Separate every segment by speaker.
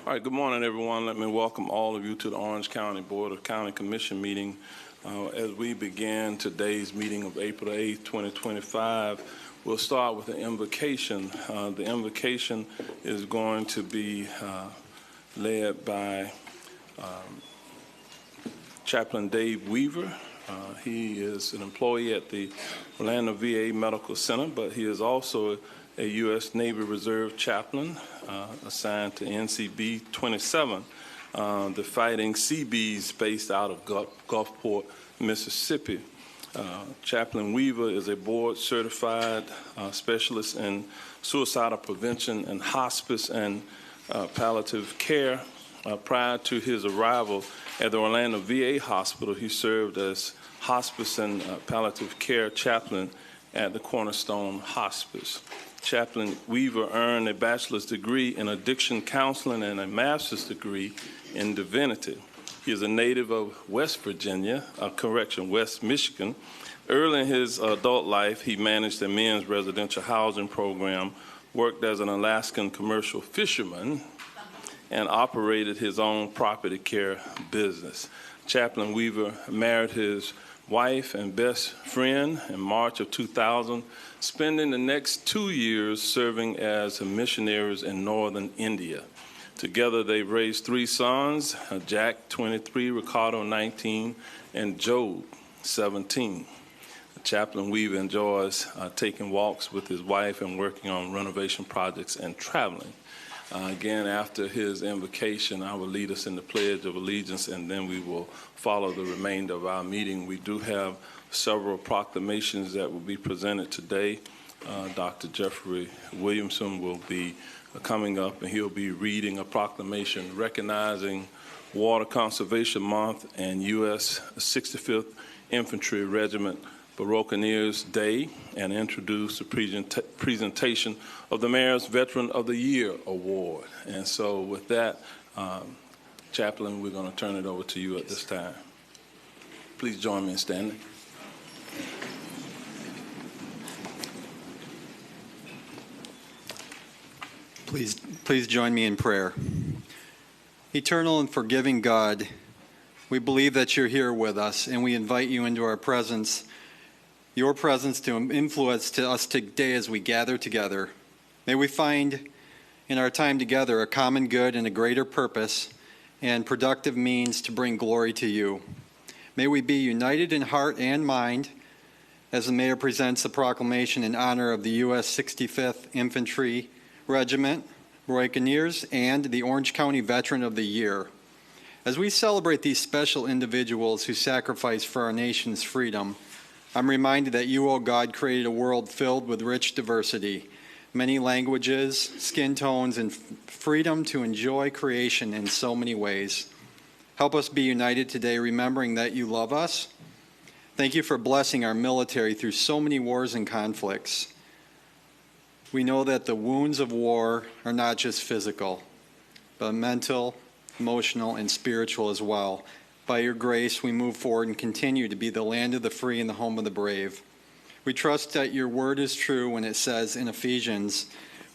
Speaker 1: All right, good morning, everyone. Let me welcome all of you to the Orange County Board of County Commission meeting. As we begin today's meeting of April 8th, 2025, we'll start with an invocation. The invocation is going to be led by Chaplain Dave Weaver. He is an employee at the Orlando VA Medical Center, but he is also a U.S. Navy Reserve chaplain assigned to NCB 27, the Fighting Seabees based out of Gulfport, Mississippi. Chaplain Weaver is a board-certified specialist in suicidal prevention and hospice and palliative care. Prior to his arrival at the Orlando VA Hospital, he served as hospice and palliative care chaplain at the Cornerstone Hospice. Chaplain Weaver earned a bachelor's degree in addiction counseling and a master's degree in divinity. He is a native of West Michigan. Early in his adult life, he managed a men's residential housing program, worked as an Alaskan commercial fisherman, and operated his own property care business. Chaplain Weaver married his wife and best friend in March of 2000, spending the next 2 years serving as missionaries in northern India. Together, they've raised 3 sons, Jack, 23, Ricardo, 19, and Job, 17. Chaplain Weaver enjoys taking walks with his wife and working on renovation projects and traveling. Again, after his invocation, I will lead us in the Pledge of Allegiance, and then we will follow the remainder of our meeting. We do have several proclamations that will be presented today. Dr. Jeffrey Williamson will be coming up, and he'll be reading a proclamation recognizing Water Conservation Month and U.S. 65th Infantry Regiment Buccaneers Day, and introduce the presentation of the Mayor's Veteran of the Year Award. And so with that, Chaplain, we're going to turn it over to you at this time. Please join me in standing.
Speaker 2: Please join me in prayer. Eternal and forgiving God, we believe that you're here with us, and we invite you into our presence, your presence to influence to us today as we gather together. May we find in our time together a common good and a greater purpose and productive means to bring glory to you. May we be united in heart and mind as the Mayor presents the proclamation in honor of the U.S. 65th Infantry Regiment, Buccaneers, and the Orange County Veteran of the Year. As we celebrate these special individuals who sacrifice for our nation's freedom, I'm reminded that you, O God, created a world filled with rich diversity, many languages, skin tones, and freedom to enjoy creation in so many ways. Help us be united today, remembering that you love us. Thank you for blessing our military through so many wars and conflicts. We know that the wounds of war are not just physical, but mental, emotional, and spiritual as well. By your grace, we move forward and continue to be the land of the free and the home of the brave. We trust that your word is true when it says in Ephesians,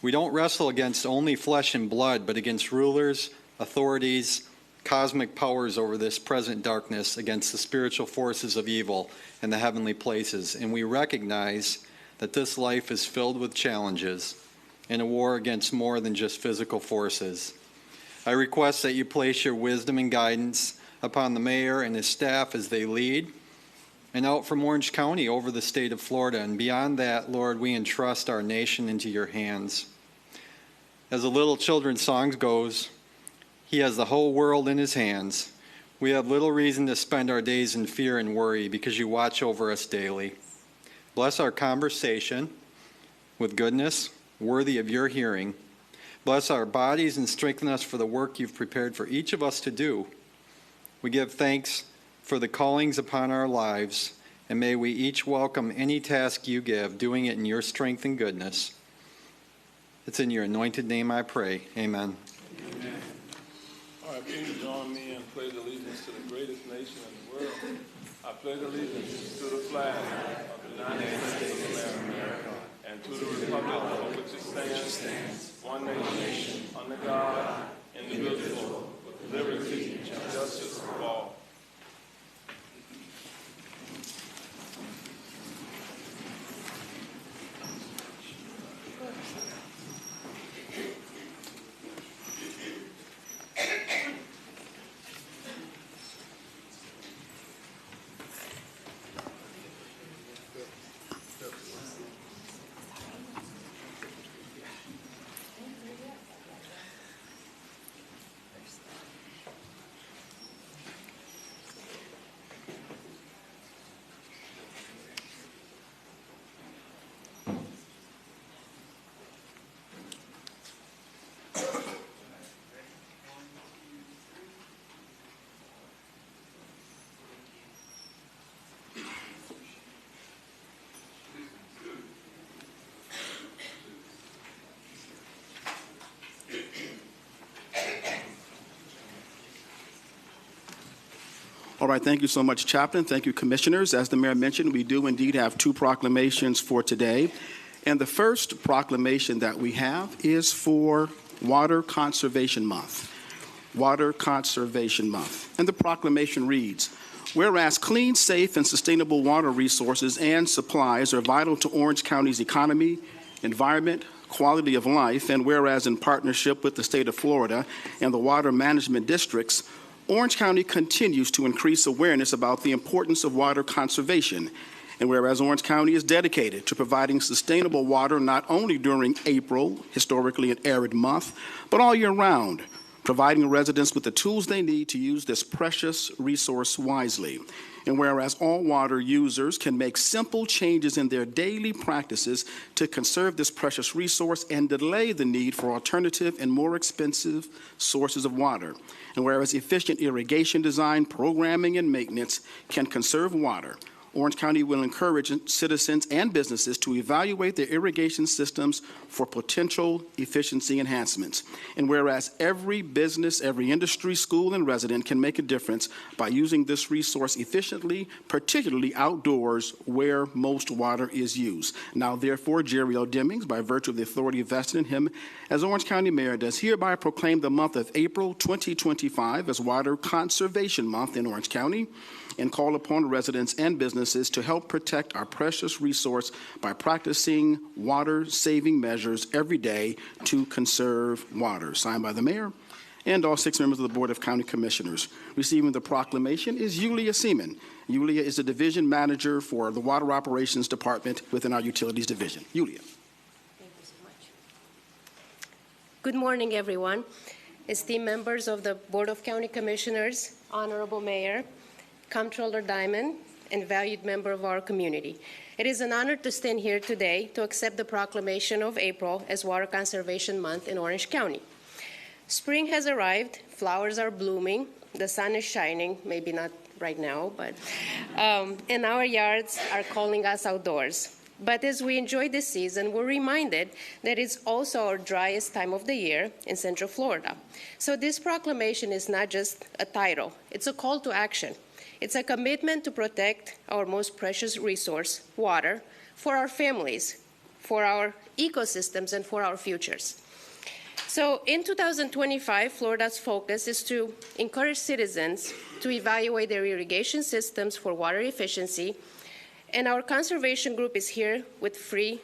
Speaker 2: we don't wrestle against only flesh and blood, but against rulers, authorities, cosmic powers over this present darkness, against the spiritual forces of evil in the heavenly places. And we recognize that this life is filled with challenges and a war against more than just physical forces. I request that you place your wisdom and guidance upon the mayor and his staff as they lead, and out from Orange County over the state of Florida. And beyond that, Lord, we entrust our nation into your hands. As the little children's song goes, he has the whole world in his hands. We have little reason to spend our days in fear and worry because you watch over us daily. Bless our conversation with goodness worthy of your hearing. Bless our bodies and strengthen us for the work you've prepared for each of us to do. We give thanks for the callings upon our lives, and may we each welcome any task you give, doing it in your strength and goodness. It's in your anointed name I pray. Amen.
Speaker 1: Amen. All right, please join me in pledge allegiance to the greatest nation in the world. I pledge allegiance to the flag of the United States of America and to the republic for which it stands, one nation, under God, indivisible, with liberty and justice for all.
Speaker 3: All right, thank you so much, Chaplain. Thank you, Commissioners. As the Mayor mentioned, we do indeed have two proclamations for today. And the first proclamation that we have is for Water Conservation Month. Water Conservation Month. And the proclamation reads, whereas clean, safe, and sustainable water resources and supplies are vital to Orange County's economy, environment, quality of life, and whereas in partnership with the state of Florida and the water management districts, Orange County continues to increase awareness about the importance of water conservation. And whereas Orange County is dedicated to providing sustainable water not only during April, historically an arid month, but all year round, providing residents with the tools they need to use this precious resource wisely. And whereas all water users can make simple changes in their daily practices to conserve this precious resource and delay the need for alternative and more expensive sources of water. And whereas efficient irrigation design, programming, and maintenance can conserve water, Orange County will encourage citizens and businesses to evaluate their irrigation systems for potential efficiency enhancements. And whereas every business, every industry, school, and resident can make a difference by using this resource efficiently, particularly outdoors where most water is used. Now, therefore, Jerry L. Demings, by virtue of the authority vested in him as Orange County Mayor, does hereby proclaim the month of April 2025 as Water Conservation Month in Orange County, and call upon residents and businesses to help protect our precious resource by practicing water-saving measures every day to conserve water. Signed by the Mayor and all 6 members of the Board of County Commissioners. Receiving the proclamation is Yulia Seaman. Yulia is the Division Manager for the Water Operations Department within our Utilities Division. Yulia.
Speaker 4: Thank you so much. Good morning, everyone. Esteemed members of the Board of County Commissioners, Honorable Mayor, Comptroller Diamond, and valued member of our community. It is an honor to stand here today to accept the proclamation of April as Water Conservation Month in Orange County. Spring has arrived, flowers are blooming, the sun is shining, maybe not right now, but and our yards are calling us outdoors. But as we enjoy this season, we're reminded that it's also our driest time of the year in Central Florida. So this proclamation is not just a title, it's a call to action. It's a commitment to protect our most precious resource, water, for our families, for our ecosystems, and for our futures. So in 2025, Florida's focus is to encourage citizens to evaluate their irrigation systems for water efficiency, and our conservation group is here with free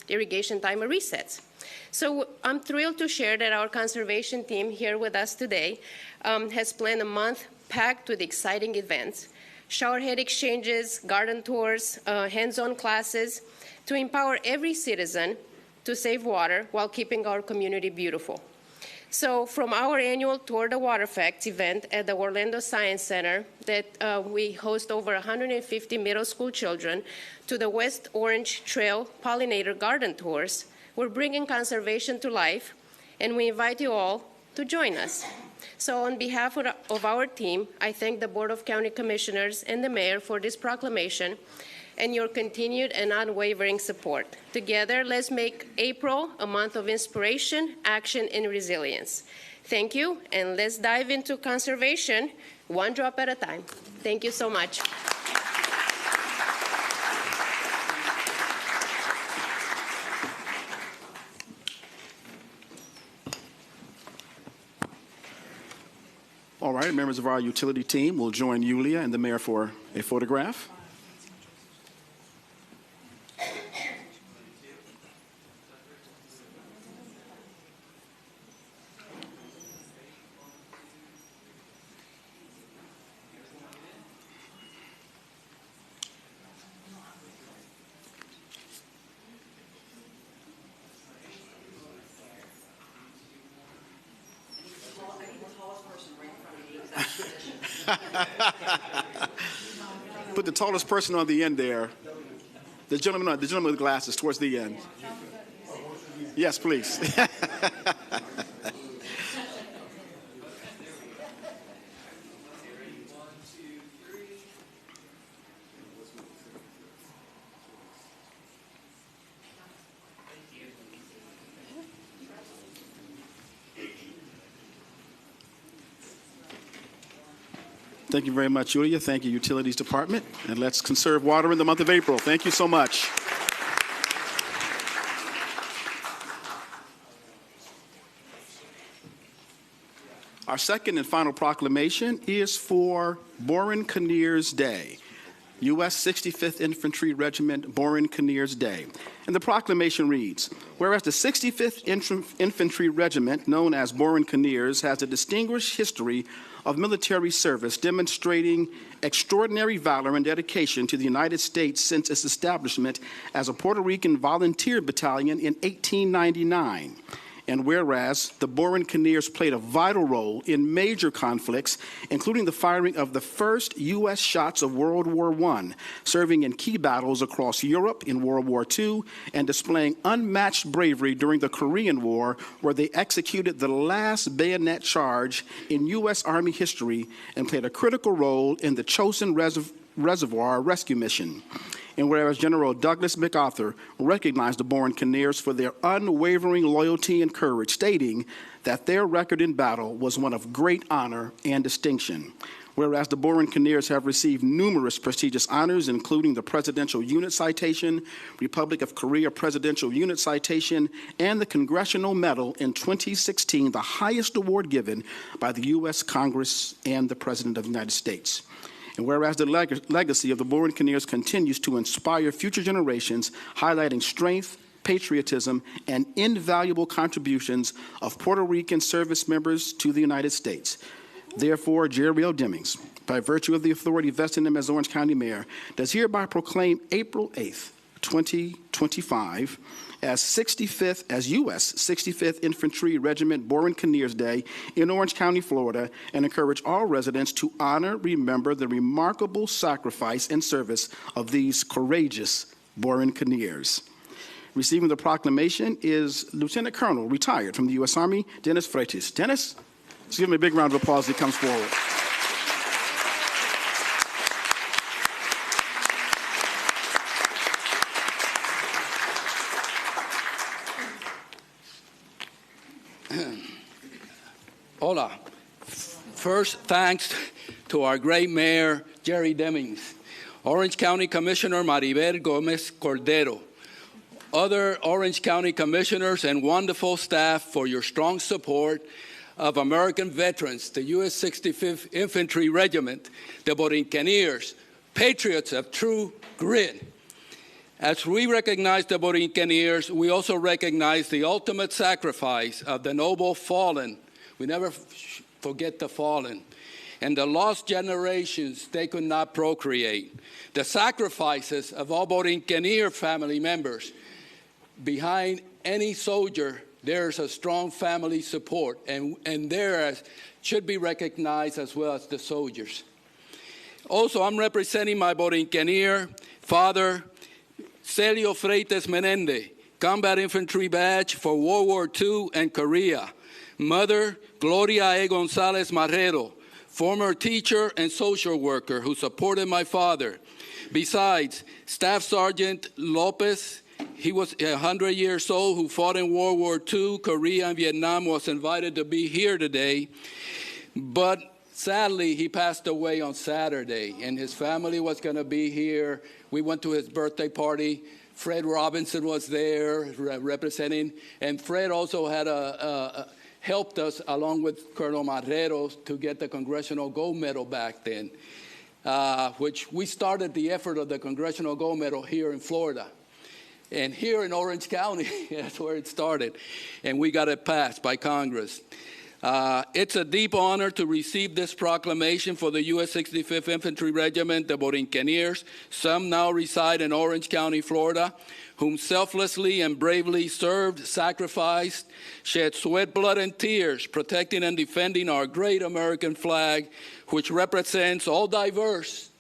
Speaker 4: irrigation timer resets. So I'm thrilled to share that our conservation team here with us today has planned a month packed with exciting events, showerhead exchanges, garden tours, hands-on classes to empower every citizen to save water while keeping our community beautiful. So from our annual Tour the Water Facts event at the Orlando Science Center that we host over 150 middle school children to the West Orange Trail Pollinator Garden Tours, we're bringing conservation to life, and we invite you all to join us. So on behalf of our team, I thank the Board of County Commissioners and the Mayor for this proclamation and your continued and unwavering support. Together, let's make April a month of inspiration, action, and resilience. Thank you, and let's dive into conservation one drop at a time. Thank you so much.
Speaker 3: All right, members of our utility team will join Yulia and the mayor for a photograph. Put the tallest person on the end there. The gentleman with the glasses towards the end. Yes, please. Thank you very much, Julia. Thank you, Utilities Department. And let's conserve water in the month of April. Thank you so much. Our second and final proclamation is for Boren Kinnears Day, U.S. 65th Infantry Regiment Boren Kinnears Day. And the proclamation reads, whereas the 65th Infantry Regiment, known as Boren Kinnears, has a distinguished history of military service demonstrating extraordinary valor and dedication to the United States since its establishment as a Puerto Rican volunteer battalion in 1899. And whereas the Boren Kinnears played a vital role in major conflicts, including the firing of the first U.S. shots of World War I, serving in key battles across Europe in World War II, and displaying unmatched bravery during the Korean War, where they executed the last bayonet charge in U.S. Army history and played a critical role in the Chosin Reservoir rescue mission. And whereas General Douglas MacArthur recognized the Boren Kinnears for their unwavering loyalty and courage, stating that their record in battle was one of great honor and distinction. Whereas the Boren Kinnears have received numerous prestigious honors, including the Presidential Unit Citation, Republic of Korea Presidential Unit Citation, and the Congressional Medal in 2016, the highest award given by the U.S. Congress and the President of the United States. And whereas the legacy of the Boren Kinnears continues to inspire future generations, highlighting strength, patriotism, and invaluable contributions of Puerto Rican service members to the United States. Therefore, Jerry L. Demings, by virtue of the authority vested in him as Orange County Mayor, does hereby proclaim April 8th, 2025, as U.S. 65th Infantry Regiment Boren Kinnears Day in Orange County, Florida, and encourage all residents to honor, remember the remarkable sacrifice and service of these courageous Boren Kinnears. Receiving the proclamation is Lieutenant Colonel, retired from the U.S. Army, Dennis Freitas. Dennis, let's give him a big round of applause as he comes forward.
Speaker 5: Hola. First, thanks to our great mayor, Jerry Demings, Orange County Commissioner Maribel Gomez Cordero, other Orange County commissioners and wonderful staff for your strong support of American veterans, the U.S. 65th Infantry Regiment, the Boren Kinnears, patriots of true grit. As we recognize the Boren Kinnears, we also recognize the ultimate sacrifice of the noble fallen. We never forget the fallen. And the lost generations, they could not procreate. The sacrifices of all Boren Kinnear family members. Behind any soldier, there's a strong family support, and there should be recognized as well as the soldiers. Also, I'm representing my Boren Kinnear father, Celio Freitas Menendez, Combat Infantry Badge for World War II and Korea. Mother, Gloria E. Gonzalez Marrero, former teacher and social worker who supported my father. Besides, Staff Sergeant Lopez, he was 100 years old, who fought in World War II, Korea, and Vietnam, was invited to be here today. But sadly, he passed away on Saturday, and his family was going to be here. We went to his birthday party. Fred Robinson was there representing, and Fred also had helped us, along with Colonel Marrero, to get the Congressional Gold Medal back then, which we started the effort of the Congressional Gold Medal here in Florida. And here in Orange County, that's where it started. And we got it passed by Congress. It's a deep honor to receive this proclamation for the U.S. 65th Infantry Regiment, the Borinqueniers. Some now reside in Orange County, Florida, whom selflessly and bravely served, sacrificed, shed sweat, blood, and tears, protecting and defending our great American flag, which represents all diverse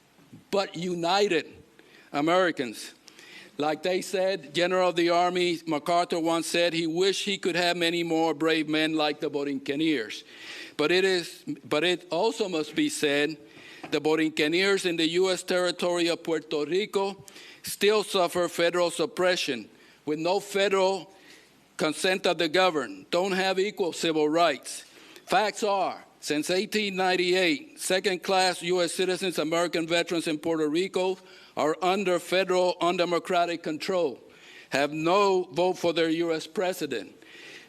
Speaker 5: but united Americans. Like they said, General of the Army MacArthur once said he wished he could have many more brave men like the Borinqueniers. But it also must be said, the Borinqueniers in the U.S. territory of Puerto Rico still suffer federal suppression with no federal consent of the governed, don't have equal civil rights. Facts are, since 1898, second-class U.S. citizens, American veterans in Puerto Rico, are under federal undemocratic control, have no vote for their U.S. president,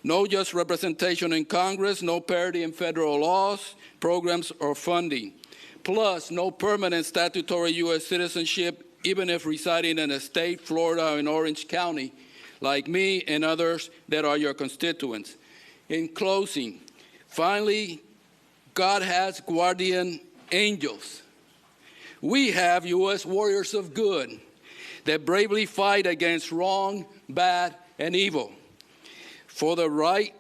Speaker 5: no just representation in Congress, no parity in federal laws, programs, or funding, plus no permanent statutory U.S. citizenship, even if residing in a state, Florida, or in Orange County, like me and others that are your constituents. In closing, finally, God has guardian angels. We have U.S. warriors of good that bravely fight against wrong, bad, and evil for the right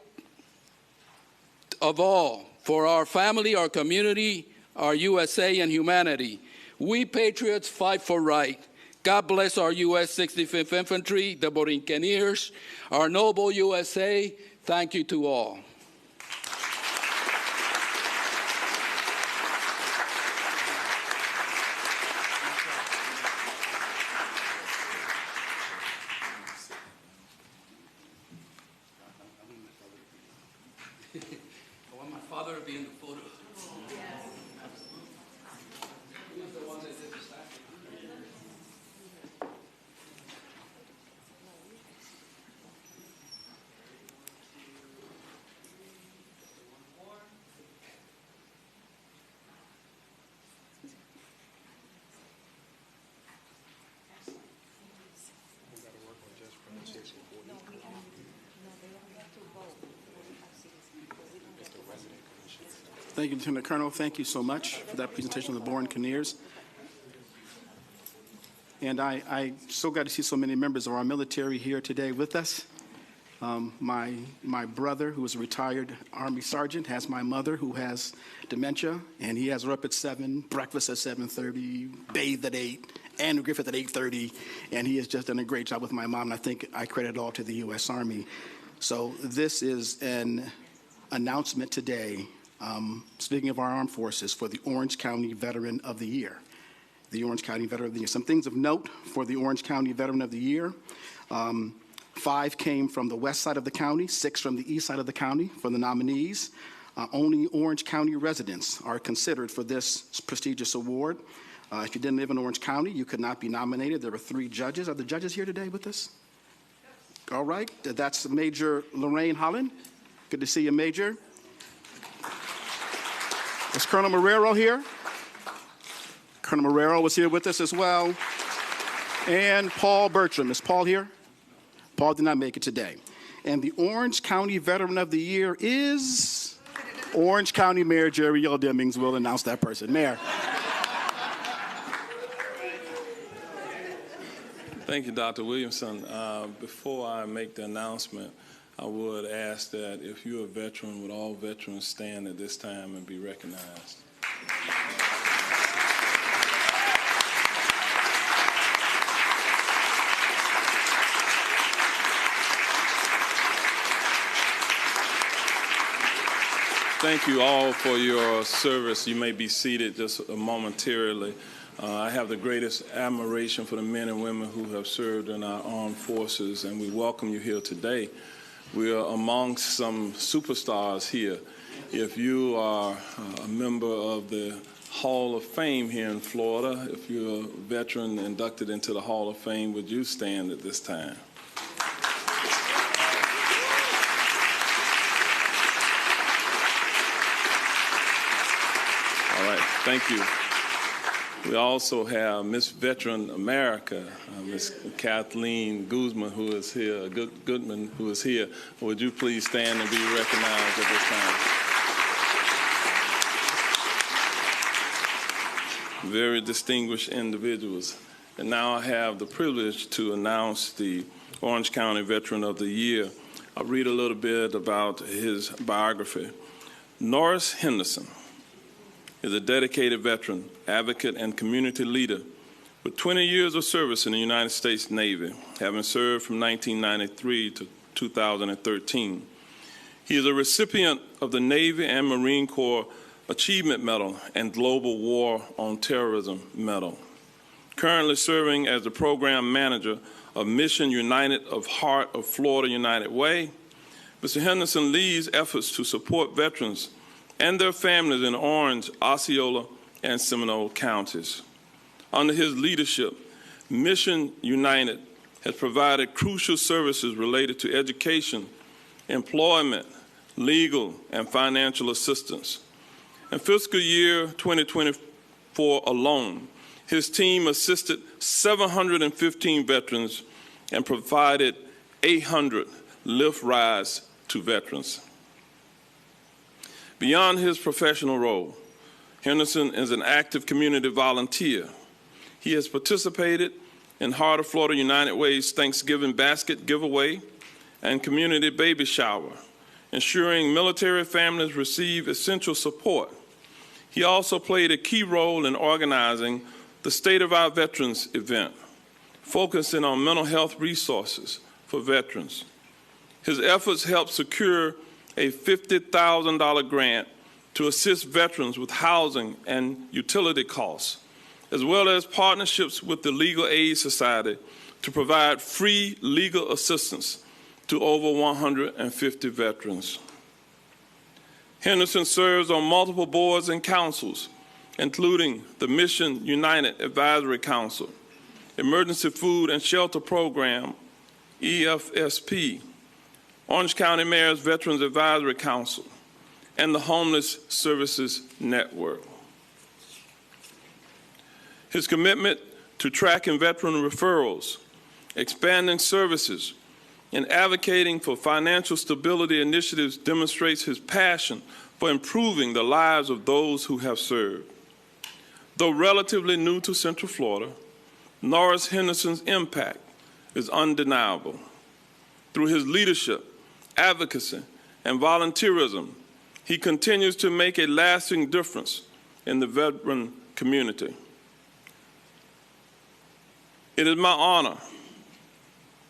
Speaker 5: of all, for our family, our community, our USA, and humanity. We patriots fight for right. God bless our U.S. 65th Infantry, the Borinqueniers, our noble USA. Thank you to all. I want my father to be in the photo. He was the one that did the statue.
Speaker 3: Thank you, Lieutenant Colonel. Thank you so much for that presentation of the Borinqueniers. And I so glad to see so many members of our military here today with us. My brother, who is a retired Army sergeant, has my mother, who has dementia, and he has her up at 7, breakfast at 7:30, bathed at 8, Andrew Griffith at 8:30, and he has just done a great job with my mom, and I think I credit it all to the U.S. Army. So this is an announcement today, speaking of our armed forces, for the Orange County Veteran of the Year. The Orange County Veteran of the Year. Some things of note for the Orange County Veteran of the Year. 5 came from the west side of the county, 6 from the east side of the county for the nominees. Only Orange County residents are considered for this prestigious award. If you didn't live in Orange County, you could not be nominated. There were 3 judges. Are the judges here today with us? All right. That's Major Lorraine Holland. Good to see you, Major. Is Colonel Marrero here? Colonel Marrero was here with us as well. And Paul Bertram. Is Paul here? Paul did not make it today. And the Orange County Veteran of the Year is Orange County Mayor Jerry L. Demings. Will announce that person. Mayor.
Speaker 1: Thank you, Dr. Williamson. Before I make the announcement, I would ask that if you're a veteran, would all veterans stand at this time and be recognized? Thank you all for your service. You may be seated just momentarily. I have the greatest admiration for the men and women who have served in our armed forces, and we welcome you here today. We are amongst some superstars here. If you are a member of the Hall of Fame here in Florida, if you're a veteran inducted into the Hall of Fame, would you stand at this time? Thank you. We also have Miss Veteran America, Miss Kathleen Guzman, who is here, Goodman, who is here. Would you please stand and be recognized at this time? Very distinguished individuals. And now I have the privilege to announce the Orange County Veteran of the Year. I'll read a little bit about his biography. Norris Henderson is a dedicated veteran, advocate, and community leader with 20 years of service in the United States Navy, having served from 1993 to 2013. He is a recipient of the Navy and Marine Corps Achievement Medal and Global War on Terrorism Medal. Currently serving as the program manager of Mission United of Heart of Florida United Way, Mr. Henderson leads efforts to support veterans and their families in Orange, Osceola, and Seminole counties. Under his leadership, Mission United has provided crucial services related to education, employment, legal, and financial assistance. In fiscal year 2024 alone, his team assisted 715 veterans and provided 800 lift rides to veterans. Beyond his professional role, Henderson is an active community volunteer. He has participated in Heart of Florida United Way's Thanksgiving basket giveaway and community baby shower, ensuring military families receive essential support. He also played a key role in organizing the State of Our Veterans event, focusing on mental health resources for veterans. His efforts helped secure a $50,000 grant to assist veterans with housing and utility costs, as well as partnerships with the Legal Aid Society to provide free legal assistance to over 150 veterans. Henderson serves on multiple boards and councils, including the Mission United Advisory Council, Emergency Food and Shelter Program, EFSP, Orange County Mayor's Veterans Advisory Council, and the Homeless Services Network. His commitment to tracking veteran referrals, expanding services, and advocating for financial stability initiatives demonstrates his passion for improving the lives of those who have served. Though relatively new to Central Florida, Norris Henderson's impact is undeniable. Through his leadership, advocacy, and volunteerism, he continues to make a lasting difference in the veteran community. It is my honor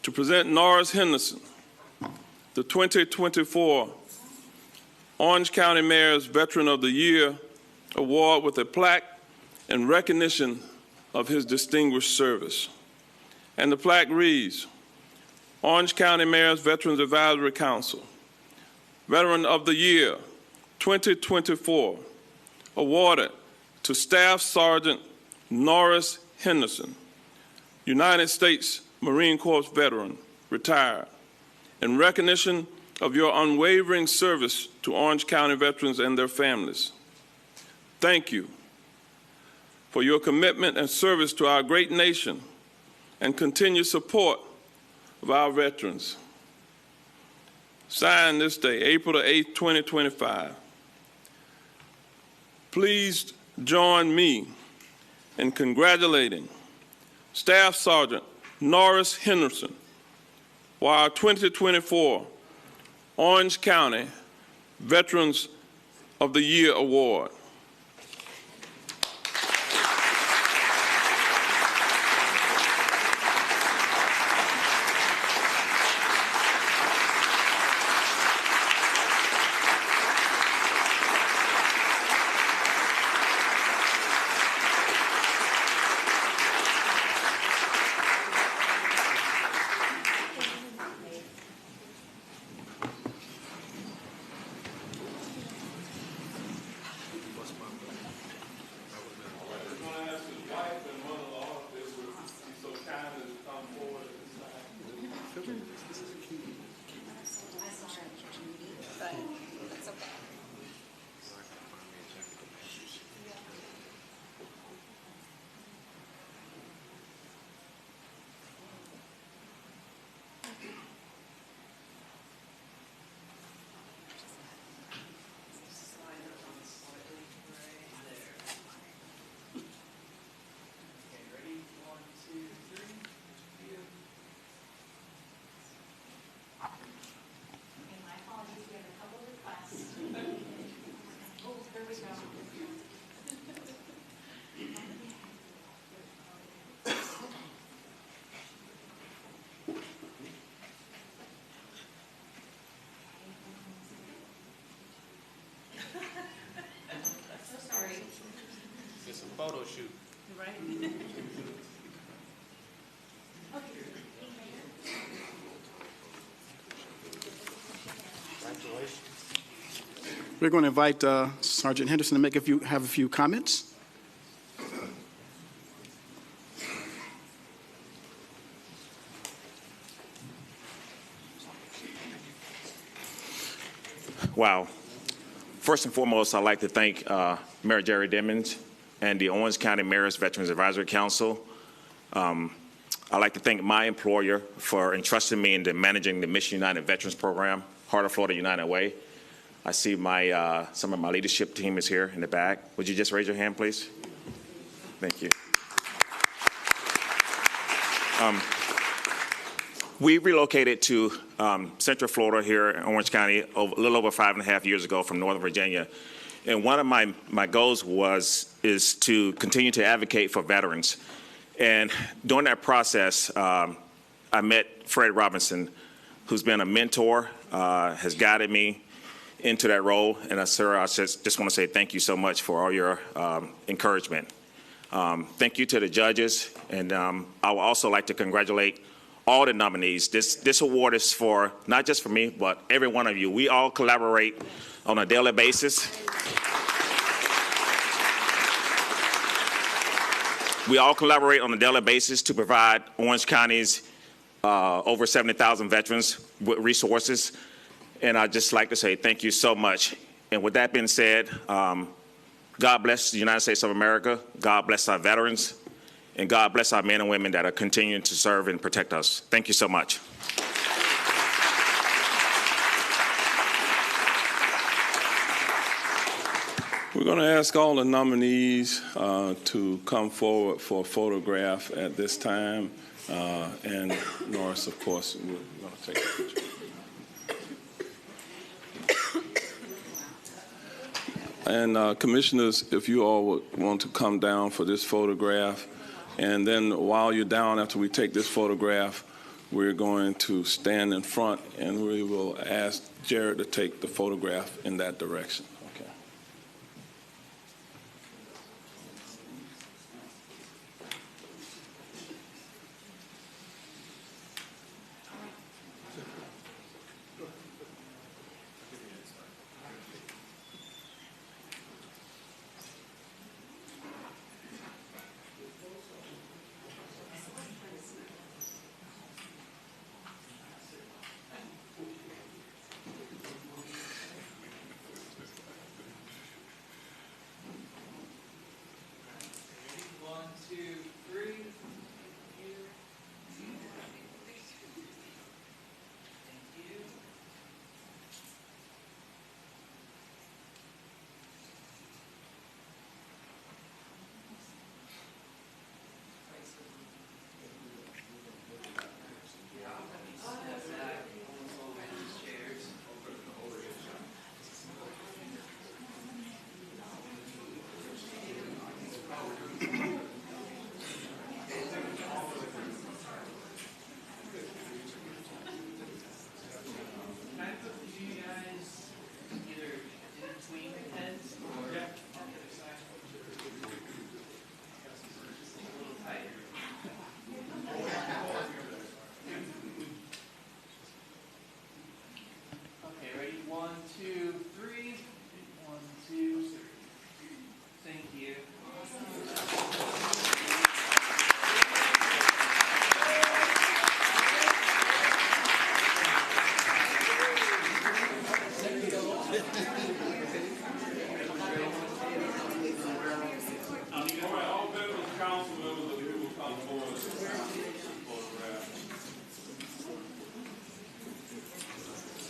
Speaker 1: to present Norris Henderson the 2024 Orange County Mayor's Veteran of the Year Award with a plaque in recognition of his distinguished service. And the plaque reads, Orange County Mayor's Veterans Advisory Council, Veteran of the Year 2024, awarded to Staff Sergeant Norris Henderson, United States Marine Corps veteran, retired, in recognition of your unwavering service to Orange County veterans and their families. Thank you for your commitment and service to our great nation and continued support of our veterans. Signed this day, April the 8th, 2025. Please join me in congratulating Staff Sergeant Norris Henderson for our 2024 Orange County Veterans of the Year Award.
Speaker 6: It's a photo shoot.
Speaker 3: We're going to invite Sergeant Henderson to have a few comments.
Speaker 6: Wow. First and foremost, I'd like to thank Mayor Jerry Demings and the Owens County Mayor's Veterans Advisory Council. I'd like to thank my employer for entrusting me into managing the Mission United Veterans Program, Heart of Florida United Way. I see some of my leadership team is here in the back. Would you just raise your hand, please? Thank you. We relocated to Central Florida here in Orange County a little over 5.5 years ago from Northern Virginia. And one of my goals is to continue to advocate for veterans. And during that process, I met Fred Robinson, who's been a mentor, has guided me into that role. And sir, I just want to say thank you so much for all your encouragement. Thank you to the judges. And I would also like to congratulate all the nominees. This award is for, not just for me, but every one of you. We all collaborate on a daily basis. We all collaborate on a daily basis to provide Orange County's over 70,000 veterans with resources. And I'd just like to say thank you so much. And with that being said, God bless the United States of America. God bless our veterans. And God bless our men and women that are continuing to serve and protect us. Thank you so much.
Speaker 1: We're going to ask all the nominees to come forward for a photograph at this time. And Norris, of course, we're going to take a picture. And commissioners, if you all would want to come down for this photograph. And then while you're down, after we take this photograph, we're going to stand in front and we will ask Jared to take the photograph in that direction. Okay.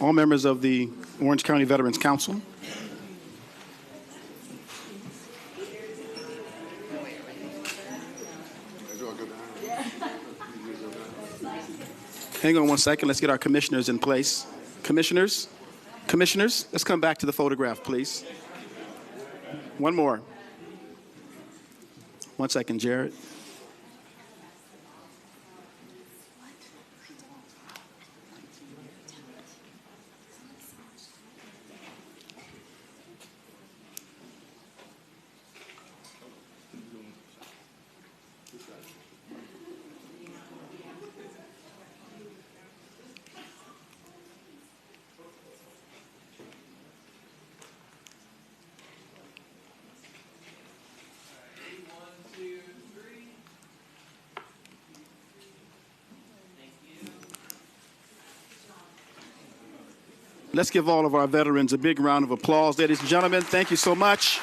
Speaker 3: All members of the Orange County Veterans Council. Hang on one second. Let's get our commissioners in place. Commissioners, let's come back to the photograph, please. One more. 1 second, Jared. Let's give all of our veterans a big round of applause. Ladies and gentlemen, thank you so much.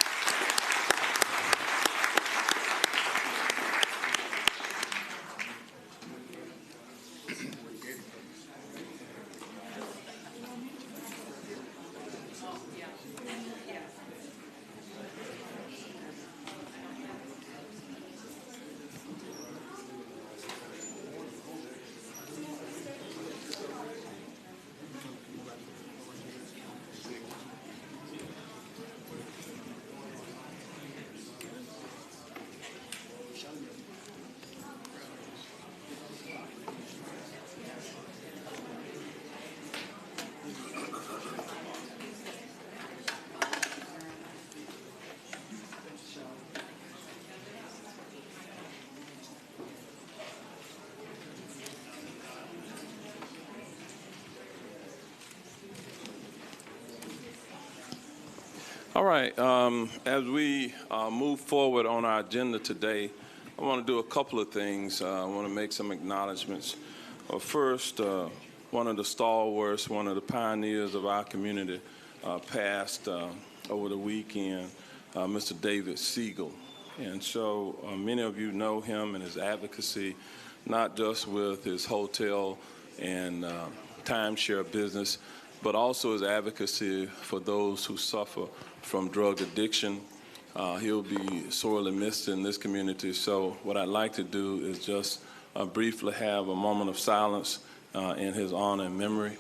Speaker 1: All right, as we move forward on our agenda today, I want to do a couple of things. I want to make some acknowledgments. First, one of the stalwarts, one of the pioneers of our community passed over the weekend, Mr. David Siegel. And so many of you know him and his advocacy, not just with his hotel and timeshare business, but also his advocacy for those who suffer from drug addiction. He'll be sorely missed in this community. So what I'd like to do is just briefly have a moment of silence in his honor and memory.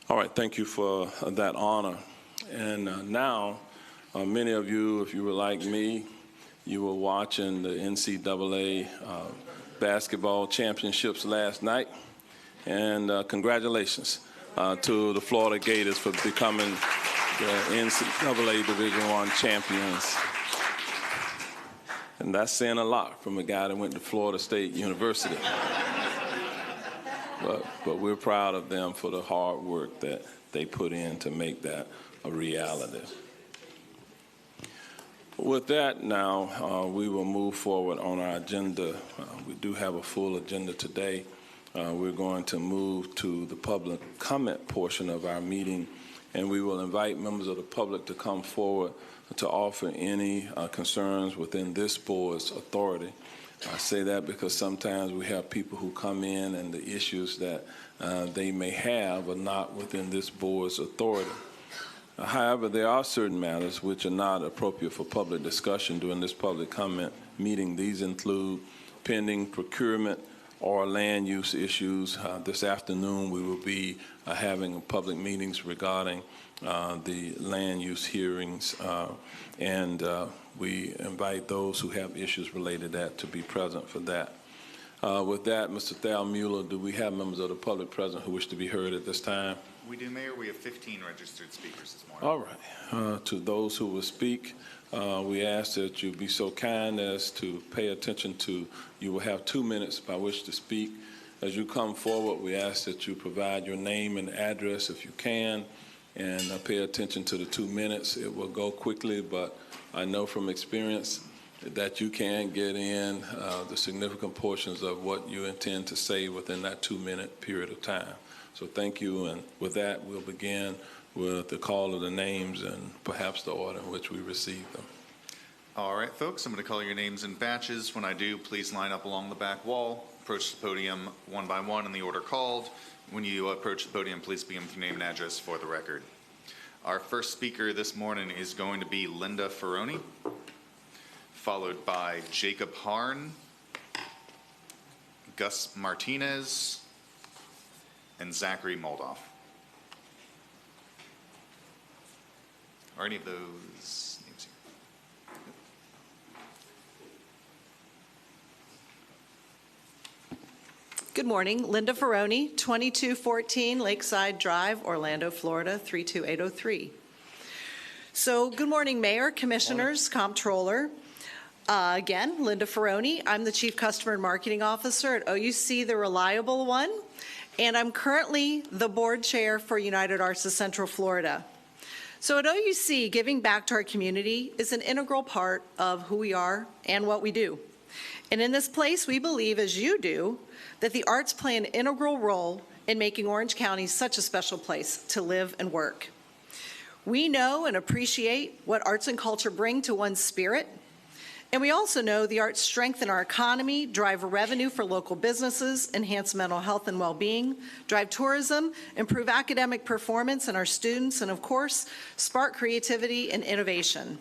Speaker 1: All right, thank you for that honor. And now, many of you, if you were like me, you were watching the NCAA basketball championships last night. And congratulations to the Florida Gators for becoming the NCAA Division I champions. And that's saying a lot from a guy that went to Florida State University. But we're proud of them for the hard work that they put in to make that a reality. With that now, we will move forward on our agenda. We do have a full agenda today. We're going to move to the public comment portion of our meeting, and we will invite members of the public to come forward to offer any concerns within this board's authority. I say that because sometimes we have people who come in and the issues that they may have are not within this board's authority. However, there are certain matters which are not appropriate for public discussion during this public comment meeting. These include pending procurement or land use issues. This afternoon we will be having public meetings regarding the land use hearings, and we invite those who have issues related to that to be present for that. With that, Mr. Thal Mueller, do we have members of the public present who wish to be heard at this time?
Speaker 7: We do, Mayor. We have 15 registered speakers this morning.
Speaker 1: All right. To those who will speak, we ask that you be so kind as to pay attention to, you will have 2 minutes by which to speak. As you come forward, we ask that you provide your name and address if you can, and pay attention to the 2 minutes. It will go quickly, but I know from experience that you can get in the significant portions of what you intend to say within that 2-minute period of time. So thank you, and with that, we'll begin with the call of the names and perhaps the order in which we receive them.
Speaker 7: All right, folks, I'm going to call your names in batches. When I do, please line up along the back wall. Approach the podium one by one in the order called. When you approach the podium, please begin with your name and address for the record. Our first speaker this morning is going to be Linda Ferroni. followed by Jacob Harn, Gus Martinez, and Zachary Moldoff. Are any of those names here?
Speaker 8: Good morning. Linda Ferroni, 2214 Lakeside Drive, Orlando, Florida, 32803. So good morning, Mayor, Commissioners, Comptroller. Again, Linda Ferroni. I'm the Chief Customer and Marketing Officer at OUC, the reliable one, and I'm currently the Board Chair for United Arts of Central Florida. So at OUC, giving back to our community is an integral part of who we are and what we do. And in this place, we believe, as you do, that the arts play an integral role in making Orange County such a special place to live and work. We know and appreciate what arts and culture bring to one's spirit, and we also know the arts strengthen our economy, drive revenue for local businesses, enhance mental health and well-being, drive tourism, improve academic performance in our students, and of course, spark creativity and innovation.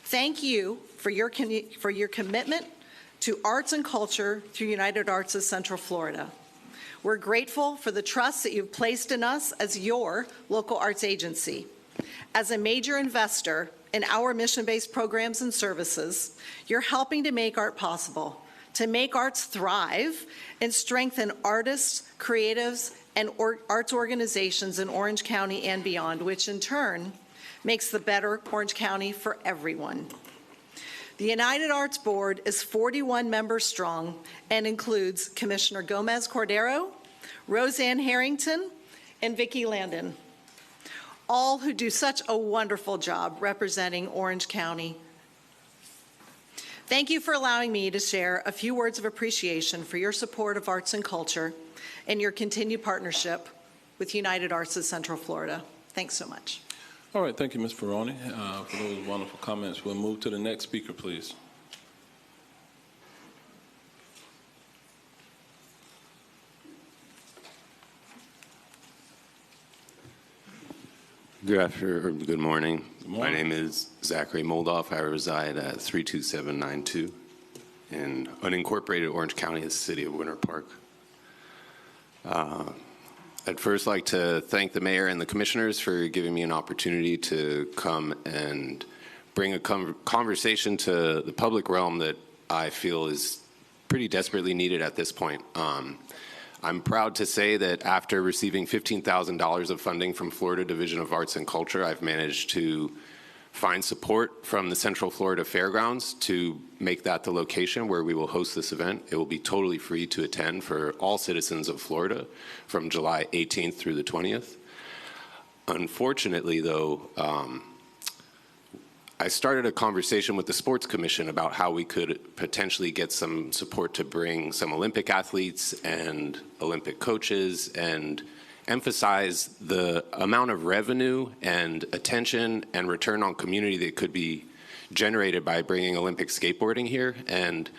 Speaker 8: Thank you for your commitment to arts and culture through United Arts of Central Florida. We're grateful for the trust that you've placed in us as your local arts agency. As a major investor in our mission-based programs and services, you're helping to make art possible, to make arts thrive and strengthen artists, creatives, and arts organizations in Orange County and beyond, which in turn makes the better Orange County for everyone. The United Arts Board is 41 members strong and includes Commissioner Gomez Cordero, Roseanne Harrington, and Vicki Landon, all who do such a wonderful job representing Orange County. Thank you for allowing me to share a few words of appreciation for your support of arts and culture and your continued partnership with United Arts of Central Florida. Thanks so much.
Speaker 1: All right, thank you, Ms. Ferroni, for those wonderful comments. We'll move to the next speaker, please.
Speaker 9: Good morning.
Speaker 1: Good morning.
Speaker 9: My name is Zachary Moldoff. I reside at 32792 in unincorporated Orange County, the city of Winter Park. I'd first like to thank the mayor and the commissioners for giving me an opportunity to come and bring a conversation to the public realm that I feel is pretty desperately needed at this point. I'm proud to say that after receiving $15,000 of funding from Florida Division of Arts and Culture, I've managed to find support from the Central Florida Fairgrounds to make that the location where we will host this event. It will be totally free to attend for all citizens of Florida from July 18th through the 20th. Unfortunately, though, I started a conversation with the Sports Commission about how we could potentially get some support to bring some Olympic athletes and Olympic coaches and emphasize the amount of revenue and attention and return on community that could be generated by bringing Olympic skateboarding here. And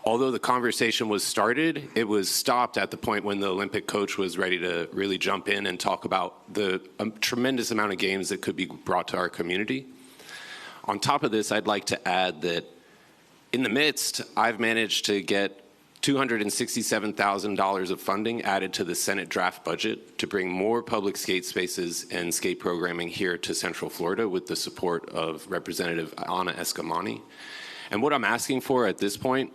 Speaker 9: although the conversation was started, it was stopped at the point when the Olympic coach was ready to really jump in and talk about the tremendous amount of games that could be brought to our community. On top of this, I'd like to add that in the midst, I've managed to get $267,000 of funding added to the Senate draft budget to bring more public skate spaces and skate programming here to Central Florida with the support of Representative Ana Escamani. And what I'm asking for at this point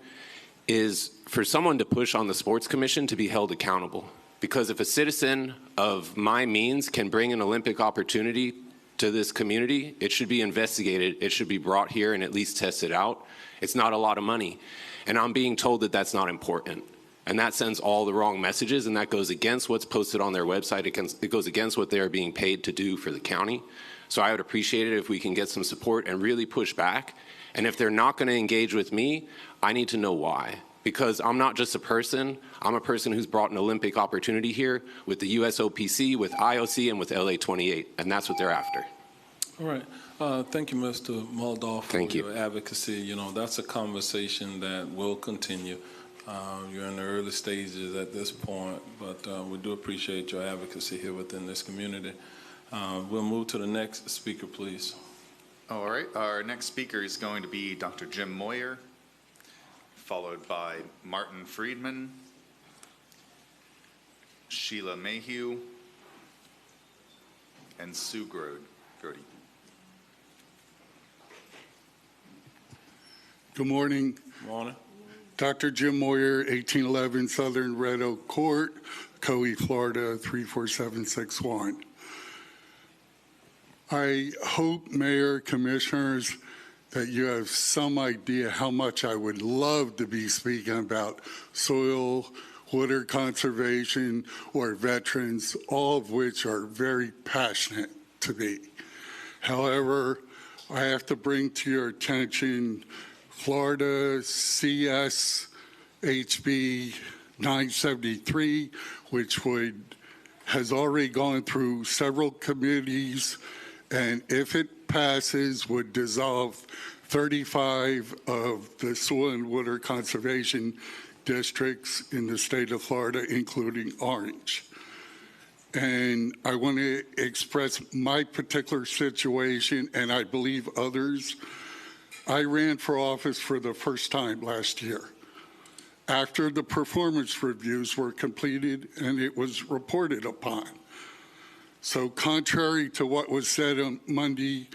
Speaker 9: is for someone to push on the Sports Commission to be held accountable. Because if a citizen of my means can bring an Olympic opportunity to this community, it should be investigated, it should be brought here and at least tested out. It's not a lot of money. And I'm being told that that's not important. And that sends all the wrong messages, and that goes against what's posted on their website. It goes against what they're being paid to do for the county. So I would appreciate it if we can get some support and really push back. And if they're not going to engage with me, I need to know why. Because I'm not just a person. I'm a person who's brought an Olympic opportunity here with the USOPC, with IOC, and with LA28, and that's what they're after.
Speaker 1: All right. Thank you, Mr. Moldoff, for your advocacy. You know, that's a conversation that will continue. You're in the early stages at this point, but we do appreciate your advocacy here within this community. We'll move to the next speaker, please.
Speaker 7: All right, our next speaker is going to be Dr. Jim Moyer, followed by Martin Friedman, Sheila Mayhew, and Sue Grody.
Speaker 10: Good morning.
Speaker 1: Morning.
Speaker 10: Dr. Jim Moyer, 1811 Southern Red Oak Court, Coe, Florida, 34761. I hope, Mayor, Commissioners, that you have some idea how much I would love to be speaking about soil, water conservation, or veterans, all of which are very passionate to me. However, I have to bring to your attention Florida CS HB 973, which has already gone through several committees, and if it passes, would dissolve 35 of the soil and water conservation districts in the state of Florida, including Orange. And I want to express my particular situation, and I believe others. I ran for office for the first time last year, after the performance reviews were completed and it was reported upon. So contrary to what was said on Monday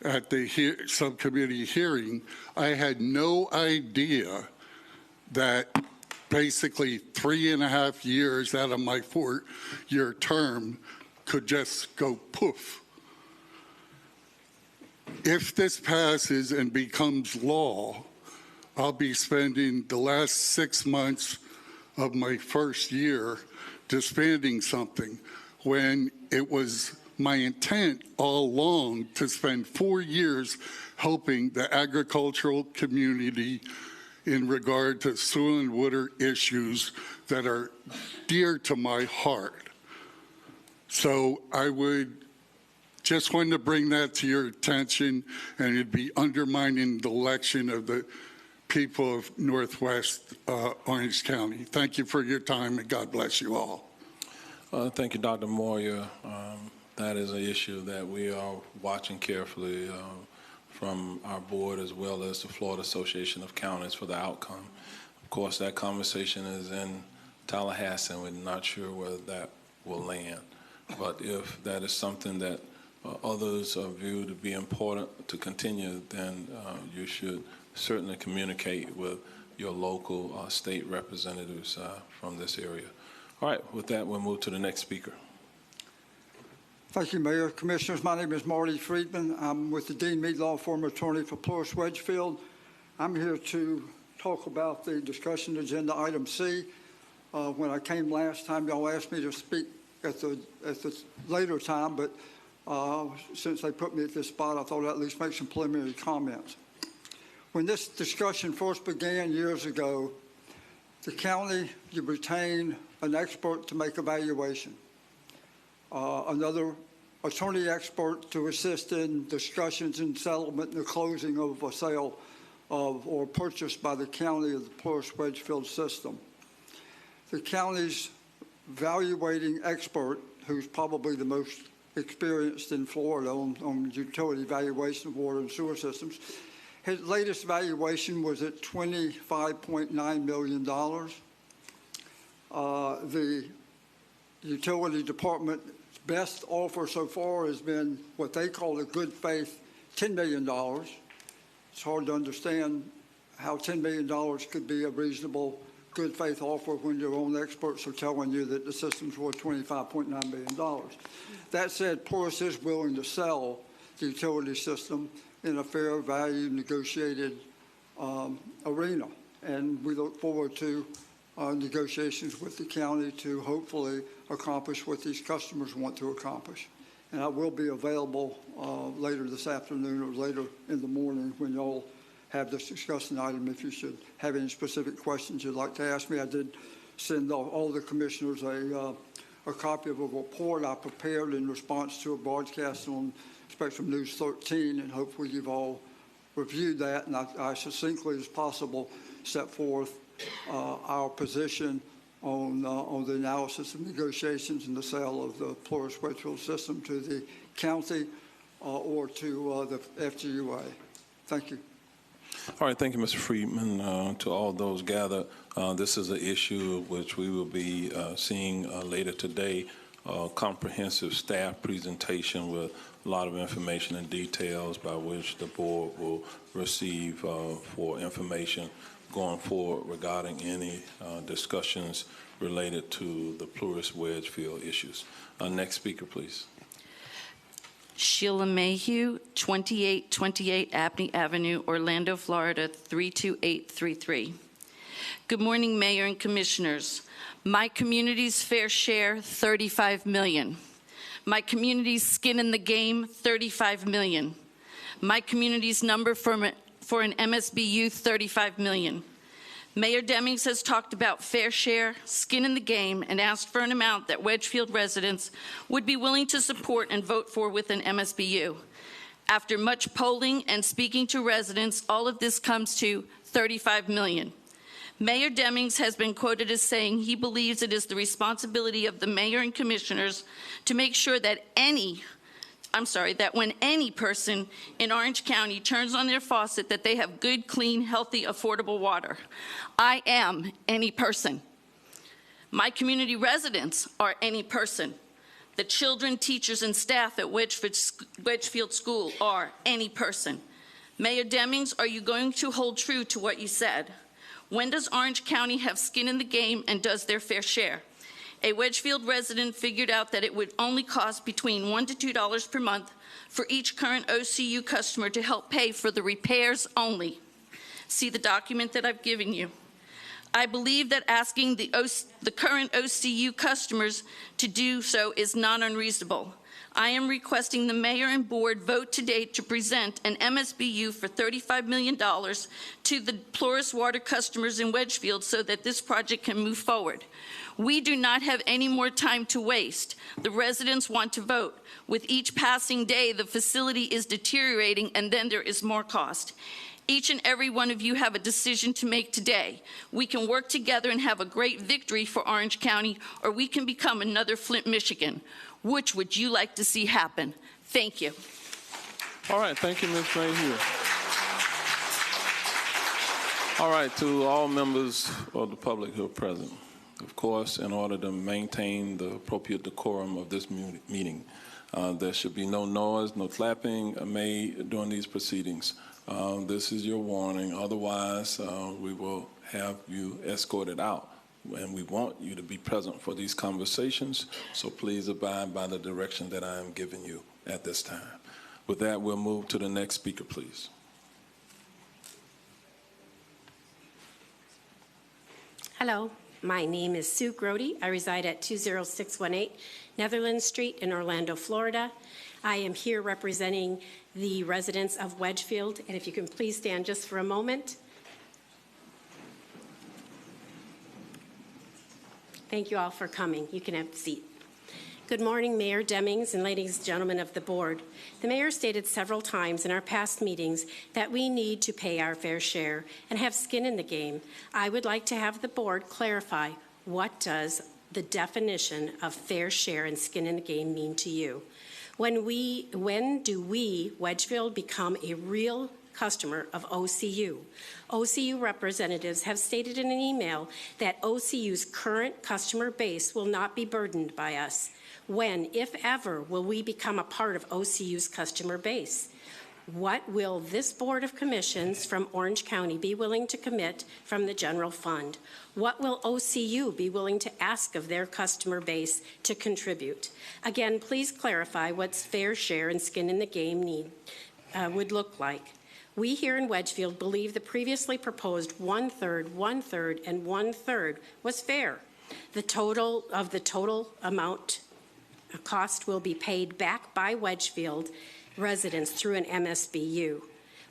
Speaker 10: at the subcommittee hearing, I had no idea that basically 3.5 years out of my 4-year term could just go poof. If this passes and becomes law, I'll be spending the last 6 months of my first year disbanding something, when it was my intent all along to spend 4 years helping the agricultural community in regard to soil and water issues that are dear to my heart. So I would just wanted to bring that to your attention, and it'd be undermining the election of the people of Northwest Orange County. Thank you for your time, and God bless you all.
Speaker 1: Thank you, Dr. Moyer. That is an issue that we are watching carefully from our board as well as the Florida Association of Counties for the outcome. Of course, that conversation is in Tallahassee, and we're not sure where that will land. But if that is something that others view to be important to continue, then you should certainly communicate with your local state representatives from this area. All right, with that, we'll move to the next speaker.
Speaker 11: Thank you, Mayor. Commissioners, my name is Marty Friedman. I'm with the Dean Meade Law Firm attorney for Ploris Wedgefield. I'm here to talk about the discussion agenda item C. When I came last time, y'all asked me to speak at the later time, but since they put me at this spot, I thought I'd at least make some preliminary comments. When this discussion first began years ago, the county, you retain an expert to make evaluation, another attorney expert to assist in discussions and settlement and the closing of a sale of or purchase by the county of the Ploris Wedgefield system. The county's evaluating expert, who's probably the most experienced in Florida on utility evaluation of water and sewer systems. His latest valuation was at $25.9 million. The utility department's best offer so far has been what they call a good faith $10 million. It's hard to understand how $10 million could be a reasonable good faith offer when your own experts are telling you that the system's worth $25.9 million. That said, Ploris is willing to sell the utility system in a fair value negotiated arena. And we look forward to negotiations with the county to hopefully accomplish what these customers want to accomplish. And I will be available later this afternoon or later in the morning when y'all have this discussion item if you should have any specific questions you'd like to ask me. I did send all the commissioners a copy of a report I prepared in response to a broadcast on Spectrum News 13, and hopefully you've all reviewed that, and I succinctly as possible set forth our position on the analysis of negotiations and the sale of the Ploris Wedgefield system to the county. or to the FGUA. Thank you.
Speaker 1: All right, thank you, Mr. Friedman. To all those gathered, this is an issue which we will be seeing later today, a comprehensive staff presentation with a lot of information and details by which the board will receive for information going forward regarding any discussions related to the Plurist Wedgefield issues. Next speaker, please.
Speaker 12: Sheila Mayhew, 2828 Abney Avenue, Orlando, Florida, 32833. Good morning, Mayor and Commissioners. My community's fair share, $35 million. My community's skin in the game, $35 million. My community's number for an MSBU, $35 million. Mayor Demings has talked about fair share, skin in the game, and asked for an amount that Wedgefield residents would be willing to support and vote for with an MSBU. After much polling and speaking to residents, all of this comes to $35 million. Mayor Demings has been quoted as saying he believes it is the responsibility of the mayor and commissioners to make sure that when any person in Orange County turns on their faucet, that they have good, clean, healthy, affordable water. I am any person. My community residents are any person. The children, teachers, and staff at Wedgefield School are any person. Mayor Demings, are you going to hold true to what you said? When does Orange County have skin in the game and does their fair share? A Wedgefield resident figured out that it would only cost between $1 to $2 per month for each current OCU customer to help pay for the repairs only. See the document that I've given you. I believe that asking the current OCU customers to do so is not unreasonable. I am requesting the mayor and board vote today to present an MSBU for $35 million to the Plurist Water customers in Wedgefield so that this project can move forward. We do not have any more time to waste. The residents want to vote. With each passing day, the facility is deteriorating and then there is more cost. Each and every one of you have a decision to make today. We can work together and have a great victory for Orange County, or we can become another Flint, Michigan. Which would you like to see happen? Thank you.
Speaker 1: All right, thank you, Ms. Mayhew. All right, to all members of the public who are present, of course, in order to maintain the appropriate decorum of this meeting, there should be no noise, no clapping made during these proceedings. This is your warning. Otherwise, we will have you escorted out. And we want you to be present for these conversations, so please abide by the direction that I am giving you at this time. With that, we'll move to the next speaker, please.
Speaker 4: Hello, my name is Sue Grody. I reside at 20618 Netherlands Street in Orlando, Florida. I am here representing the residents of Wedgefield, and if you can please stand just for a moment. Thank you all for coming. You can have a seat. Good morning, Mayor Demings and ladies and gentlemen of the board. The mayor stated several times in our past meetings that we need to pay our fair share and have skin in the game. I would like to have the board clarify, what does the definition of fair share and skin in the game mean to you? When do we, Wedgefield, become a real customer of OCU? OCU representatives have stated in an email that OCU's current customer base will not be burdened by us. When, if ever, will we become a part of OCU's customer base? What will this Board of Commissions from Orange County be willing to commit from the general fund? What will OCU be willing to ask of their customer base to contribute? Again, please clarify what fair share and skin in the game would look like. We here in Wedgefield believe the previously proposed 1/3, 1/3, and 1/3 was fair. The total amount cost will be paid back by Wedgefield residents through an MSBU.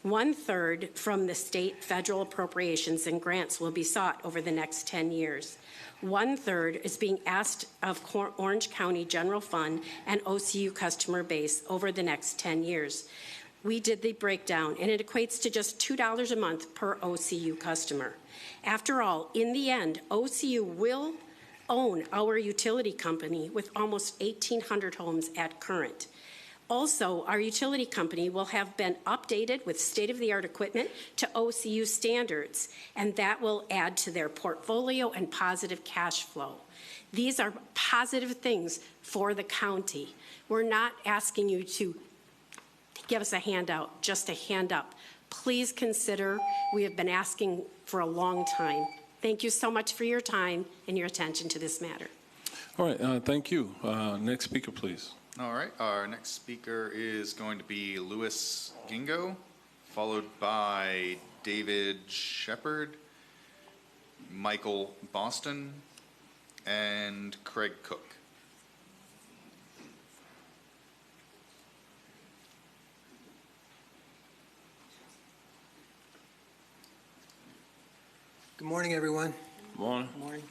Speaker 4: 1/3 from the state, federal appropriations and grants will be sought over the next 10 years. 1/3 is being asked of Orange County General Fund and OCU customer base over the next 10 years. We did the breakdown, and it equates to just $2 a month per OCU customer. After all, in the end, OCU will own our utility company with almost 1,800 homes at current.
Speaker 13: Also, our utility company will have been updated with state-of-the-art equipment to OCU standards, and that will add to their portfolio and positive cash flow. These are positive things for the county. We're not asking you to give us a handout, just a hand up. Please consider, we have been asking for a long time. Thank you so much for your time and your attention to this matter.
Speaker 1: All right, thank you. Next speaker, please.
Speaker 7: All right, our next speaker is going to be Louis Gingo, followed by David Shepard, Michael Boston, and Craig Cook.
Speaker 14: Good morning, everyone.
Speaker 1: Good morning.
Speaker 14: Good morning.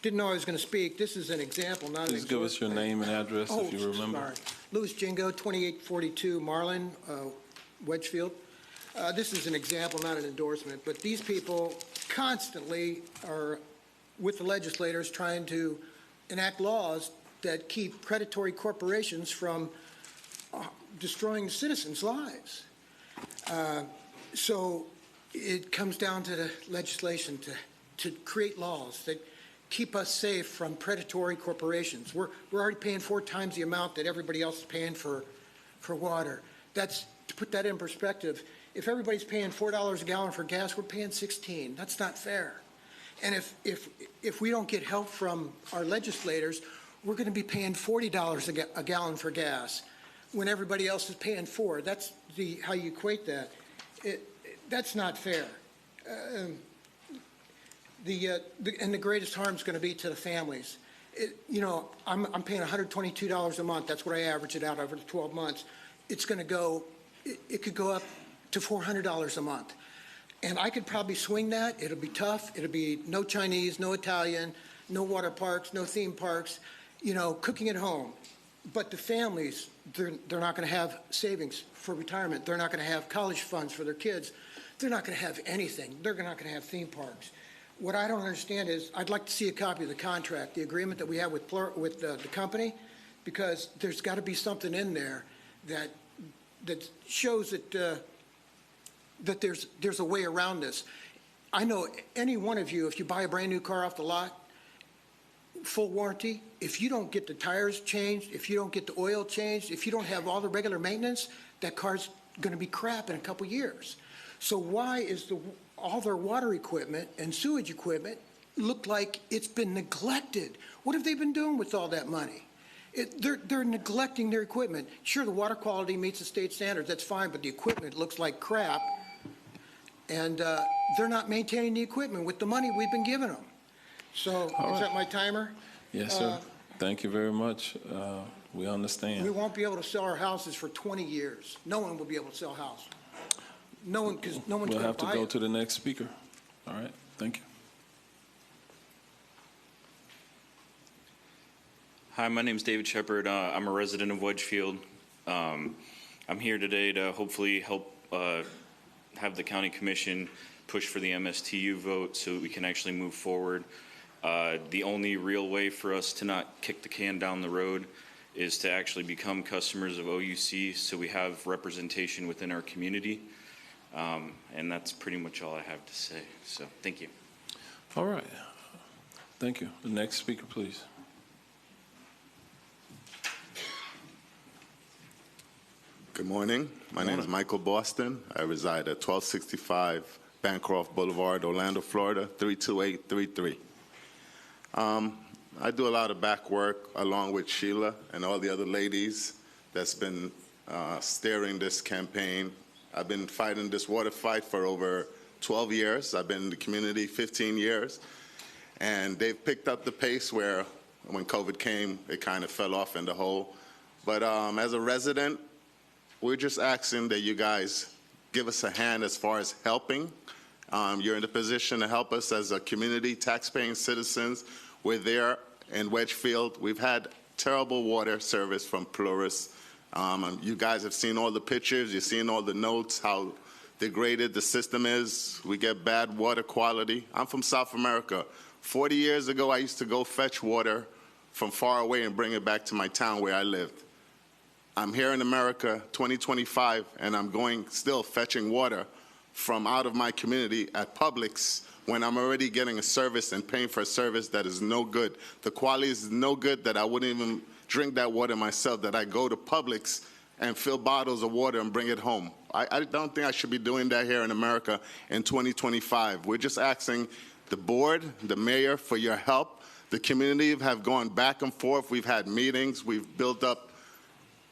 Speaker 14: Didn't know I was going to speak. This is an example, not an
Speaker 1: Please give us your name and address if you remember.
Speaker 14: Sorry. Louis Jingo, 2842 Marlin, Wedgefield. This is an example, not an endorsement, but these people constantly are with the legislators trying to enact laws that keep predatory corporations from destroying citizens' lives. So it comes down to the legislation to create laws that keep us safe from predatory corporations. We're already paying 4 times the amount that everybody else is paying for water. That's, to put that in perspective, if everybody's paying $4 a gallon for gas, we're paying 16. That's not fair. And if we don't get help from our legislators, we're going to be paying $40 a gallon for gas when everybody else is paying $4. That's how you equate that. That's not fair. And the greatest harm is going to be to the families. I'm paying $122 a month. That's what I average it out over the 12 months. It's going to go, it could go up to $400 a month. And I could probably swing that. It'll be tough. It'll be no Chinese, no Italian, no water parks, no theme parks, cooking at home. But the families, they're not going to have savings for retirement. They're not going to have college funds for their kids. They're not going to have anything. They're not going to have theme parks. What I don't understand is I'd like to see a copy of the contract, the agreement that we have with the company, because there's got to be something in there that shows that there's a way around this. I know any one of you, if you buy a brand new car off the lot, full warranty, if you don't get the tires changed, if you don't get the oil changed, if you don't have all the regular maintenance, that car's going to be crap in a couple years. So why is all their water equipment and sewage equipment look like it's been neglected? What have they been doing with all that money? They're neglecting their equipment. Sure, the water quality meets the state standards, that's fine, but the equipment looks like crap, and they're not maintaining the equipment with the money we've been giving them. So, is that my timer?
Speaker 1: Yes, sir. Thank you very much. We understand.
Speaker 14: We won't be able to sell our houses for 20 years. No one will be able to sell a house. No one, because no one's
Speaker 1: We'll
Speaker 14: going
Speaker 1: have
Speaker 14: to buy
Speaker 1: to go
Speaker 14: it.
Speaker 1: to the next speaker. All right, thank you.
Speaker 15: Hi, my name is David Shepard. I'm a resident of Wedgefield. I'm here today to hopefully help have the county commission push for the MSTU vote so we can actually move forward. The only real way for us to not kick the can down the road is to actually become customers of OUC so we have representation within our community. And that's pretty much all I have to say. So thank you.
Speaker 1: All right. Thank you. The next speaker, please.
Speaker 16: Good morning. My name is Michael Boston. I reside at 1265 Bancroft Boulevard, Orlando, Florida, 32833. I do a lot of back work along with Sheila and all the other ladies that's been steering this campaign. I've been fighting this water fight for over 12 years. I've been in the community 15 years. And they've picked up the pace where when COVID came, it kind of fell off in the hole. But as a resident, we're just asking that you guys give us a hand as far as helping. You're in the position to help us as a community, taxpaying citizens. We're there in Wedgefield. We've had terrible water service from Plurus. You guys have seen all the pictures. You've seen all the notes, how degraded the system is. We get bad water quality. I'm from South America. 40 years ago, I used to go fetch water from far away and bring it back to my town where I lived. I'm here in America, 2025, and I'm going still fetching water from out of my community at Publix when I'm already getting a service and paying for a service that is no good. The quality is no good that I wouldn't even drink that water myself, that I go to Publix and fill bottles of water and bring it home. I don't think I should be doing that here in America in 2025. We're just asking the board, the mayor, for your help. The community have gone back and forth. We've had meetings. We've built up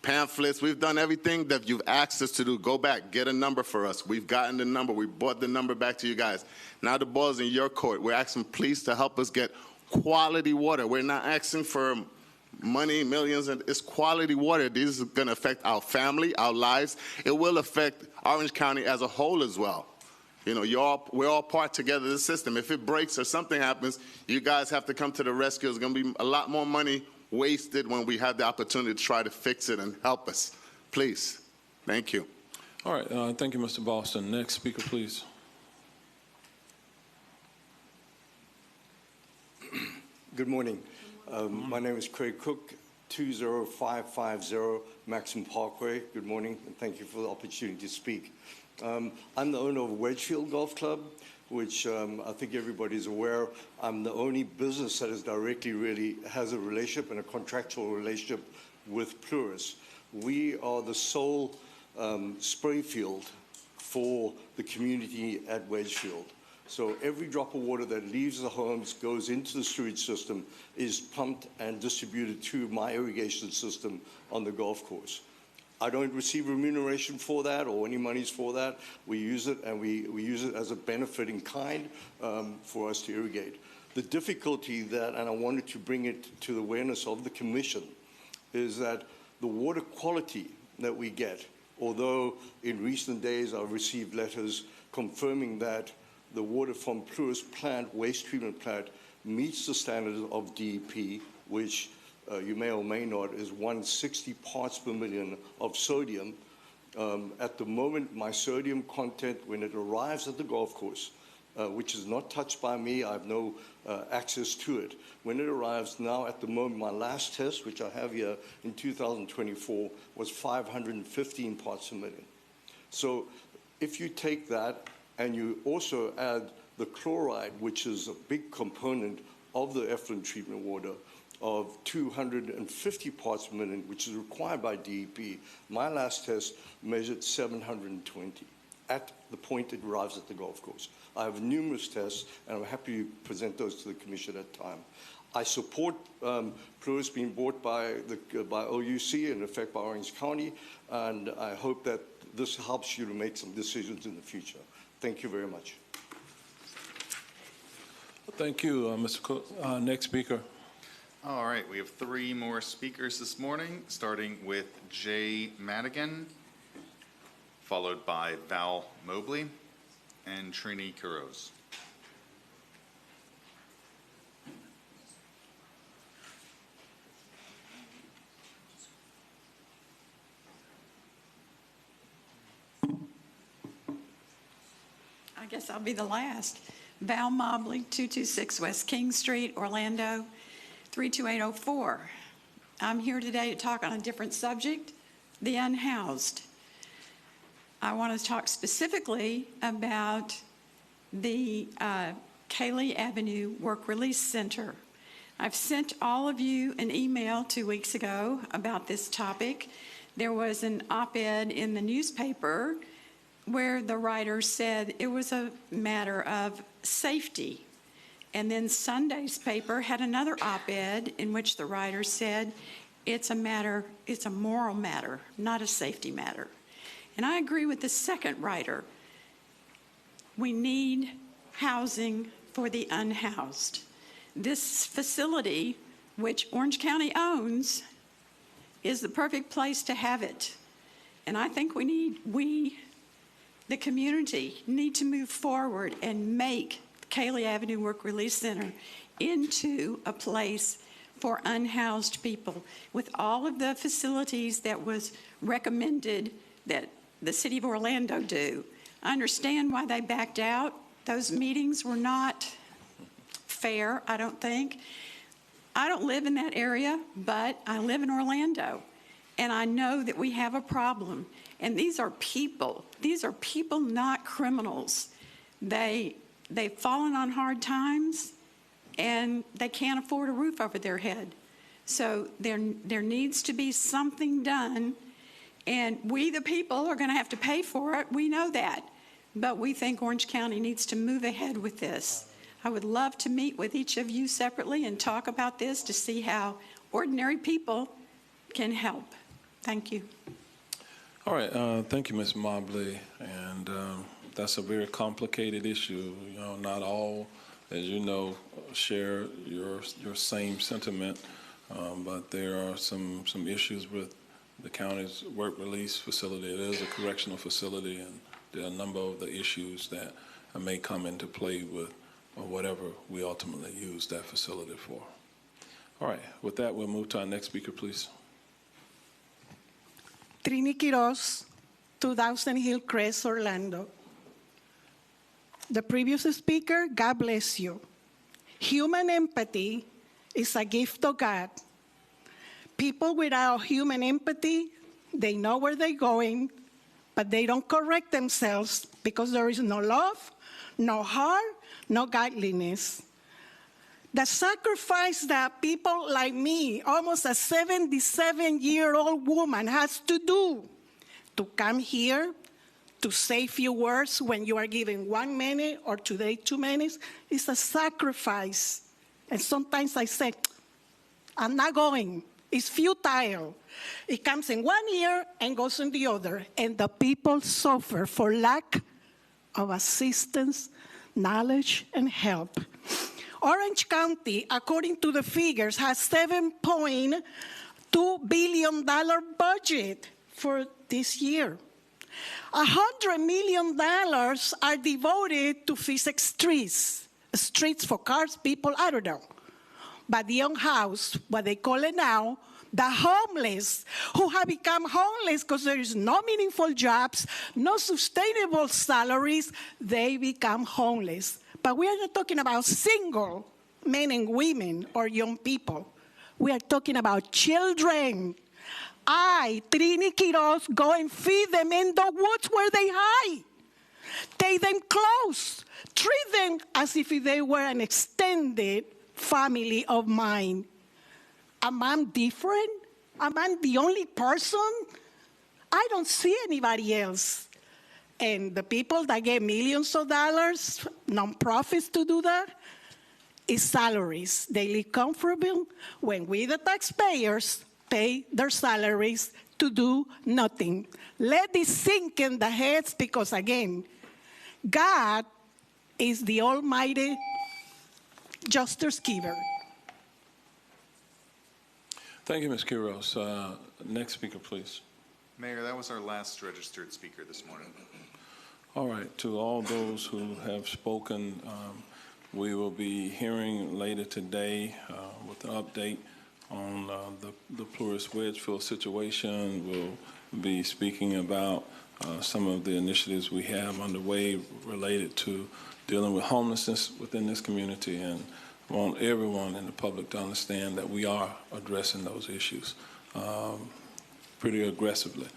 Speaker 16: pamphlets. We've done everything that you've asked us to do. Go back, get a number for us. We've gotten the number. We brought the number back to you guys. Now the ball's in your court. We're asking please to help us get quality water. We're not asking for money, millions, and it's quality water. This is going to affect our family, our lives. It will affect Orange County as a whole as well. You know, we're all part together of the system. If it breaks or something happens, you guys have to come to the rescue. There's going to be a lot more money wasted when we have the opportunity to try to fix it and help us. Please. Thank you.
Speaker 1: All right. Thank you, Mr. Boston. Next speaker, please.
Speaker 17: Good morning. My name is Craig Cook, 20550 Maxim Parkway. Good morning, and thank you for the opportunity to speak. I'm the owner of Wedgefield Golf Club, which I think everybody's aware. I'm the only business that is directly really has a relationship and a contractual relationship with Plurus. We are the sole spray field for the community at Wedgefield. So every drop of water that leaves the homes, goes into the sewage system, is pumped and distributed to my irrigation system on the golf course. I don't receive remuneration for that or any monies for that. We use it, and we use it as a benefit in kind for us to irrigate. The difficulty that, and I wanted to bring it to the awareness of the Commission, is that the water quality that we get, although in recent days I've received letters confirming that the water from Plurus plant, waste treatment plant, meets the standards of DEP, which you may or may not, is 160 parts per million of sodium. At the moment, my sodium content, when it arrives at the golf course, which is not touched by me, I have no access to it. When it arrives now, at the moment, my last test, which I have here in 2024, was 515 parts per million. So if you take that and you also add the chloride, which is a big component of the effluent treatment water, of 250 parts per million, which is required by DEP, my last test measured 720 at the point it arrives at the golf course. I have numerous tests, and I'm happy to present those to the Commission at time. I support Plurus being bought by OUC and in effect by Orange County, and I hope that this helps you to make some decisions in the future. Thank you very much.
Speaker 1: Thank you, Mr. Cook. Next speaker.
Speaker 7: All right, we have 3 more speakers this morning, starting with Jay Madigan, followed by Val Mobley and Trini Kuros.
Speaker 18: I guess I'll be the last. Val Mobley, 226 West King Street, Orlando, 32804. I'm here today to talk on a different subject, the unhoused. I want to talk specifically about the Cayley Avenue Work Release Center. I've sent all of you an email 2 weeks ago about this topic. There was an op-ed in the newspaper where the writer said it was a matter of safety. And then Sunday's paper had another op-ed in which the writer said it's a moral matter, not a safety matter. And I agree with the second writer. We need housing for the unhoused. This facility, which Orange County owns, is the perfect place to have it. And I think the community, need to move forward and make Cayley Avenue Work Release Center into a place for unhoused people with all of the facilities that was recommended that the City of Orlando do. I understand why they backed out. Those meetings were not fair, I don't think. I don't live in that area, but I live in Orlando. And I know that we have a problem. And these are people. These are people, not criminals. They've fallen on hard times, and they can't afford a roof over their head. So there needs to be something done, and we, the people, are going to have to pay for it. We know that. But we think Orange County needs to move ahead with this. I would love to meet with each of you separately and talk about this to see how ordinary people can help. Thank you.
Speaker 1: All right, thank you, Ms. Mobley. And that's a very complicated issue. You know, not all, as you know, share your same sentiment, but there are some issues with the county's work release facility. It is a correctional facility, and there are a number of the issues that may come into play with whatever we ultimately use that facility for. All right, with that, we'll move to our next speaker, please.
Speaker 19: Trini Quiroz, 2000 Hillcrest, Orlando. The previous speaker, God bless you. Human empathy is a gift of God. People without human empathy, they know where they're going, but they don't correct themselves because there is no love, no heart, no godliness. The sacrifice that people like me, almost a 77-year-old woman, has to do to come here, to say few words when you are given 1 minute or today 2 minutes, is a sacrifice. And sometimes I say, I'm not going. It's futile. It comes in one ear and goes in the other. And the people suffer for lack of assistance, knowledge, and help. Orange County, according to the figures, has $7.2 billion budget for this year. $100 million are devoted to fix streets for cars, people, I don't know. But the unhoused, what they call it now, the homeless, who have become homeless because there is no meaningful jobs, no sustainable salaries, they become homeless. But we are not talking about single men and women or young people. We are talking about children. I, Trini Quiroz, go and feed them in the woods where they hide. Take them close. Treat them as if they were an extended family of mine. Am I different? Am I the only person? I don't see anybody else. And the people that get millions of dollars, nonprofits to do that, is salaries. They live comfortable when we, the taxpayers, pay their salaries to do nothing. Let this sink in the heads because, again, God is the almighty justice giver.
Speaker 1: Thank you, Ms. Quiroz. Next speaker, please.
Speaker 7: Mayor, that was our last registered speaker this morning.
Speaker 1: All right. To all those who have spoken, we will be hearing later today with an update on the Plurist Wedgefield situation. We'll be speaking about some of the initiatives we have underway related to dealing with homelessness within this community, and I want everyone in the public to understand that we are addressing those issues pretty aggressively.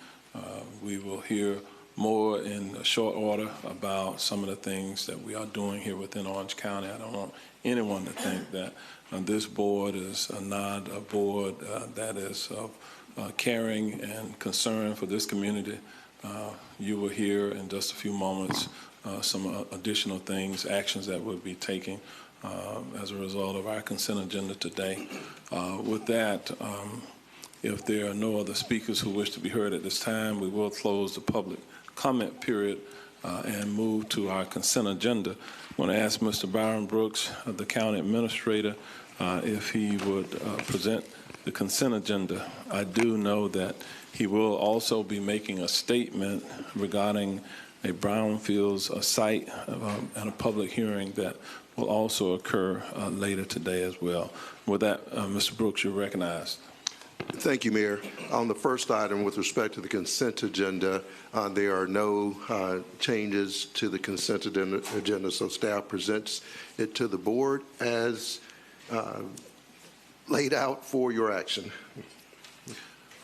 Speaker 1: We will hear more in short order about some of the things that we are doing here within Orange County. I don't want anyone to think that this board is not a board that is of caring and concern for this community. You will hear in just a few moments some additional things, actions that we'll be taking as a result of our consent agenda today. With that, if there are no other speakers who wish to be heard at this time, we will close the public comment period and move to our consent agenda. I want to ask Mr. Byron Brooks, the county administrator, if he would present the consent agenda. I do know that he will also be making a statement regarding a brownfields site and a public hearing that will also occur later today as well. With that, Mr. Brooks, you're recognized.
Speaker 20: Thank you, Mayor. On the first item with respect to the consent agenda, there are no changes to the consent agenda, so staff presents it to the board as laid out for your action.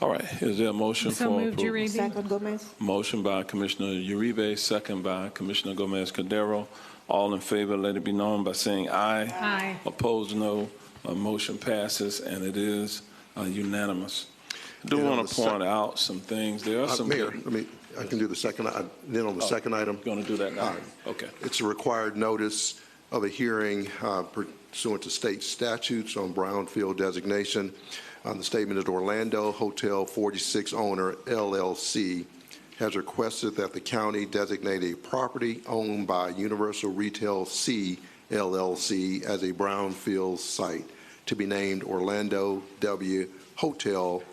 Speaker 1: All right, is there a motion
Speaker 21: So
Speaker 1: for
Speaker 21: moved,
Speaker 1: approval?
Speaker 21: Uribe.
Speaker 19: Second, Gomez.
Speaker 1: Motion by Commissioner Uribe, second by Commissioner Gomez Cordero. All in favor, let it be known by saying aye.
Speaker 21: Aye.
Speaker 1: Opposed, no. Motion passes, and it is unanimous. I do
Speaker 20: And on
Speaker 1: want
Speaker 20: the
Speaker 1: to point out some things. There are some.
Speaker 20: Mayor, I can do the second, then on the second item.
Speaker 1: Going to do that now?
Speaker 20: All right.
Speaker 1: Okay.
Speaker 20: It's a required notice of a hearing pursuant to state statutes on brownfield designation. The statement is Orlando Hotel 46 owner, LLC, has requested that the county designate a property owned by Universal Retail C, LLC, as a brownfield site to be named Orlando W Hotel,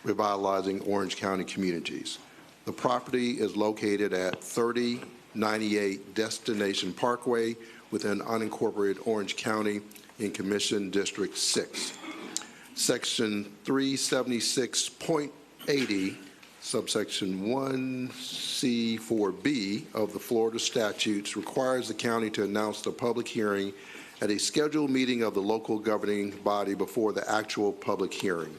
Speaker 20: Revitalizing Orange County Communities. The property is located at 3098 Destination Parkway within unincorporated Orange County in Commission District 6. Section 376.80, subsection 1C4B of the Florida statutes requires the county to announce the public hearing at a scheduled meeting of the local governing body before the actual public hearing.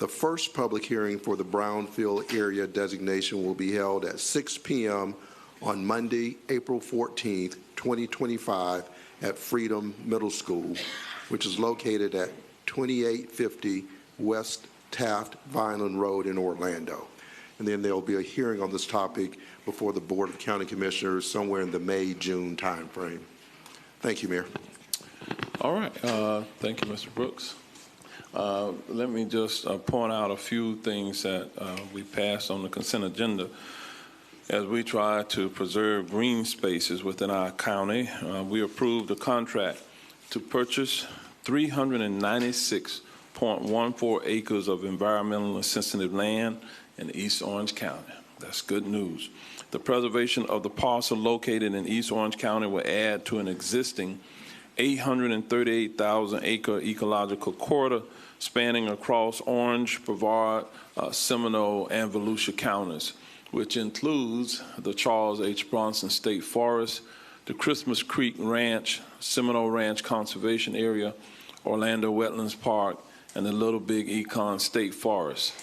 Speaker 20: The first public hearing for the brownfield area designation will be held at 6 p.m. on Monday, April 14th, 2025 at Freedom Middle School, which is located at 2850 West Taft Vineland Road in Orlando. And then there will be a hearing on this topic before the Board of County Commissioners somewhere in the May-June timeframe. Thank you, Mayor.
Speaker 1: All right. Thank you, Mr. Brooks. Let me just point out a few things that we passed on the consent agenda. As we try to preserve green spaces within our county, we approved a contract to purchase 396.14 acres of environmentally sensitive land in East Orange County. That's good news. The preservation of the parcel located in East Orange County will add to an existing 838,000-acre ecological corridor spanning across Orange, Brevard, Seminole, and Volusia counties, which includes the Charles H. Bronson State Forest, the Christmas Creek Ranch, Seminole Ranch Conservation Area, Orlando Wetlands Park, and the Little Big Econ State Forest.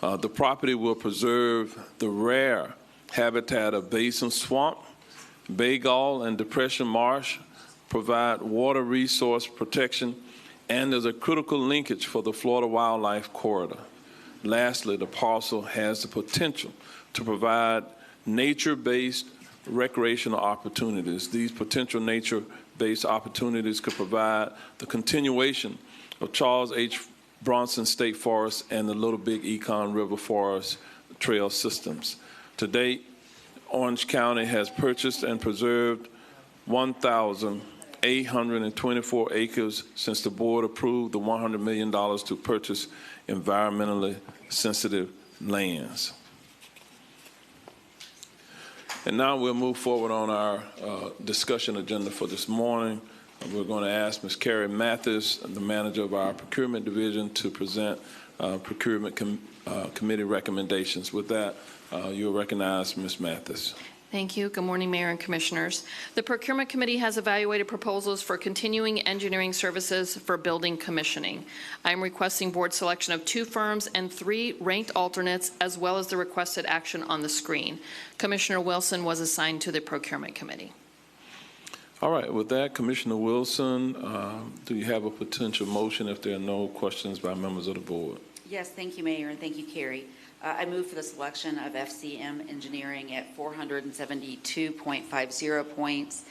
Speaker 1: The property will preserve the rare habitat of basin swamp, bay gall, and depression marsh, provide water resource protection, and is a critical linkage for the Florida Wildlife Corridor. Lastly, the parcel has the potential to provide nature-based recreational opportunities. These potential nature-based opportunities could provide the continuation of Charles H. Bronson State Forest and the Little Big Econ River Forest trail systems. To date, Orange County has purchased and preserved 1,824 acres since the board approved the $100 million to purchase environmentally sensitive lands. And now we'll move forward on our discussion agenda for this morning. We're going to ask Ms. Carrie Mathis, the manager of our procurement division, to present procurement committee recommendations. With that, you'll recognize Ms. Mathis.
Speaker 22: Thank you. Good morning, Mayor and Commissioners. The Procurement Committee has evaluated proposals for continuing engineering services for building commissioning. I am requesting board selection of 2 firms and 3 ranked alternates, as well as the requested action on the screen. Commissioner Wilson was assigned to the Procurement Committee.
Speaker 1: All right. With that, Commissioner Wilson, do you have a potential motion if there are no questions by members of the board?
Speaker 23: Yes, thank you, Mayor, and thank you, Carrie. I move for the selection of FCM Engineering at 472.50 points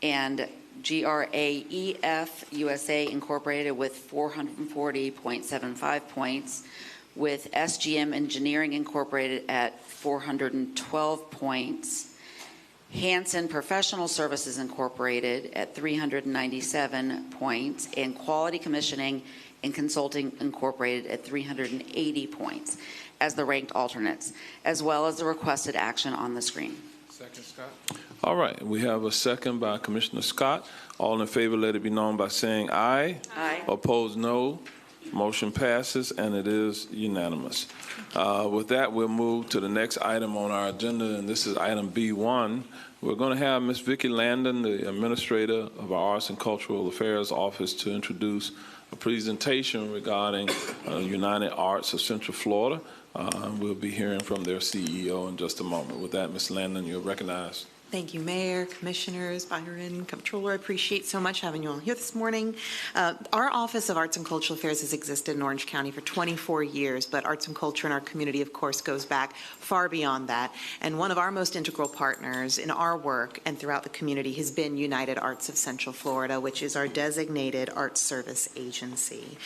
Speaker 23: and GRAEF USA Incorporated with 440.75 points, with SGM Engineering Incorporated at 412 points, Hansen Professional Services Incorporated at 397 points, and Quality Commissioning and Consulting Incorporated at 380 points as the ranked alternates, as well as the requested action on the screen.
Speaker 1: Second, Scott. All right. We have a second by Commissioner Scott. All in favor, let it be known by saying aye.
Speaker 23: Aye.
Speaker 1: Opposed, no. Motion passes, and it is unanimous. With that, we'll move to the next item on our agenda, and this is item B1. We're going to have Ms. Vicki Landon, the administrator of our Arts and Cultural Affairs Office, to introduce a presentation regarding United Arts of Central Florida. We'll be hearing from their CEO in just a moment. With that, Ms. Landon, you're recognized.
Speaker 2: Thank you, Mayor, Commissioners, Byron, Comptroller. I appreciate so much having you all here this morning. Our Office of Arts and Cultural Affairs has existed in Orange County for 24 years, but arts and culture in our community, of course, goes back far beyond that. And one of our most integral partners in our work and throughout the community has been United Arts of Central Florida, which is our designated arts service agency.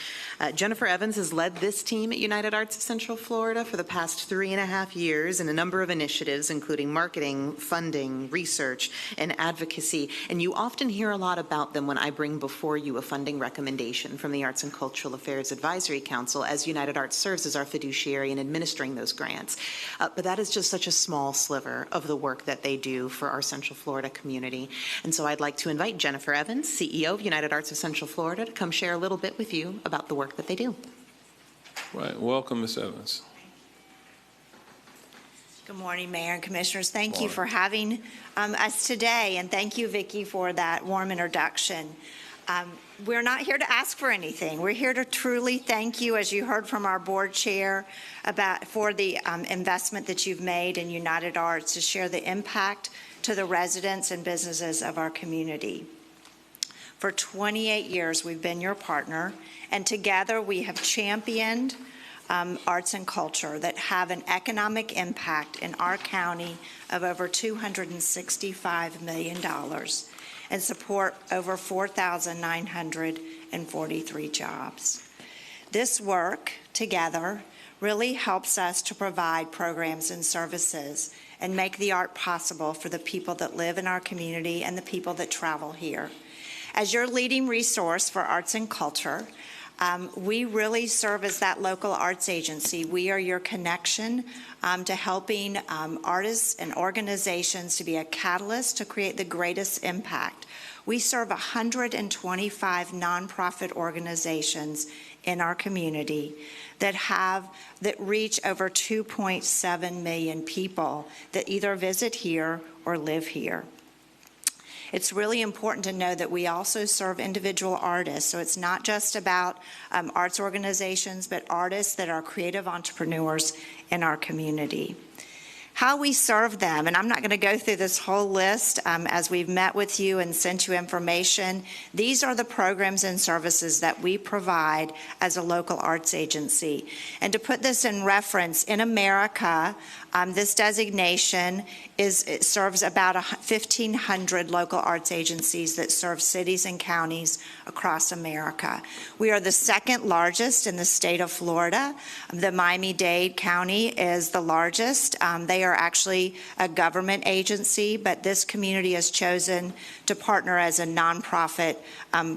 Speaker 2: Jennifer Evans has led this team at United Arts of Central Florida for the past 3.5 years in a number of initiatives, including marketing, funding, research, and advocacy. And you often hear a lot about them when I bring before you a funding recommendation from the Arts and Cultural Affairs Advisory Council, as United Arts serves as our fiduciary in administering those grants. But that is just such a small sliver of the work that they do for our Central Florida community. And so I'd like to invite Jennifer Evans, CEO of United Arts of Central Florida, to come share a little bit with you about the work that they do.
Speaker 1: Right. Welcome, Ms. Evans.
Speaker 5: Good morning, Mayor and Commissioners. Thank you for having us today, and thank you, Vicki, for that warm introduction. We're not here to ask for anything. We're here to truly thank you, as you heard from our board chair, for the investment that you've made in United Arts to share the impact to the residents and businesses of our community. For 28 years, we've been your partner, and together we have championed arts and culture that have an economic impact in our county of over $265 million and support over 4,943 jobs. This work together really helps us to provide programs and services and make the art possible for the people that live in our community and the people that travel here. As your leading resource for arts and culture, we really serve as that local arts agency. We are your connection to helping artists and organizations to be a catalyst to create the greatest impact. We serve 125 nonprofit organizations in our community that reach over 2.7 million people that either visit here or live here. It's really important to know that we also serve individual artists. So it's not just about arts organizations, but artists that are creative entrepreneurs in our community. How we serve them, and I'm not going to go through this whole list as we've met with you and sent you information. These are the programs and services that we provide as a local arts agency. And to put this in reference, in America, this designation serves about 1,500 local arts agencies that serve cities and counties across America. We are the second largest in the state of Florida. The Miami-Dade County is the largest. They are actually a government agency, but this community has chosen to partner as a nonprofit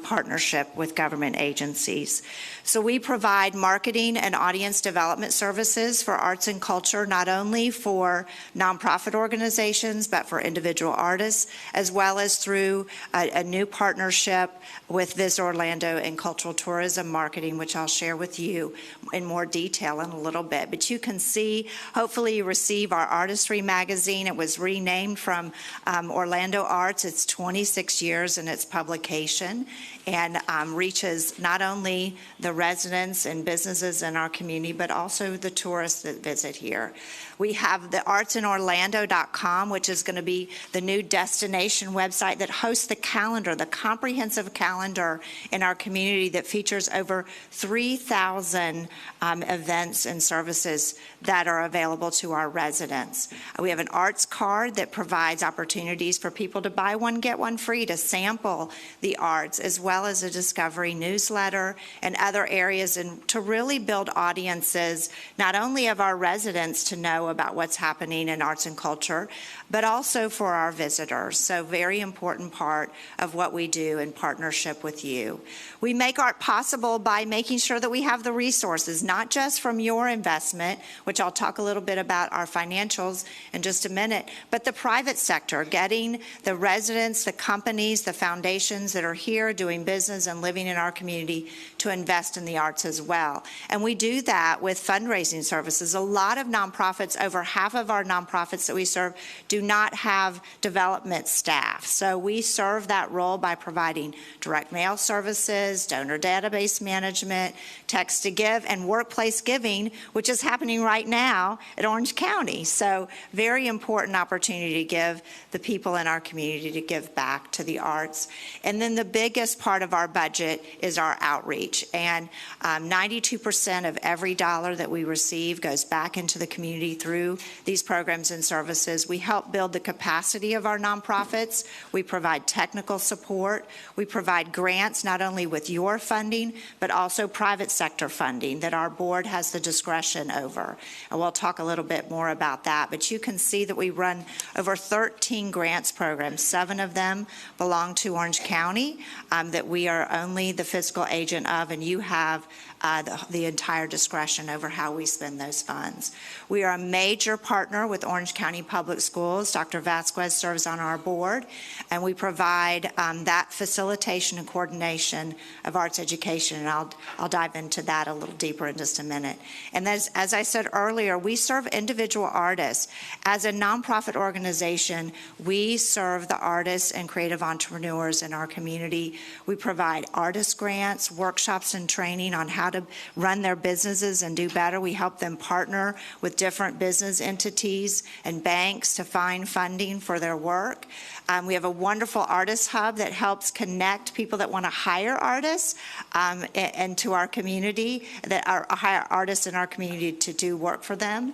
Speaker 5: partnership with government agencies. So we provide marketing and audience development services for arts and culture, not only for nonprofit organizations, but for individual artists, as well as through a new partnership with Visit Orlando and Cultural Tourism Marketing, which I'll share with you in more detail in a little bit. But you can see, hopefully you receive our Artistry magazine. It was renamed from Orlando Arts. It's 26 years in its publication and reaches not only the residents and businesses in our community, but also the tourists that visit here. We have the artsanorlando.com, which is going to be the new destination website that hosts the calendar, the comprehensive calendar in our community that features over 3,000 events and services that are available to our residents. We have an arts card that provides opportunities for people to buy one, get one free, to sample the arts, as well as a discovery newsletter and other areas, and to really build audiences, not only of our residents to know about what's happening in arts and culture, but also for our visitors. So very important part of what we do in partnership with you. We make art possible by making sure that we have the resources, not just from your investment, which I'll talk a little bit about our financial financials in just a minute, but the private sector, getting the residents, the companies, the foundations that are here doing business and living in our community to invest in the arts as well. And we do that with fundraising services. A lot of nonprofits, over half of our nonprofits that we serve, do not have development staff. So we serve that role by providing direct mail services, donor database management, text to give, and workplace giving, which is happening right now at Orange County. So very important opportunity to give the people in our community to give back to the arts. And then the biggest part of our budget is our outreach. And 92% of every dollar that we receive goes back into the community through these programs and services. We help build the capacity of our nonprofits. We provide technical support. We provide grants not only with your funding, but also private sector funding that our board has the discretion over. And we'll talk a little bit more about that. But you can see that we run over 13 grants programs. 7 of them belong to Orange County that we are only the fiscal agent of, and you have the entire discretion over how we spend those funds. We are a major partner with Orange County Public Schools. Dr. Vasquez serves on our board, and we provide that facilitation and coordination of arts education, and I'll dive into that a little deeper in just a minute. And as I said earlier, we serve individual artists. As a nonprofit organization, we serve the artists and creative entrepreneurs in our community. We provide artist grants, workshops, and training on how to run their businesses and do better. We help them partner with different business entities and banks to find funding for their work. We have a wonderful artist hub that helps connect people that want to hire artists and to our community, that are hire artists in our community to do work for them.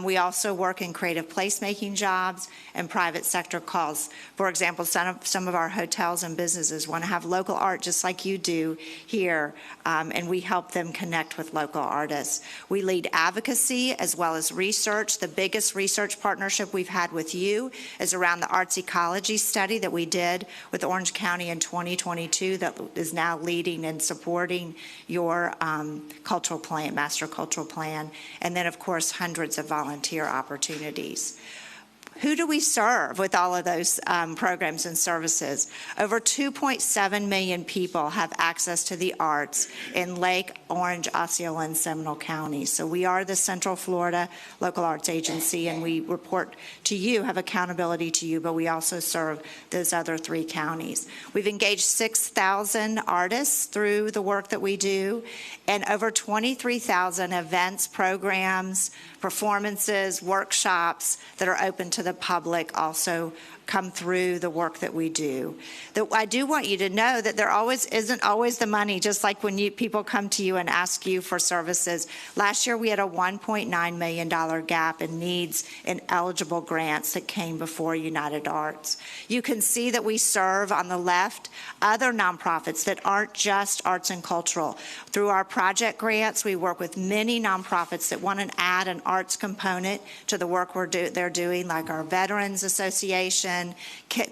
Speaker 5: We also work in creative placemaking jobs and private sector calls. For example, some of our hotels and businesses want to have local art just like you do here, and we help them connect with local artists. We lead advocacy as well as research. The biggest research partnership we've had with you is around the arts ecology study that we did with Orange County in 2022 that is now leading and supporting your cultural plan, master cultural plan, and then of course hundreds of volunteer opportunities. Who do we serve with all of those programs and services? Over 2.7 million people have access to the arts in Lake, Orange, Osceola, and Seminole counties. So we are the Central Florida Local Arts Agency, and we report to you, have accountability to you, but we also serve those other 3 counties. We've engaged 6,000 artists through the work that we do, and over 23,000 events, programs, performances, workshops that are open to the public also come through the work that we do. I do want you to know that there isn't always the money, just like when people come to you and ask you for services. Last year we had a $1.9 million gap in needs in eligible grants that came before United Arts. You can see that we serve on the left other nonprofits that aren't just arts and cultural. Through our project grants, we work with many nonprofits that want to add an arts component to the work they're doing, like our Veterans Association,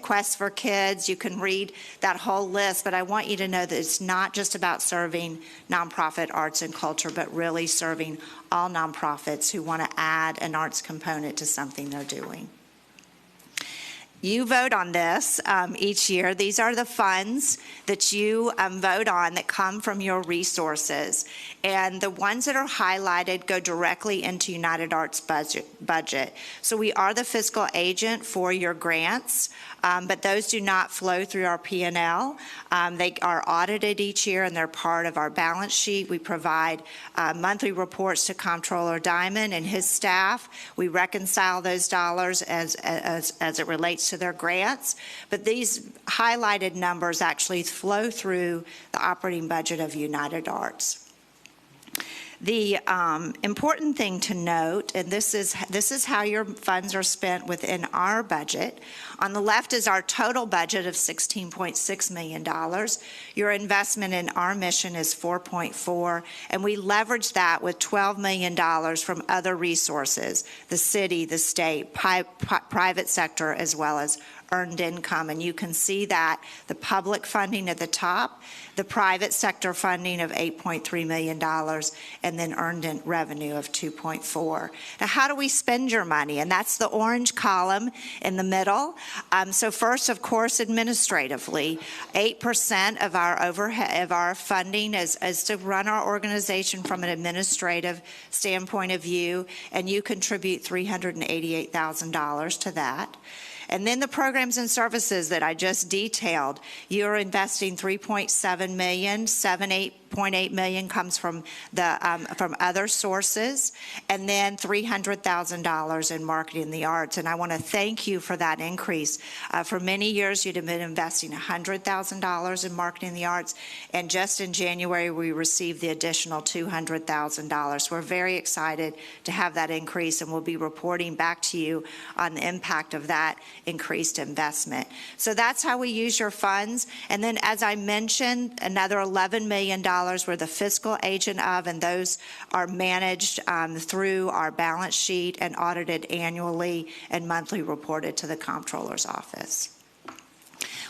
Speaker 5: Quest for Kids. You can read that whole list, but I want you to know that it's not just about serving nonprofit arts and culture, but really serving all nonprofits who want to add an arts component to something they're doing. You vote on this each year. These are the funds that you vote on that come from your resources. And the ones that are highlighted go directly into United Arts budget. So we are the fiscal agent for your grants, but those do not flow through our P&L. They are audited each year, and they're part of our balance sheet. We provide monthly reports to Comptroller Diamond and his staff. We reconcile those dollars as it relates to their grants, but these highlighted numbers actually flow through the operating budget of United Arts. The important thing to note, and this is how your funds are spent within our budget. On the left is our total budget of $16.6 million. Your investment in our mission is $4.4, and we leverage that with $12 million from other resources, the city, the state, private sector, as well as earned income. And you can see that the public funding at the top, the private sector funding of $8.3 million, and then earned in revenue of $2.4. Now, how do we spend your money? And that's the orange column in the middle. So first, of course, administratively, 8% of our overhead, of our funding is to run our organization from an administrative standpoint of view, and you contribute $388,000 to that. And then the programs and services that I just detailed, you're investing $3.7 million, $8.8 million comes from from other sources, and then $300,000 in marketing the arts. And I want to thank you for that increase. For many years, you'd have been investing $100,000 in marketing the arts, and just in January, we received the additional $200,000. We're very excited to have that increase, and we'll be reporting back to you on the impact of that increased investment. So that's how we use your funds. And then, as I mentioned, another $11 million we're the fiscal agent of, and those are managed through our balance sheet and audited annually and monthly reported to the Comptroller's office.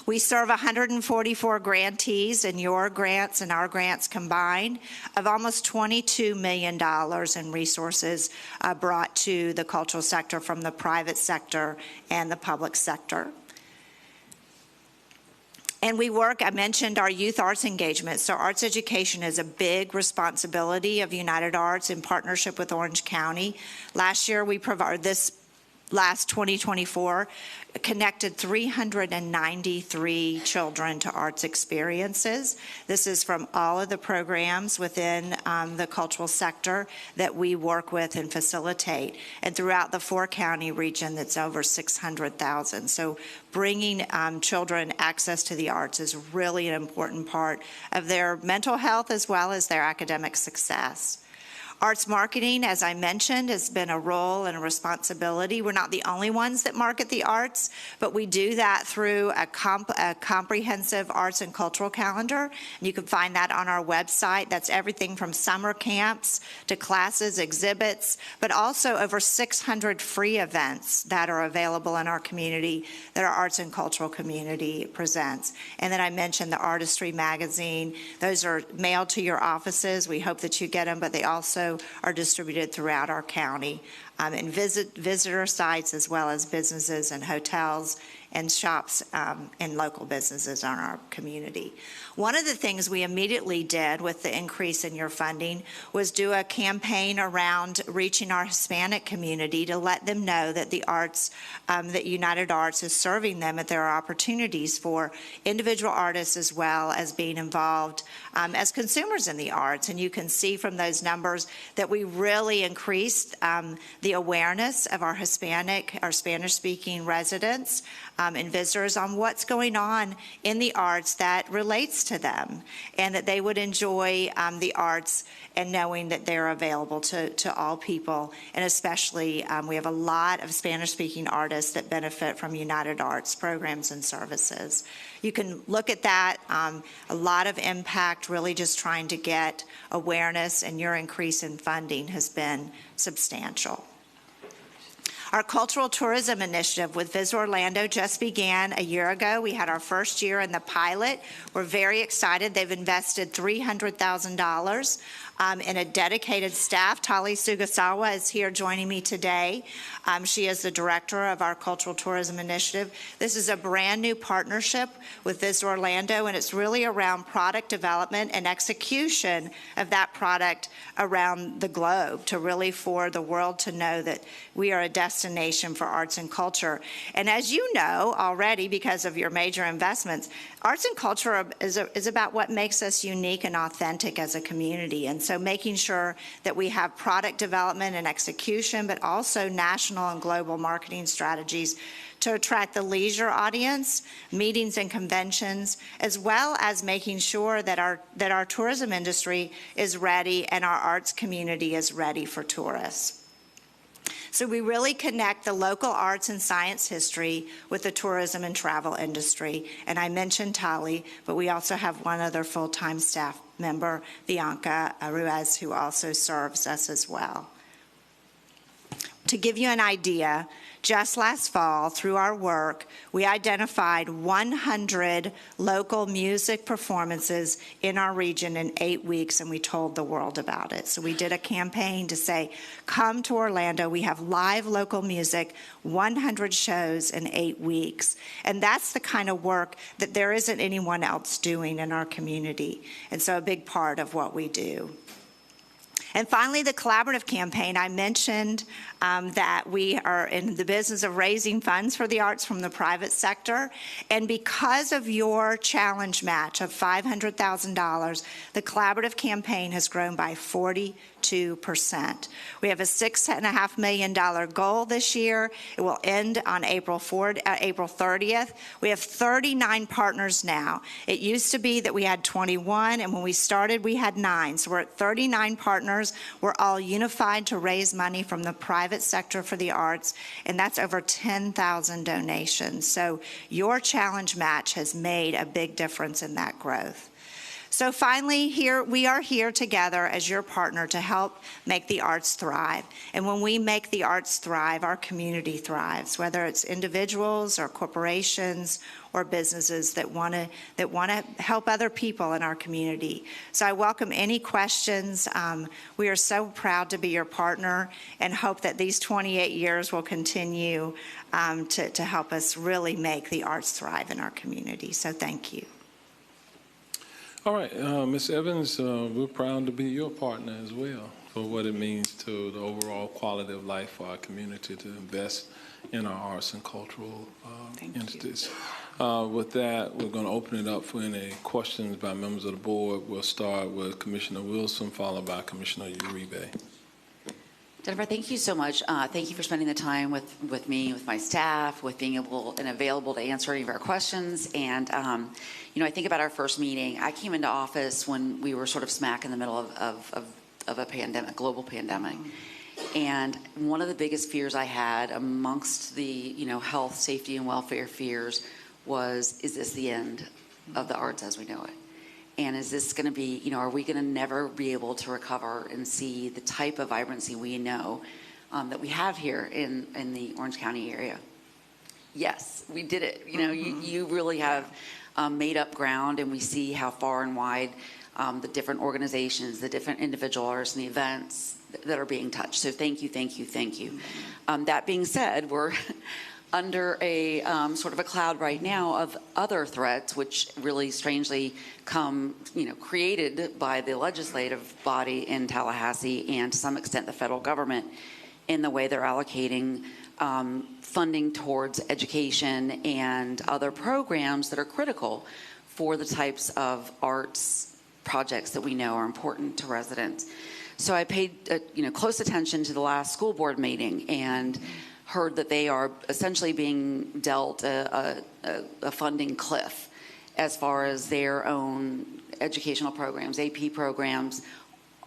Speaker 5: We serve 144 grantees, and your grants and our grants combined of almost $22 million in resources brought to the cultural sector from the private sector and the public sector. And we work, I mentioned our youth arts engagement. So arts education is a big responsibility of United Arts in partnership with Orange County. Last year, we provided this last 2024, connected 393 children to arts experiences. This is from all of the programs within the cultural sector that we work with and facilitate. And throughout the 4-county region, that's over 600,000. So bringing children access to the arts is really an important part of their mental health as well as their academic success. Arts marketing, as I mentioned, has been a role and a responsibility. We're not the only ones that market the arts, but we do that through a comprehensive arts and cultural calendar. And you can find that on our website. That's everything from summer camps to classes, exhibits, but also over 600 free events that are available in our community that our arts and cultural community presents. And then I mentioned the Artistry magazine. Those are mailed to your offices. We hope that you get them, but they also are distributed throughout our county and visitor sites as well as businesses and hotels and shops and local businesses in our community. One of the things we immediately did with the increase in your funding was do a campaign around reaching our Hispanic community to let them know that the arts, that United Arts is serving them, that there are opportunities for individual artists as well as being involved as consumers in the arts. And you can see from those numbers that we really increased the awareness of our Hispanic, our Spanish-speaking residents and visitors on what's going on in the arts that relates to them, and that they would enjoy the arts and knowing that they're available to all people. And especially, we have a lot of Spanish-speaking artists that benefit from United Arts programs and services. You can look at that, a lot of impact, really just trying to get awareness, and your increase in funding has been substantial. Our cultural tourism initiative with Visit Orlando just began a year ago. We had our first year in the pilot. We're very excited. They've invested $300,000 in a dedicated staff. Tali Sugasawa is here joining me today. She is the director of our Cultural Tourism Initiative. This is a brand new partnership with Visit Orlando, and it's really around product development and execution of that product around the globe, to really for the world to know that we are a destination for arts and culture. And as you know already, because of your major investments, arts and culture is about what makes us unique and authentic as a community. And so making sure that we have product development and execution, but also national and global marketing strategies to attract the leisure audience, meetings and conventions, as well as making sure that our tourism industry is ready and our arts community is ready for tourists. So we really connect the local arts and science history with the tourism and travel industry. And I mentioned Tali, but we also have one other full-time staff member, Bianca Ruiz, who also serves us as well. To give you an idea, just last fall, through our work, we identified 100 local music performances in our region in 8 weeks, and we told the world about it. So we did a campaign to say, come to Orlando. We have live local music, 100 shows in 8 weeks. And that's the kind of work that there isn't anyone else doing in our community. And so a big part of what we do. And finally, the collaborative campaign. I mentioned that we are in the business of raising funds for the arts from the private sector. And because of your challenge match of $500,000, the collaborative campaign has grown by 42%. We have a $6.5 million goal this year. It will end on April 30th. We have 39 partners now. It used to be that we had 21, and when we started, we had 9. So we're at 39 partners. We're all unified to raise money from the private sector for the arts, and that's over 10,000 donations. So your challenge match has made a big difference in that growth. So finally, we are here together as your partner to help make the arts thrive. And when we make the arts thrive, our community thrives, whether it's individuals or corporations or businesses that want to help other people in our community. So I welcome any questions. We are so proud to be your partner and hope that these 28 years will continue to help us really make the arts thrive in our community. So thank you.
Speaker 1: All right, Ms. Evans, we're proud to be your partner as well for what it means to the overall quality of life for our community to invest in our arts and cultural entities. With that, we're going to open it up for any questions by members of the board. We'll start with Commissioner Wilson, followed by Commissioner Uribe.
Speaker 23: Jennifer, thank you so much. Thank you for spending the time with me, with my staff, with being able and available to answer any of our questions. And, I think about our first meeting. I came into office when we were sort of smack in the middle of a pandemic, global pandemic. And one of the biggest fears I had amongst the, health, safety, and welfare fears was, is this the end of the arts as we know it? And is this going to be, are we going to never be able to recover and see the type of vibrancy we know that we have here in the Orange County area? Yes, we did it. You really have made up ground, and we see how far and wide the different organizations, the different individual artists and the events that are being touched. So thank you, thank you, thank you. That being said, we're under a sort of a cloud right now of other threats, which really strangely come, created by the legislative body in Tallahassee and to some extent the federal government in the way they're allocating funding towards education and other programs that are critical for the types of arts projects that we know are important to residents. So I paid close attention to the last school board meeting and heard that they are essentially being dealt a funding cliff as far as their own educational programs, AP programs,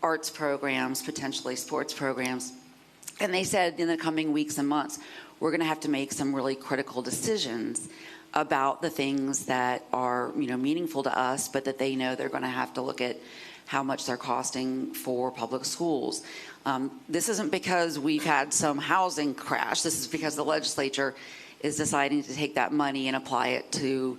Speaker 23: arts programs, potentially sports programs. And they said in the coming weeks and months, we're going to have to make some really critical decisions about the things that are, meaningful to us, but that they know they're going to have to look at how much they're costing for public schools. This isn't because we've had some housing crash. This is because the legislature is deciding to take that money and apply it to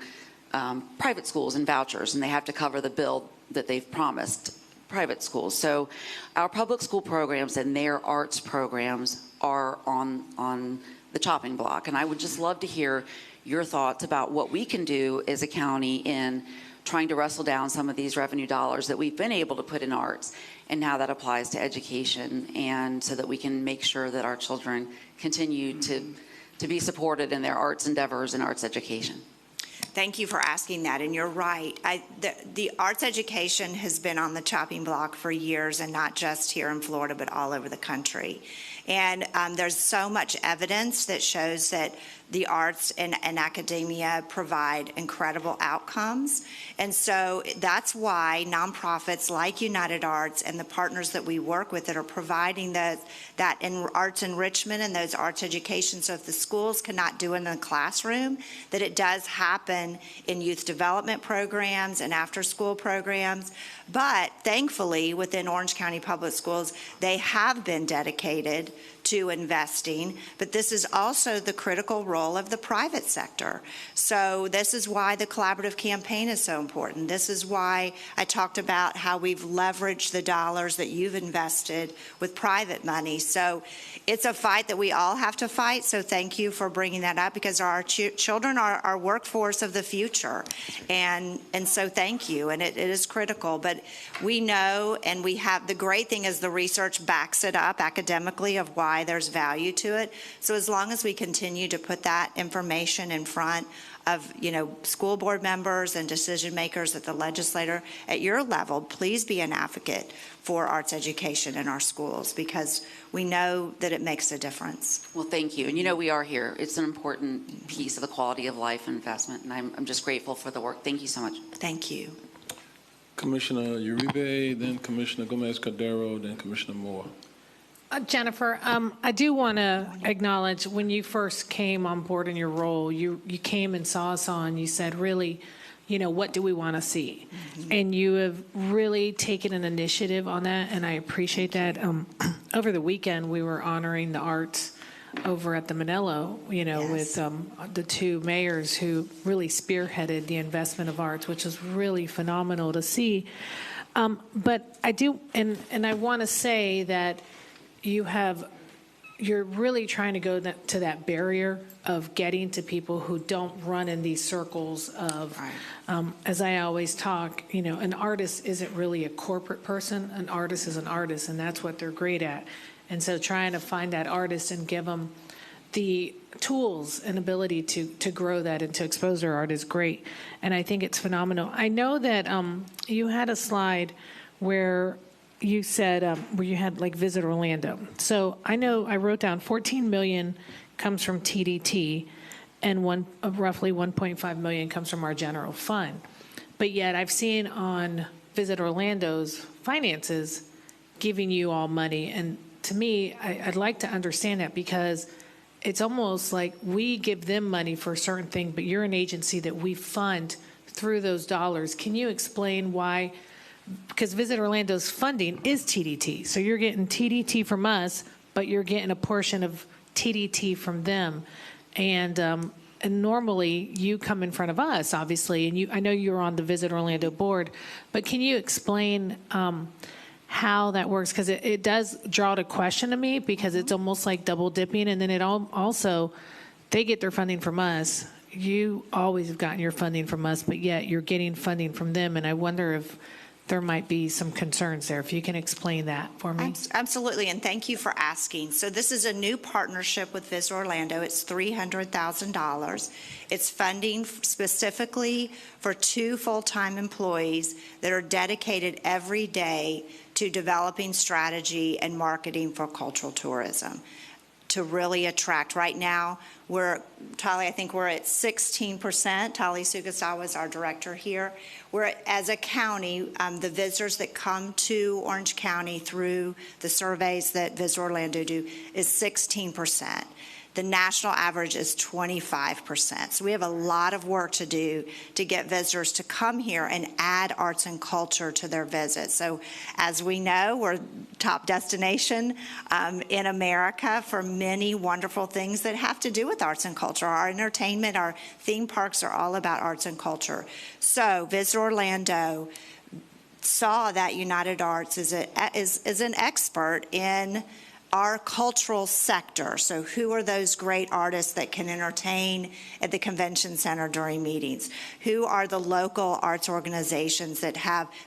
Speaker 23: private schools and vouchers, and they have to cover the bill that they've promised private schools. So our public school programs and their arts programs are on the chopping block. And I would just love to hear your thoughts about what we can do as a county in trying to wrestle down some of these revenue dollars that we've been able to put in arts and how that applies to education, and so that we can make sure that our children continue to be supported in their arts endeavors and arts education.
Speaker 5: Thank you for asking that, and you're right. The arts education has been on the chopping block for years, and not just here in Florida, but all over the country. And there's so much evidence that shows that the arts and academia provide incredible outcomes. And so that's why nonprofits like United Arts and the partners that we work with that are providing that in arts enrichment and those arts education. So if the schools cannot do it in the classroom, that it does happen in youth development programs and after-school programs. But thankfully, within Orange County Public Schools, they have been dedicated to investing, but this is also the critical role of the private sector. So this is why the collaborative campaign is so important. This is why I talked about how we've leveraged the dollars that you've invested with private money. So it's a fight that we all have to fight, so thank you for bringing that up, because our children are our workforce of the future, and so thank you, and it is critical. But we know, and we have, the great thing is the research backs it up academically of why there's value to it. So as long as we continue to put that information in front of, school board members and decision makers at the legislature at your level, please be an advocate for arts education in our schools, because we know that it makes a difference.
Speaker 23: Well, thank you. And we are here. It's an important piece of the quality of life investment, and I'm just grateful for the work. Thank you so much.
Speaker 5: Thank you.
Speaker 1: Commissioner Uribe, then Commissioner Gomez-Cordero, then Commissioner Moore.
Speaker 3: Jennifer, I do want to acknowledge when you first came on board in your role, you came and saw us on, you said, really, what do we want to see? Mm-hmm. And you have really taken an initiative on that, and I appreciate that. Over the weekend, we were honoring the arts over at the Manello, yes, with the two mayors who really spearheaded the investment of arts, which is really phenomenal to see. But I do, and I want to say that you're really trying to go to that barrier of getting to people who don't run in these circles of, as I always talk, an artist isn't really a corporate person. An artist is an artist, and that's what they're great at. And so trying to find that artist and give them the tools and ability to grow that and to expose their art is great. And I think it's phenomenal. I know that you had a slide where you said, where you had Visit Orlando. So I know I wrote down 14 million comes from TDT and roughly 1.5 million comes from our general fund. But yet I've seen on Visit Orlando's finances giving you all money. And to me, I'd like to understand that, because it's almost like we give them money for a certain thing, but you're an agency that we fund through those dollars. Can you explain why? Because Visit Orlando's funding is TDT. So you're getting TDT from us, but you're getting a portion of TDT from them. And normally you come in front of us, obviously, and I know you're on the Visit Orlando board, but can you explain how that works? Because it does draw to question to me, because it's almost like double dipping, and then it also, they get their funding from us. You always have gotten your funding from us, but yet you're getting funding from them, and I wonder if there might be some concerns there. If you can explain that for me.
Speaker 5: Absolutely, and thank you for asking. So this is a new partnership with Visit Orlando. It's $300,000. It's funding specifically for 2 full-time employees that are dedicated every day to developing strategy and marketing for cultural tourism to really attract. Right now, Tali, I think we're at 16%. Tali Sugasawa is our director here. As a county, the visitors that come to Orange County through the surveys that Visit Orlando do is 16%. The national average is 25%. So we have a lot of work to do to get visitors to come here and add arts and culture to their visits. So as we know, we're top destination in America for many wonderful things that have to do with arts and culture. Our entertainment, our theme parks are all about arts and culture. So Visit Orlando saw that United Arts is an expert in our cultural sector. So who are those great artists that can entertain at the convention center during meetings? Who are the local arts organizations that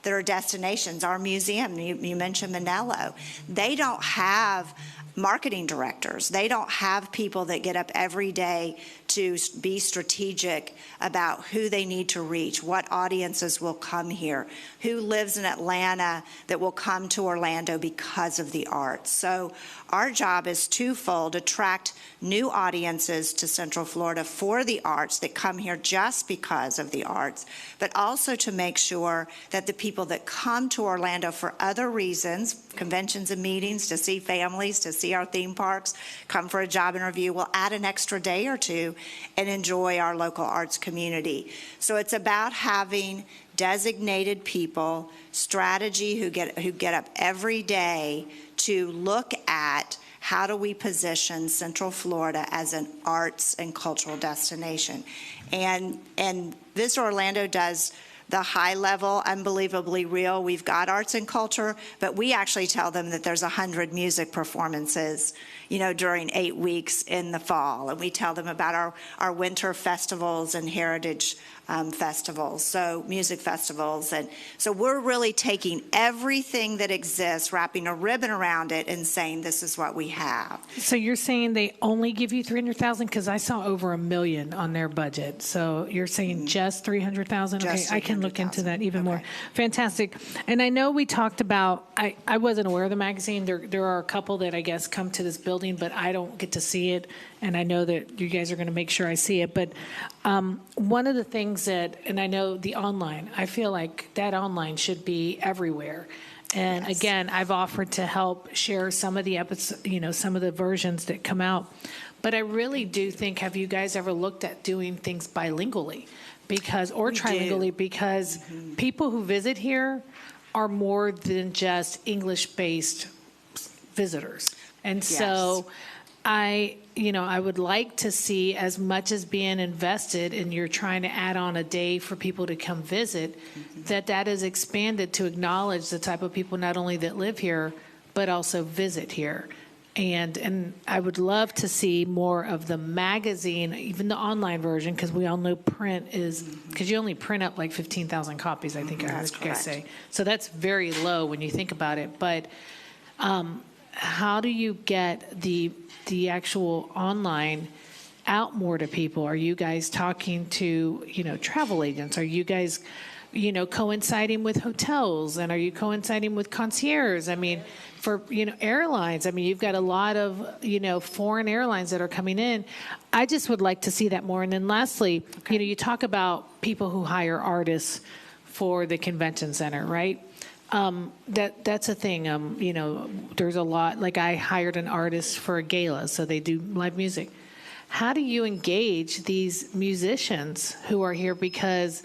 Speaker 5: are destinations? Our museum, you mentioned Manello. They don't have marketing directors. They don't have people that get up every day to be strategic about who they need to reach, what audiences will come here, who lives in Atlanta that will come to Orlando because of the arts. So our job is twofold: attract new audiences to Central Florida for the arts that come here just because of the arts, but also to make sure that the people that come to Orlando for other reasons, conventions and meetings, to see families, to see our theme parks, come for a job interview, will add an extra day or two and enjoy our local arts community. So it's about having designated people, strategy, who get up every day to look at how do we position Central Florida as an arts and cultural destination. And Visit Orlando does the high level, unbelievably real. We've got arts and culture, but we actually tell them that there's 100 music performances, during 8 weeks in the fall. And we tell them about our winter festivals and heritage festivals, so music festivals. And so we're really taking everything that exists, wrapping a ribbon around it, and saying this is what we have.
Speaker 3: So you're saying they only give you $300,000? Because I saw over $1 million on their budget. So you're saying just $300,000? Okay, I can look into that even more. Fantastic. And I know we talked about, I wasn't aware of the magazine. There are a couple that I guess come to this building, but I don't get to see it. And I know that you guys are going to make sure I see it. But one of the things that, and I know the online, I feel like that online should be everywhere. And again, I've offered to help share some of the episodes, some of the versions that come out. But I really do think, have you guys ever looked at doing things bilingually? Or trilingually? Because people who visit here are more than just English-based visitors. And so I would like to see, as much as being invested and you're trying to add on a day for people to come visit, that is expanded to acknowledge the type of people not only that live here, but also visit here. And I would love to see more of the magazine, even the online version, because we all know print is, because you only print up like 15,000 copies, I think I heard you guys say. So that's very low when you think about it. But how do you get the actual online out more to people? Are you guys talking to, travel agents? Are you guys, coinciding with hotels? And are you coinciding with concierge? I mean, for, airlines, you've got a lot of, foreign airlines that are coming in. I just would like to see that more. And then lastly, you talk about people who hire artists for the convention center, right? That's a thing. There's a lot, like I hired an artist for a gala, so they do live music. How do you engage these musicians who are here? Because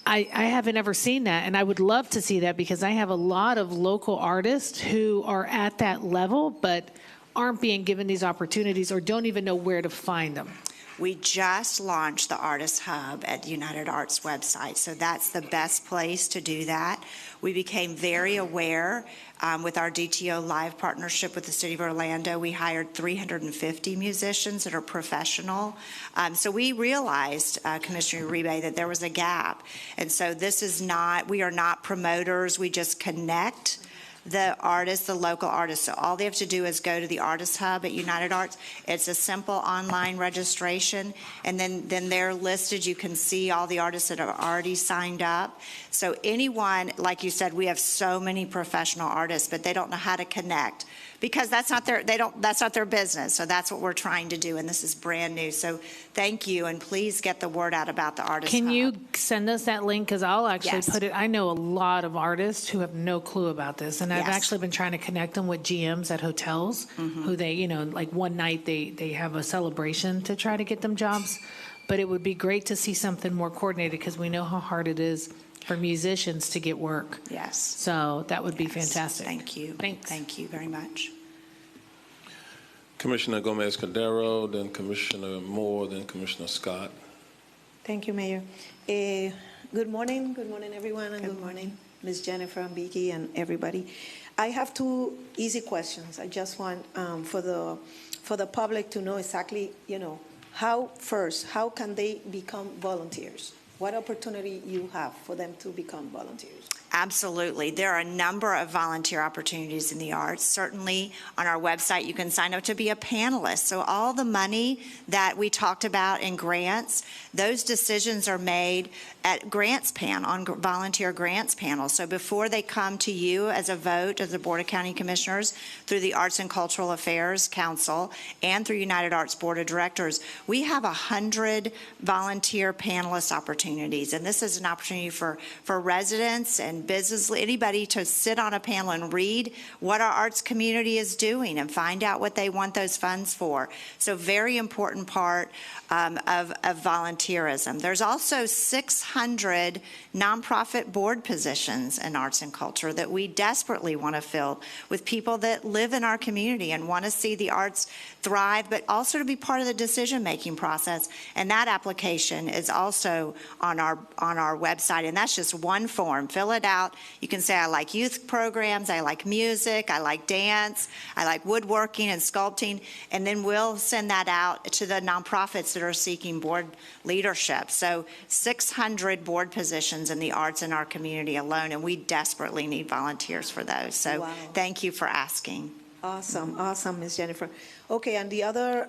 Speaker 3: I haven't ever seen that, and I would love to see that, because I have a lot of local artists who are at that level, but aren't being given these opportunities or don't even know where to find them.
Speaker 5: We just launched the Artist Hub at the United Arts website, so that's the best place to do that. We became very aware with our DTO Live partnership with the City of Orlando. We hired 350 musicians that are professional. So we realized, Commissioner Uribe, that there was a gap. And so we are not promoters, we just connect the artists, the local artists. So all they have to do is go to the Artist Hub at United Arts. It's a simple online registration, and then they're listed. You can see all the artists that have already signed up. So anyone, like you said, we have so many professional artists, but they don't know how to connect, because that's not their business. So that's what we're trying to do, and this is brand new. So thank you, and please get the word out about the Artist Hub.
Speaker 3: Can you send us that link? Because I'll actually put it. I know a lot of artists who have no clue about this, and I've actually been trying to connect them with GMs at hotels who they, like one night they have a celebration to try to get them jobs. But it would be great to see something more coordinated, because we know how hard it is for musicians to get work.
Speaker 5: Yes.
Speaker 3: So that would be fantastic.
Speaker 5: Thank you.
Speaker 3: Thanks.
Speaker 5: Thank you very much.
Speaker 1: Commissioner Gomez-Cordero, then Commissioner Moore, then Commissioner Scott.
Speaker 6: Thank you, Mayor. Good morning, everyone, and good morning, Ms. Jennifer and Vicky and everybody. I have two easy questions. I just want for the public to know exactly, how can they become volunteers? What opportunity you have for them to become volunteers?
Speaker 5: Absolutely. There are a number of volunteer opportunities in the arts. Certainly on our website, you can sign up to be a panelist. So all the money that we talked about in grants, those decisions are made at grants panel, on volunteer grants panel. So before they come to you as a vote as the Board of County Commissioners through the Arts and Cultural Affairs Council and through United Arts Board of Directors, we have 100 volunteer panelist opportunities. And this is an opportunity for residents and business, anybody to sit on a panel and read what our arts community is doing and find out what they want those funds for. So very important part of volunteerism. There's also 600 nonprofit board positions in arts and culture that we desperately want to fill with people that live in our community and want to see the arts thrive, but also to be part of the decision-making process. And that application is also on our website, and that's just one form. Fill it out. You can say, I like youth programs, I like music, I like dance, I like woodworking and sculpting, and then we'll send that out to the nonprofits that are seeking board leadership. So 600 board positions in the arts in our community alone, and we desperately need volunteers for those. So
Speaker 6: Wow.
Speaker 5: Thank you for asking.
Speaker 6: Awesome, awesome, Ms. Jennifer. Okay, and the other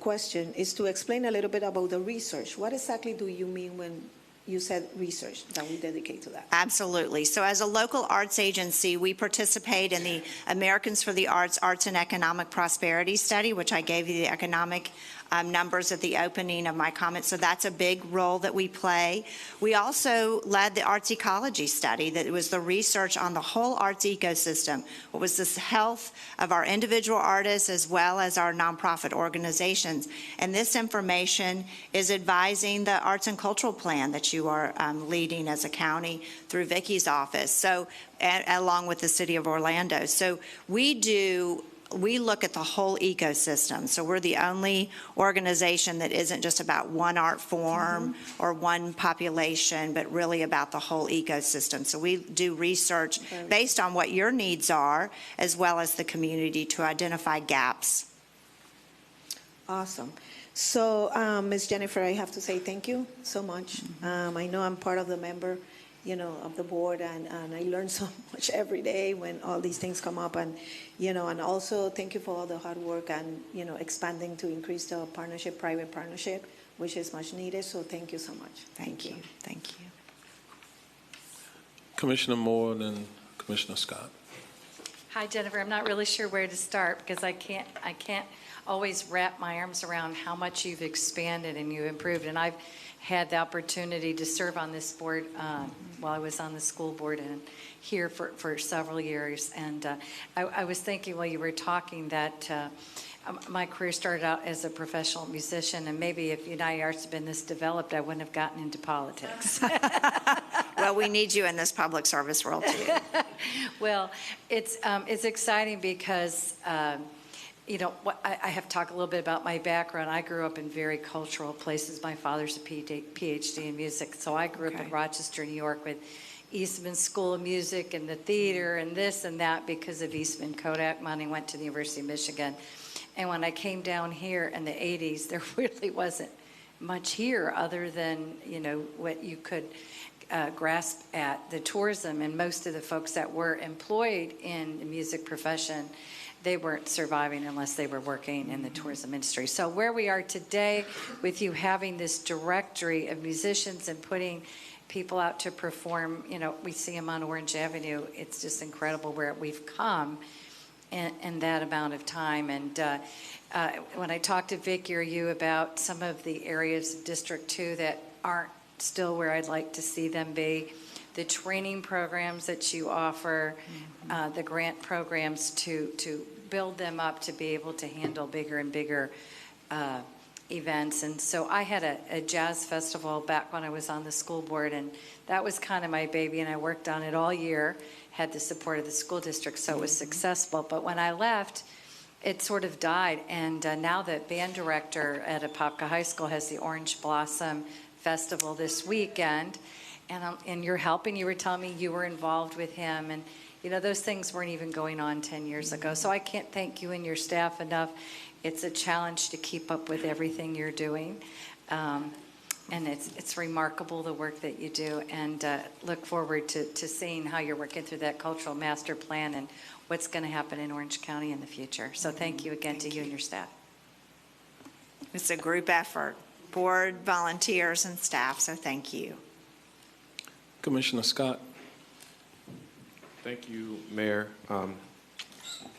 Speaker 6: question is to explain a little bit about the research. What exactly do you mean when you said research that we dedicate to that?
Speaker 5: Absolutely. So as a local arts agency, we participate in the Americans for the Arts, Arts and Economic Prosperity Study, which I gave you the economic numbers at the opening of my comments. So that's a big role that we play. We also led the Arts Ecology Study, that was the research on the whole arts ecosystem. What was the health of our individual artists as well as our nonprofit organizations. And this information is advising the Arts and Cultural Plan that you are leading as a county through Vicki's office, so along with the City of Orlando. So we look at the whole ecosystem. So we're the only organization that isn't just about one art form or one population, but really about the whole ecosystem. So we do research based on what your needs are, as well as the community, to identify gaps.
Speaker 6: Awesome. So, Ms. Jennifer, I have to say thank you so much. I know I'm part of the member, of the board, and I learn so much every day when all these things come up, and also thank you for all the hard work and, expanding to increase the partnership, private partnership, which is much needed. So thank you so much.
Speaker 5: Thank you. Thank you.
Speaker 1: Commissioner Moore and then Commissioner Scott.
Speaker 8: Hi, Jennifer. I'm not really sure where to start because I can't always wrap my arms around how much you've expanded and you've improved. And I've had the opportunity to serve on this board while I was on the school board and here for several years. And I was thinking while you were talking that my career started out as a professional musician, and maybe if United Arts had been this developed, I wouldn't have gotten into politics.
Speaker 5: Well, we need you in this public service role too.
Speaker 8: Well, it's exciting because I have talked a little bit about my background. I grew up in very cultural places. My father's a PhD in music, so I grew up in Rochester, New York, with Eastman School of Music and the theater and this and that because of Eastman Kodak money. Went to the University of Michigan. And when I came down here in the 80s, there really wasn't much here other than, what you could grasp at the tourism. And most of the folks that were employed in the music profession, they weren't surviving unless they were working in the tourism industry. So where we are today with you having this directory of musicians and putting people out to perform, we see them on Orange Avenue. It's just incredible where we've come in that amount of time. And when I talked to Vicki or you about some of the areas of District 2 that aren't still where I'd like to see them be, the training programs that you offer, the grant programs to build them up to be able to handle bigger and bigger events. And so I had a jazz festival back when I was on the school board, and that was kind of my baby, and I worked on it all year, had the support of the school district, so it was successful. But when I left, it sort of died, and now the band director at Apopka High School has the Orange Blossom Festival this weekend, and you're helping. You were telling me you were involved with him, and those things weren't even going on 10 years ago. So I can't thank you and your staff enough. It's a challenge to keep up with everything you're doing. And it's remarkable, the work that you do, and look forward to seeing how you're working through that cultural master plan and what's going to happen in Orange County in the future. So thank you again to you and your staff.
Speaker 5: It's a group effort, board, volunteers, and staff, so thank you.
Speaker 1: Commissioner Scott.
Speaker 9: Thank you, Mayor.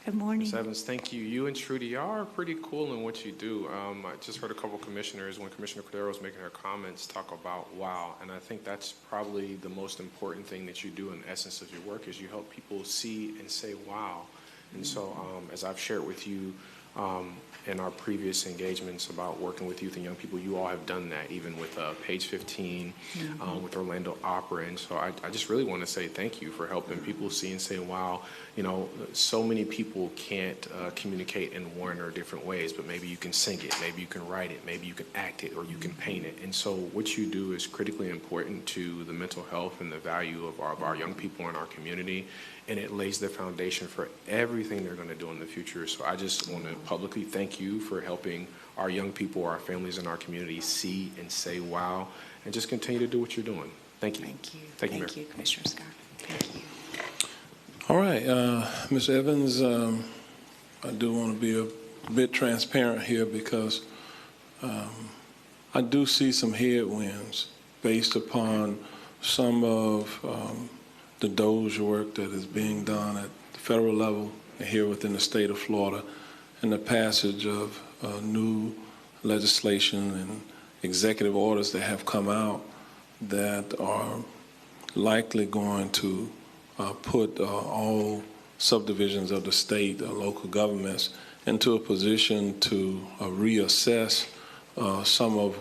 Speaker 6: Good morning.
Speaker 9: Ms. Evans, thank you. You and Trudy, y'all are pretty cool in what you do. I just heard a couple commissioners, when Commissioner Cordero was making her comments, talk about wow. And I think that's probably the most important thing that you do in the essence of your work is you help people see and say wow. And so as I've shared with you in our previous engagements about working with youth and young people, you all have done that, even with Page 15, with Orlando Opera. And so I just really want to say thank you for helping people see and say, wow, you know, so many people can't communicate in one or different ways, but maybe you can sing it, maybe you can write it, maybe you can act it, or you can paint it. And so what you do is critically important to the mental health and the value of our young people in our community. And it lays the foundation for everything they're going to do in the future. So I just want to publicly thank you for helping our young people, our families in our community see and say wow, and just continue to do what you're doing. Thank you.
Speaker 5: Thank you.
Speaker 9: Thank you,
Speaker 5: Thank you, Commissioner Scott. Thank you.
Speaker 1: All right, Ms. Evans, I do want to be a bit transparent here because I do see some headwinds based upon some of the DOGE work that is being done at the federal level and here within the state of Florida, and the passage of new legislation and executive orders that have come out that are likely going to put all subdivisions of the state, local governments, into a position to reassess some of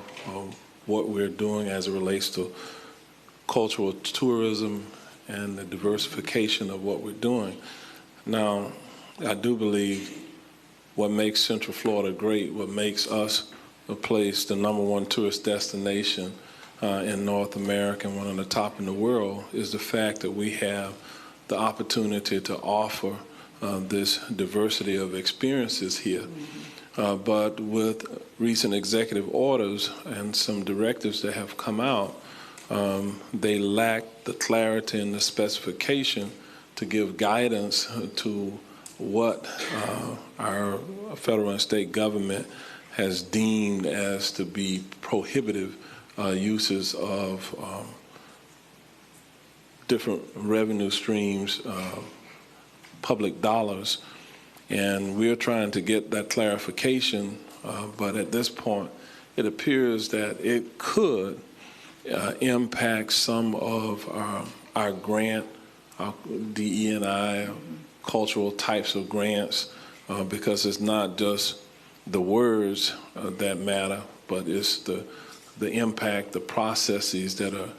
Speaker 1: what we're doing as it relates to cultural tourism and the diversification of what we're doing. Now, I do believe what makes Central Florida great, what makes us a place, the #1 tourist destination in North America and one of the top in the world, is the fact that we have the opportunity to offer this diversity of experiences here. But with recent executive orders and some directives that have come out, they lack the clarity and the specification to give guidance to what our federal and state government has deemed as to be prohibitive uses of different revenue streams, public dollars. And we're trying to get that clarification, but at this point, it appears that it could impact some of our grant, our DE&I, cultural types of grants, because it's not just the words that matter, but it's the impact, the processes that are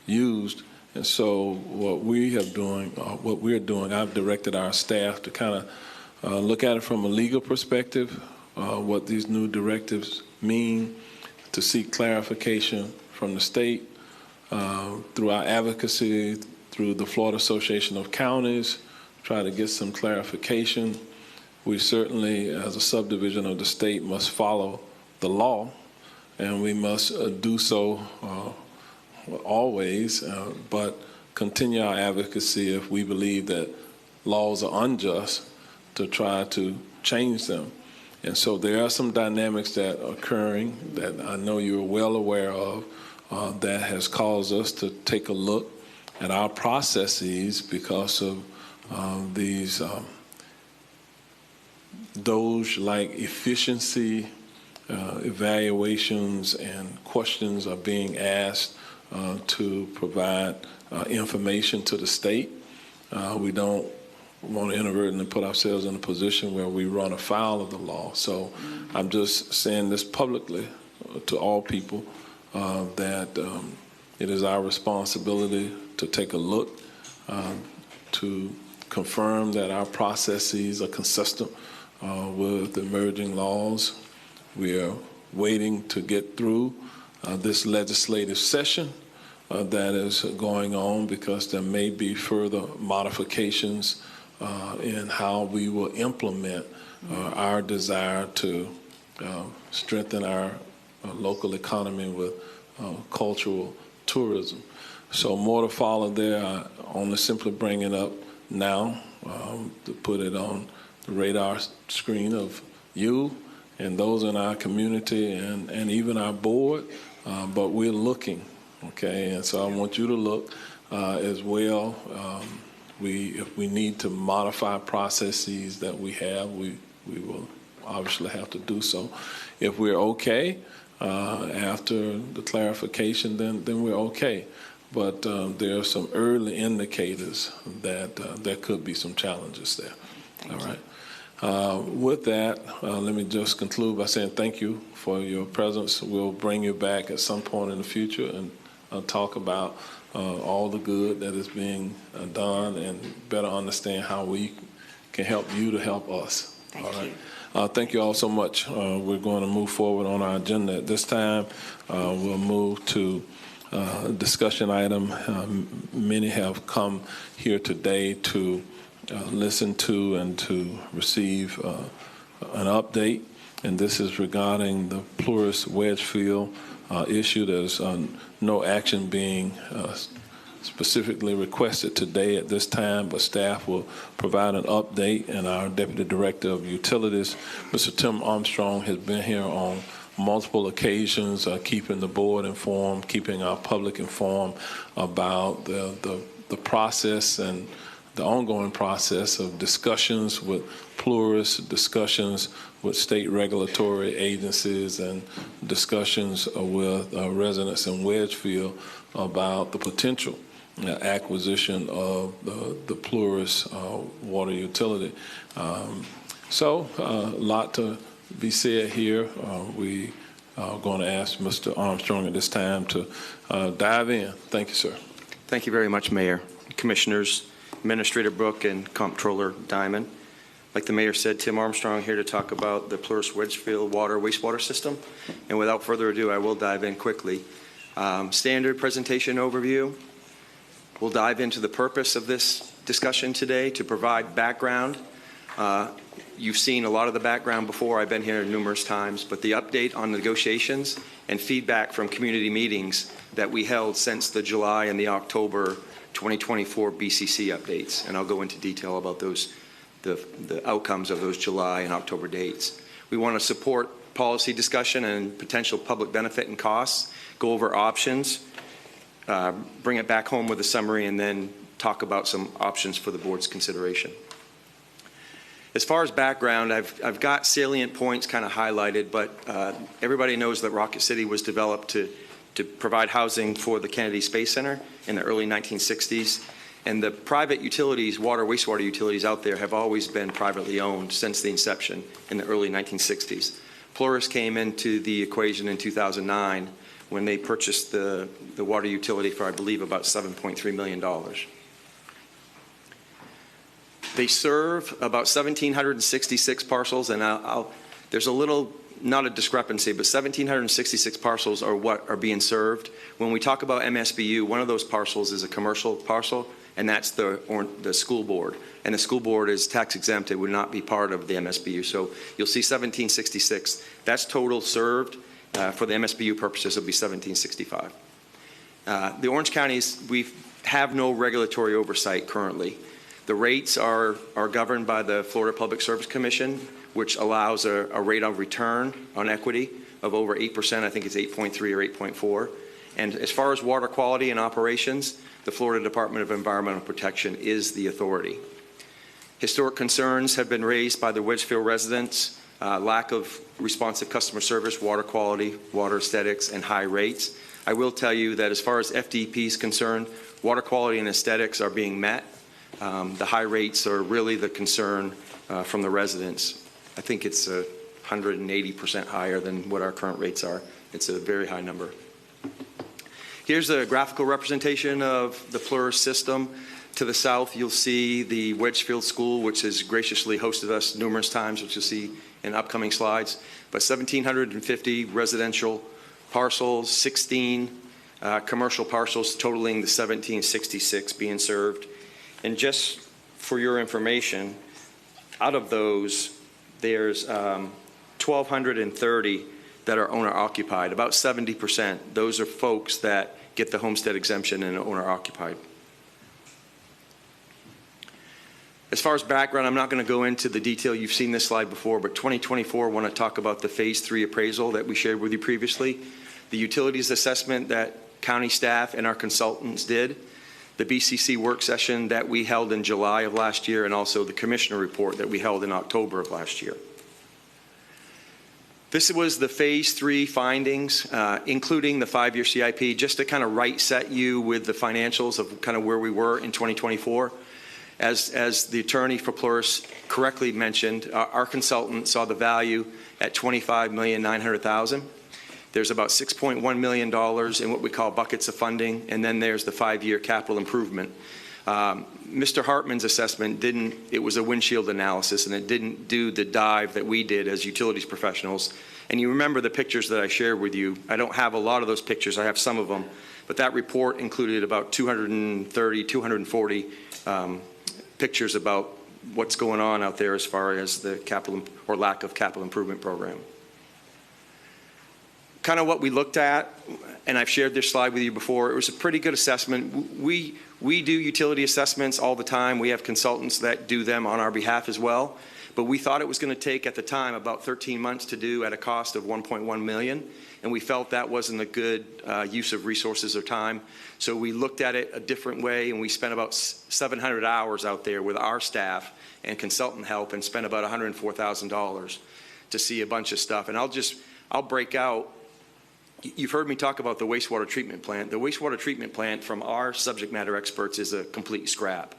Speaker 1: used. And so what we're doing, I've directed our staff to kind of look at it from a legal perspective, what these new directives mean, to seek clarification from the state through our advocacy, through the Florida Association of Counties, try to get some clarification. We certainly, as a subdivision of the state, must follow the law, and we must do so always, but continue our advocacy if we believe that laws are unjust, to try to change them. And so there are some dynamics that are occurring that I know you're well aware of that has caused us to take a look at our processes because of these DOGE-like efficiency evaluations and questions are being asked to provide information to the state. We don't want to inadvertently put ourselves in a position where we run afoul of the law. So I'm just saying this publicly to all people that it is our responsibility to take a look, to confirm that our processes are consistent with emerging laws. We are waiting to get through this legislative session that is going on because there may be further modifications in how we will implement our desire to strengthen our local economy with cultural tourism. So more to follow there. I only simply bring it up now to put it on the radar screen of you and those in our community and even our board, but we're looking, okay? And so I want you to look as well. If we need to modify processes that we have, we will obviously have to do so. If we're okay after the clarification, then we're okay. But there are some early indicators that there could be some challenges there. All right. With that, let me just conclude by saying thank you for your presence. We'll bring you back at some point in the future and talk about all the good that is being done and better understand how we can help you to help us.
Speaker 5: Thank
Speaker 1: all
Speaker 5: you.
Speaker 1: Right. Thank you all so much. We're going to move forward on our agenda at this time. We'll move to discussion item. Many have come here today to listen to and to receive an update, and this is regarding the Plurus Wedgefield issue. There's no action being specifically requested today at this time, but staff will provide an update, and our Deputy Director of Utilities, Mr. Tim Armstrong, has been here on multiple occasions, keeping the board informed, keeping our public informed about the process and the ongoing process of discussions with Plurus, discussions with state regulatory agencies, and discussions with residents in Wedgefield about the potential acquisition of the Plurus water utility. So a lot to be said here. We are going to ask Mr. Armstrong at this time to dive in. Thank you, sir.
Speaker 10: Thank you very much, Mayor, Commissioners, Administrator Brooke, and Comptroller Diamond. Like the Mayor said, Tim Armstrong here to talk about the Plurus Wedgefield water wastewater system. And without further ado, I will dive in quickly. Standard presentation overview. We'll dive into the purpose of this discussion today to provide background. You've seen a lot of the background before. I've been here numerous times, but the update on negotiations and feedback from community meetings that we held since the July and the October 2024 BCC updates. And I'll go into detail about those, the outcomes of those July and October dates. We want to support policy discussion and potential public benefit and costs, go over options, bring it back home with a summary, and then talk about some options for the board's consideration. As far as background, I've got salient points kind of highlighted, but everybody knows that Rocket City was developed to provide housing for the Kennedy Space Center in the early 1960s. And the private utilities, water, wastewater utilities out there have always been privately owned since the inception in the early 1960s. Plurus came into the equation in 2009 when they purchased the water utility for, I believe, about $7.3 million. They serve about 1,766 parcels, and there's a little, not a discrepancy, but 1,766 parcels are what are being served. When we talk about MSBU, one of those parcels is a commercial parcel, and that's the school board. And the school board is tax exempt. It would not be part of the MSBU. So you'll see 1,766. That's total served. For the MSBU purposes, it'll be 1,765. The Orange counties, we have no regulatory oversight currently. The rates are governed by the Florida Public Service Commission, which allows a rate of return on equity of over 8%. I think it's 8.3 or 8.4. And as far as water quality and operations, the Florida Department of Environmental Protection is the authority. Historic concerns have been raised by the Wedgefield residents, lack of responsive customer service, water quality, water aesthetics, and high rates. I will tell you that as far as FDP is concerned, water quality and aesthetics are being met. The high rates are really the concern from the residents. I think it's 180% higher than what our current rates are. It's a very high number. Here's a graphical representation of the Plurus system. To the south, you'll see the Wedgefield School, which has graciously hosted us numerous times, which you'll see in upcoming slides. But 1,750 residential parcels, 16 commercial parcels, totaling the 1,766 being served. And just for your information, out of those, there's 1,230 that are owner occupied. About 70%. Those are folks that get the homestead exemption and owner occupied. As far as background, I'm not going to go into the detail. You've seen this slide before, but 2024, I want to talk about the Phase 3 appraisal that we shared with you previously, the utilities assessment that county staff and our consultants did, the BCC work session that we held in July of last year, and also the commissioner report that we held in October of last year. This was the Phase 3 findings, including the 5-year CIP, just to kind of right set you with the financials of kind of where we were in 2024. As the attorney for Plurus correctly mentioned, our consultant saw the value at $25,900,000. There's about $6.1 million in what we call buckets of funding, and then there's the 5-year capital improvement. Mr. Hartman's assessment it was a windshield analysis, and it didn't do the dive that we did as utilities professionals. And you remember the pictures that I shared with you. I don't have a lot of those pictures. I have some of them. But that report included about 230, 240 pictures about what's going on out there as far as the capital or lack of capital improvement program. Kind of what we looked at, and I've shared this slide with you before, it was a pretty good assessment. We do utility assessments all the time. We have consultants that do them on our behalf as well. But we thought it was going to take at the time about 13 months to do at a cost of $1.1 million. And we felt that wasn't a good use of resources or time. So we looked at it a different way, and we spent about 700 hours out there with our staff and consultant help and spent about $104,000 to see a bunch of stuff. And I'll break out. You've heard me talk about the wastewater treatment plant. The wastewater treatment plant from our subject matter experts is a complete scrap.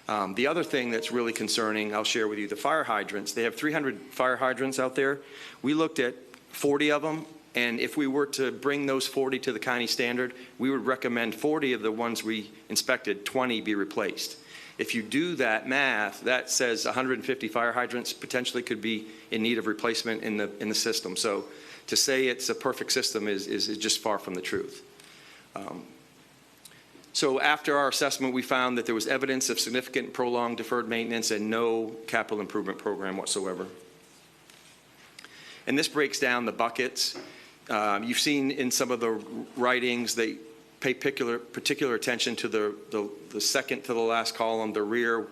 Speaker 10: The other thing that's really concerning, I'll share with you, the fire hydrants. They have 300 fire hydrants out there. We looked at 40 of them, and if we were to bring those 40 to the county standard, we would recommend 40 of the ones we inspected, 20 be replaced. If you do that math, that says 150 fire hydrants potentially could be in need of replacement in the system. So to say it's a perfect system is just far from the truth. So after our assessment, we found that there was evidence of significant prolonged deferred maintenance and no capital improvement program whatsoever. And this breaks down the buckets. You've seen in some of the writings, they pay particular attention to the second to the last column, the rear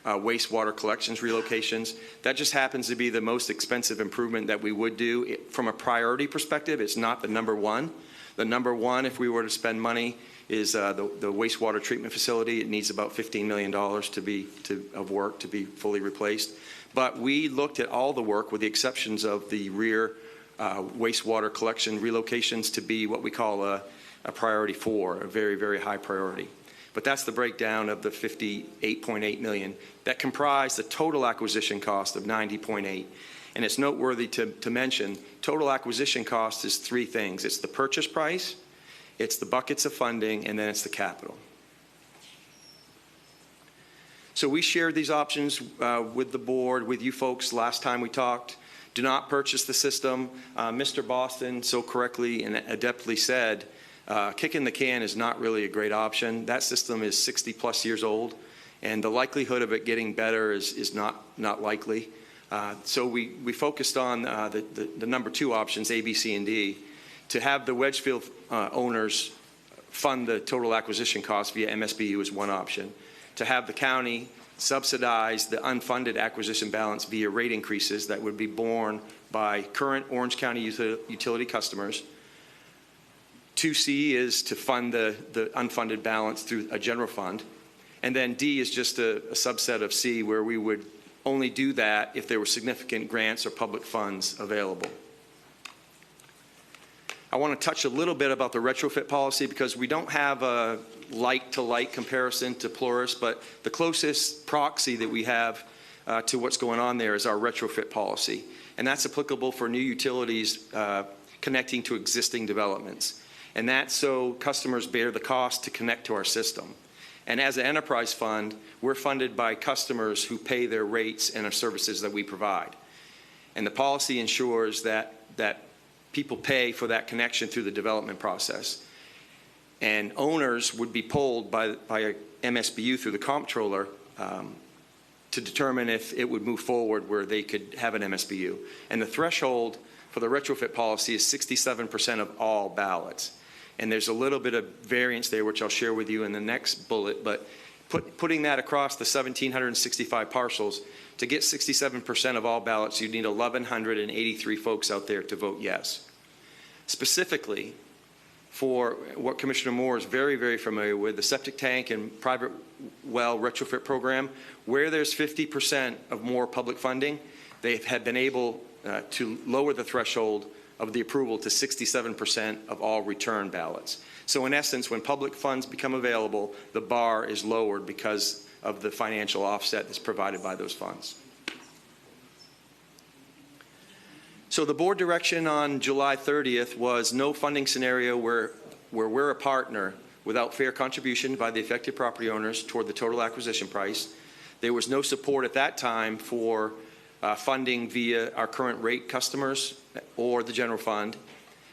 Speaker 10: wastewater collections relocations. That just happens to be the most expensive improvement that we would do. From a priority perspective, it's not the number one. The number one, if we were to spend money, is the wastewater treatment facility. It needs about $15 million of work to be fully replaced. But we looked at all the work with the exceptions of the rear wastewater collection relocations to be what we call a priority 4, a very, very high priority. But that's the breakdown of the $58.8 million that comprised the total acquisition cost of $90.8. And it's noteworthy to mention, total acquisition cost is 3 things. It's the purchase price, it's the buckets of funding, and then it's the capital. So we shared these options with the board, with you folks last time we talked. Do not purchase the system. Mr. Boston so correctly and adeptly said, kicking the can is not really a great option. That system is 60 plus years old, and the likelihood of it getting better is not likely. So we focused on the number 2 options, A, B, C, and D, to have the Wedgefield owners fund the total acquisition cost via MSBU is one option. To have the county subsidize the unfunded acquisition balance via rate increases that would be borne by current Orange County utility customers. 2C is to fund the unfunded balance through a general fund. And then D is just a subset of C, where we would only do that if there were significant grants or public funds available. I want to touch a little bit about the retrofit policy because we don't have a like-to-like comparison to Plurus, but the closest proxy that we have to what's going on there is our retrofit policy. And that's applicable for new utilities connecting to existing developments. And that's so customers bear the cost to connect to our system. And as an enterprise fund, we're funded by customers who pay their rates and our services that we provide. And the policy ensures that people pay for that connection through the development process. And owners would be polled by a MSBU through the comptroller to determine if it would move forward where they could have an MSBU. And the threshold for the retrofit policy is 67% of all ballots. And there's a little bit of variance there, which I'll share with you in the next bullet, but putting that across the 1,765 parcels, to get 67% of all ballots, you need 1,183 folks out there to vote yes. Specifically, for what Commissioner Moore is very, very familiar with, the septic tank and private well retrofit program, where there's 50% of more public funding, they have been able to lower the threshold of the approval to 67% of all return ballots. So in essence, when public funds become available, the bar is lowered because of the financial offset that's provided by those funds. So the board direction on July 30th was no funding scenario where we're a partner without fair contribution by the affected property owners toward the total acquisition price. There was no support at that time for funding via our current rate customers or the general fund.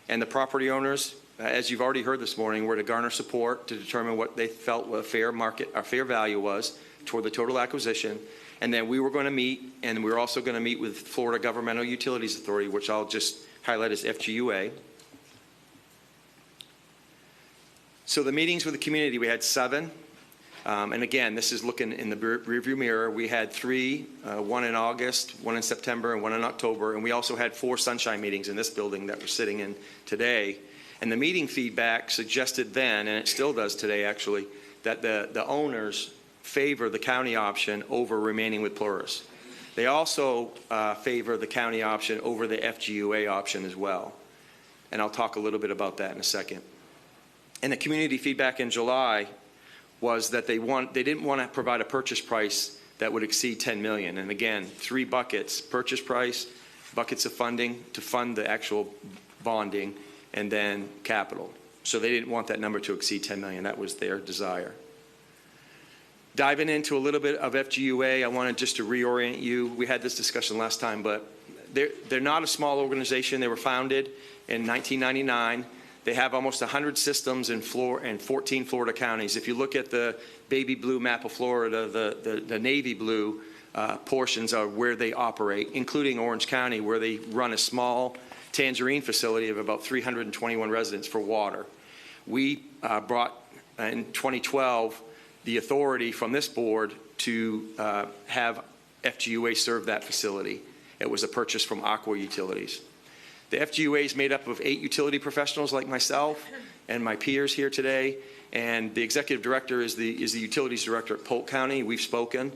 Speaker 10: And the property owners, as you've already heard this morning, were to garner support to determine what they felt a fair market, or fair value was toward the total acquisition. And then we were going to meet, and we were also going to meet with Florida Governmental Utilities Authority, which I'll just highlight as FGUA. So the meetings with the community, we had 7. And again, this is looking in the rearview mirror. We had 3, one in August, one in September, and one in October. And we also had 4 sunshine meetings in this building that we're sitting in today. And the meeting feedback suggested then, and it still does today actually, that the owners favor the county option over remaining with Plurus. They also favor the county option over the FGUA option as well. And I'll talk a little bit about that in a second. And the community feedback in July was that they didn't want to provide a purchase price that would exceed $10 million. And again, 3 buckets: purchase price, buckets of funding to fund the actual bonding, and then capital. So they didn't want that number to exceed $10 million. That was their desire. Diving into a little bit of FGUA, I wanted just to reorient you. We had this discussion last time, but they're not a small organization. They were founded in 1999. They have almost 100 systems in 14 Florida counties. If you look at the baby blue map of Florida, the navy blue portions are where they operate, including Orange County, where they run a small Tangerine facility of about 321 residents for water. We brought in 2012 the authority from this board to have FGUA serve that facility. It was a purchase from Aqua Utilities. The FGUA is made up of 8 utility professionals like myself and my peers here today, and the executive director is the utilities director at Polk County. We've spoken.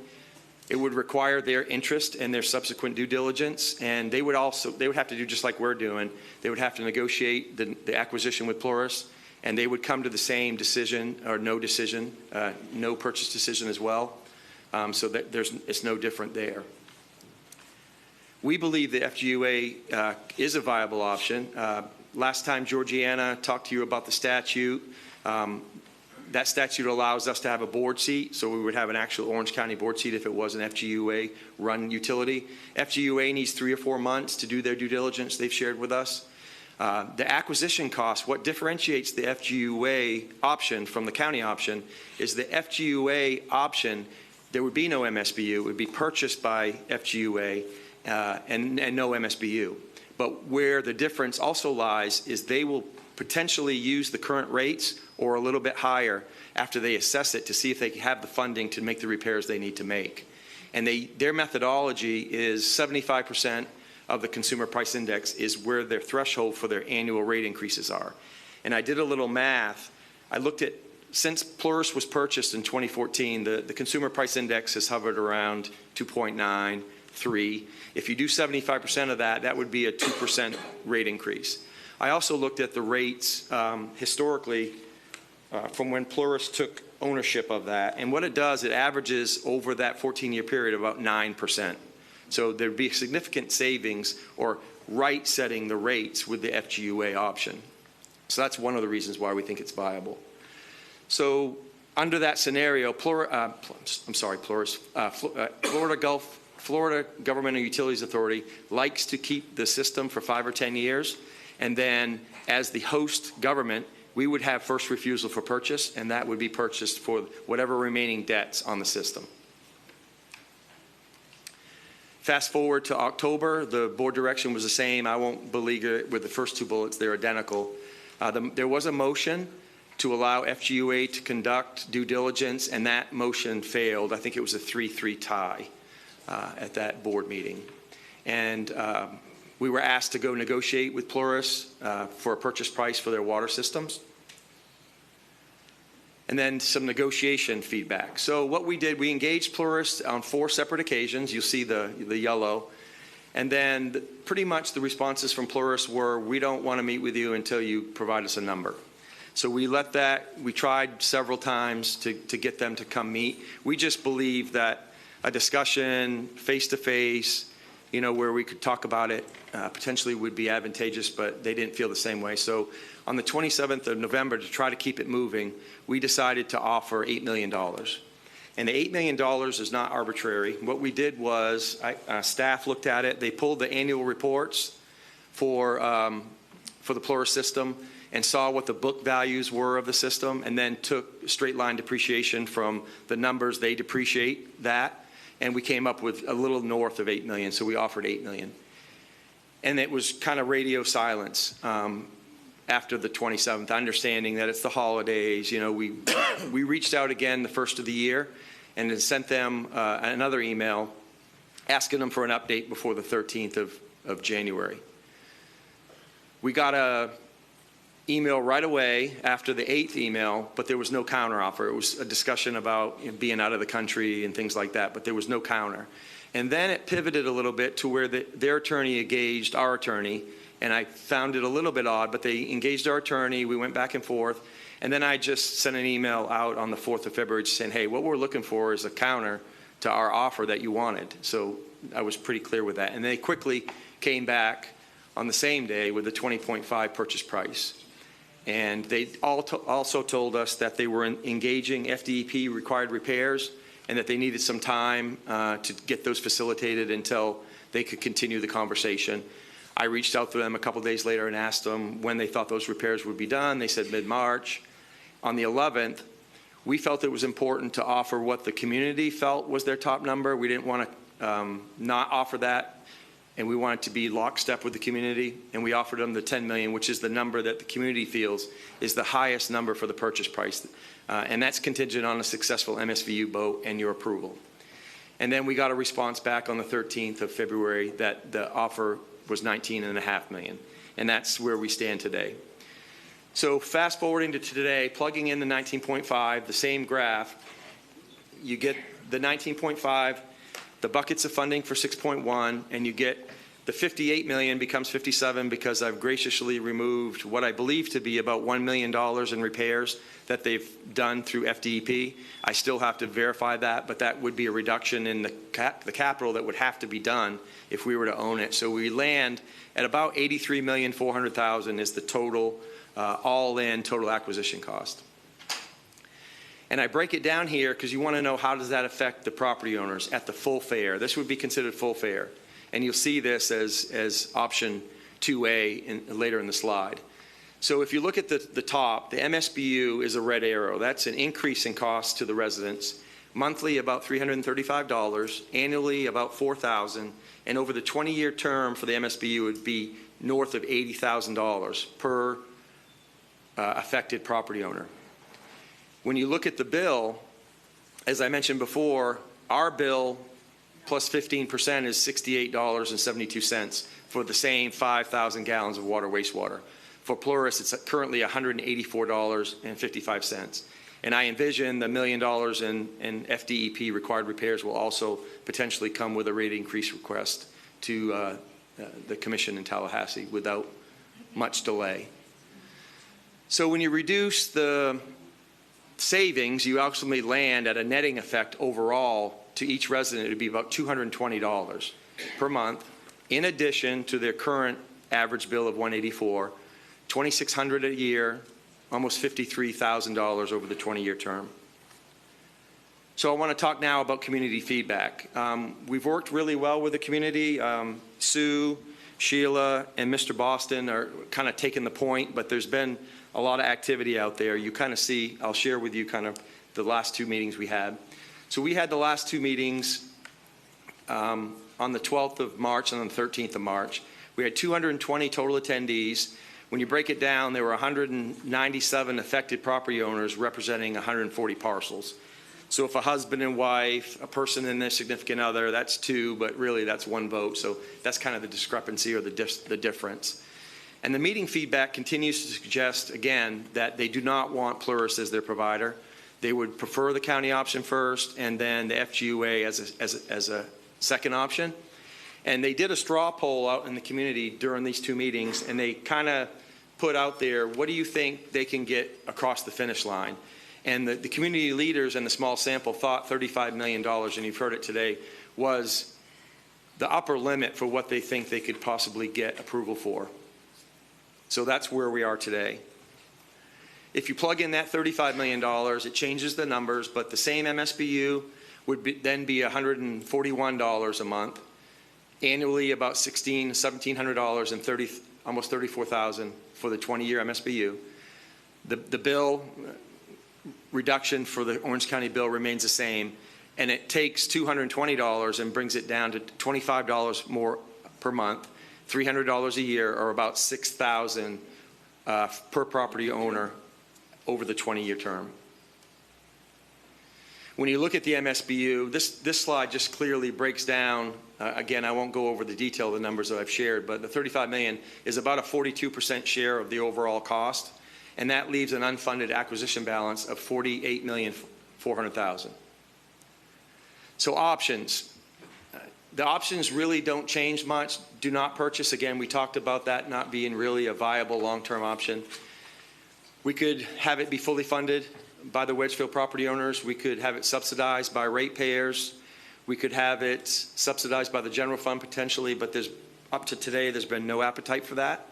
Speaker 10: It would require their interest and their subsequent due diligence, and they would have to do just like we're doing. They would have to negotiate the acquisition with Plurus, and they would come to the same decision or no decision, no purchase decision as well. So that it's no different there. We believe the FGUA is a viable option. Last time Georgiana talked to you about the statute, that statute allows us to have a board seat, so we would have an actual Orange County board seat if it was an FGUA-run utility. FGUA needs 3 or 4 months to do their due diligence they've shared with us. The acquisition cost, what differentiates the FGUA option from the county option is the FGUA option, there would be no MSBU. It would be purchased by FGUA and no MSBU. But where the difference also lies is they will potentially use the current rates or a little bit higher after they assess it to see if they have the funding to make the repairs they need to make. And their methodology is 75% of the consumer price index is where their threshold for their annual rate increases are. And I did a little math. I looked at, since Plurus was purchased in 2014, the consumer price index has hovered around 2.9, 3. If you do 75% of that, that would be a 2% rate increase. I also looked at the rates historically from when Plurus took ownership of that. And what it does, it averages over that 14-year period about 9%. So there'd be significant savings or right setting the rates with the FGUA option. So that's one of the reasons why we think it's viable. So under that scenario, Florida Governmental Utilities Authority likes to keep the system for 5 or 10 years. And then as the host government, we would have first refusal for purchase, and that would be purchased for whatever remaining debts on the system. Fast forward to October, the board direction was the same. I won't beleaguer it with the first two bullets, they're identical. There was a motion to allow FGUA to conduct due diligence, and that motion failed. I think it was a 3-3 tie at that board meeting. And we were asked to go negotiate with Plurus for a purchase price for their water systems. And then some negotiation feedback. So what we did, we engaged Plurus on 4 separate occasions. You'll see the yellow. And then pretty much the responses from Plurus were, we don't want to meet with you until you provide us a number. So we let that, we tried several times to get them to come meet. We just believe that a discussion face-to-face, you know, where we could talk about it potentially would be advantageous, but they didn't feel the same way. So on the 27th of November, to try to keep it moving, we decided to offer $8 million. And the $8 million is not arbitrary. What we did was, staff looked at it, they pulled the annual reports for the Plurus system and saw what the book values were of the system, and then took straight line depreciation from the numbers they depreciate that, and we came up with a little north of $8 million, so we offered $8 million. And it was kind of radio silence after the 27th, understanding that it's the holidays. You know, we reached out again the first of the year and then sent them another email asking them for an update before the 13th of January. We got a email right away after the 8th email, but there was no counteroffer. It was a discussion about being out of the country and things like that, but there was no counter. And then it pivoted a little bit to where their attorney engaged our attorney, and I found it a little bit odd, but they engaged our attorney, we went back and forth, and then I just sent an email out on the 4th of February saying, hey, what we're looking for is a counter to our offer that you wanted. So I was pretty clear with that. And they quickly came back on the same day with the 20.5 purchase price. And they also told us that they were engaging FDEP required repairs and that they needed some time to get those facilitated until they could continue the conversation. I reached out to them a couple days later and asked them when they thought those repairs would be done. They said mid-March. On the 11th, we felt it was important to offer what the community felt was their top number. We didn't want to not offer that, and we wanted to be lockstep with the community, and we offered them the $10 million, which is the number that the community feels is the highest number for the purchase price. And that's contingent on a successful MSVU vote and your approval. And then we got a response back on the 13th of February that the offer was $19.5 million. And that's where we stand today. So fast forwarding to today, plugging in the 19.5, the same graph, you get the 19.5, the buckets of funding for 6.1, and you get the 58 million becomes 57 because I've graciously removed what I believe to be about $1 million in repairs that they've done through FDEP. I still have to verify that, but that would be a reduction in the capital that would have to be done if we were to own it. So we land at about $83,400,000 is the total, all-in total acquisition cost. And I break it down here because you want to know how does that affect the property owners at the full fare. This would be considered full fare. And you'll see this as option 2A later in the slide. So if you look at the top, the MSBU is a red arrow. That's an increase in cost to the residents. Monthly, about $335. Annually, about $4,000. And over the 20-year term for the MSBU, it would be north of $80,000 per affected property owner. When you look at the bill, as I mentioned before, our bill plus 15% is $68.72 for the same 5,000 gallons of water wastewater. For Plurus, it's currently $184.55. And I envision the $1 million in FDEP required repairs will also potentially come with a rate increase request to the commission in Tallahassee without much delay. So when you reduce the savings, you ultimately land at a netting effect overall to each resident. It would be about $220 per month, in addition to their current average bill of $184, $2,600 a year, almost $53,000 over the 20-year term. So I want to talk now about community feedback. We've worked really well with the community. Sue, Sheila, and Mr. Boston are kind of taking the point, but there's been a lot of activity out there. You kind of see, I'll share with you kind of the last two meetings we had. So we had the last two meetings on on the 12th of March and on the 13th of March. We had 220 total attendees. When you break it down, there were 197 affected property owners representing 140 parcels. So if a husband and wife, a person and their significant other, that's two, but really that's one vote. So that's kind of the discrepancy or the difference. And the meeting feedback continues to suggest, again, that they do not want Plurus as their provider. They would prefer the county option first and then the FGUA as a second option. And they did a straw poll out in the community during these two meetings, and they kind of put out there, what do you think they can get across the finish line? And the community leaders and the small sample thought $35 million, and you've heard it today, was the upper limit for what they think they could possibly get approval for. So that's where we are today. If you plug in that $35 million, it changes the numbers, but the same MSBU would then be $141 a month. Annually, about $1,700 and almost $34,000 for the 20-year MSBU. The bill reduction for the Orange County bill remains the same, and it takes $220 and brings it down to $25 more per month, $300 a year, or about $6,000 per property owner over the 20-year term. When you look at the MSBU, this slide just clearly breaks down, again, I won't go over the detail of the numbers that I've shared, but the $35 million is about a 42% share of the overall cost, and that leaves an unfunded acquisition balance of $48,400,000. So options. The options really don't change much. Do not purchase. Again, we talked about that not being really a viable long-term option. We could have it be fully funded by the Wedgefield property owners. We could have it subsidized by ratepayers. We could have it subsidized by the general fund potentially, but up to today, there's been no appetite for that.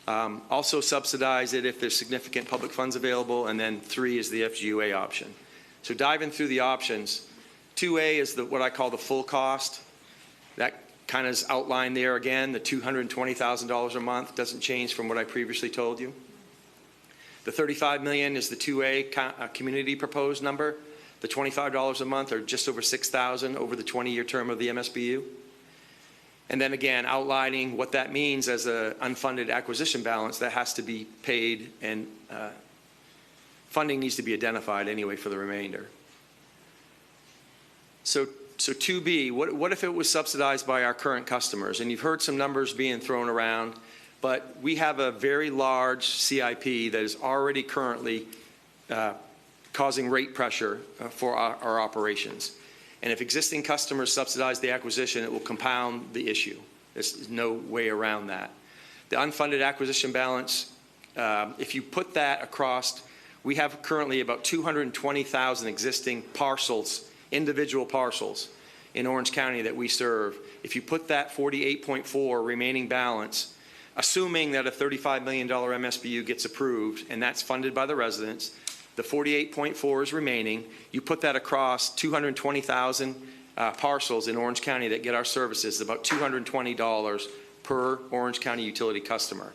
Speaker 10: Also subsidize it if there's significant public funds available, and then 3 is the FGUA option. So diving through the options, 2A is what I call the full cost. That kind of is outlined there again. The $220,000 a month doesn't change from what I previously told you. The $35 million is the 2A community proposed number. The $25 a month, or just over $6,000 over the 20-year term of the MSBU. And then again, outlining what that means as an unfunded acquisition balance that has to be paid, and funding needs to be identified anyway for the remainder. So 2B, what if it was subsidized by our current customers? And you've heard some numbers being thrown around, but we have a very large CIP that is already currently causing rate pressure for our operations. And if existing customers subsidize the acquisition, it will compound the issue. There's no way around that. The unfunded acquisition balance, if you put that across, we have currently about 220,000 existing parcels, individual parcels in Orange County that we serve. If you put that 48.4 remaining balance, assuming that a $35 million MSBU gets approved and that's funded by the residents, the 48.4 is remaining. You put that across 220,000 parcels in Orange County that get our services, about $220 per Orange County utility customer.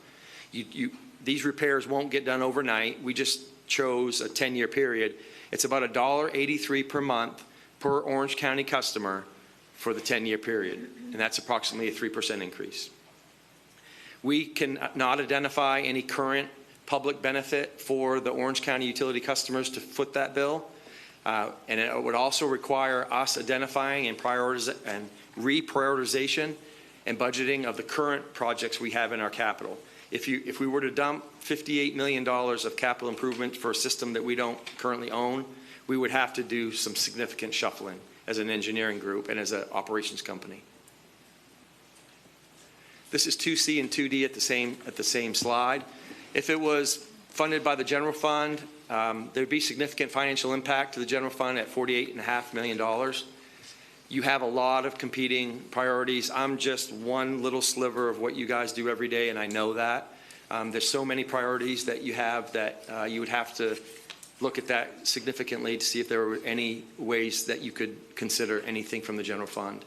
Speaker 10: These repairs won't get done overnight. We just chose a 10-year period. It's about $1.83 per month per Orange County customer for the 10-year period, and that's approximately a 3% increase. We can not identify any current public benefit for the Orange County utility customers to foot that bill. And it would also require us identifying and reprioritization and budgeting of the current projects we have in our capital. If we were to dump $58 million of capital improvement for a system that we don't currently own, we would have to do some significant shuffling as an engineering group and as an operations company. This is 2C and 2D at the same slide. If it was funded by the general fund, there'd be significant financial impact to the general fund at $48.5 million. You have a lot of competing priorities. I'm just one little sliver of what you guys do every day, and I know that. There's so many priorities that you have that you would have to look at that significantly to see if there were any ways that you could consider anything from the general fund.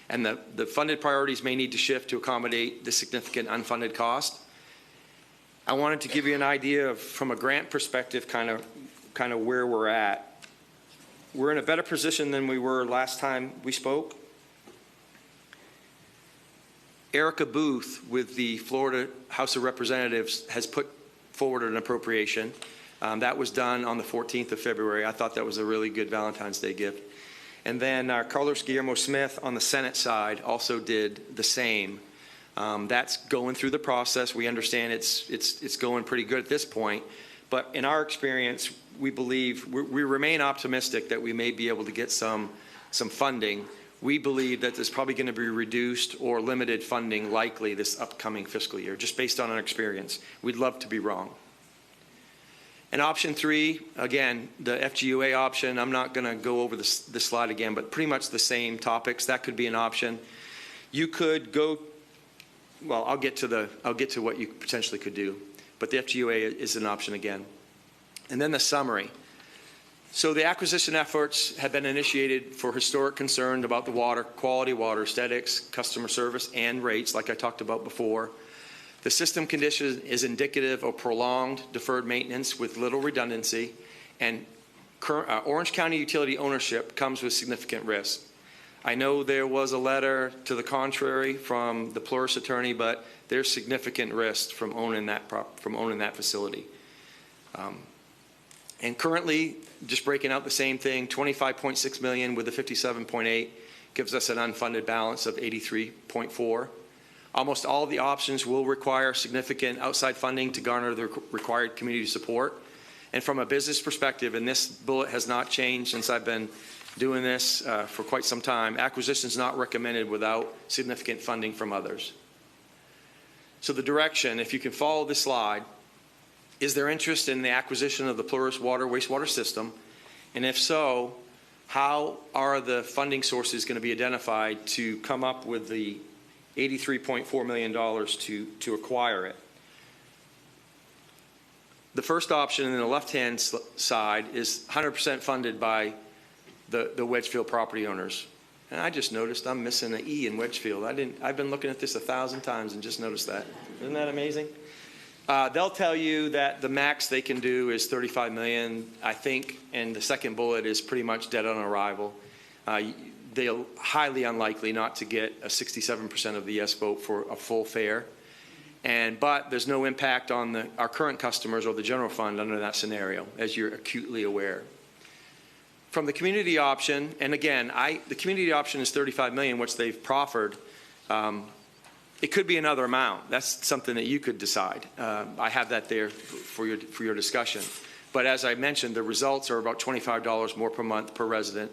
Speaker 10: And the funded priorities may need to shift to accommodate the significant unfunded cost. I wanted to give you an idea of, from a grant perspective, kind of where we're at. We're in a better position than we were last time we spoke. Erica Booth with the Florida House of Representatives has put forward an appropriation. That was done on the 14th of February. I thought that was a really good Valentine's Day gift. And then Carlos Guillermo Smith on the Senate side also did the same. That's going through the process. We understand it's going pretty good at this point. But in our experience, we believe, we remain optimistic that we may be able to get some funding. We believe that there's probably going to be reduced or limited funding likely this upcoming fiscal year, just based on our experience. We'd love to be wrong. And option 3, again, the FGUA option, I'm not going to go over this slide again, but pretty much the same topics. That could be an option. You could go, well, I'll get to what you potentially could do, but the FGUA is an option again. And then the summary. So the acquisition efforts have been initiated for historic concern about the water, quality water, aesthetics, customer service, and rates, like I talked about before. The system condition is indicative of prolonged deferred maintenance with little redundancy, and Orange County utility ownership comes with significant risk. I know there was a letter to the contrary from the Plurus attorney, but there's significant risk from owning that facility. And currently, just breaking out the same thing, $25.6 million with the 57.8 gives us an unfunded balance of 83.4. Almost all of the options will require significant outside funding to garner the required community support. And from a business perspective, and this bullet has not changed since I've been doing this for quite some time, acquisition is not recommended without significant funding from others. So the direction, if you can follow this slide, is there interest in the acquisition of the Plurus wastewater system? And if so, how are the funding sources going to be identified to come up with the $83.4 million to acquire it? The first option in the left-hand side is 100% funded by the Wedgefield property owners. And I just noticed I'm missing an E in Wedgefield. I've been looking at this 1,000 times and just noticed that. Isn't that amazing? They'll tell you that the max they can do is $35 million, I think, and the second bullet is pretty much dead on arrival. They're highly unlikely not to get a 67% of the yes vote for a full fare. But there's no impact on our current customers or the general fund under that scenario, as you're acutely aware. From the community option, and again, the community option is $35 million, which they've proffered. It could be another amount. That's something that you could decide. I have that there for your discussion. But as I mentioned, the results are about $25 more per month per resident.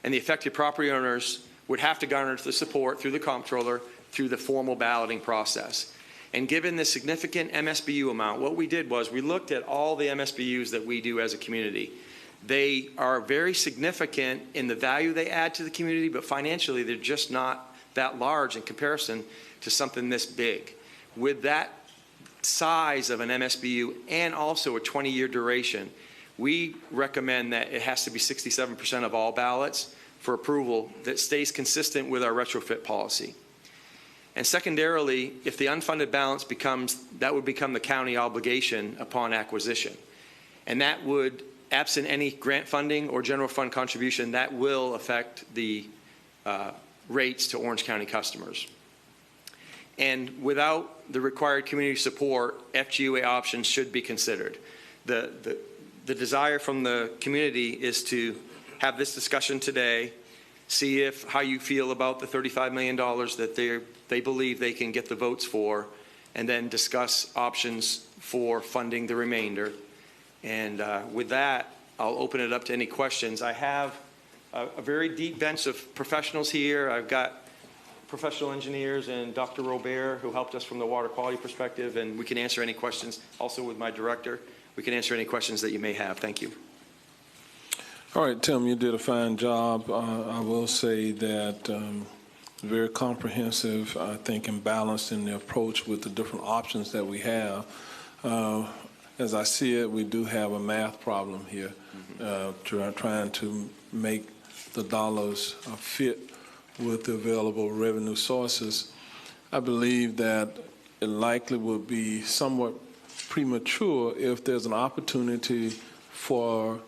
Speaker 10: And the affected property owners would have to garner the support through the comptroller through the formal balloting process. And given the significant MSBU amount, what we did was we looked at all the MSBUs that we do as a community. They are very significant in the value they add to the community, but financially they're just not that large in comparison to something this big. With that size of an MSBU and also a 20-year duration, we recommend that it has to be 67% of all ballots for approval that stays consistent with our retrofit policy. And secondarily, if the unfunded balance that would become the county obligation upon acquisition. And that would, absent any grant funding or general fund contribution, that will affect the rates to Orange County customers. And without the required community support, FGUA options should be considered. The desire from the community is to have this discussion today, see how you feel about the $35 million that they believe they can get the votes for, and then discuss options for funding the remainder. And with that, I'll open it up to any questions. I have a very deep bench of professionals here. I've got professional engineers and Dr. Robert, who helped us from the water quality perspective, and we can answer any questions. Also with my director, we can answer any questions that you may have. Thank you.
Speaker 1: All right, Tim, you did a fine job. I will say that very comprehensive, I think, and balanced in the approach with the different options that we have. As I see it, we do have a math problem here, trying to make the dollars fit with the available revenue sources. I believe that it likely will be somewhat premature if there's an opportunity for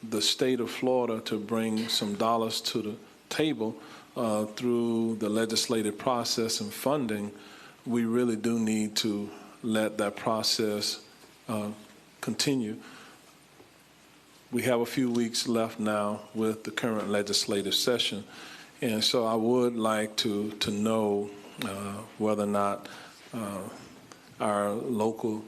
Speaker 1: the state of Florida to bring some dollars to the table. through the legislative process and funding, we really do need to let that process continue. We have a few weeks left now with the current legislative session, and so I would like to know whether or not our local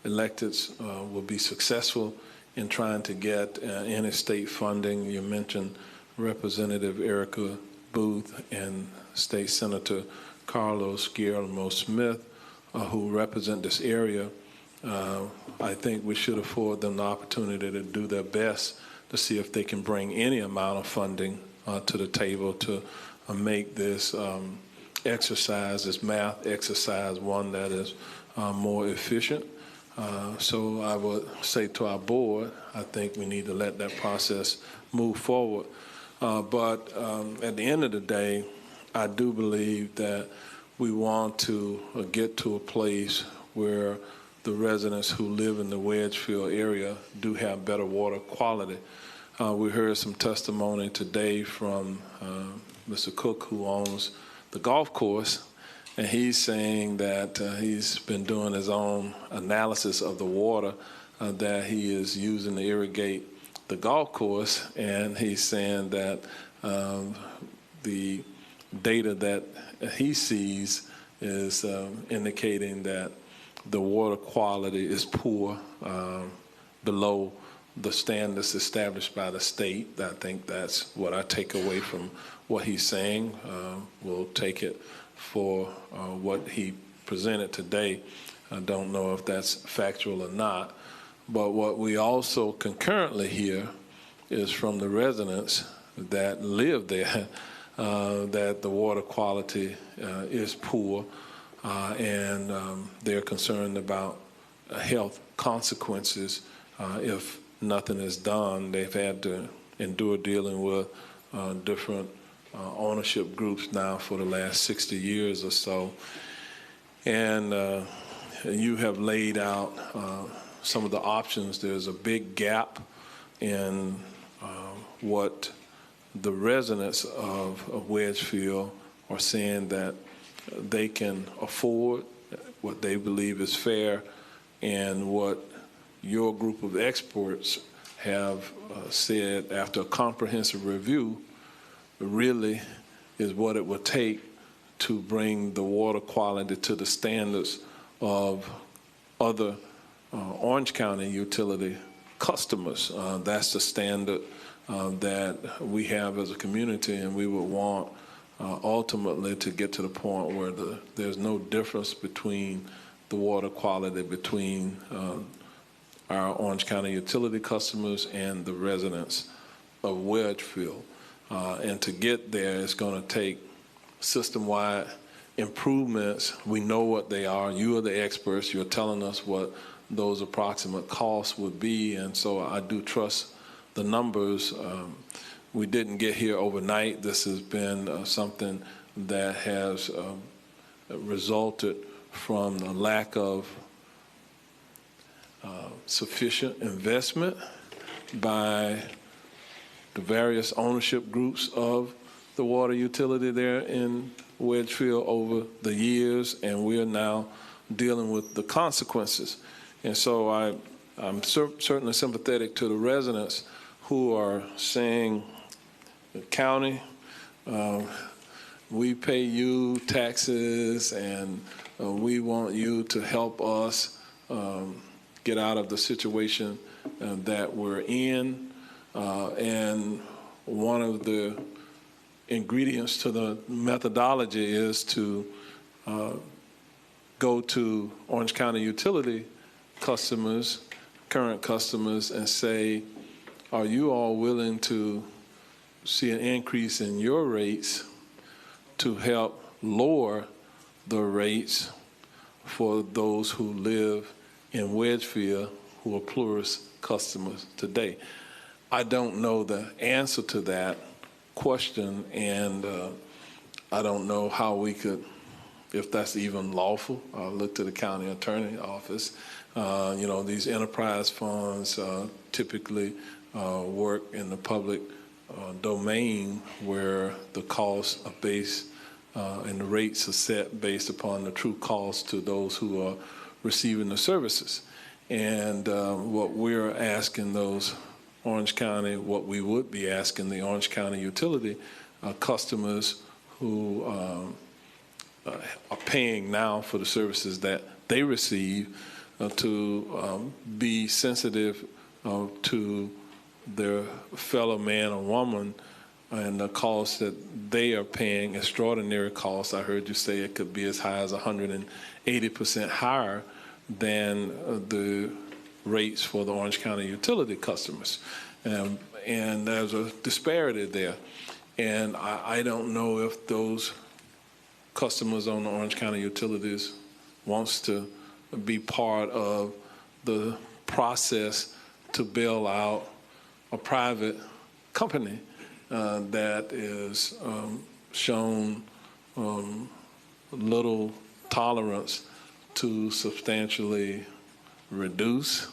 Speaker 1: electeds will be successful in trying to get any state funding. You mentioned Representative Erica Booth and State Senator Carlos Guillermo Smith, who represent this area. I think we should afford them the opportunity to do their best to see if they can bring any amount of funding to the table to make this exercise, this math exercise, one that is more efficient. So I would say to our board, I think we need to let that process move forward. But at the end of the day, I do believe that we want to get to a place where the residents who live in the Wedgefield area do have better water quality. We heard some testimony today from Mr. Cook, who owns the golf course, and he's saying that he's been doing his own analysis of the water that he is using to irrigate the golf course, and he's saying that the data that he sees is indicating that the water quality is poor, below the standards established by the state. I think that's what I take away from what he's saying. We'll take it for what he presented today. I don't know if that's factual or not. But what we also concurrently hear is from the residents that live there that the water quality is poor, and they're concerned about health consequences if nothing is done. They've had to endure dealing with different ownership groups now for the last 60 years or so. And you have laid out some of the options. There's a big gap in what the residents of Wedgefield are saying that they can afford, what they believe is fair, and what your group of experts have said after a comprehensive review really is what it would take to bring the water quality to the standards of other Orange County utility customers. That's the standard that we have as a community, and we would want ultimately to get to the point where there's no difference between the water quality between our Orange County utility customers and the residents of Wedgefield. And to get there, it's going to take system-wide improvements. We know what they are. You are the experts. You're telling us what those approximate costs would be, and so I do trust the numbers. We didn't get here overnight. This has been something that has resulted from a lack of sufficient investment by the various ownership groups of the water utility there in Wedgefield over the years, and we are now dealing with the consequences. And so I'm certainly sympathetic to the residents who are saying, county, we pay you taxes, and we want you to help us get out of the situation that we're in. And one of the ingredients to the methodology is to go to Orange County utility customers, current customers, and say, are you all willing to see an increase in your rates to help lower the rates for those who live in Wedgefield who are Plurus customers today? I don't know the answer to that question, and I don't know how we could, if that's even lawful. I'll look to the county attorney office. You know, these enterprise funds typically work in the public domain where the costs are based and the rates are set based upon the true cost to those who are receiving the services. And what we're asking those Orange County, what we would be asking the Orange County utility customers who are paying now for the services that they receive to be sensitive to their fellow man or woman and the costs that they are paying, extraordinary costs. I heard you say it could be as high as 180% higher than the rates for the Orange County utility customers. And there's a disparity there. And I don't know if those customers on the Orange County utilities wants to be part of the process to bail out a private company that is shown little tolerance to substantially reduce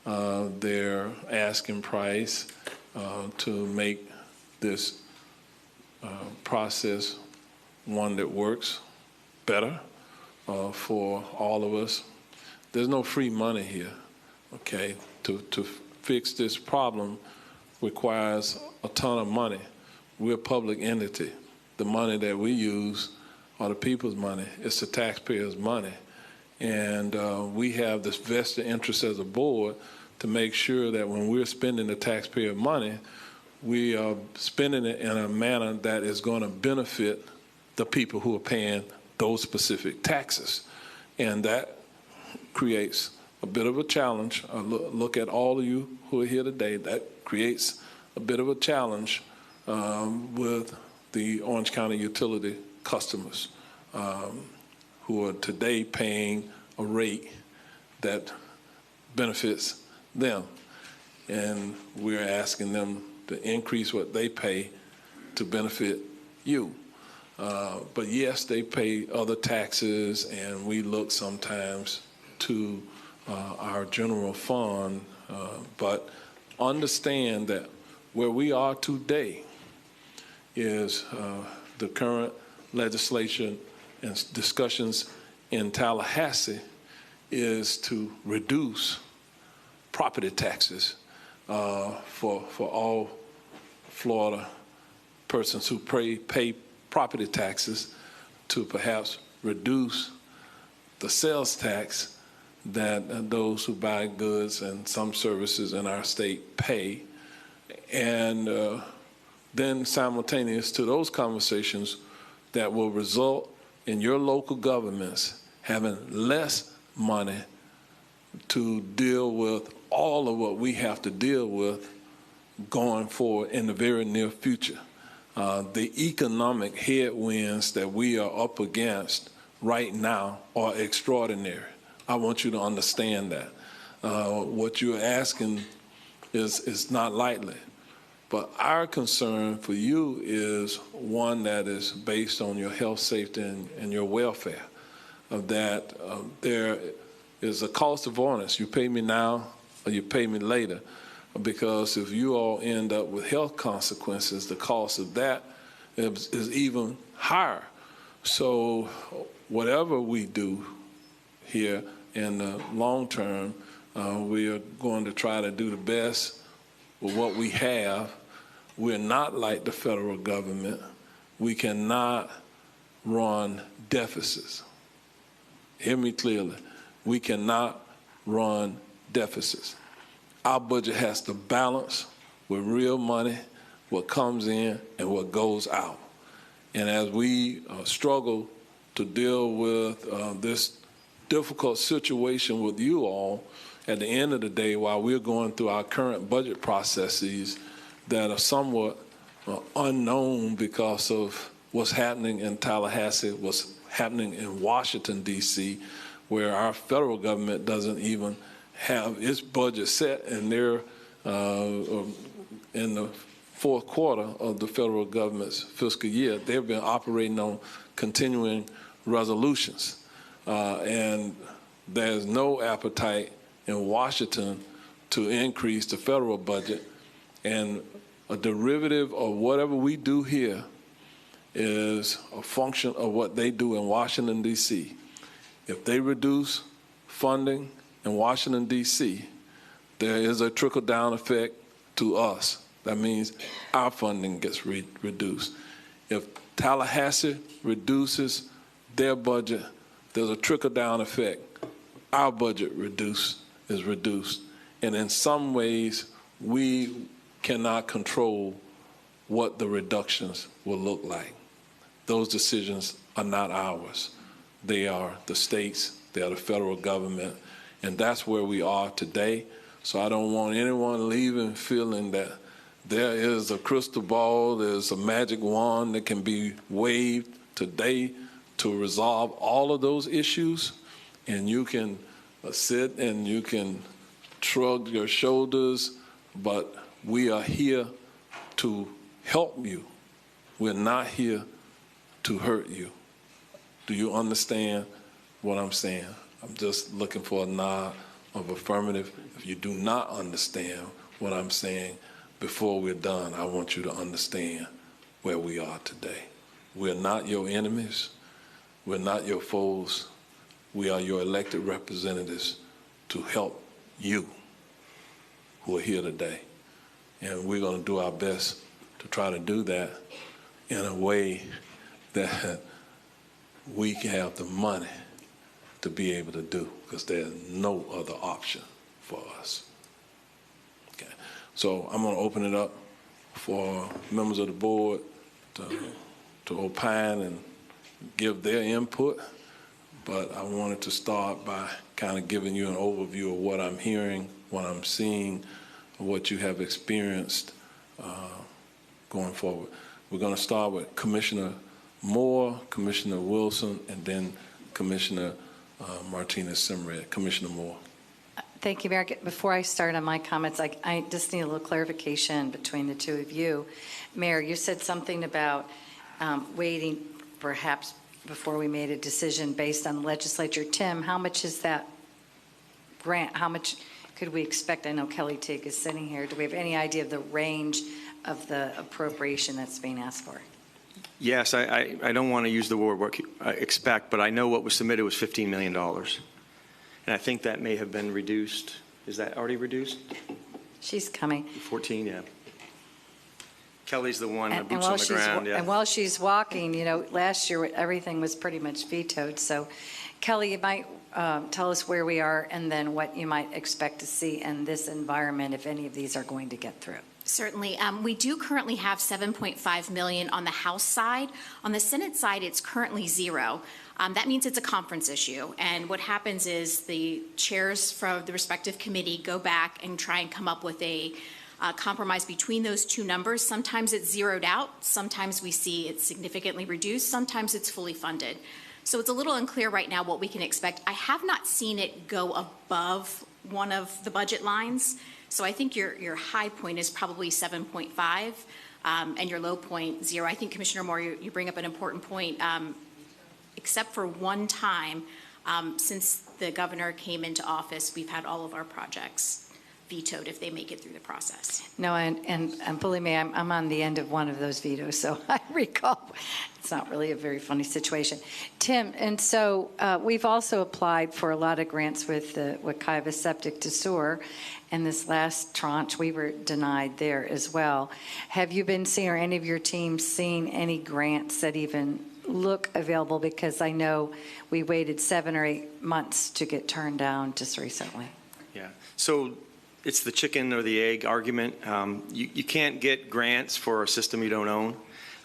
Speaker 1: their asking price to make this process one that works better for all of us. There's no free money here, okay? To fix this problem requires a ton of money. We're a public entity. The money that we use are the people's money. It's the taxpayers' money. And we have this vested interest as a board to make sure that when we're spending the taxpayer money, we are spending it in a manner that is going to benefit the people who are paying those specific taxes. And that creates a bit of a challenge. Look at all of you who are here today. That creates a bit of a challenge with the Orange County utility customers who are today paying a rate that benefits them. And we're asking them to increase what they pay to benefit you. But yes, they pay other taxes, and we look sometimes to our general fund, but understand that where we are today is the current legislation and discussions in Tallahassee is to reduce property taxes for all Florida persons who pay property taxes, to perhaps reduce the sales tax that those who buy goods and some services in our state pay. And then simultaneous to those conversations that will result in your local governments having less money to deal with all of what we have to deal with going forward in the very near future. The economic headwinds that we are up against right now are extraordinary. I want you to understand that. What you're asking is not lightly. But our concern for you is one that is based on your health, safety, and your welfare, that there is a cost of avoidance. You pay me now or you pay me later, because if you all end up with health consequences, the cost of that is even higher. So whatever we do here in the long term, we are going to try to do the best with what we have. We're not like the federal government. We cannot run deficits. Hear me clearly. We cannot run deficits. Our budget has to balance with real money, what comes in and what goes out. And as we struggle to deal with this difficult situation with you all, at the end of the day, while we're going through our current budget processes that are somewhat unknown because of what's happening in Tallahassee, what's happening in Washington, D.C., where our federal government doesn't even have its budget set, and they're in the fourth quarter of the federal government's fiscal year. They've been operating on continuing resolutions, and there's no appetite in Washington to increase the federal budget. And a derivative of whatever we do here is a function of what they do in Washington, D.C. If they reduce funding in Washington, D.C., there is a trickle-down effect to us. That means our funding gets reduced. If Tallahassee reduces their budget, there's a trickle-down effect. Our budget is reduced. And in some ways, we cannot control what the reductions will look like. Those decisions are not ours. They are the states, they are the federal government, and that's where we are today. So I don't want anyone leaving feeling that there is a crystal ball, there's a magic wand that can be waved today to resolve all of those issues, and you can sit and you can shrug your shoulders, but we are here to help you. We're not here to hurt you. Do you understand what I'm saying? I'm just looking for a nod of affirmative. If you do not understand what I'm saying, before we're done, I want you to understand where we are today. We're not your enemies. We're not your foes. We are your elected representatives to help you who are here today. And we're going to do our best to try to do that in a way that we can have the money to be able to do, because there's no other option for us. Okay. So I'm going to open it up for members of the board to opine and give their input, but I wanted to start by kind of giving you an overview of what I'm hearing, what I'm seeing, what you have experienced going forward. We're going to start with Commissioner Moore, Commissioner Wilson, and then Commissioner Martinez-Simred. Commissioner Moore.
Speaker 8: Thank you, Mayor. Before I start on my comments, I just need a little clarification between the two of you. Mayor, you said something about waiting perhaps before we made a decision based on the legislature. Tim, how much is that grant? How much could we expect? I know Kelly Teague is sitting here. Do we have any idea of the range of the appropriation that's being asked for?
Speaker 10: Yes, I don't want to use the word what I expect, but I know what was submitted was $15 million. And I think that may have been reduced. Is that already reduced?
Speaker 8: She's coming.
Speaker 10: 14, yeah. Kelly's the one, boots on the ground. Yeah.
Speaker 8: And while she's walking, you know, last year everything was pretty much vetoed. So, Kelly, you might tell us where we are and then what you might expect to see in this environment if any of these are going to get through.
Speaker 11: Certainly. We do currently have $7.5 million on the House side. On the Senate side, it's currently zero. That means it's a conference issue. And what happens is the chairs from the respective committee go back and try and come up with a compromise between those two numbers. Sometimes it's zeroed out. Sometimes we see it's significantly reduced. Sometimes it's fully funded. So it's a little unclear right now what we can expect. I have not seen it go above one of the budget lines. So I think your high point is probably 7.5 and your low point 0. I think, Commissioner Moore, you bring up an important point. Except for one time, since the governor came into office, we've had all of our projects vetoed if they make it through the process.
Speaker 8: No, and believe me, I'm on the end of one of those vetoes, so I recall it's not really a very funny situation. Tim, and so we've also applied for a lot of grants with the Wekiva Septic to Sewer, and this last tranche, we were denied there as well. Have you been seeing, or any of your teams seen any grants that even look available? Because I know we waited 7 or 8 months to get turned down just recently.
Speaker 10: Yeah. So it's the chicken or the egg argument. You can't get grants for a system you don't own.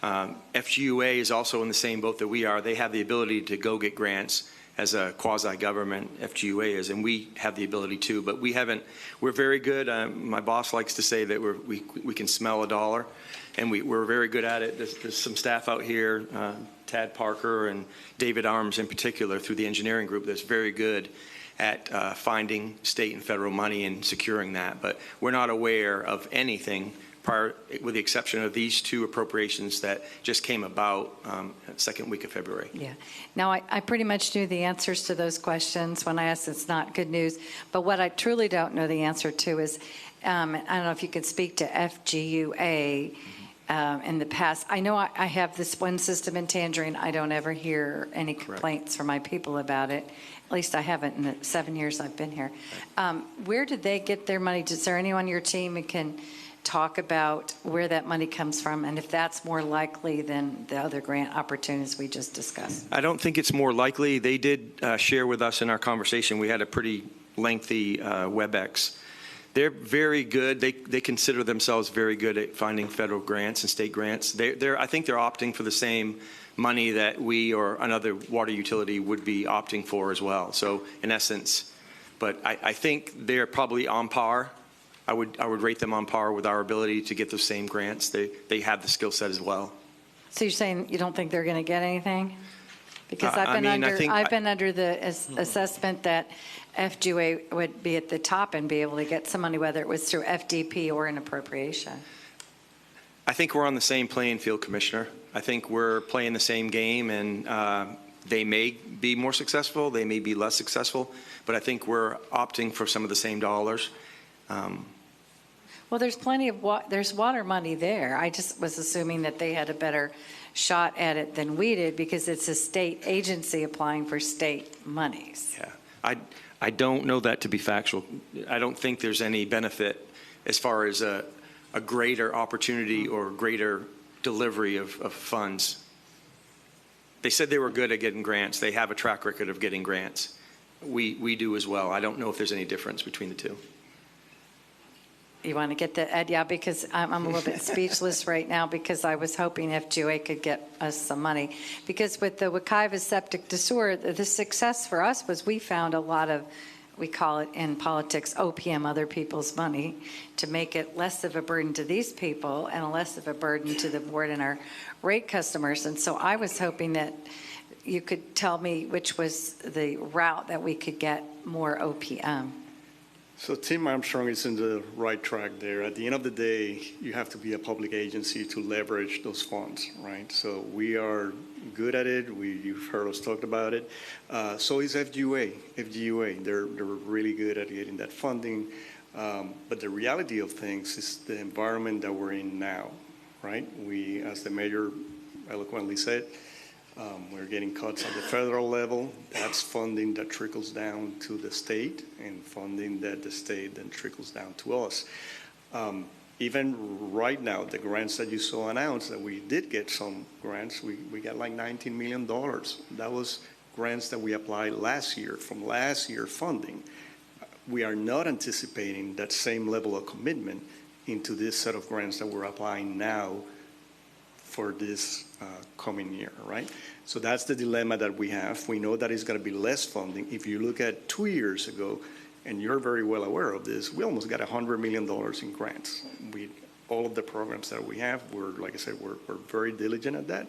Speaker 10: FGUA is also in the same boat that we are. They have the ability to go get grants as a quasi-government, FGUA is, and we have the ability to, but we haven't. We're very good. My boss likes to say that we can smell a dollar, and we're very good at it. There's some staff out here, Tad Parker and David Arms in particular, through the engineering group, that's very good at finding state and federal money and securing that. But we're not aware of anything prior, with the exception of these two appropriations that just came about second week of February.
Speaker 8: Yeah. Now, I pretty much knew the answers to those questions when I asked. It's not good news. But what I truly don't know the answer to is, I don't know if you could speak to FGUA in the past. I know I have this one system in Tangerine. I don't ever hear any complaints from my people about it. At least I haven't in the 7 years I've been here. Where did they get their money? Is there anyone on your team who can talk about where that money comes from and if that's more likely than the other grant opportunities we just discussed?
Speaker 10: I don't think it's more likely. They did share with us in our conversation. We had a pretty lengthy WebEx. They're very good. They consider themselves very good at finding federal grants and state grants. I think they're opting for the same money that we or another water utility would be opting for as well. So in essence, but I think they're probably on par. I would rate them on par with our ability to get those same grants. They have the skill set as well.
Speaker 8: So you're saying you don't think they're going to get anything? Because I've been under the assessment that FGUA would be at the top and be able to get some money, whether it was through FDP or an appropriation.
Speaker 10: I think we're on the same playing field, Commissioner. I think we're playing the same game, and they may be more successful, they may be less successful, but I think we're opting for some of the same dollars.
Speaker 8: Well, there's plenty of there's water money there. I just was assuming that they had a better shot at it than we did because it's a state agency applying for state monies.
Speaker 10: Yeah, I don't know that to be factual. I don't think there's any benefit as far as a greater opportunity or greater delivery of funds. They said they were good at getting grants. They have a track record of getting grants. We do as well. I don't know if there's any difference between the two.
Speaker 8: You want to get the Ed? Yeah, because I'm a little bit speechless right now because I was hoping FGUA could get us some money. Because with the Wekiva septic to sewer, the success for us was we found a lot of, we call it in politics, OPM, other people's money, to make it less of a burden to these people and less of a burden to the board and our rate customers. And so I was hoping that you could tell me which was the route that we could get more OPM.
Speaker 4: So Tim Armstrong is in the right track there. At the end of the day, you have to be a public agency to leverage those funds, right? So we are good at it. You've heard us talk about it. So is FGUA. They're really good at getting that funding. But the reality of things is the environment that we're in now, right? We, as the mayor eloquently said, we're getting cuts at the federal level. That's funding that trickles down to the state and funding that the state then trickles down to us. Even right now, the grants that you saw announced, that we did get some grants, we got like $19 million. That was grants that we applied last year from last year funding. We are not anticipating that same level of commitment into this set of grants that we're applying now for this coming year, right? So that's the dilemma that we have. We know that it's going to be less funding. If you look at 2 years ago, and you're very well aware of this, we almost got $100 million in grants. All of the programs that we have, like I said, we're very diligent at that,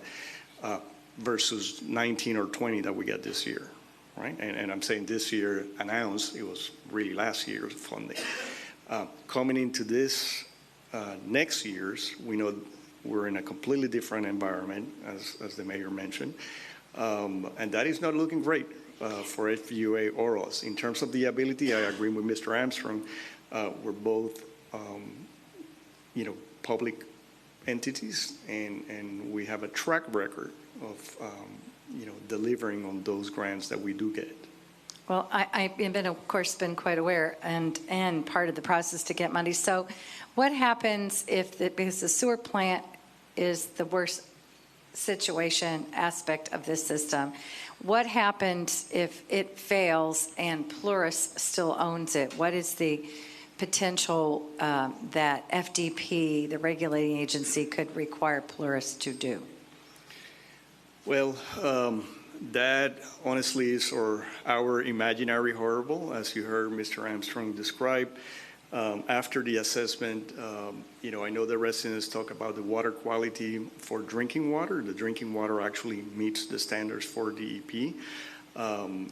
Speaker 4: versus 19 or 20 that we got this year, right? And I'm saying this year announced, it was really last year's funding. Coming into this next year's, we know we're in a completely different environment, as the mayor mentioned, and that is not looking great for FGUA or us. In terms of the ability, I agree with Mr. Armstrong. We're both, public entities, and we have a track record of, delivering on those grants that we do get.
Speaker 8: Well, I've been, of course, been quite aware and part of the process to get money. So what happens because the sewer plant is the worst situation aspect of this system, what happens if it fails and Plurus still owns it? What is the potential that FDP, the regulating agency, could require Plurus to do?
Speaker 4: Well, that honestly is our imaginary horrible, as you heard Mr. Armstrong describe. After the assessment, I know the residents talk about the water quality for drinking water. The drinking water actually meets the standards for DEP. And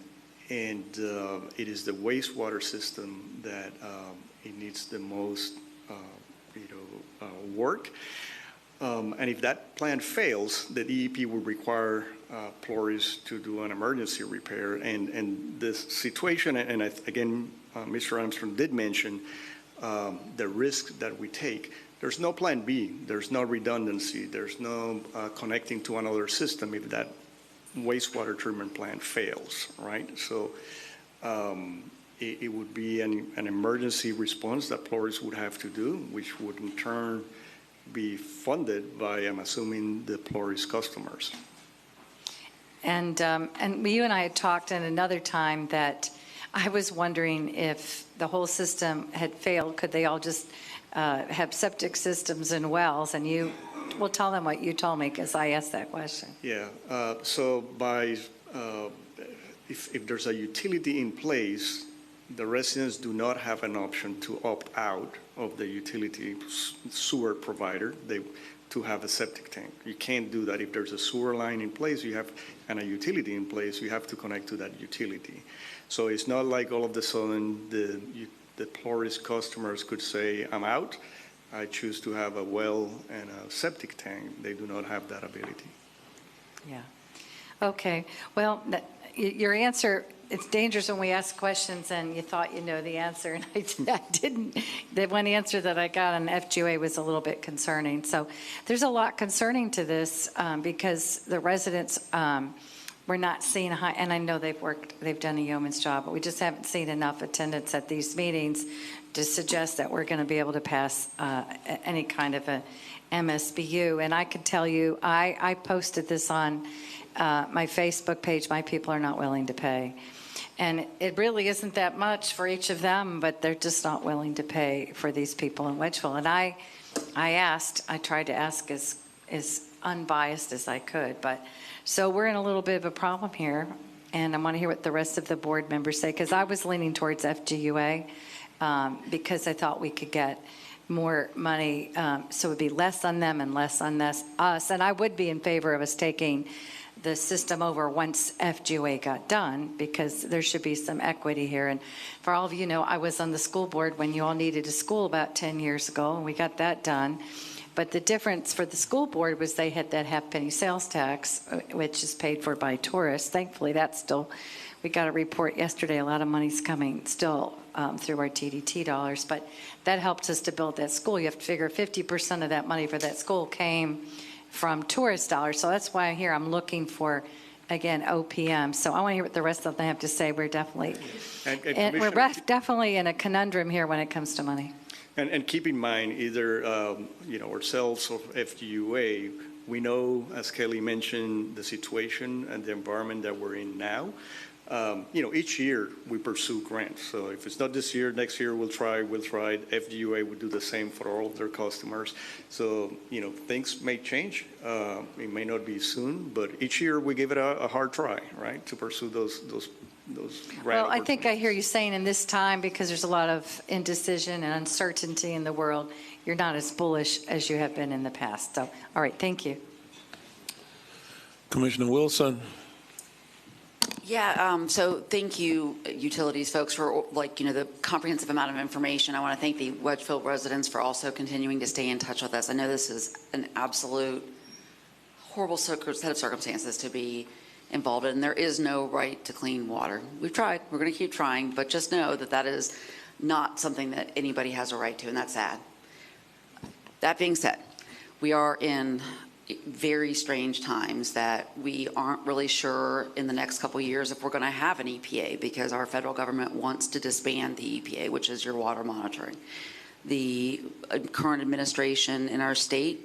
Speaker 4: it is the wastewater system that it needs the most, work. And if that plant fails, the DEP will require Plurus to do an emergency repair. And this situation, and again, Mr. Armstrong did mention, the risk that we take. There's no plan B. There's no redundancy. There's no connecting to another system if that wastewater treatment plant fails, right? So it would be an emergency response that Flores would have to do, which would in turn be funded by, I'm assuming, the Flores customers.
Speaker 8: And you and I had talked in another time that I was wondering if the whole system had failed, could they all just have septic systems and wells? And you will tell them what you told me, because I asked that question.
Speaker 4: Yeah, so if there's a utility in place, the residents do not have an option to opt out of the utility sewer provider to have a septic tank. You can't do that. If there's a sewer line in place, and a utility in place, you have to connect to that utility. So it's not like all of a sudden the Flores customers could say, I'm out. I choose to have a well and a septic tank. They do not have that ability.
Speaker 8: Yeah. Okay. Well, your answer, it's dangerous when we ask questions and you thought you know the answer, and I didn't. The one answer that I got on FGA was a little bit concerning. So there's a lot concerning to this because the residents we're not seeing a high, and I know they've done a yeoman's job, but we just haven't seen enough attendance at these meetings to suggest that we're going to be able to pass any kind of a MSBU. And I can tell you, I posted this on my Facebook page. My people are not willing to pay. And it really isn't that much for each of them, but they're just not willing to pay for these people in Wedgeville. And I tried to ask as unbiased as I could, but so we're in a little bit of a problem here, and I want to hear what the rest of the board members say, because I was leaning towards FGUA because I thought we could get more money, so it would be less on them and less on us. And I would be in favor of us taking the system over once FGUA got done, because there should be some equity here. And for all of you know, I was on the school board when you all needed a school about 10 years ago, and we got that done. But the difference for the school board was they had that half-penny sales tax, which is paid for by tourists. Thankfully, that's still, we got a report yesterday, a lot of money's coming still through our TDT dollars, but that helped us to build that school. You have to figure 50% of that money for that school came from tourist dollars. So that's why here I'm looking for, again, OPM. So I want to hear what the rest of them have to say. We're definitely, definitely in a conundrum here when it comes to money.
Speaker 4: And keep in mind, either ourselves or FGUA, we know, as Kelly mentioned, the situation and the environment that we're in now. Each year we pursue grants. So if it's not this year, next year we'll try. FGUA would do the same for all of their customers. So, things may change. It may not be soon, but each year we give it a hard try, right, to pursue those grant
Speaker 8: Well, I think I hear you saying in this time, because there's a lot of indecision and uncertainty in the world, you're not as bullish as you have been in the past. So, all right, thank you.
Speaker 1: Commissioner Wilson.
Speaker 23: Yeah, so thank you, utilities folks, for the comprehensive amount of information. I want to thank the Wedgeville residents for also continuing to stay in touch with us. I know this is an absolute horrible set of circumstances to be involved in. There is no right to clean water. We've tried. We're going to keep trying, but just know that that is not something that anybody has a right to, and that's sad. That being said, we are in very strange times that we aren't really sure in the next couple of years if we're going to have an EPA, because our federal government wants to disband the EPA, which is your water monitoring. The current administration in our state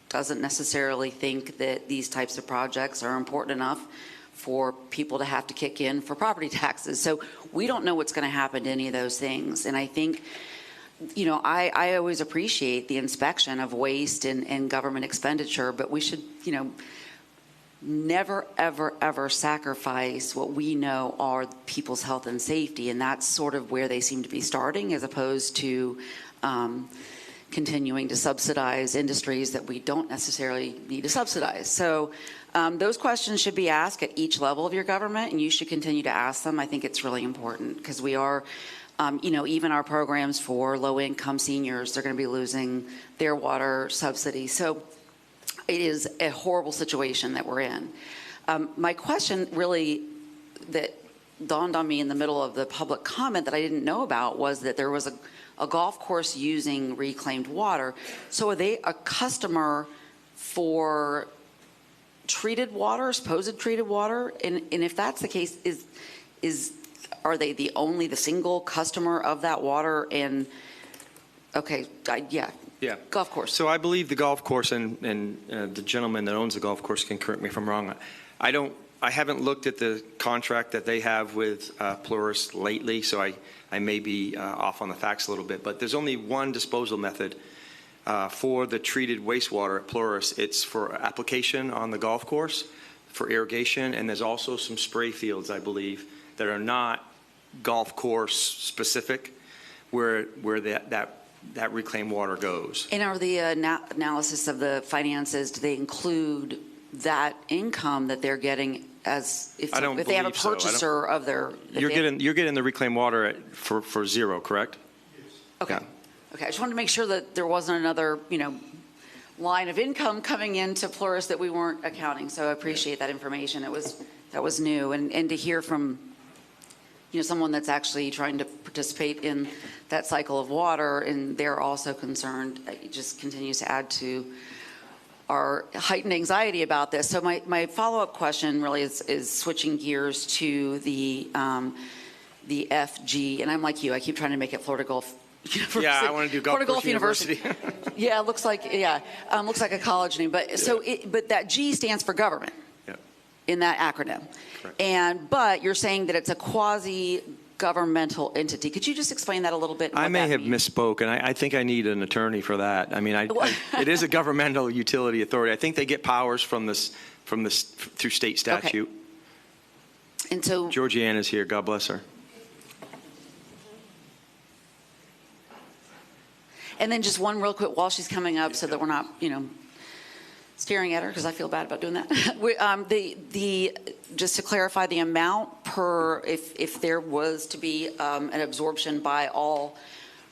Speaker 23: doesn't necessarily think that these types of projects are important enough for people to have to kick in for property taxes. So we don't know what's going to happen to any of those things. And I think, I always appreciate the inspection of waste and government expenditure, but we should, never, ever, ever sacrifice what we know are people's health and safety. And that's sort of where they seem to be starting, as opposed to continuing to subsidize industries that we don't necessarily need to subsidize. So those questions should be asked at each level of your government, and you should continue to ask them. I think it's really important, because we are, even our programs for low-income seniors, they're going to be losing their water subsidy. So it is a horrible situation that we're in. My question really that dawned on me in the middle of the public comment that I didn't know about was that there was a golf course using reclaimed water. So are they a customer for treated water, supposed treated water? And if that's the case, are they the single customer of that water? And, okay, yeah.
Speaker 10: Yeah.
Speaker 23: Golf course.
Speaker 10: So I believe the golf course, and the gentleman that owns the golf course can correct me if I'm wrong. I haven't looked at the contract that they have with Plurus lately, so I may be off on the facts a little bit. But there's only one disposal method for the treated wastewater at Plurus. It's for application on the golf course for irrigation, and there's also some spray fields, I believe, that are not golf course specific, where that reclaimed water goes.
Speaker 23: And are the analysis of the finances, do they include that income that they're getting as if they have a purchaser of their?
Speaker 10: You're getting the reclaimed water for zero, correct?
Speaker 23: Okay.
Speaker 10: Yeah.
Speaker 23: Okay. I just wanted to make sure that there wasn't another line of income coming into Plurus that we weren't accounting. So I appreciate that information. That was new, and to hear from someone that's actually trying to participate in that cycle of water, and they're also concerned, it just continues to add to our heightened anxiety about this. So my follow-up question really is switching gears to the FG, and I'm like you, I keep trying to make it Florida Gulf University.
Speaker 10: Yeah, I want to do Florida Gulf University.
Speaker 23: Yeah, it looks like a college name, but but that G stands for government. In that acronym. Correct. But you're saying that it's a quasi-governmental entity. Could you just explain that a little bit?
Speaker 10: I may have misspoke, and I think I need an attorney for that. I mean, it is a governmental utility authority. I think they get powers from this through state statute.
Speaker 23: Okay. And so
Speaker 10: Georgiana's here. God bless her.
Speaker 23: And then just one real quick while she's coming up, so that we're not, staring at her, because I feel bad about doing that. Just to clarify, the amount per, if there was to be an absorption by all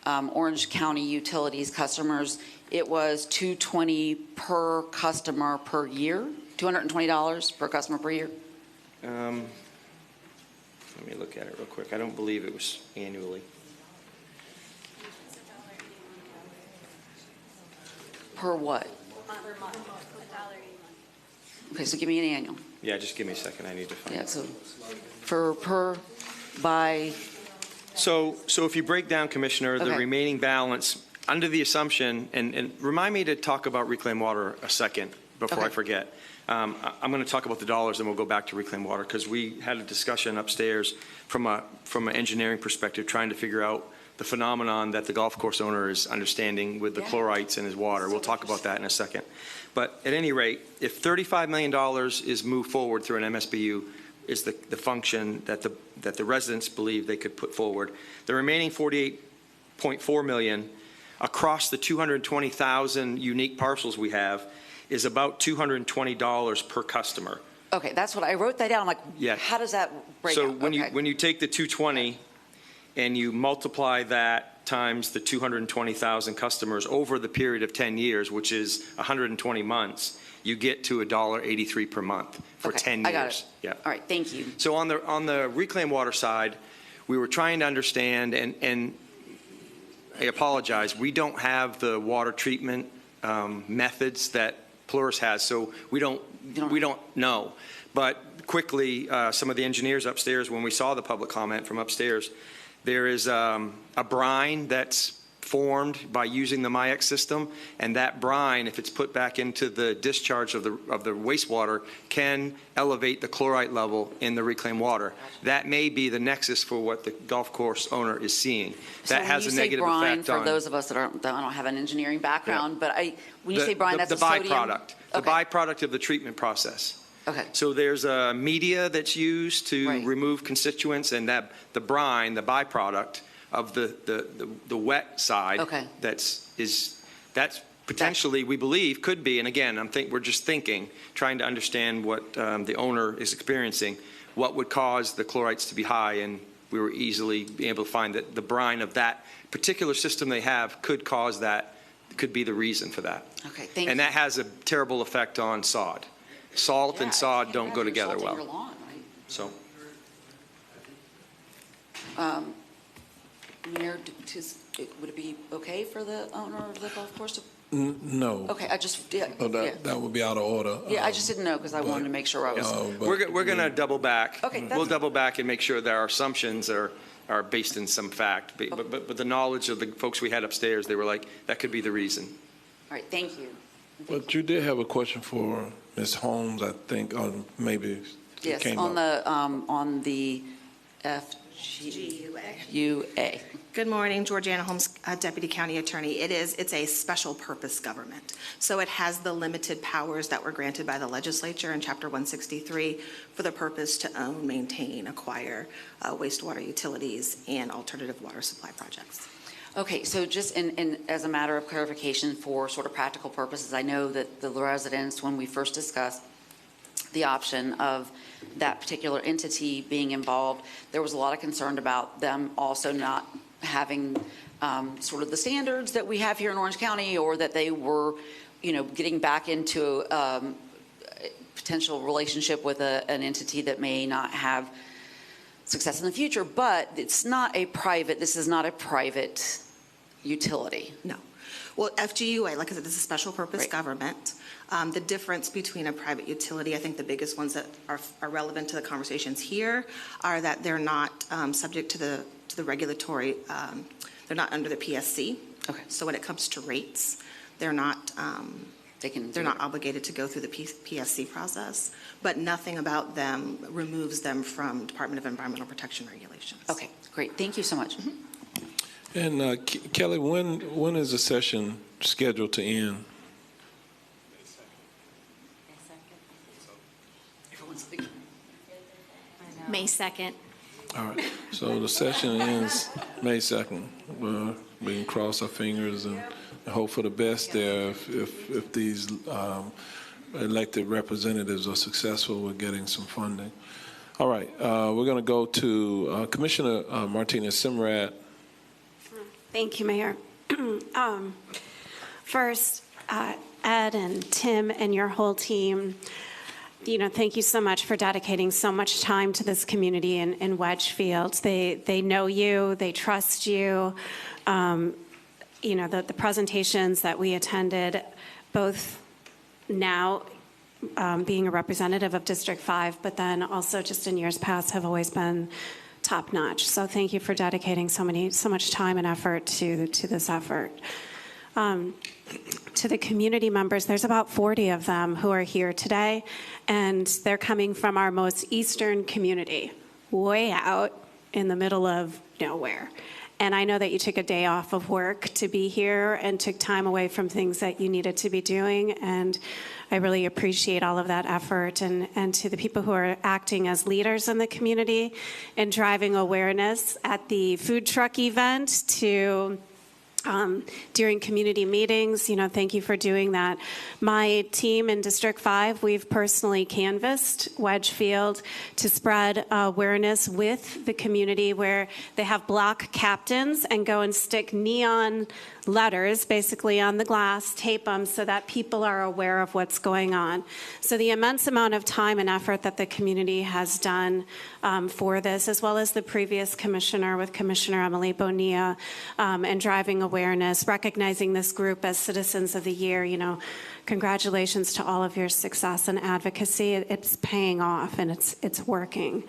Speaker 23: Orange County Utilities customers, it was $220 per customer per year, $220 per customer per year?
Speaker 10: Let me look at it real quick. I don't believe it was annually.
Speaker 23: Per what? Okay, so give me an annual.
Speaker 10: Yeah, just give me a second. I need to find it.
Speaker 23: Yeah, so by.
Speaker 10: So if you break down, Commissioner, the remaining balance under the assumption, and remind me to talk about reclaimed water a second before I forget. I'm going to talk about the dollars, and we'll go back to reclaimed water, because we had a discussion upstairs from an engineering perspective, trying to figure out the phenomenon that the golf course owner is understanding with the chlorites in his water. We'll talk about that in a second. But at any rate, if $35 million is moved forward through an MSBU, is the function that the residents believe they could put forward, the remaining $48.4 million across the 220,000 unique parcels we have is about $220 per customer.
Speaker 23: Okay, that's what I wrote that down. I'm like, how does that break out?
Speaker 10: So when you take the 220 and you multiply that times the 220,000 customers over the period of 10 years, which is 120 months, you get to $1.83 per month for 10 years.
Speaker 23: I got it.
Speaker 10: Yeah.
Speaker 23: All right, thank you.
Speaker 10: So on the reclaimed water side, we were trying to understand, and I apologize, we don't have the water treatment methods that Plurus has, so we don't know. But quickly, some of the engineers upstairs, when we saw the public comment from upstairs, there is a brine that's formed by using the MIAX system, and that brine, if it's put back into the discharge of the wastewater, can elevate the chloride level in the reclaimed water. That may be the nexus for what the golf course owner is seeing. That has a negative effect on.
Speaker 23: For those of us that don't have an engineering background, but when you say brine, that's the sodium?
Speaker 10: byproduct. The byproduct of the treatment process.
Speaker 23: Okay.
Speaker 10: So there's a media that's used to remove constituents, and that the brine, the byproduct of the wet side, that's potentially, we believe, could be, and again, we're just trying to understand what the owner is experiencing, what would cause the chlorides to be high, and we were easily able to find that the brine of that particular system they have could cause that, could be the reason for that.
Speaker 23: Okay, thank you.
Speaker 10: And that has a terrible effect on sod. Salt and sod don't go together well.
Speaker 23: Lawn, right?
Speaker 10: So.
Speaker 23: Mayor, would it be okay for the owner of the golf course to?
Speaker 1: No.
Speaker 23: Okay, I just, yeah.
Speaker 1: Oh, that would be out of order.
Speaker 23: Yeah, I just didn't know because I wanted to make sure I was.
Speaker 10: We're going to double back.
Speaker 23: Okay, that's-
Speaker 10: We'll double back and make sure that our assumptions are based in some fact. But the knowledge of the folks we had upstairs, they were like, that could be the reason.
Speaker 23: All right, thank you.
Speaker 1: But you did have a question for Ms. Holmes, I think, or maybe it
Speaker 23: Yes,
Speaker 1: came
Speaker 23: on
Speaker 1: up.
Speaker 23: the FGUA.
Speaker 12: Good morning, Georgiana Holmes, Deputy County Attorney. It's a special purpose government. So it has the limited powers that were granted by the legislature in Chapter 163 for the purpose to own, maintain, acquire wastewater utilities and alternative water supply projects.
Speaker 23: Okay, so just as a matter of clarification for sort of practical purposes, I know that the residents, when we first discussed the option of that particular entity being involved, there was a lot of concern about them also not having sort of the standards that we have here in Orange County, or that they were, getting back into a potential relationship with an entity that may not have success in the future. But this is not a private utility.
Speaker 12: No. Well, FGUA, like I said, this is a special purpose government. The difference between a private utility, I think the biggest ones that are relevant to the conversations here are that they're not subject to the regulatory, they're not under the PSC.
Speaker 23: Okay.
Speaker 12: So when it comes to rates, they're not obligated to go through the PSC process, but nothing about them removes them from Department of Environmental Protection regulations.
Speaker 23: Okay, great. Thank you so much.
Speaker 1: And Kelly, when is the session scheduled to end?
Speaker 11: May 2nd.
Speaker 1: All right, so the session ends May 2nd. We can cross our fingers and hope for the best there if these elected representatives are successful with getting some funding. All right, we're going to go to Commissioner Martinez-Simrad.
Speaker 13: Thank you, Mayor. First, Ed and Tim and your whole team, thank you so much for dedicating so much time to this community in Wedgefield. They know you, they trust you. The presentations that we attended, both now being a representative of District 5, but then also just in years past have always been top notch. So thank you for dedicating so much time and effort to this effort. To the community members, there's about 40 of them who are here today, and they're coming from our most eastern community, way out in the middle of nowhere. And I know that you took a day off of work to be here and took time away from things that you needed to be doing, and I really appreciate all of that effort. And to the people who are acting as leaders in the community and driving awareness at the food truck event during community meetings, thank you for doing that. My team in District 5, we've personally canvassed Wedgefield to spread awareness with the community, where they have block captains and go and stick neon letters basically on the glass, tape them so that people are aware of what's going on. So the immense amount of time and effort that the community has done for this, as well as the previous commissioner with Commissioner Emily Bonilla, and driving awareness, recognizing this group as Citizens of the Year. Congratulations to all of your success and advocacy. It's paying off and it's working.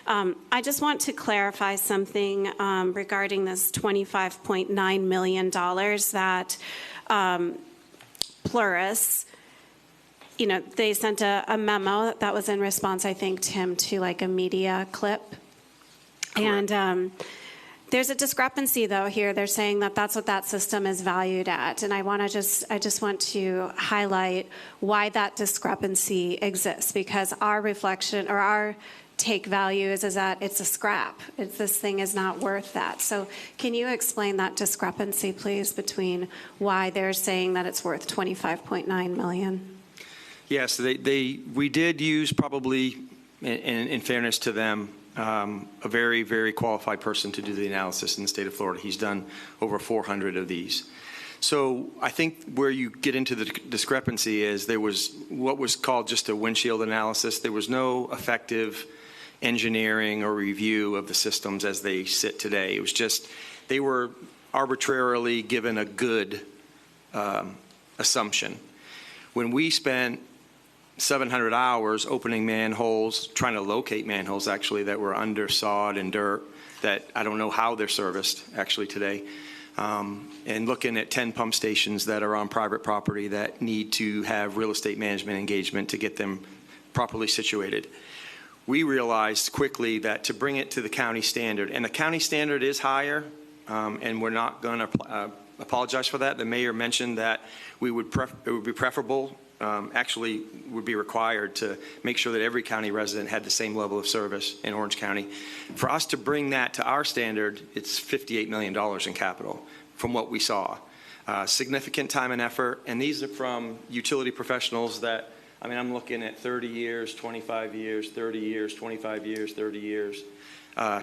Speaker 13: I just want to clarify something regarding this $25.9 million that Plurus, they sent a memo that was in response, I think, Tim, to like a media clip. Correct. And there's a discrepancy, though, here. They're saying that that's what that system is valued at. And I just want to highlight why that discrepancy exists, because our reflection or our take value is that it's a scrap. This thing is not worth that. So can you explain that discrepancy, please, between why they're saying that it's worth $25.9 million?
Speaker 10: Yes, we did use, probably, in fairness to them, a very, very qualified person to do the analysis in the state of Florida. He's done over 400 of these. So I think where you get into the discrepancy is there was what was called just a windshield analysis. There was no effective engineering or review of the systems as they sit today. It was just, they were arbitrarily given a good assumption. When we spent 700 hours opening manholes, trying to locate manholes actually that were under sod and dirt that I don't know how they're serviced actually today, and looking at 10 pump stations that are on private property that need to have real estate management engagement to get them properly situated. We realized quickly that to bring it to the county standard, and the county standard is higher, and we're not going to apologize for that. The mayor mentioned that it would be preferable, actually would be required to make sure that every county resident had the same level of service in Orange County. For us to bring that to our standard, it's $58 million in capital from what we saw. Significant time and effort, and these are from utility professionals that, I mean, I'm looking at 30 years, 25 years, 30 years, 25 years, 30 years,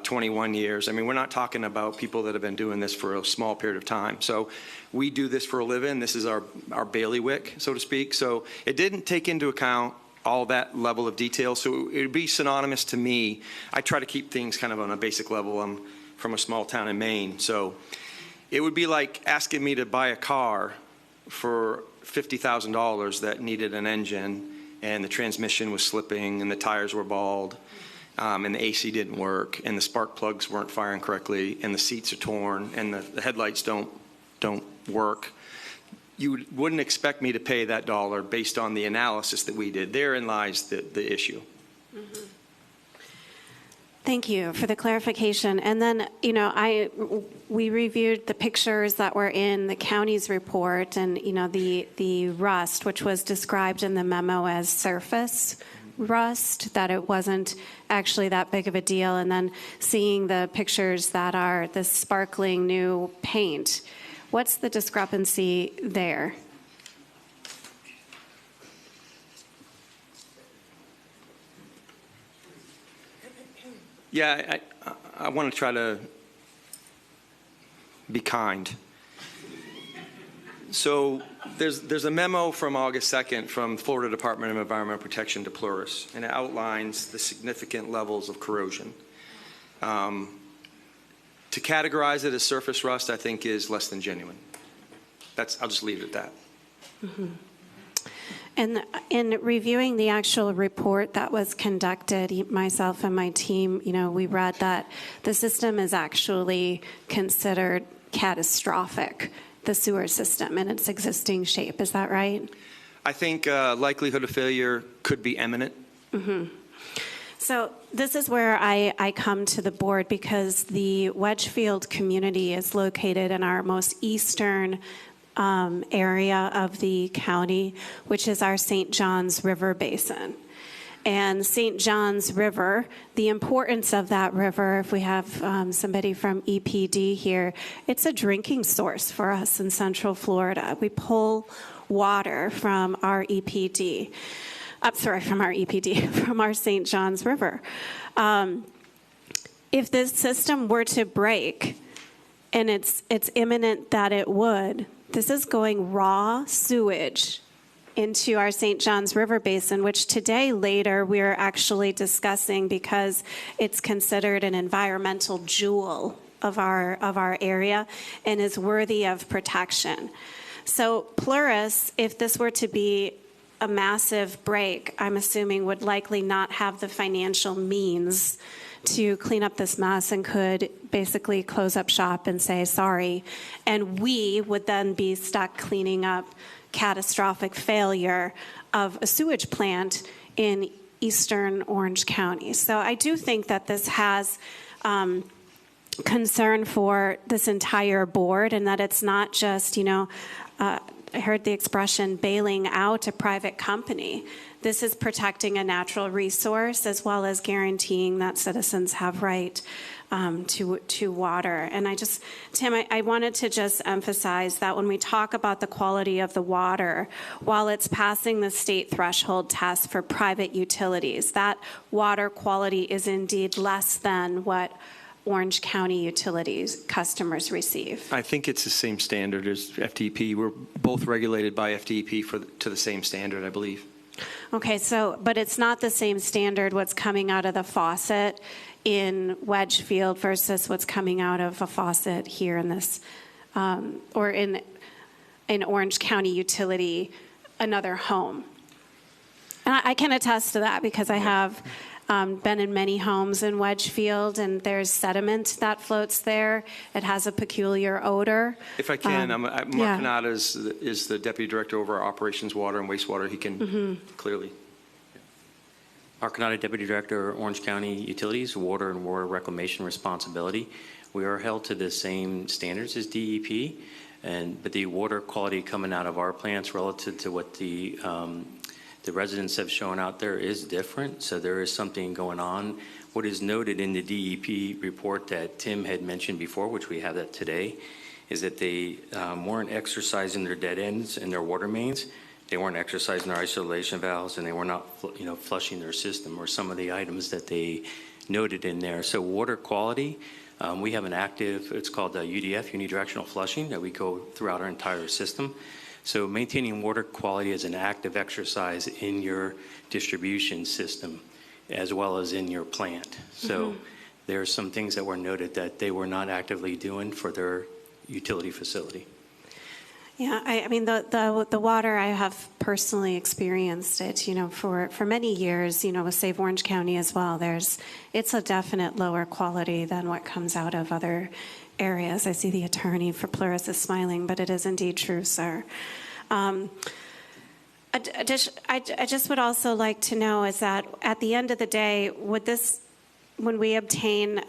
Speaker 10: 21 years. I mean, we're not talking about people that have been doing this for a small period of time. So we do this for a living. This is our bailiwick, so to speak. So it didn't take into account all that level of detail. So it would be synonymous to me. I try to keep things kind of on a basic level. I'm from a small town in Maine. So it would be like asking me to buy a car for $50,000 that needed an engine and the transmission was slipping and the tires were bald. And the AC didn't work, and the spark plugs weren't firing correctly, and the seats are torn, and the headlights don't work. You wouldn't expect me to pay that dollar based on the analysis that we did. Therein lies the issue.
Speaker 13: Mm-hmm. Thank you for the clarification. And then, you know, we reviewed the pictures that were in the county's report, and you know, the rust, which was described in the memo as surface rust, that it wasn't actually that big of a deal, and then seeing the pictures that are the sparkling new paint. What's the discrepancy there?
Speaker 10: Yeah, I want to try to be kind. So there's a memo from August 2nd from Florida Department of Environmental Protection to Plurus, and it outlines the significant levels of corrosion. To categorize it as surface rust, I think, is less than genuine. I'll just leave it at that.
Speaker 13: Mm-hmm. And in reviewing the actual report that was conducted, myself and my team, you know, we read that the system is actually considered catastrophic, the sewer system in its existing shape. Is that right?
Speaker 10: I think likelihood of failure could be imminent.
Speaker 13: Mm-hmm. So this is where I come to the board, because the Wedgefield community is located in our most eastern area of the county, which is our St. Johns River Basin. And St. Johns River, the importance of that river, if we have somebody from EPD here, it's a drinking source for us in Central Florida. We pull water from our EPD. From our St. Johns River. If this system were to break, and it's imminent that it would, this is going raw sewage into our St. Johns River Basin, which today later we're actually discussing because it's considered an environmental jewel of our area and is worthy of protection. So Plurus, if this were to be a massive break, I'm assuming would likely not have the financial means to clean up this mess and could basically close up shop and say sorry. And we would then be stuck cleaning up catastrophic failure of a sewage plant in eastern Orange County. So I do think that this has concern for this entire board, and that it's not just, I heard the expression bailing out a private company. This is protecting a natural resource as well as guaranteeing that citizens have right to water. And Tim, I wanted to just emphasize that when we talk about the quality of the water, while it's passing the state threshold test for private utilities, that water quality is indeed less than what Orange County utilities customers receive.
Speaker 10: I think it's the same standard as FDP. We're both regulated by FDP to the same standard, I believe.
Speaker 13: Okay, but it's not the same standard what's coming out of the faucet in Wedgefield versus what's coming out of a faucet here in this or in Orange County utility, another home. And I can attest to that because I have been in many homes in Wedgefield, and there's sediment that floats there. It has a peculiar odor.
Speaker 10: If I can, Mark Canada is the Deputy Director over our Operations Water and Wastewater. He can clearly.
Speaker 14: Mark Canada, Deputy Director, Orange County Utilities, Water and Water Reclamation Responsibility. We are held to the same standards as DEP, but the water quality coming out of our plants relative to what the residents have shown out there is different, so there is something going on. What is noted in the DEP report that Tim had mentioned before, which we have that today, is that they weren't exercising their dead ends in their water mains. They weren't exercising their isolation valves, and they were not, flushing their system, or some of the items that they noted in there. So water quality, we have an active, it's called UDF, unidirectional flushing, that we go throughout our entire system. So maintaining water quality is an active exercise in your distribution system as well as in your plant. So there are some things that were noted that they were not actively doing for their utility facility.
Speaker 13: Yeah, I mean, the water, I have personally experienced it, for many years, with Save Orange County as well. It's a definite lower quality than what comes out of other areas. I see the attorney for Plurus is smiling, but it is indeed true, sir. I just would also like to know is that at the end of the day, when we obtain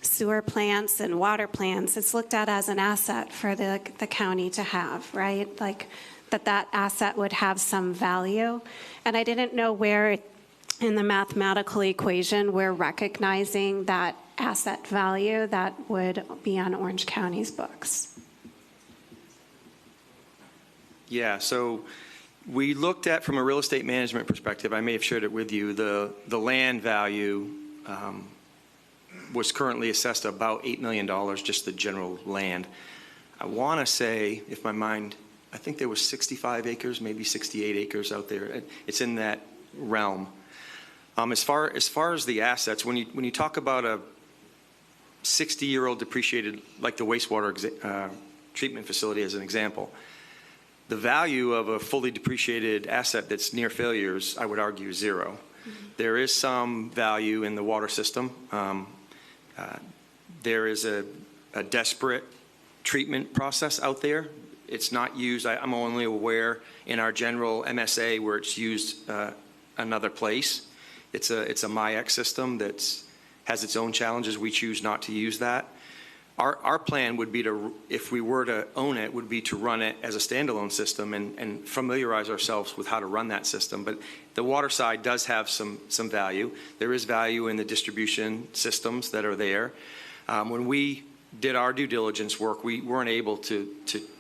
Speaker 13: sewer plants and water plants, it's looked at as an asset for the county to have, right? Like that asset would have some value. And I didn't know where in the mathematical equation we're recognizing that asset value that would be on Orange County's books.
Speaker 10: Yeah, so we looked at, from a real estate management perspective, I may have shared it with you, the land value was currently assessed about $8 million, just the general land. I want to say, if my mind, I think there was 65 acres, maybe 68 acres out there. It's in that realm. As far as the assets, when you talk about a 60-year-old depreciated, like the wastewater treatment facility as an example, the value of a fully depreciated asset that's near failures, I would argue, is zero. There is some value in the water system. There is a desperate treatment process out there. It's not used, I'm only aware in our general MSA where it's used another place. It's a MIAC system that has its own challenges. We choose not to use that. Our plan would be to, if we were to own it, would be to run it as a standalone system and familiarize ourselves with how to run that system. But the water side does have some value. There is value in the distribution systems that are there. When we did our due diligence work, we weren't able to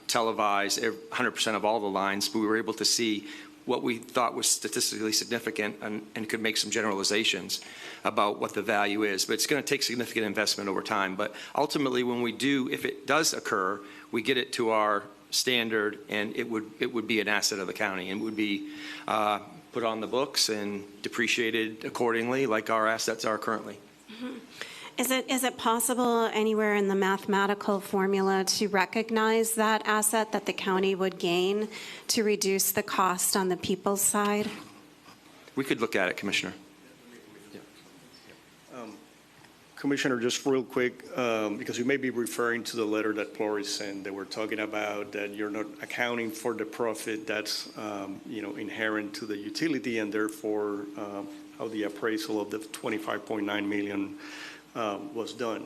Speaker 10: televise 100% of all the lines, but we were able to see what we thought was statistically significant and could make some generalizations about what the value is. But it's going to take significant investment over time. But ultimately, when we do, if it does occur, we get it to our standard, and it would be an asset of the county and would be put on the books and depreciated accordingly, like our assets are currently.
Speaker 13: Is it possible anywhere in the mathematical formula to recognize that asset that the county would gain to reduce the cost on the people's side?
Speaker 10: We could look at it, Commissioner.
Speaker 4: Commissioner, just real quick, because you may be referring to the letter that Plurus sent. They were talking about that you're not accounting for the profit that's inherent to the utility, and therefore how the appraisal of the 25.9 million was done.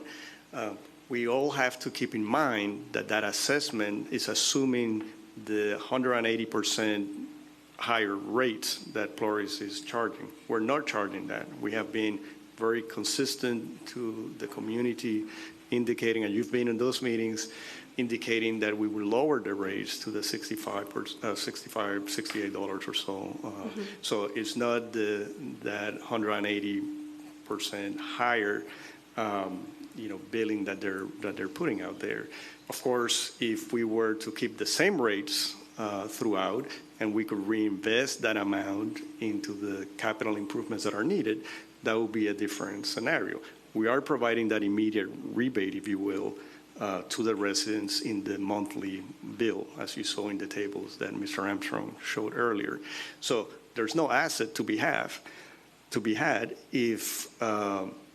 Speaker 4: We all have to keep in mind that assessment is assuming the 180% higher rates that Plurus is charging. We're not charging that. We have been very consistent to the community, indicating, and you've been in those meetings, indicating that we will lower the rates to the $68 or so. So it's not that 180% higher billing that they're putting out there. Of course, if we were to keep the same rates throughout, and we could reinvest that amount into the capital improvements that are needed, that would be a different scenario. We are providing that immediate rebate, if you will, to the residents in the monthly bill, as you saw in the tables that Mr. Armstrong showed earlier. So there's no asset to be had if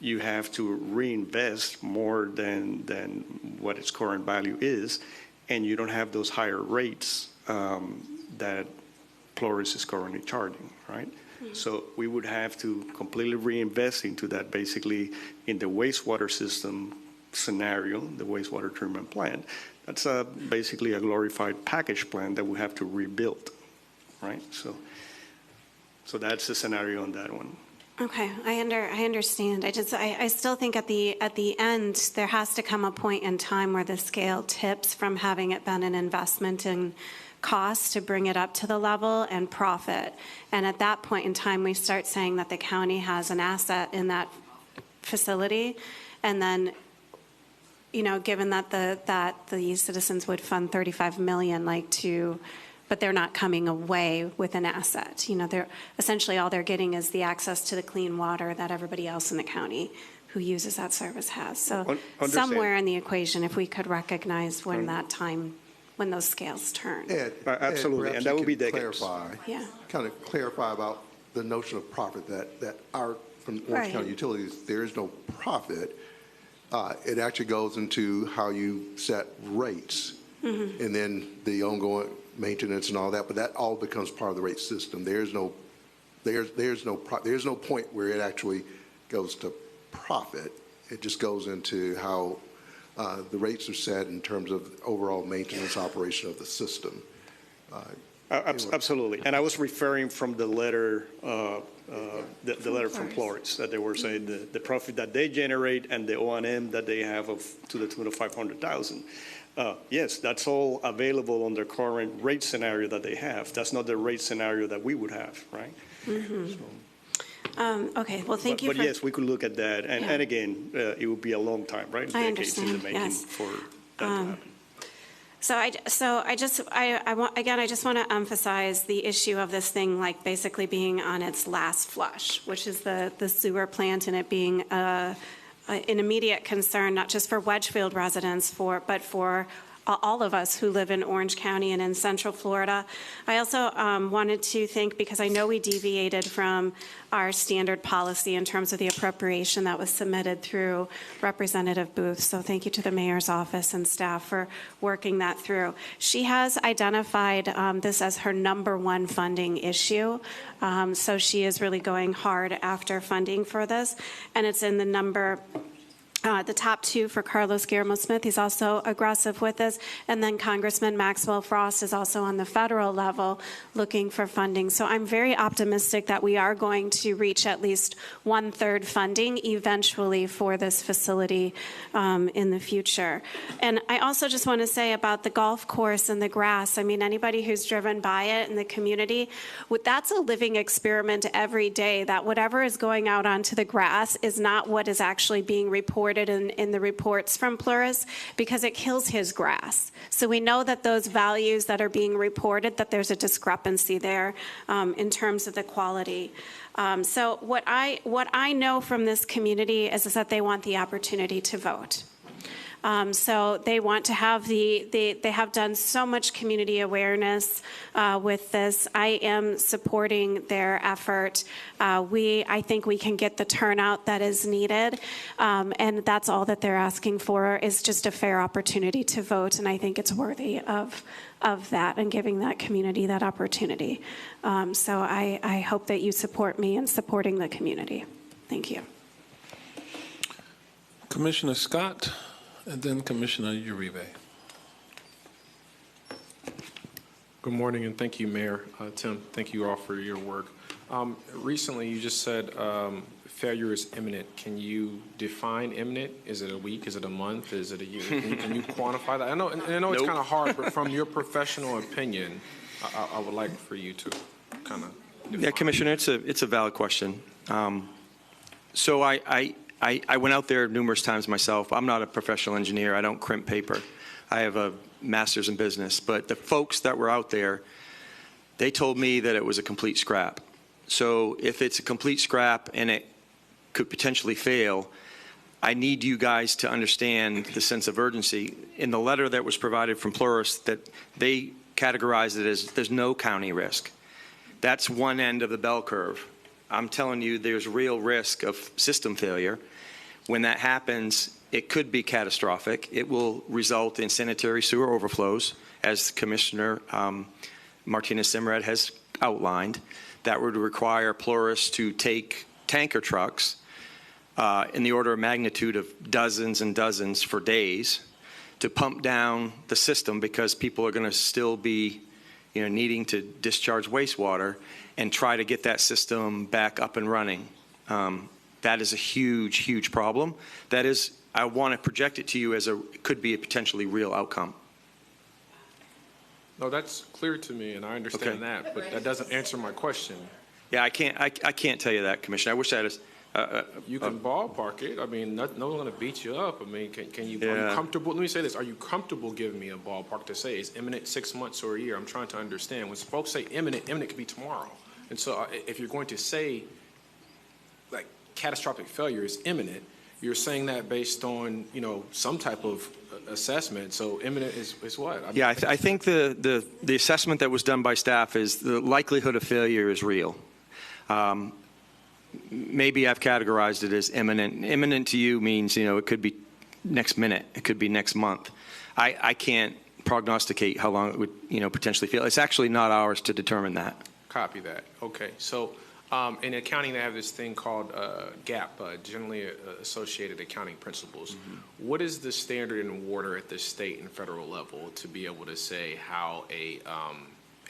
Speaker 4: you have to reinvest more than what its current value is, and you don't have those higher rates that Flores is currently charging, right? So we would have to completely reinvest into that, basically in the wastewater system scenario, the wastewater treatment plant. That's basically a glorified package plant that we have to rebuild, right? So that's the scenario on that one.
Speaker 13: Okay, I understand. I still think at the end, there has to come a point in time where the scale tips from having it been an investment in cost to bring it up to the level and profit. And at that point in time, we start saying that the county has an asset in that facility. And then, you know, given that the citizens would fund $35 million, but they're not coming away with an asset. You know, they're essentially all they're getting is the access to the clean water that everybody else in the county who uses that service has. So somewhere in the equation, if we could recognize when that time, when those scales turn.
Speaker 4: Absolutely, and that would be decades.
Speaker 20: Kind of clarify about the notion of profit that our, from Orange County Utilities, there is no profit. It actually goes into how you set rates, and then the ongoing maintenance and all that, but that all becomes part of the rate system. There's no point where it actually goes to profit. It just goes into how the rates are set in terms of overall maintenance operation of the system.
Speaker 4: Absolutely, and I was referring from the letter, the letter from Flores, that they were saying the profit that they generate and the O&M that they have to the tune of $500,000. Yes, that's all available on the current rate scenario that they have. That's not the rate scenario that we would have, right?
Speaker 13: Okay, well, thank you.
Speaker 4: But yes, we could look at that, and again, it would be a long time, right?
Speaker 13: I
Speaker 4: Decades in the making for that to happen.
Speaker 13: I just want to emphasize the issue of this thing, like basically being on its last flush, which is the sewer plant, and it being an immediate concern, not just for Wedgefield residents, but for all of us who live in Orange County and in Central Florida. I also wanted to think, because I know we deviated from our standard policy in terms of the appropriation that was submitted through Representative Booth. So thank you to the mayor's office and staff for working that through. She has identified this as her #1 funding issue. So she is really going hard after funding for this. And it's in the top 2 for Carlos Guillermo-Smith. He's also aggressive with this. And then Congressman Maxwell Frost is also on the federal level looking for funding. So I'm very optimistic that we are going to reach at least 1/3 funding eventually for this facility in the future. And I also just want to say about the golf course and the grass. I mean, anybody who's driven by it in the community, that's a living experiment every day, that whatever is going out onto the grass is not what is actually being reported in the reports from Flores, because it kills his grass. So we know that those values that are being reported, that there's a discrepancy there in terms of the quality. So what I know from this community is that they want the opportunity to vote. So they want to have they have done so much community awareness with this. I am supporting their effort. I think we can get the turnout that is needed, and that's all that they're asking for, is just a fair opportunity to vote, and I think it's worthy of that and giving that community that opportunity. So I hope that you support me in supporting the community. Thank you.
Speaker 1: Commissioner Scott. And then Commissioner Uribe.
Speaker 9: Good morning, and thank you, Mayor. Tim, thank you all for your work. Recently, you just said failure is imminent. Can you define imminent? Is it a week? Is it a month? Is it a year? Can you quantify that? I know it's kind of hard, but from your professional opinion, I would like for you to kind of define.
Speaker 10: Yeah, Commissioner, it's a valid question. So I went out there numerous times myself. I'm not a professional engineer. I don't crimp paper. I have a master's in business. But the folks that were out there, they told me that it was a complete scrap. So if it's a complete scrap and it could potentially fail, I need you guys to understand the sense of urgency. In the letter that was provided from Plurus, that they categorize it as there's no county risk. That's one end of the bell curve. I'm telling you, there's real risk of system failure. When that happens, it could be catastrophic. It will result in sanitary sewer overflows, as Commissioner Martinez-Simrad has outlined. That would require Plurus to take tanker trucks in the order of magnitude of dozens and dozens for days to pump down the system, because people are going to still be, needing to discharge wastewater and try to get that system back up and running. That is a huge, huge problem. That is, I want to project it to you as could be a potentially real outcome.
Speaker 9: No, that's clear to me, and I understand that, but that doesn't answer my question.
Speaker 10: Yeah, I can't tell you that, Commissioner. I wish I had
Speaker 9: you can ballpark it. I mean, no one's going to beat you up. I mean, can you,
Speaker 10: Yeah.
Speaker 9: are you comfortable? Let me say this. Are you comfortable giving me a ballpark to say is imminent 6 months or a year? I'm trying to understand. When folks say imminent could be tomorrow. And so if you're going to say, like, catastrophic failure is imminent, you're saying that based on, some type of assessment. So imminent is what?
Speaker 10: Yeah, I think the assessment that was done by staff is the likelihood of failure is real. Maybe I've categorized it as imminent. Imminent to you means, it could be next minute. It could be next month. I can't prognosticate how long it would, potentially fail. It's actually not ours to determine that.
Speaker 9: Copy that. Okay. So in accounting, they have this thing called GAP, Generally Associated Accounting Principles. Mm-hmm. What is the standard in water at the state and federal level to be able to say how a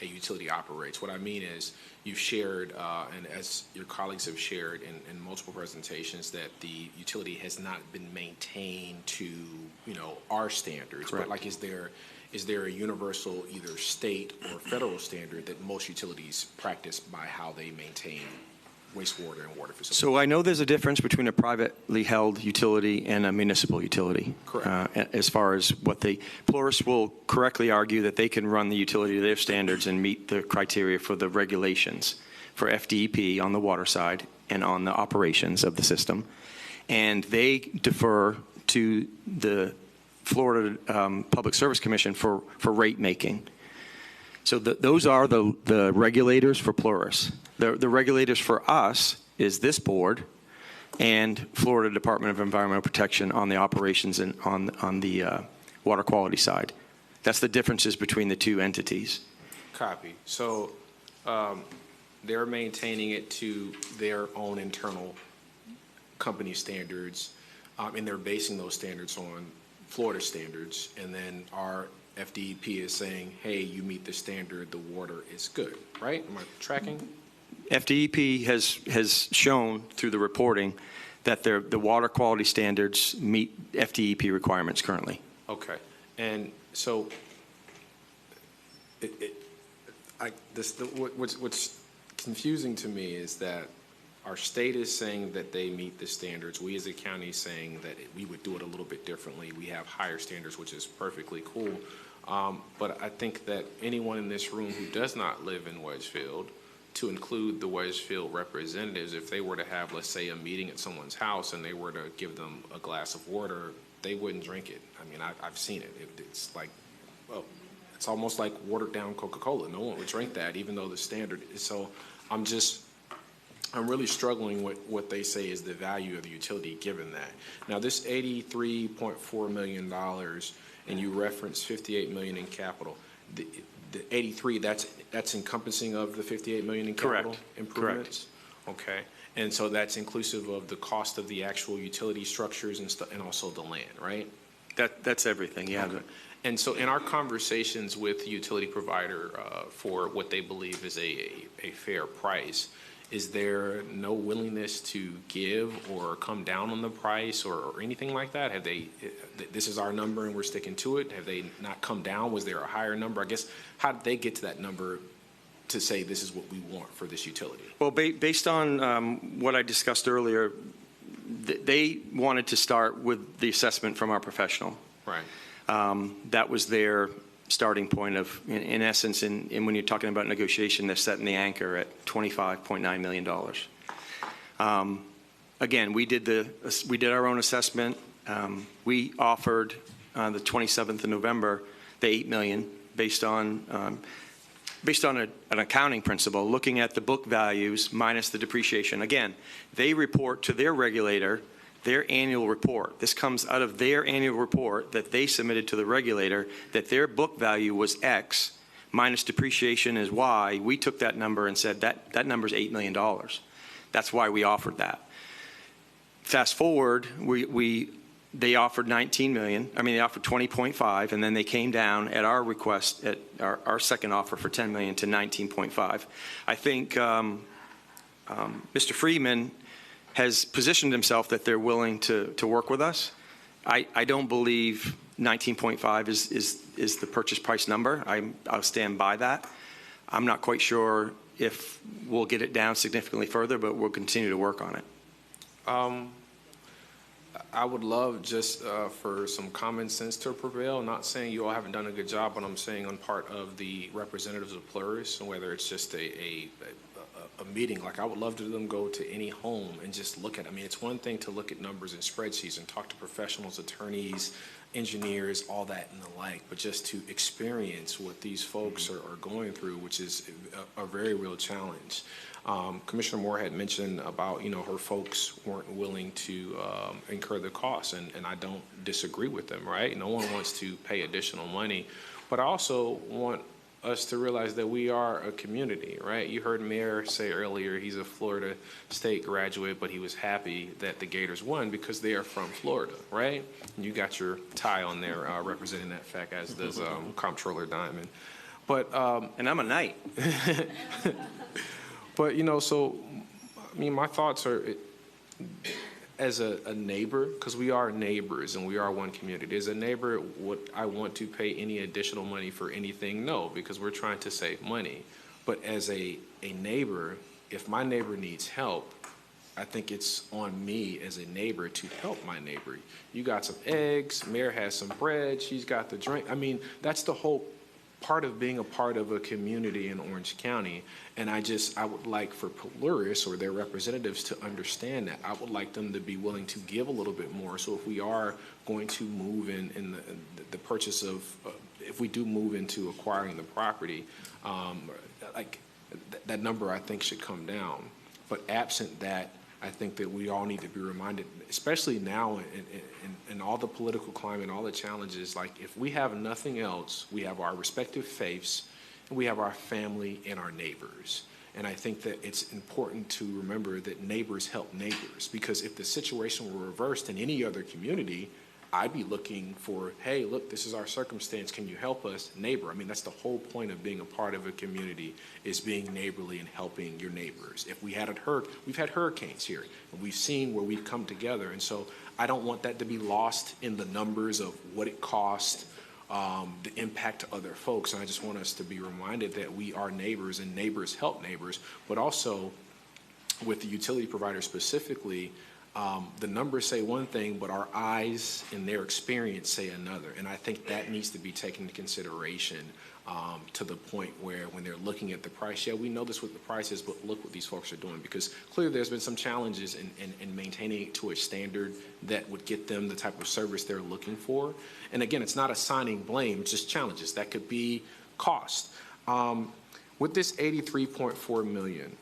Speaker 9: utility operates? What I mean is, you've shared, and as your colleagues have shared in multiple presentations, that the utility has not been maintained to, our standards.
Speaker 10: Correct.
Speaker 9: But like, is there a universal either state or federal standard that most utilities practice by how they maintain wastewater and water facilities?
Speaker 10: So I know there's a difference between a privately held utility and a municipal utility.
Speaker 9: Correct.
Speaker 10: As far as Plurus will correctly argue that they can run the utility to their standards and meet the criteria for the regulations for FDEP on the water side and on the operations of the system. And they defer to the Florida Public Service Commission for rate making. So those are the regulators for Plurus. The regulators for us is this board and Florida Department of Environmental Protection on the operations and on the water quality side. That's the differences between the two entities.
Speaker 9: Copy. So they're maintaining it to their own internal company standards, and they're basing those standards on Florida standards, and then our FDEP is saying, hey, you meet the standard, the water is good, right? Am I tracking?
Speaker 10: FDEP has shown through the reporting that the water quality standards meet FDEP requirements currently.
Speaker 9: Okay. And so what's confusing to me is that our state is saying that they meet the standards. We as a county saying that we would do it a little bit differently. We have higher standards, which is perfectly cool. But I think that anyone in this room who does not live in Wedgefield, to include the Wedgefield representatives, if they were to have, let's say, a meeting at someone's house and they were to give them a glass of water, they wouldn't drink it. I mean, I've seen it. It's like, well, it's almost like watered down Coca-Cola. No one would drink that, even though the standard is. So I'm really struggling with what they say is the value of the utility given that. Now, this $83.4 million, and you referenced $58 million in capital. The 83, that's encompassing of the $58 million in capital
Speaker 10: Correct.
Speaker 9: improvements? Correct. Okay. And so that's inclusive of the cost of the actual utility structures and also the land, right?
Speaker 10: That's everything, yeah.
Speaker 9: Okay. And so in our conversations with the utility provider for what they believe is a fair price, is there no willingness to give or come down on the price or anything like that? Have they, this is our number and we're sticking to it? Have they not come down? Was there a higher number? I guess, how did they get to that number to say this is what we want for this utility?
Speaker 10: Well, based on what I discussed earlier, they wanted to start with the assessment from our professional.
Speaker 9: Right.
Speaker 10: That was their starting point of, in essence, and when you're talking about negotiation, they're setting the anchor at $25.9 million. again, we did our own assessment. We offered the 27th of November the $8 million based on an accounting principle, looking at the book values minus the depreciation. Again, they report to their regulator their annual report. This comes out of their annual report that they submitted to the regulator, that their book value was X minus depreciation is Y. We took that number and said that number is $8 million. That's why we offered that. Fast forward, they offered 19 million. I mean, they offered 20.5, and then they came down at our request, at our second offer for 10 million to 19.5. I think Mr. Friedman has positioned himself that they're willing to work with us. I don't believe 19.5 is the purchase price number. I'll stand by that. I'm not quite sure if we'll get it down significantly further, but we'll continue to work on it.
Speaker 9: I would love just for some common sense to prevail. Not saying you all haven't done a good job, but I'm saying on part of the representatives of Plurus, whether it's just a meeting, like I would love to them go to any home and just look at it. I mean, it's one thing to look at numbers and spreadsheets and talk to professionals, attorneys, engineers, all that and the like, but just to experience what these folks are going through, which is a very real challenge. Commissioner Moore had mentioned about, her folks weren't willing to incur the costs, and I don't disagree with them, right? No one wants to pay additional money, but I also want us to realize that we are a community, right? You heard Mayor say earlier he's a Florida State graduate, but he was happy that the Gators won because they are from Florida, right? And you got your tie on there representing that fact, as does Comptroller Diamond. But
Speaker 10: and I'm a Knight.
Speaker 9: But, so, I mean, my thoughts are, as a neighbor, because we are neighbors and we are one community, as a neighbor, would I want to pay any additional money for anything? No, because we're trying to save money. But as a neighbor, if my neighbor needs help, I think it's on me as a neighbor to help my neighbor. You got some eggs, Mayor has some bread, she's got the drink. I mean, that's the whole part of being a part of a community in Orange County. And I would like for Plurus or their representatives to understand that. I would like them to be willing to give a little bit more. So if we are going to move in the purchase of, if we do move into acquiring the property, that number I think should come down. But absent that, I think that we all need to be reminded, especially now in all the political climate, all the challenges, like if we have nothing else, we have our respective faiths, and we have our family and our neighbors. And I think that it's important to remember that neighbors help neighbors, because if the situation were reversed in any other community, I'd be looking for, hey, look, this is our circumstance. Can you help us, neighbor? I mean, that's the whole point of being a part of a community, is being neighborly and helping your neighbors. If we've had hurricanes here, and we've seen where we've come together. And so I don't want that to be lost in the numbers of what it cost, the impact to other folks. And I just want us to be reminded that we are neighbors and neighbors help neighbors, but also with the utility provider specifically, the numbers say one thing, but our eyes and their experience say another. And I think that needs to be taken into consideration to the point where when they're looking at the price, yeah, we know this what the price is, but look what these folks are doing. Because clearly there's been some challenges in maintaining it to a standard that would get them the type of service they're looking for. And again, it's not assigning blame, it's just challenges. That could be cost. With this $83.4 million,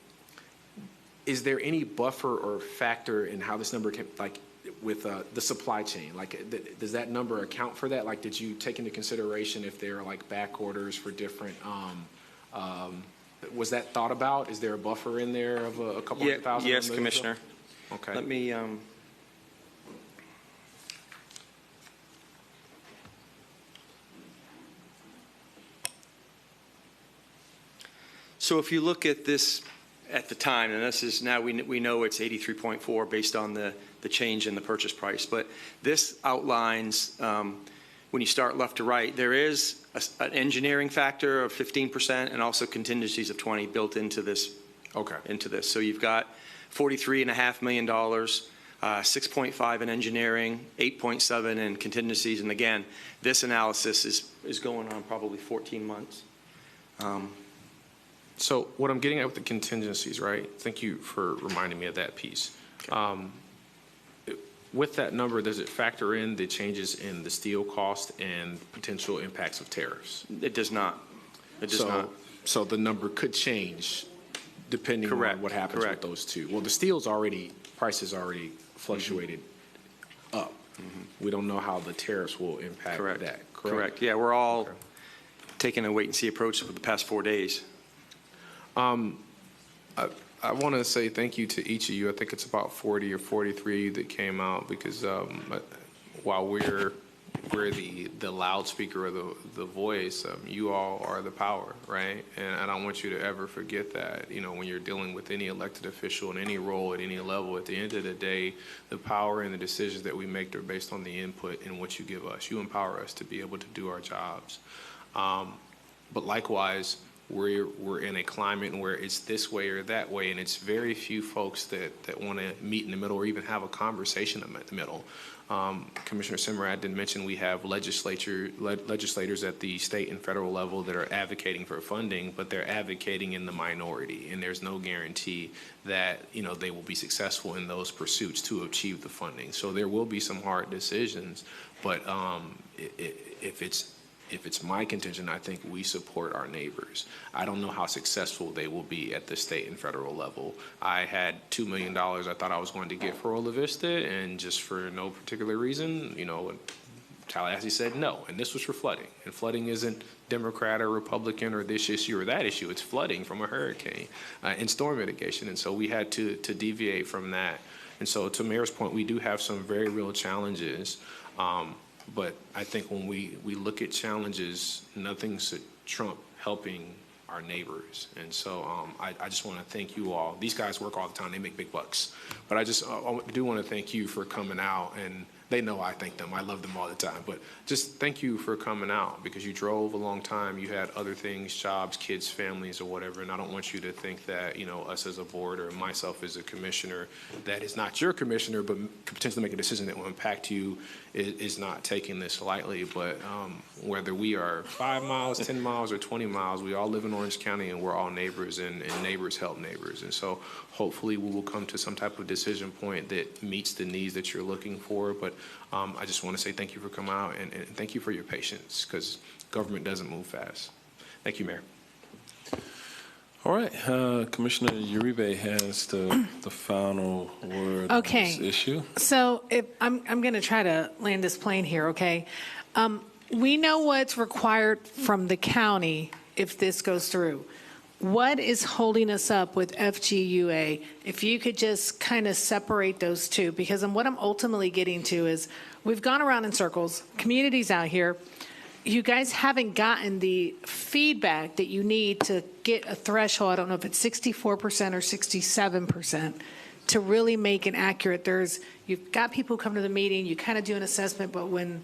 Speaker 9: is there any buffer or factor in how this number can, like with the supply chain? Like, does that number account for that? Like, did you take into consideration if there are like back orders for different, was that thought about? Is there a buffer in there of a couple hundred thousand?
Speaker 10: Yes, Commissioner.
Speaker 9: Okay.
Speaker 10: Let me, so if you look at this at the time, and this is now we know it's 83.4 based on the change in the purchase price, but this outlines when you start left to right, there is an engineering factor of 15% and also contingencies of 20 built into this.
Speaker 9: Okay.
Speaker 10: Into this, so you've got $43.5 million, 6.5 in engineering, 8.7 in contingencies, and again, this analysis is going on probably 14 months.
Speaker 9: So what I'm getting at with the contingencies, right? Thank you for reminding me of that piece. Okay. with that number, does it factor in the changes in the steel cost and potential impacts of tariffs?
Speaker 10: It does not. It does not.
Speaker 9: So the number could change depending on what happens with those two. Well, the steel's prices already fluctuated up. We don't know how the tariffs will impact that.
Speaker 10: Correct. Yeah, we're all taking a wait-and-see approach for the past 4 days.
Speaker 9: I want to say thank you to each of you. I think it's about 40 or 43 that came out because while we're the loudspeaker or the voice, you all are the power, right? And I don't want you to ever forget that, when you're dealing with any elected official in any role at any level, at the end of the day, the power and the decisions that we make are based on the input and what you give us. You empower us to be able to do our jobs. But likewise, we're in a climate where it's this way or that way, and it's very few folks that want to meet in the middle or even have a conversation in the middle. Commissioner Simrad did mention we have legislators at the state and federal level that are advocating for funding, but they're advocating in the minority, and there's no guarantee that they will be successful in those pursuits to achieve the funding. So there will be some hard decisions, but if it's my contention, I think we support our neighbors. I don't know how successful they will be at the state and federal level. I had $2 million I thought I was going to get for Ola Vista, and just for no particular reason, Tallahassee said no, and this was for flooding. And flooding isn't Democrat or Republican or this issue or that issue. It's flooding from a hurricane and storm mitigation, and so we had to deviate from that. And so to Mayor's point, we do have some very real challenges. But I think when we look at challenges, nothing's trump helping our neighbors. And so I just want to thank you all. These guys work all the time. They make big bucks. But I do want to thank you for coming out. And they know I thank them. I love them all the time. But just thank you for coming out because you drove a long time. You had other things, jobs, kids, families, or whatever. And I don't want you to think that, us as a board or myself as a commissioner that is not your commissioner but could potentially make a decision that will impact you is not taking this lightly. But whether we are 5 miles, 10 miles, or 20 miles, we all live in Orange County and we're all neighbors and neighbors help neighbors. And so hopefully we will come to some type of decision point that meets the needs that you're looking for. But I just want to say thank you for coming out and thank you for your patience because government doesn't move fast. Thank you, Mayor.
Speaker 1: All right, Commissioner Uribe has the final word on this issue.
Speaker 3: So I'm going to try to land this plane here, okay? We know what's required from the county if this goes through. What is holding us up with FGUA? If you could just kind of separate those two, because what I'm ultimately getting to is we've gone around in circles, communities out here. You guys haven't gotten the feedback that you need to get a threshold. I don't know if it's 64% or 67% to really make it accurate. You've got people who come to the meeting, you kind of do an assessment, but when,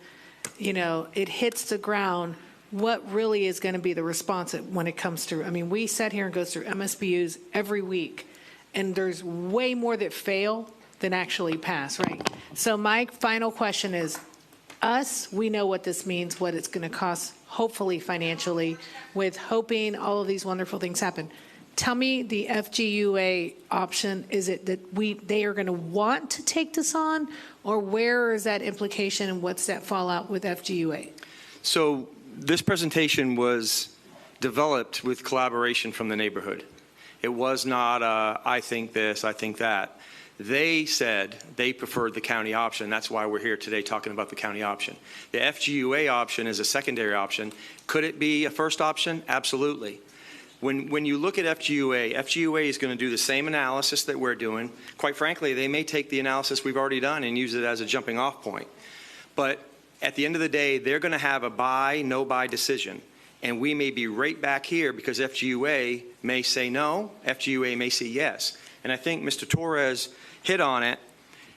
Speaker 3: it hits the ground, what really is going to be the response when it comes through? I mean, we sat here and go through MSBUs every week, and there's way more that fail than actually pass, right? So my final question is, we know what this means, what it's going to cost, hopefully financially, with hoping all of these wonderful things happen. Tell me the FGUA option. Is it that they are going to want to take this on, or where is that implication and what's that fallout with FGUA?
Speaker 10: So this presentation was developed with collaboration from the neighborhood. It was not I think this, I think that. They said they preferred the county option. That's why we're here today talking about the county option. The FGUA option is a secondary option. Could it be a first option? Absolutely. When you look at FGUA is going to do the same analysis that we're doing. Quite frankly, they may take the analysis we've already done and use it as a jumping off point. But at the end of the day, they're going to have a buy, no buy decision. And we may be right back here because FGUA may say no, FGUA may say yes. And I think Mr. Torres hit on it.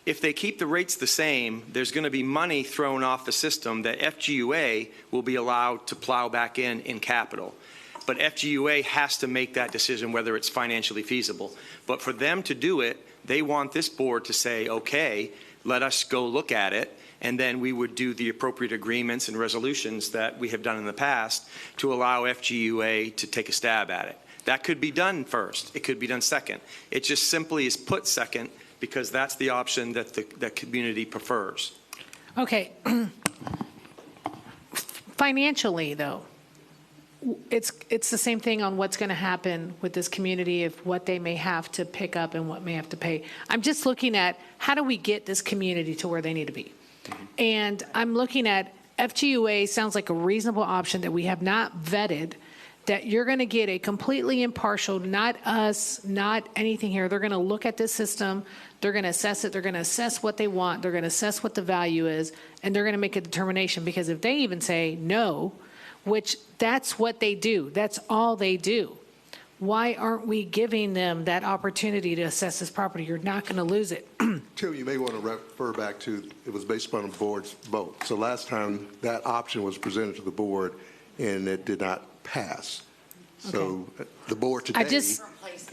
Speaker 10: If they keep the rates the same, there's going to be money thrown off the system that FGUA will be allowed to plow back in capital. But FGUA has to make that decision whether it's financially feasible. But for them to do it, they want this board to say, okay, let us go look at it, and then we would do the appropriate agreements and resolutions that we have done in the past to allow FGUA to take a stab at it. That could be done first. It could be done second. It just simply is put second because that's the option that the community prefers.
Speaker 3: Okay. Financially, though, it's the same thing on what's going to happen with this community, of what they may have to pick up and what may have to pay. I'm just looking at how do we get this community to where they need to be? And I'm looking at FGUA sounds like a reasonable option that we have not vetted, that you're going to get a completely impartial, not us, not anything here. They're going to look at this system. They're going to assess it. They're going to assess what they want. They're going to assess what the value is, and they're going to make a determination. Because if they even say no, which that's what they do, that's all they do, why aren't we giving them that opportunity to assess this property? You're not going to lose it.
Speaker 20: Tim, you may want to refer back to, it was based upon the board's vote. So last time that option was presented to the board and it did not pass. So the board today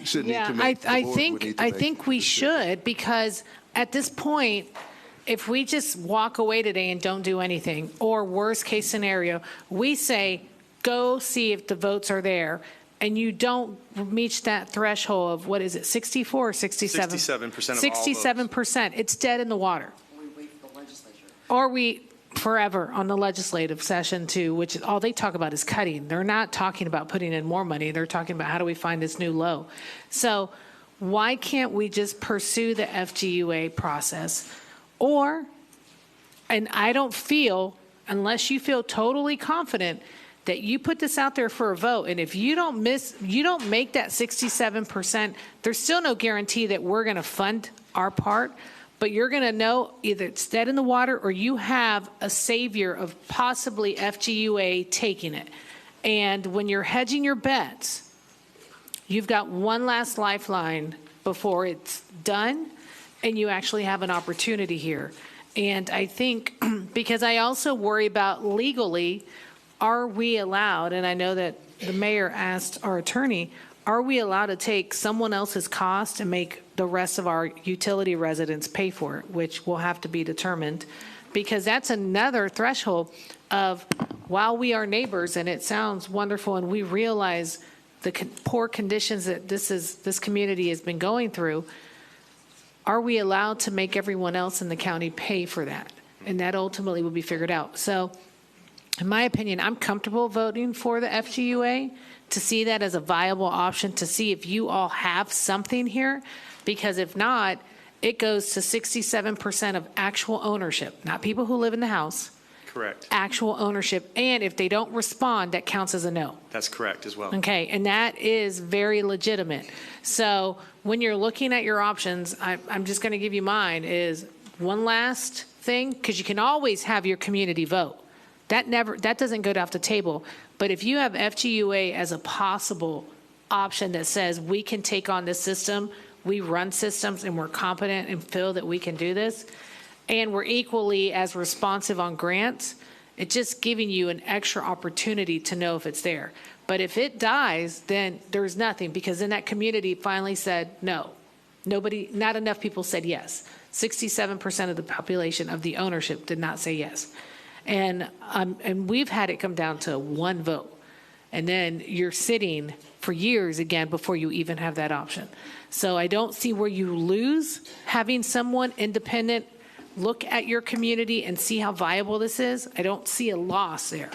Speaker 20: should need to make,
Speaker 3: I think we should, because at this point, if we just walk away today and don't do anything, or worst case scenario, we say, go see if the votes are there, and you don't reach that threshold of, what is it, 64 or 67?
Speaker 10: 67% of all votes.
Speaker 3: 67%. It's dead in the water. Or we forever on the legislative session too, which all they talk about is cutting. They're not talking about putting in more money. They're talking about how do we find this new low. So why can't we just pursue the FGUA process? Or, and I don't feel, unless you feel totally confident that you put this out there for a vote, and if you don't make that 67%, there's still no guarantee that we're going to fund our part. But you're going to know either it's dead in the water or you have a savior of possibly FGUA taking it. And when you're hedging your bets, you've got one last lifeline before it's done, and you actually have an opportunity here. And I think, because I also worry about legally, are we allowed, and I know that the mayor asked our attorney, are we allowed to take someone else's cost and make the rest of our utility residents pay for it, which will have to be determined, because that's another threshold of, while we are neighbors and it sounds wonderful and we realize the poor conditions that this community has been going through, are we allowed to make everyone else in the county pay for that? And that ultimately will be figured out. So in my opinion, I'm comfortable voting for the FGUA to see that as a viable option, to see if you all have something here, because if not, it goes to 67% of actual ownership, not people who live in the house.
Speaker 10: Correct.
Speaker 3: Actual ownership. And if they don't respond, that counts as a no.
Speaker 10: That's correct as well.
Speaker 3: Okay, and that is very legitimate. So when you're looking at your options, I'm just going to give you mine, is one last thing, because you can always have your community vote. That doesn't go off the table. But if you have FGUA as a possible option that says we can take on this system, we run systems and we're competent and feel that we can do this, and we're equally as responsive on grants, it's just giving you an extra opportunity to know if it's there. But if it dies, then there's nothing, because then that community finally said no. Not enough people said yes. 67% of the population of the ownership did not say yes. And we've had it come down to one vote. And then you're sitting for years again before you even have that option. So I don't see where you lose having someone independent look at your community and see how viable this is. I don't see a loss there.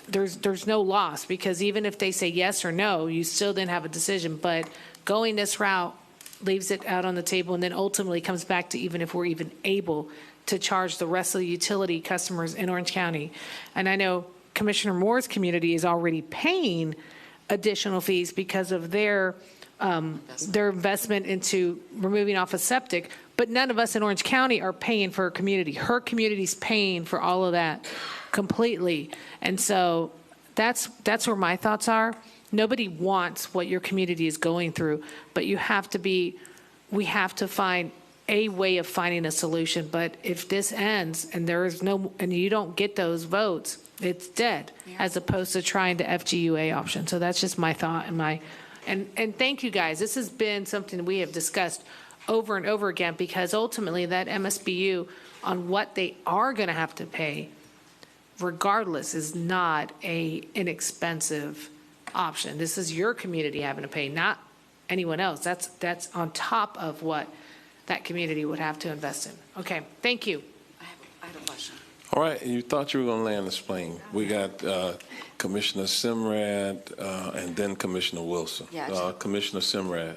Speaker 3: There's no loss, because even if they say yes or no, you still didn't have a decision. But going this route leaves it out on the table, and then ultimately comes back to even if we're even able to charge the rest of the utility customers in Orange County. And I know Commissioner Moore's community is already paying additional fees because of their investment into removing off a septic, but none of us in Orange County are paying for her community. Her community's paying for all of that completely. And so that's where my thoughts are. Nobody wants what your community is going through, but we have to find a way of finding a solution. But if this ends and and you don't get those votes, it's dead, as opposed to trying the FGUA option. So that's just my thought and thank you guys. This has been something we have discussed over and over again, because ultimately that MSBU on what they are going to have to pay, regardless, is not a inexpensive option. This is your community having to pay, not anyone else. That's on top of what that community would have to invest in. Okay, thank you.
Speaker 23: I have a question.
Speaker 1: All right, you thought you were going to land this plane. We got Commissioner Simrad and then Commissioner Wilson.
Speaker 23: Yeah.
Speaker 1: Commissioner Simrad.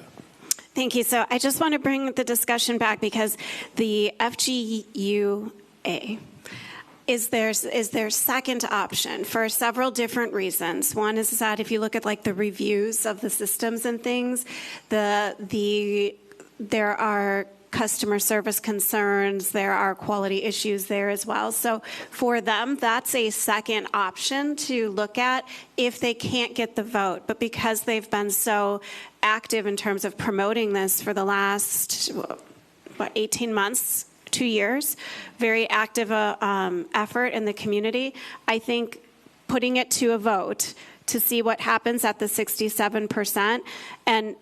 Speaker 13: Thank you. So I just want to bring the discussion back because the FGUA is their second option for several different reasons. One is that if you look at like the reviews of the systems and things, there are customer service concerns, there are quality issues there as well. So for them, that's a second option to look at if they can't get the vote. But because they've been so active in terms of promoting this for the last, 18 months, 2 years, very active effort in the community, I think putting it to a vote to see what happens at the 67% and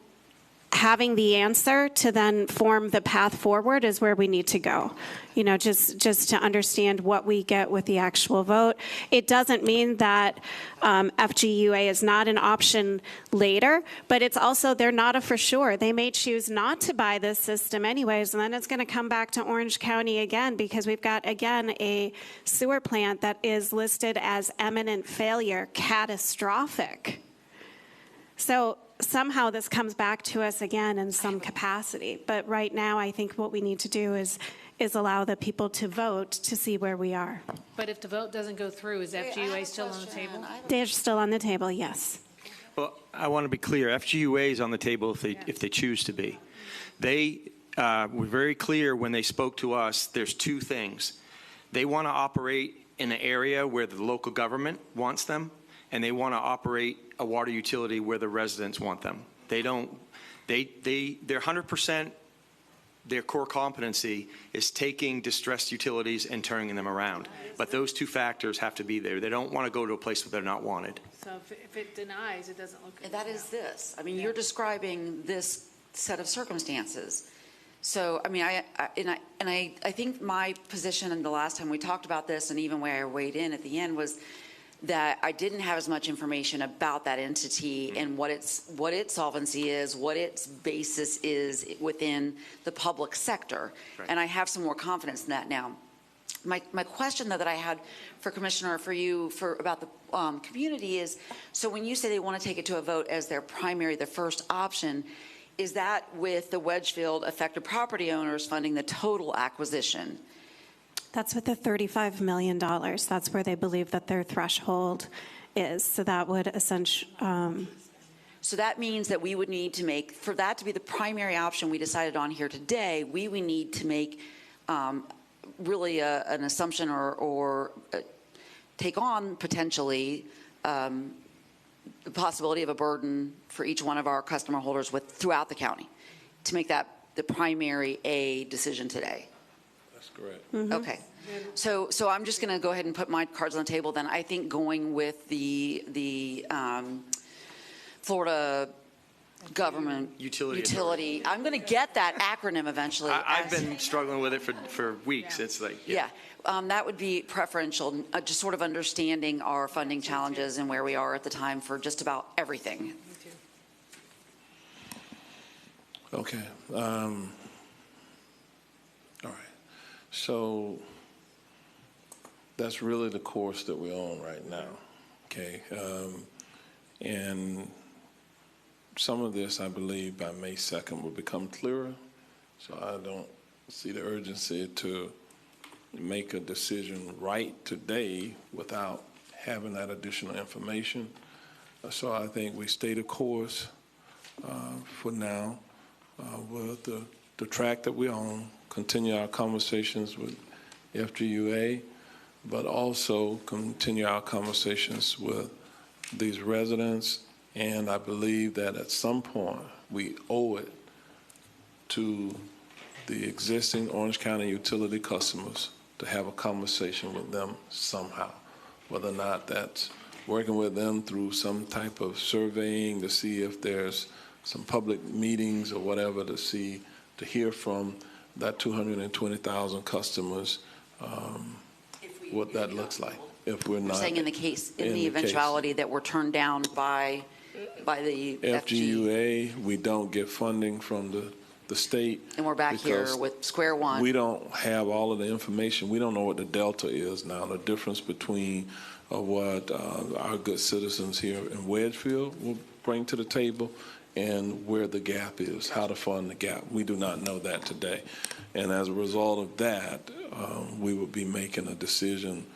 Speaker 13: having the answer to then form the path forward is where we need to go. You know, just to understand what we get with the actual vote. It doesn't mean that FGUA is not an option later, but it's also, they're not a for sure. They may choose not to buy this system anyways, and then it's going to come back to Orange County again because we've got, again, a sewer plant that is listed as imminent failure, catastrophic. So somehow this comes back to us again in some capacity. But right now, I think what we need to do is allow the people to vote to see where we are.
Speaker 3: But if the vote doesn't go through, is FGUA still on the table?
Speaker 13: They're still on the table, yes.
Speaker 10: Well, I want to be clear. FGUA is on the table if they choose to be. They were very clear when they spoke to us. There's two things. They want to operate in an area where the local government wants them, and they want to operate a water utility where the residents want them. They're 100%, their core competency is taking distressed utilities and turning them around. But those two factors have to be there. They don't want to go to a place where they're not wanted.
Speaker 3: So if it denies, it doesn't look good.
Speaker 23: And that is this. I mean, you're describing this set of circumstances. So, I mean, I think my position in the last time we talked about this, and even where I weighed in at the end, was that I didn't have as much information about that entity and what its solvency is, what its basis is within the public sector. Right. And I have some more confidence in that now. My question, though, that I had for Commissioner, for you, about the community is, so when you say they want to take it to a vote as their primary, the first option, is that with the Wedgefield affected property owners funding the total acquisition?
Speaker 13: That's with the $35 million. That's where they believe that their threshold is. So that would essentially.
Speaker 23: So that means that we would need to make, for that to be the primary option we decided on here today, we would need to make really an assumption or take on potentially the possibility of a burden for each one of our customer holders throughout the county to make that the primary decision today.
Speaker 1: That's correct.
Speaker 23: Mm-hmm. Okay. So I'm just going to go ahead and put my cards on the table then. I think going with the Florida government utility. I'm going to get that acronym eventually.
Speaker 10: I've been struggling with it for weeks. It's like,
Speaker 23: yeah. That would be preferential, just sort of understanding our funding challenges and where we are at the time for just about everything.
Speaker 1: Okay. All right. So that's really the course that we're on right now. Okay. And some of this, I believe, by May 2nd will become clearer. So I don't see the urgency to make a decision right today without having that additional information. So I think we stay the course for now with the track that we're on, continue our conversations with FGUA, but also continue our conversations with these residents. And I believe that at some point we owe it to the existing Orange County utility customers to have a conversation with them somehow, whether or not that's working with them through some type of surveying to see if there's some public meetings or whatever to hear from that 220,000 customers, what that looks like if we're not.
Speaker 23: You're saying in the eventuality that we're turned down by by the
Speaker 1: FGUA. We don't get funding from the state.
Speaker 23: And we're back here
Speaker 1: because
Speaker 23: with square one.
Speaker 1: we don't have all of the information. We don't know what the delta is now, the difference between what our good citizens here in Wedgefield will bring to the table and where the gap is, how to fund the gap. We do not know that today. And as a result of that, we would be making a decision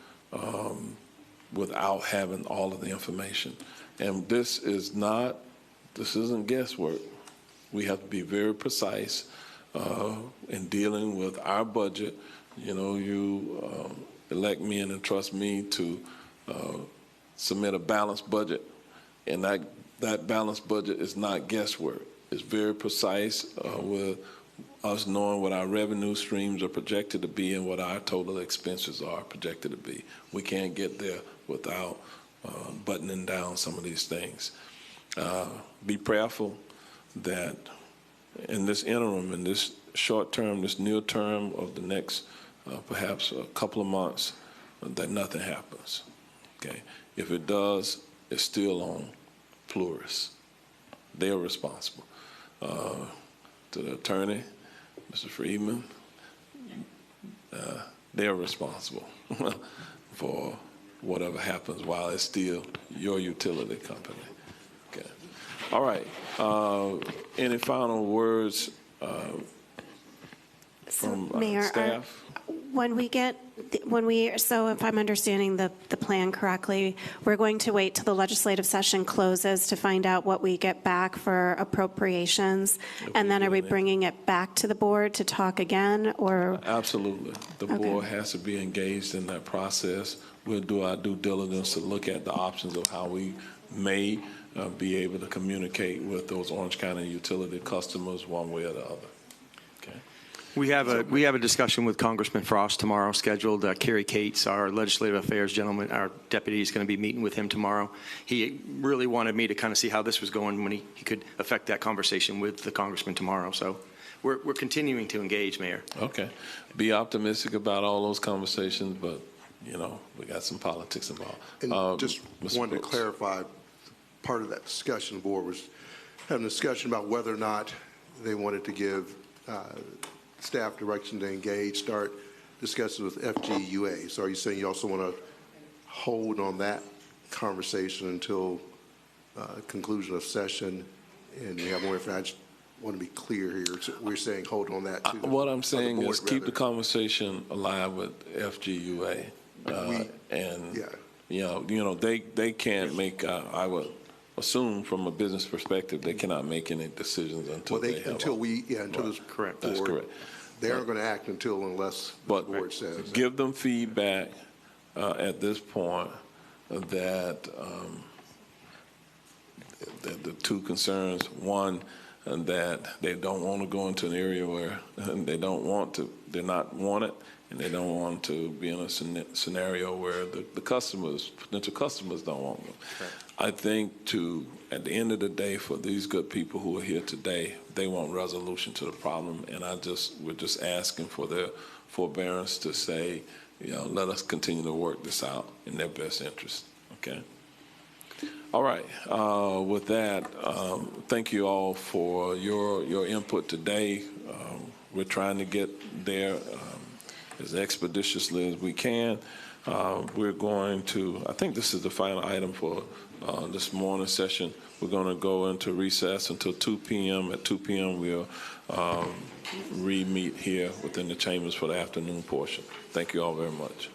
Speaker 1: without having all of the information. And this isn't guesswork. We have to be very precise in dealing with our budget. You know, you elect me and entrust me to submit a balanced budget, and that balanced budget is not guesswork. It's very precise with us knowing what our revenue streams are projected to be and what our total expenses are projected to be. We can't get there without buttoning down some of these things. Be prayerful that in this interim, in this short term, this near term of the next perhaps a couple of months, that nothing happens. Okay, if it does, it's still on Plurus. They are responsible. To the attorney, Mr. Friedman, they are responsible for whatever happens while it's still your utility company. Okay. All right. Any final words from
Speaker 13: Mayor,
Speaker 1: staff?
Speaker 13: So if I'm understanding the plan correctly, we're going to wait till the legislative session closes to find out what we get back for appropriations, and then are we bringing it back to the board to talk again, or?
Speaker 1: Absolutely. The board has to be engaged in that process. We'll do our due diligence to look at the options of how we may be able to communicate with those Orange County utility customers one way or the other.
Speaker 10: We have a discussion with Congressman Frost tomorrow scheduled. Kerry Cates, our legislative affairs gentleman, our deputy, is going to be meeting with him tomorrow. He really wanted me to kind of see how this was going when he could affect that conversation with the congressman tomorrow. So we're continuing to engage, Mayor.
Speaker 1: Okay. Be optimistic about all those conversations, but, you know, we got some politics involved.
Speaker 20: And just
Speaker 1: Mr.
Speaker 20: wanted
Speaker 1: Brooks.
Speaker 20: to clarify, part of that discussion, the board was having a discussion about whether or not they wanted to give staff direction to engage, start discussing with FGUA. So are you saying you also want to hold on that conversation until conclusion of session and you have more information? I just want to be clear here. So we're saying hold on that too.
Speaker 1: What I'm saying is keep the conversation alive with FGUA. You know, they can't make, I would assume from a business perspective, they cannot make any decisions until until
Speaker 20: this
Speaker 1: correct.
Speaker 20: Board,
Speaker 1: That's correct.
Speaker 20: They aren't going to act unless the board says.
Speaker 1: Give them feedback at this point that the two concerns: one, that they don't want to go into an area where they're not wanted, and they don't want to be in a scenario where the potential customers don't want them. Right. I think at the end of the day, for these good people who are here today, they want resolution to the problem, and we're just asking for their forbearance to say, let us continue to work this out in their best interest. Okay. All right. With that, thank you all for your input today. We're trying to get there as expeditiously as we can. We're going to, I think this is the final item for this morning session. We're going to go into recess until 2 p.m. At 2 p.m., we'll re-meet here within the chambers for the afternoon portion. Thank you all very much.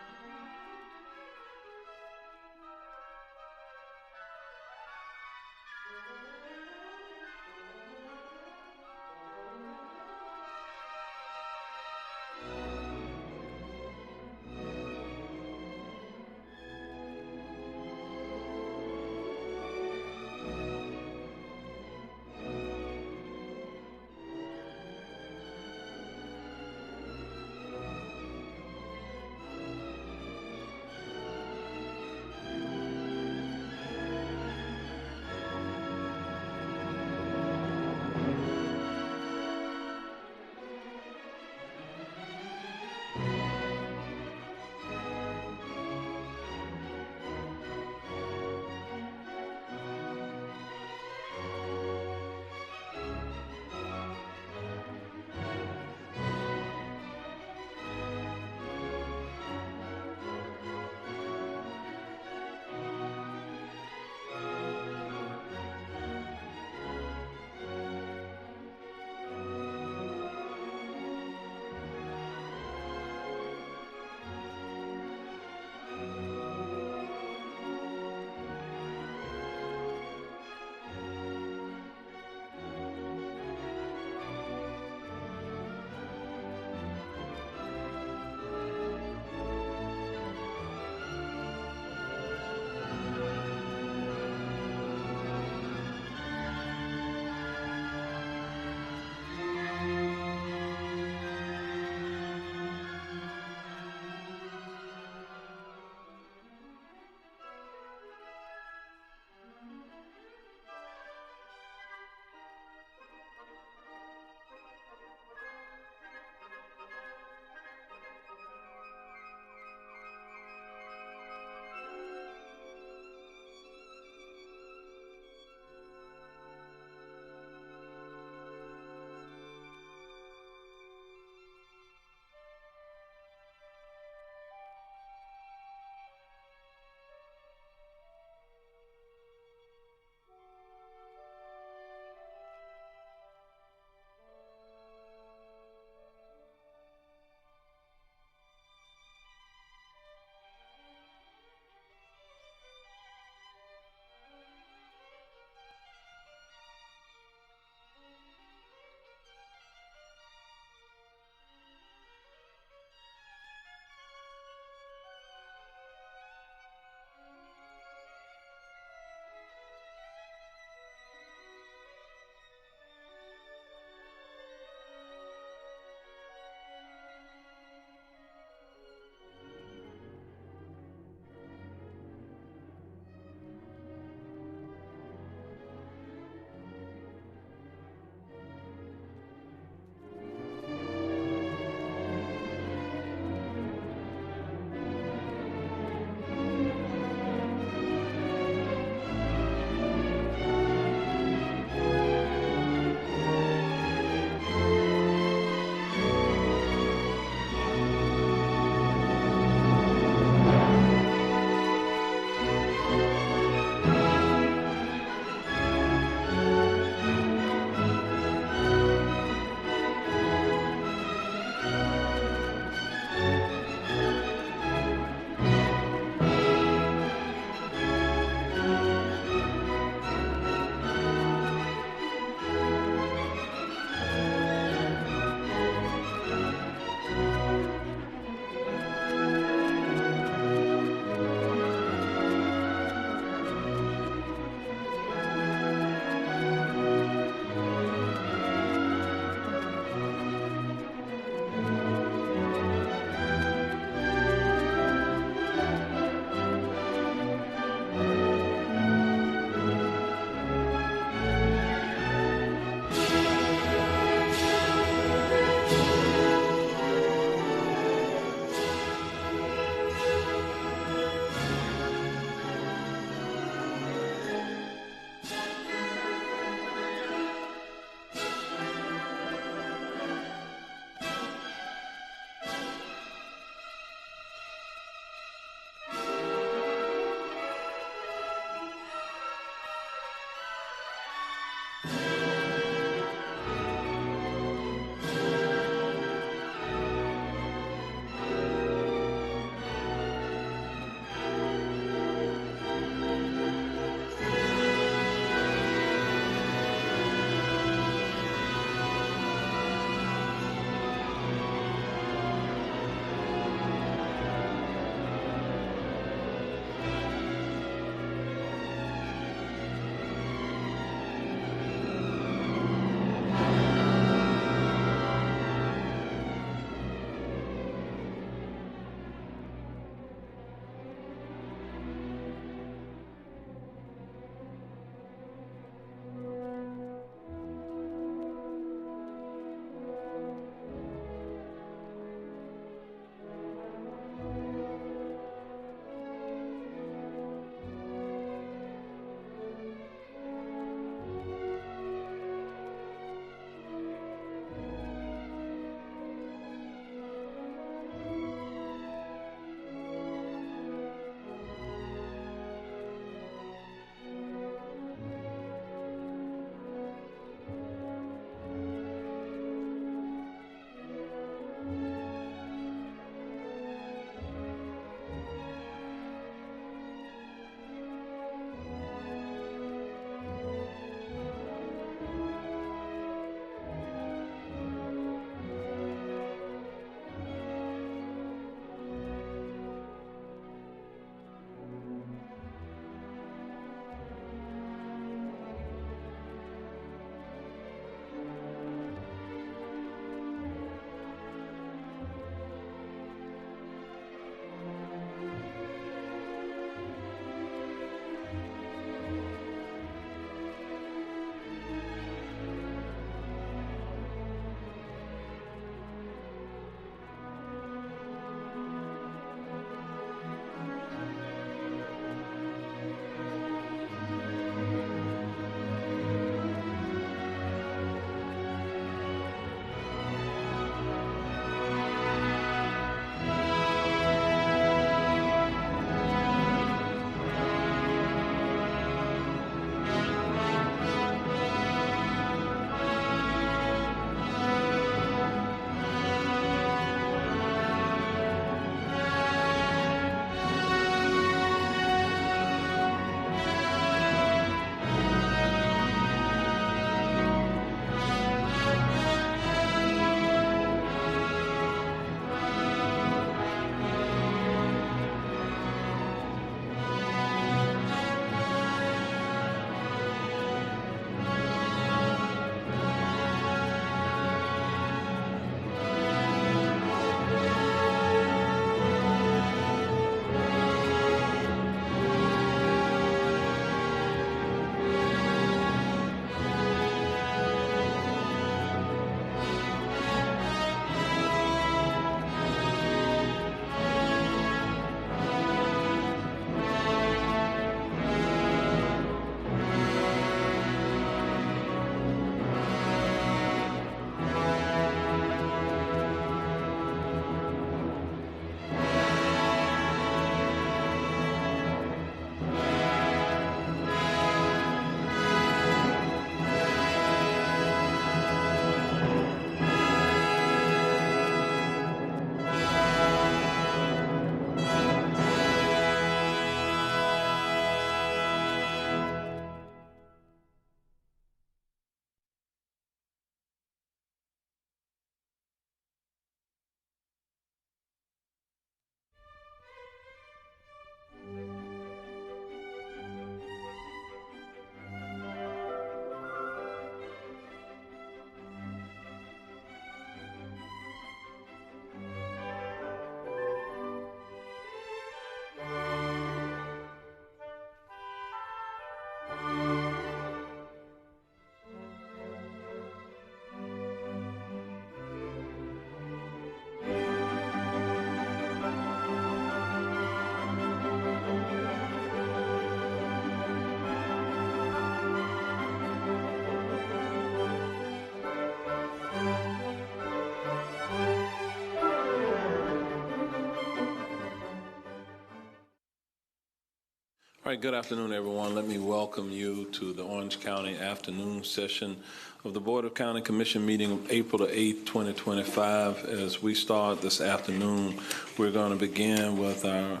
Speaker 1: All right, good afternoon, everyone. Let me welcome you to the Orange County afternoon session of the Board of County Commission meeting of April the 8th, 2025. As we start this afternoon, we're going to begin with our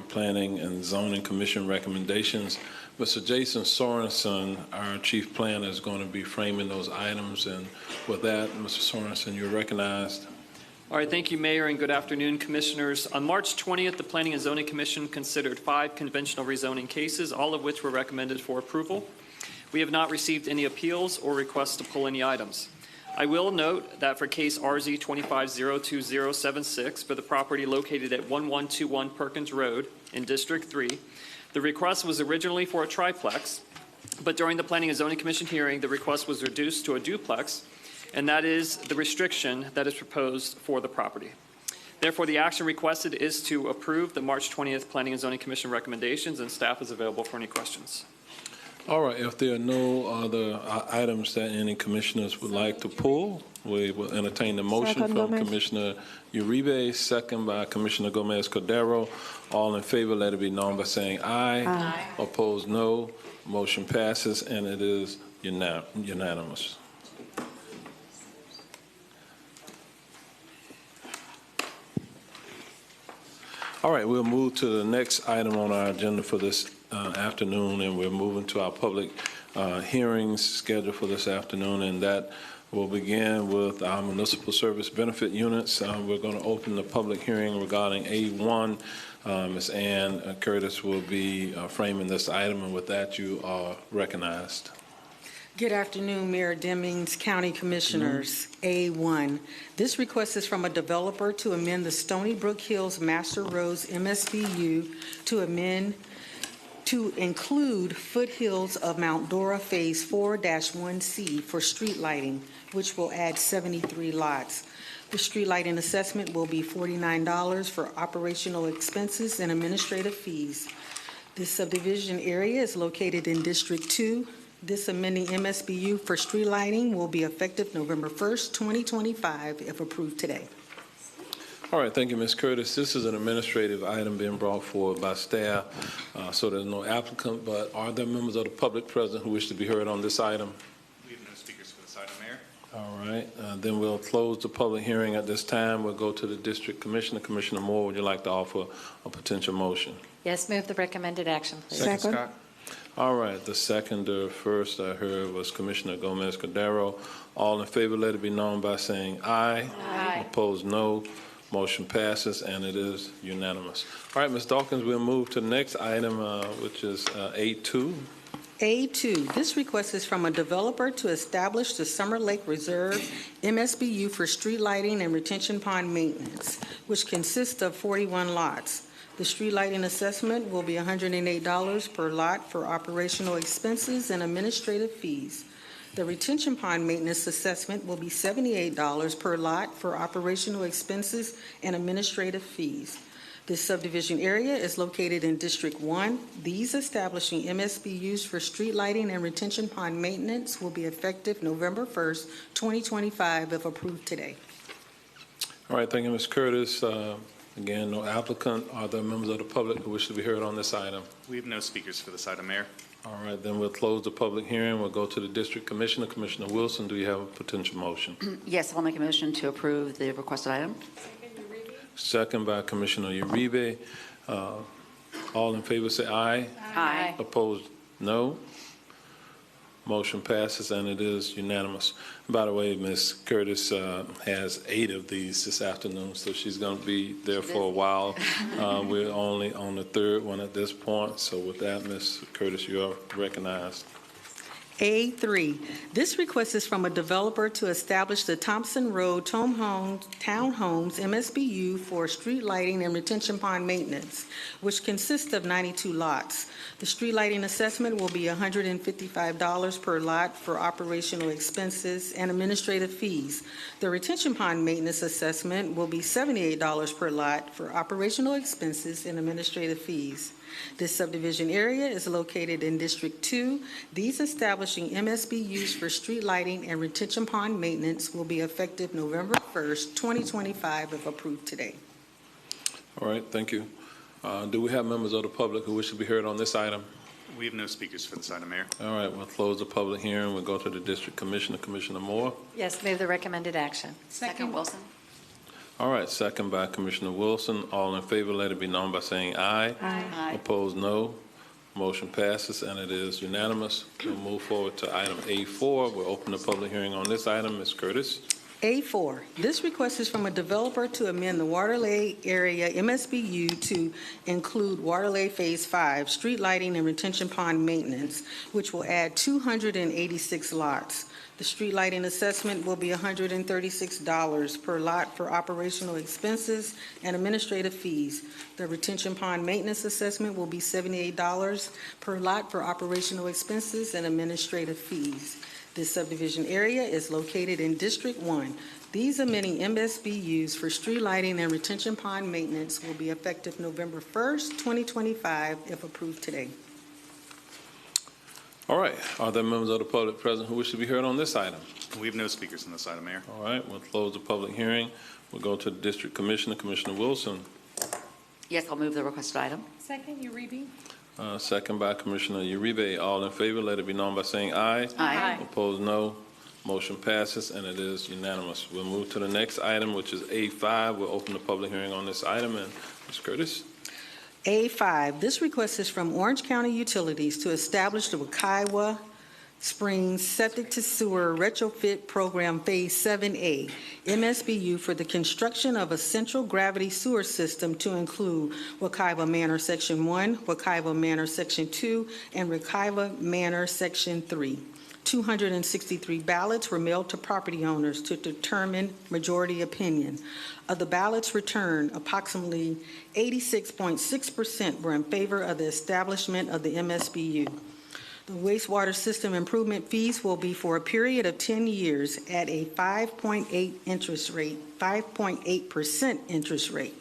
Speaker 1: Planning and Zoning Commission recommendations. Mr. Jason Sorensen, our Chief Planner, is going to be framing those items. And with that, Mr. Sorensen, you're recognized.
Speaker 15: All right, thank you, Mayor, and good afternoon, Commissioners. On March 20th, the Planning and Zoning Commission considered 5 conventional rezoning cases, all of which were recommended for approval. We have not received any appeals or requests to pull any items. I will note that for case RZ 25-02076 for the property located at 1121 Perkins Road in District 3, the request was originally for a triplex, but during the Planning and Zoning Commission hearing, the request was reduced to a duplex, and that is the restriction that is proposed for the property. Therefore, the action requested is to approve the March 20th Planning and Zoning Commission recommendations, and staff is available for any questions.
Speaker 1: All right, if there are no other items that any commissioners would like to pull, we will entertain the motion from Commissioner Uribe, second by Commissioner Gomez-Cordero. All in favor, let it be known by saying aye. Aye. Opposed, no. Motion passes, and it is unanimous. All right, we'll move to the next item on our agenda for this afternoon, and we're moving to our public hearings scheduled for this afternoon, and that will begin with our municipal service benefit units. We're going to open the public hearing regarding A1. Ms. Ann Curtis will be framing this item, and with that, you are recognized.
Speaker 16: Good afternoon, Mayor Demings, County Commissioners. A1. This request is from a developer to amend the Stony Brook Hills Master Roads MSBU to include foothills of Mount Dora Phase 4-1C for street lighting, which will add 73 lots. The street lighting assessment will be $49 for operational expenses and administrative fees. This subdivision area is located in District 2. This amending MSBU for street lighting will be effective November 1st, 2025, if approved today.
Speaker 1: All right, thank you, Ms. Curtis. This is an administrative item being brought forward by staff, so there's no applicant, but are there members of the public present who wish to be heard on this item?
Speaker 7: We have no speakers for this item, Mayor.
Speaker 1: All right, then we'll close the public hearing at this time. We'll go to the District Commissioner. Commissioner Moore, would you like to offer a potential motion?
Speaker 8: Yes, move the recommended action, please.
Speaker 9: Second, Scott.
Speaker 1: All right, the seconder first I heard was Commissioner Gomez-Cordero. All in favor, let it be known by saying aye. Aye. Opposed, no. Motion passes, and it is unanimous. All right, Ms. Dawkins, we'll move to the next item, which is A2.
Speaker 16: A2, this request is from a developer to establish the Summer Lake Reserve MSBU for street lighting and retention pond maintenance, which consists of 41 lots. The street lighting assessment will be $108 per lot for operational expenses and administrative fees. The retention pond maintenance assessment will be $78 per lot for operational expenses and administrative fees. This subdivision area is located in District 1. These establishing MSBUs for street lighting and retention pond maintenance will be effective November 1st, 2025, if approved today.
Speaker 1: All right, thank you, Ms. Curtis. Again, no applicant. Are there members of the public who wish to be heard on this item?
Speaker 7: We have no speakers for this item, Mayor.
Speaker 1: All right, then we'll close the public hearing. We'll go to the District Commissioner. Commissioner Wilson, do you have a potential motion?
Speaker 23: Yes, I'll make a motion to approve the requested item.
Speaker 1: Second by Commissioner Uribe. All in favor say aye.
Speaker 23: Aye.
Speaker 1: Opposed, no. Motion passes, and it is unanimous. By the way, Ms. Curtis has 8 of these this afternoon, so she's going to be there for a while. We're only on the 3rd one at this point. So with that, Ms. Curtis, you are recognized.
Speaker 16: A3, this request is from a developer to establish the Thompson Road Townhomes MSBU for street lighting and retention pond maintenance, which consists of 92 lots. The street lighting assessment will be $155 per lot for operational expenses and administrative fees. The retention pond maintenance assessment will be $78 per lot for operational expenses and administrative fees. This subdivision area is located in District 2. These establishing MSBUs for street lighting and retention pond maintenance will be effective November 1st, 2025, if approved today.
Speaker 1: All right, thank you. Do we have members of the public who wish to be heard on this item?
Speaker 7: We have no speakers for this item, Mayor.
Speaker 1: All right, we'll close the public hearing. We'll go to the district commissioner, Commissioner Moore.
Speaker 8: Yes, move the recommended action.
Speaker 23: Second, Wilson.
Speaker 1: All right, second by Commissioner Wilson. All in favor, let it be known by saying aye.
Speaker 23: Aye.
Speaker 1: Opposed, no. Motion passes, and it is unanimous. We'll move forward to item A4. We'll open the public hearing on this item. Ms. Curtis.
Speaker 16: A4, this request is from a developer to amend the Waterlay Area MSBU to include Waterlay Phase 5, street lighting and retention pond maintenance, which will add 286 lots. The street lighting assessment will be $136 per lot for operational expenses and administrative fees. The retention pond maintenance assessment will be $78 per lot for operational expenses and administrative fees. This subdivision area is located in District 1. These amending MSBUs for street lighting and retention pond maintenance will be effective November 1st, 2025, if approved today.
Speaker 1: All right, are there members of the public present who wish to be heard on this item?
Speaker 7: We have no speakers on this item, Mayor.
Speaker 1: All right, we'll close the public hearing. We'll go to the district commissioner, Commissioner Wilson.
Speaker 23: Yes, I'll move the requested item.
Speaker 3: Second, Uribe.
Speaker 1: Second by Commissioner Uribe. All in favor, let it be known by saying aye.
Speaker 23: Aye.
Speaker 1: Opposed, no. Motion passes, and it is unanimous. We'll move to the next item, which is A5. We'll open the public hearing on this item, and Ms. Curtis.
Speaker 16: A5, this request is from Orange County Utilities to establish the Wekiwa Springs Septic to Sewer Retrofit Program Phase 7A, MSBU, for the construction of a central gravity sewer system to include Wekiwa Manor Section 1, Wekiwa Manor Section 2, and Wekiwa Manor Section 3. 263 ballots were mailed to property owners to determine majority opinion. Of the ballots returned, approximately 86.6% were in favor of the establishment of the MSBU. The wastewater system improvement fees will be for a period of 10 years at a 5.8% interest rate.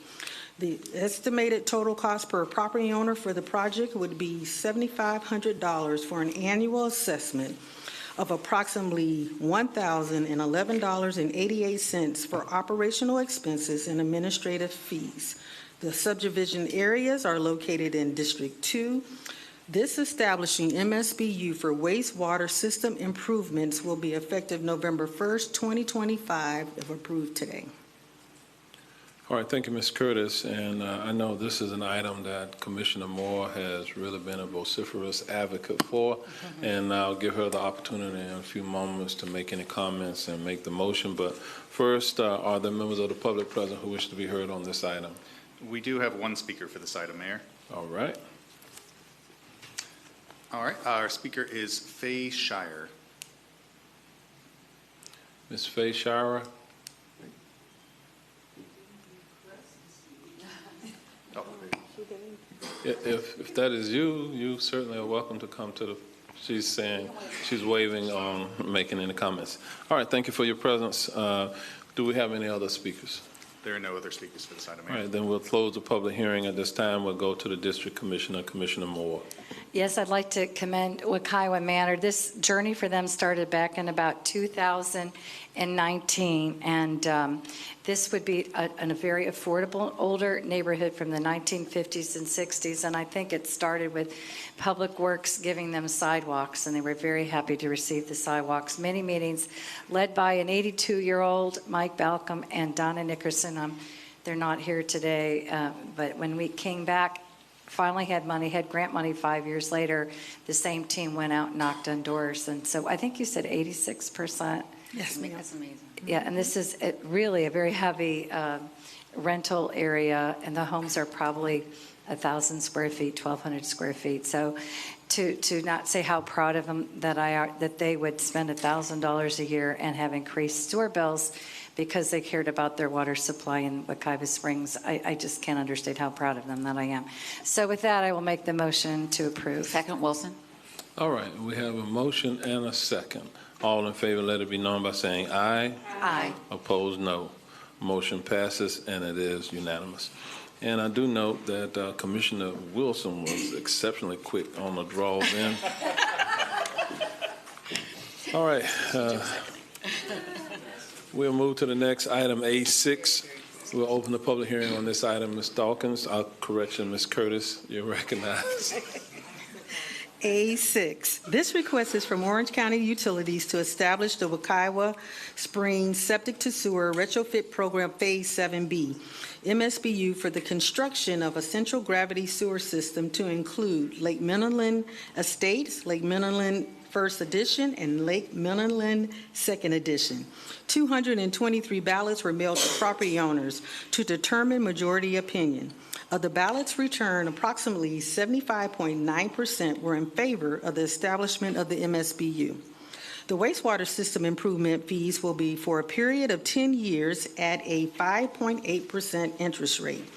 Speaker 16: The estimated total cost per property owner for the project would be $7,500 for an annual assessment of approximately $1,011.88 for operational expenses and administrative fees. The subdivision areas are located in District 2. This establishing MSBU for wastewater system improvements will be effective November 1st, 2025, if approved today.
Speaker 1: All right, thank you, Ms. Curtis. And I know this is an item that Commissioner Moore has really been a vociferous advocate for, and I'll give her the opportunity in a few moments to make any comments and make the motion. But first, are there members of the public present who wish to be heard on this item?
Speaker 7: We do have one speaker for this item, Mayor.
Speaker 1: All right.
Speaker 7: All right, our speaker is Faye Shire.
Speaker 1: Ms. Faye Shire. If that is you, you certainly are welcome to come to the, she's saying, she's waving on making any comments. All right, thank you for your presence. Do we have any other speakers?
Speaker 7: There are no other speakers for this item,
Speaker 1: All
Speaker 7: Mayor.
Speaker 1: right, then we'll close the public hearing at this time. We'll go to the district commissioner, Commissioner Moore.
Speaker 8: Yes, I'd like to commend Wekiwa Manor. This journey for them started back in about 2019, and this would be a very affordable, older neighborhood from the 1950s and 60s, and I think it started with Public Works giving them sidewalks, and they were very happy to receive the sidewalks. Many meetings led by an 82-year-old Mike Balcom and Donna Nickerson. They're not here today, but when we came back, finally had money, had grant money 5 years later, the same team went out and knocked on doors. And so I think you said 86%.
Speaker 16: Yes, ma'am.
Speaker 23: That's amazing.
Speaker 8: Yeah, and this is really a very heavy rental area, and the homes are probably 1,000 square feet, 1,200 square feet. So to not say how proud of them that they would spend $1,000 a year and have increased sewer bills because they cared about their water supply in Wekiwa Springs, I just can't understate how proud of them that I am. So with that, I will make the motion to approve.
Speaker 23: Second, Wilson.
Speaker 1: All right, we have a motion and a second. All in favor, let it be known by saying aye.
Speaker 8: Aye.
Speaker 1: Opposed, no. Motion passes, and it is unanimous. And I do note that Commissioner Wilson was exceptionally quick on the draws in. All right. We'll move to the next item, A6. We'll open the public hearing on this item. Ms. Dawkins, correction, Ms. Curtis, you're recognized.
Speaker 16: A6, this request is from Orange County Utilities to establish the Wekiwa Springs Septic to Sewer Retrofit Program Phase 7B, MSBU, for the construction of a central gravity sewer system to include Lake Minneland Estates, Lake Minneland First Edition, and Lake Minneland Second Edition. 223 ballots were mailed to property owners to determine majority opinion. Of the ballots returned, approximately 75.9% were in favor of the establishment of the MSBU. The wastewater system improvement fees will be for a period of 10 years at a 5.8% interest rate.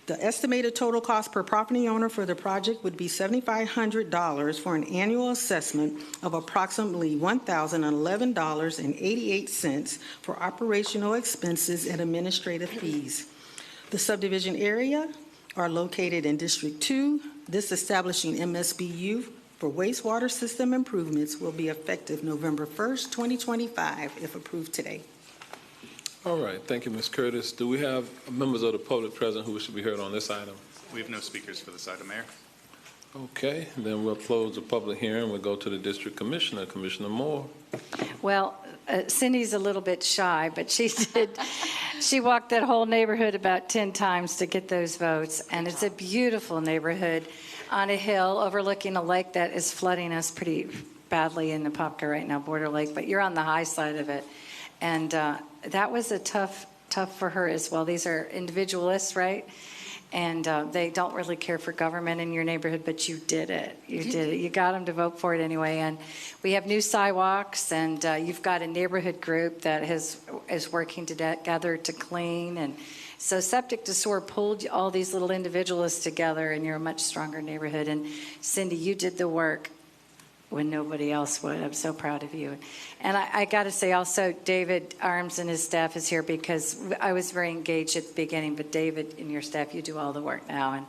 Speaker 16: The estimated total cost per property owner for the project would be $7,500 for an annual assessment of approximately $1,011.88 for operational expenses and administrative fees. The subdivision area are located in District 2. This establishing MSBU for wastewater system improvements will be effective November 1st, 2025, if approved today.
Speaker 1: All right, thank you, Ms. Curtis. Do we have members of the public present who should be heard on this item?
Speaker 7: We have no speakers for this item, Mayor.
Speaker 1: Okay, then we'll close the public hearing. We'll go to the district commissioner, Commissioner Moore.
Speaker 8: Well, Cindy's a little bit shy, but she walked that whole neighborhood about 10 times to get those votes, and it's a beautiful neighborhood on a hill overlooking a lake that is flooding us pretty badly in Apopka right now, Border Lake, but you're on the high side of it. And that was a tough for her as well. These are individualists, right? And they don't really care for government in your neighborhood, but you did it. You did it. You got them to vote for it anyway. And we have new sidewalks, and you've got a neighborhood group that is working together to clean. And so Septic to Sewer pulled all these little individualists together, and you're a much stronger neighborhood. And Cindy, you did the work when nobody else would. I'm so proud of you. And I got to say also, David Arms and his staff is here because I was very engaged at the beginning, but David and your staff, you do all the work now, and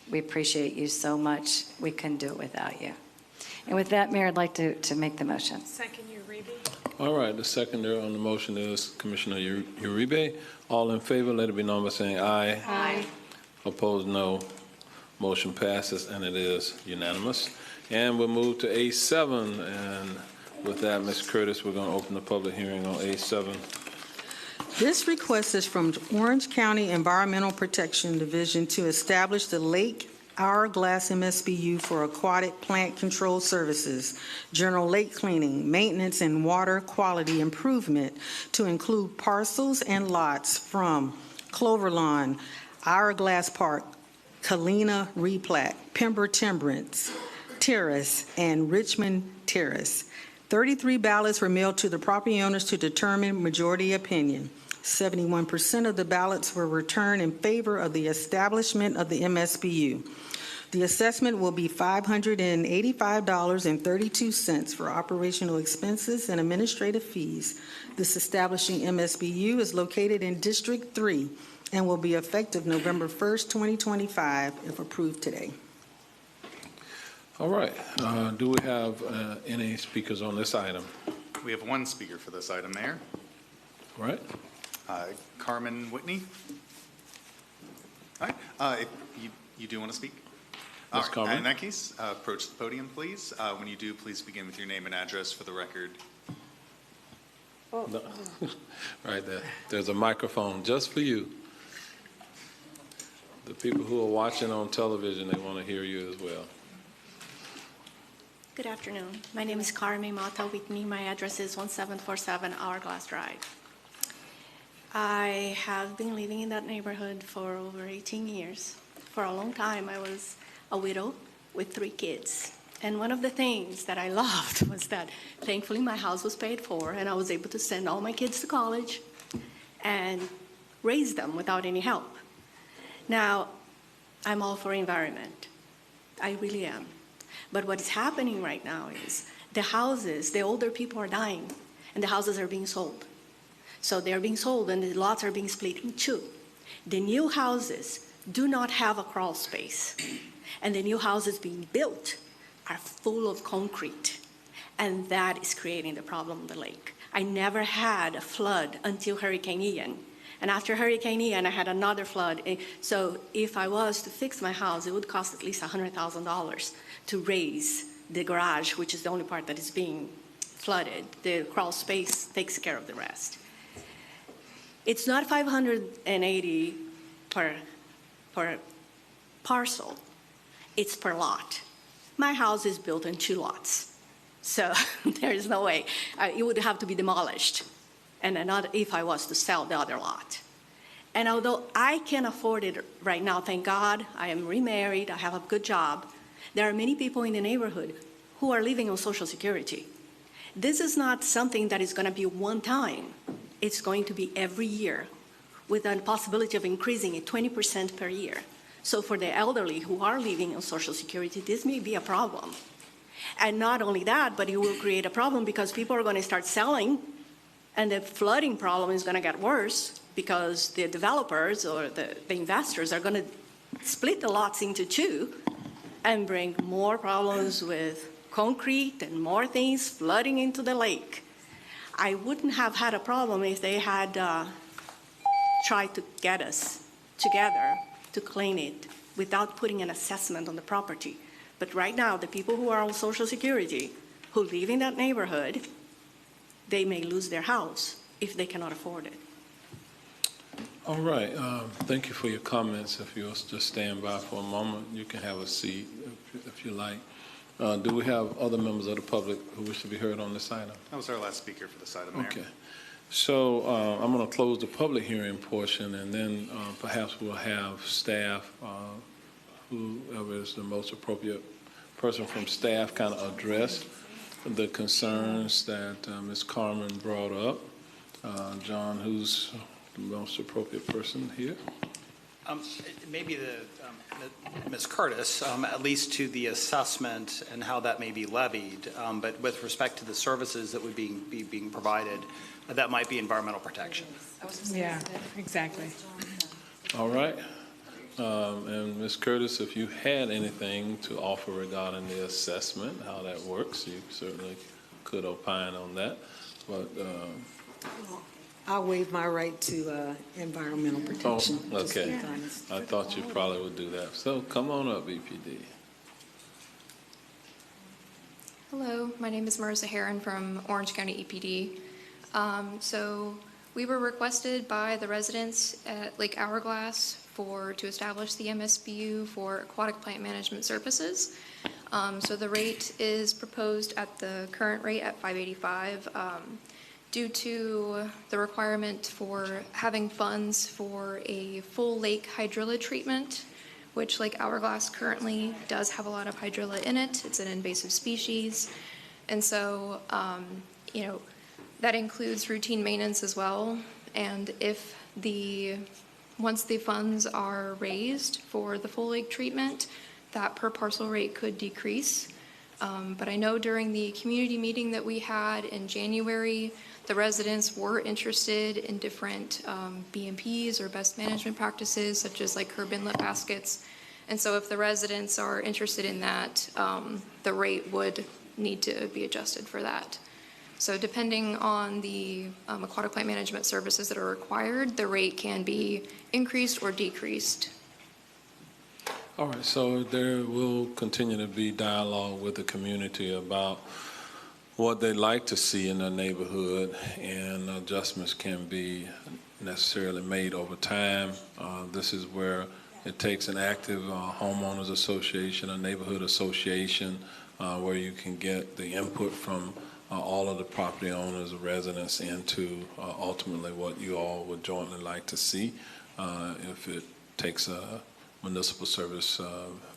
Speaker 8: we appreciate you so much. We couldn't do it without you. And with that, Mayor, I'd like to make the motion.
Speaker 3: Second, Uribe.
Speaker 1: All right, the seconder on the motion is Commissioner Uribe. All in favor, let it be known by saying aye.
Speaker 3: Aye.
Speaker 1: Opposed, no. Motion passes, and it is unanimous. And we'll move to A7, and with that, Ms. Curtis, we're going to open the public hearing on A7.
Speaker 16: This request is from Orange County Environmental Protection Division to establish the Lake Hourglass MSBU for aquatic plant control services, general lake cleaning, maintenance, and water quality improvement to include parcels and lots from Clover Lawn, Hourglass Park, Kalina Replat, Pember Timbrance Terrace, and Richmond Terrace. 33 ballots were mailed to the property owners to determine majority opinion. 71% of the ballots were returned in favor of the establishment of the MSBU. The assessment will be $585.32 for operational expenses and administrative fees. This establishing MSBU is located in District 3 and will be effective November 1st, 2025, if approved today.
Speaker 1: All right. Do we have any speakers on this item?
Speaker 7: We have one speaker for this item, Mayor.
Speaker 1: All right.
Speaker 7: Carmen Whitney. All right. If you do want to speak?
Speaker 1: Ms. Carmen.
Speaker 7: In that case, approach the podium, please. When you do, please begin with your name and address for the record.
Speaker 1: No. Right there. There's a microphone just for you. The people who are watching on television, they want to hear you as well.
Speaker 17: Good afternoon. My name is Carmen Mata Whitney. My address is 1747 Hourglass Drive. I have been living in that neighborhood for over 18 years. For a long time, I was a widow with 3 kids. And one of the things that I loved was that thankfully my house was paid for and I was able to send all my kids to college and raise them without any help. Now, I'm all for environment. I really am. But what is happening right now is the houses, the older people are dying, and the houses are being sold. So they're being sold, and the lots are being split in 2. The new houses do not have a crawl space, and the new houses being built are full of concrete, and that is creating the problem on the lake. I never had a flood until Hurricane Ian, And after Hurricane Ian, I had another flood. So if I was to fix my house, it would cost at least $100,000 to raise the garage, which is the only part that is being flooded. The crawl space takes care of the rest. It's not $580 per parcel. It's per lot. My house is built in 2 lots. So there is no way. It would have to be demolished, and another if I was to sell the other lot. And although I can afford it right now, thank God, I am remarried, I have a good job, there are many people in the neighborhood who are living on Social Security. This is not something that is going to be one time. It's going to be every year, with the possibility of increasing it 20% per year. So for the elderly who are living on Social Security, this may be a problem. And not only that, but it will create a problem because people are going to start selling, and the flooding problem is going to get worse because the developers or the investors are going to split the lots into 2 and bring more problems with concrete and more things flooding into the lake. I wouldn't have had a problem if they had tried to get us together to clean it without putting an assessment on the property. But right now, the people who are on Social Security, who live in that neighborhood, they may lose their house if they cannot afford it.
Speaker 1: All right. Thank you for your comments. If you'll just stand by for a moment, you can have a seat if you like. Do we have other members of the public who wish to be heard on this item?
Speaker 7: That was our last speaker for this item, Mayor.
Speaker 1: Okay. So I'm going to close the public hearing portion, and then perhaps we'll have staff, whoever is the most appropriate person from staff, kind of address the concerns that Ms. Carmen brought up. John, who's the most appropriate person here?
Speaker 18: Maybe Ms. Curtis, at least to the assessment and how that may be levied. But with respect to the services that would be being provided, that might be environmental protection.
Speaker 3: Yeah, exactly.
Speaker 1: All right. And Ms. Curtis, if you had anything to offer regarding the assessment, how that works, you certainly could opine on that. But
Speaker 19: I'll waive my right to environmental protection.
Speaker 1: Oh, okay. I thought you probably would do that. So come on up, EPD.
Speaker 21: Hello, my name is Marissa Heron from Orange County EPD. So we were requested by the residents at Lake Hourglass to establish the MSBU for aquatic plant management services. So the rate is proposed at the current rate at $585 due to the requirement for having funds for a full lake hydrilla treatment, which Lake Hourglass currently does have a lot of hydrilla in it. It's an invasive species. And so, that includes routine maintenance as well. And if once the funds are raised for the full lake treatment, that per parcel rate could decrease. But I know during the community meeting that we had in January, the residents were interested in different BMPs or best management practices, such as like curb inlet baskets. And so if the residents are interested in that, the rate would need to be adjusted for that. So depending on the aquatic plant management services that are required, the rate can be increased or decreased.
Speaker 1: All right, so there will continue to be dialogue with the community about what they'd like to see in their neighborhood, and adjustments can be necessarily made over time. This is where it takes an active homeowners association, a neighborhood association, where you can get the input from all of the property owners, residents, into ultimately what you all would jointly like to see. If it takes a municipal service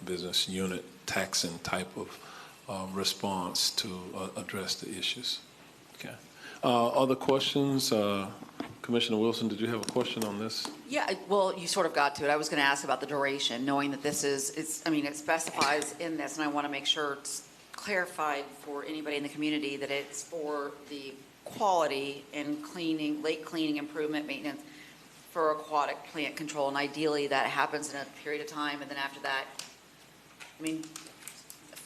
Speaker 1: business unit taxing type of response to address the issues. Okay. Other questions? Commissioner Wilson, did you have a question on this?
Speaker 23: Yeah, well, you sort of got to it. I was going to ask about the duration, knowing that this is, it specifies in this, and I want to make sure it's clarified for anybody in the community that it's for the quality and cleaning, lake cleaning, improvement, maintenance for aquatic plant control, and ideally that happens in a period of time, and then after that,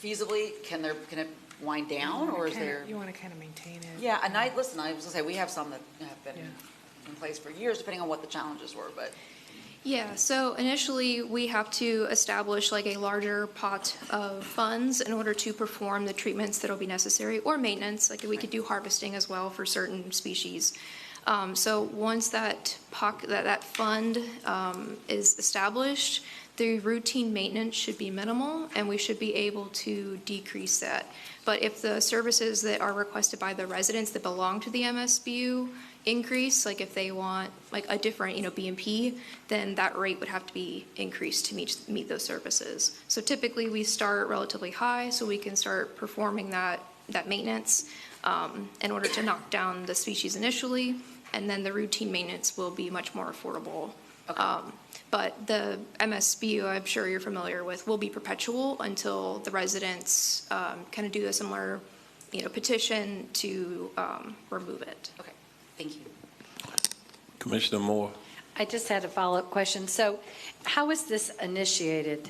Speaker 23: feasibly, can it wind down, or is there?
Speaker 3: You want to kind of maintain it.
Speaker 23: Yeah, and I was going to say, we have some that have been in place for years, depending on what the challenges were, but.
Speaker 21: Yeah, so initially we have to establish like a larger pot of funds in order to perform the treatments that will be necessary, or maintenance, like we could do harvesting as well for certain species. So once that fund is established, the routine maintenance should be minimal, and we should be able to decrease that. But if the services that are requested by the residents that belong to the MSBU increase, like if they want like a different, BMP, then that rate would have to be increased to meet those services. So typically we start relatively high so we can start performing that maintenance in order to knock down the species initially, and then the routine maintenance will be much more affordable. Okay. But the MSBU, I'm sure you're familiar with, will be perpetual until the residents kind of do a similar, petition to remove it.
Speaker 23: Okay, thank you.
Speaker 1: Commissioner Moore.
Speaker 8: I just had a follow-up question. So how is this initiated?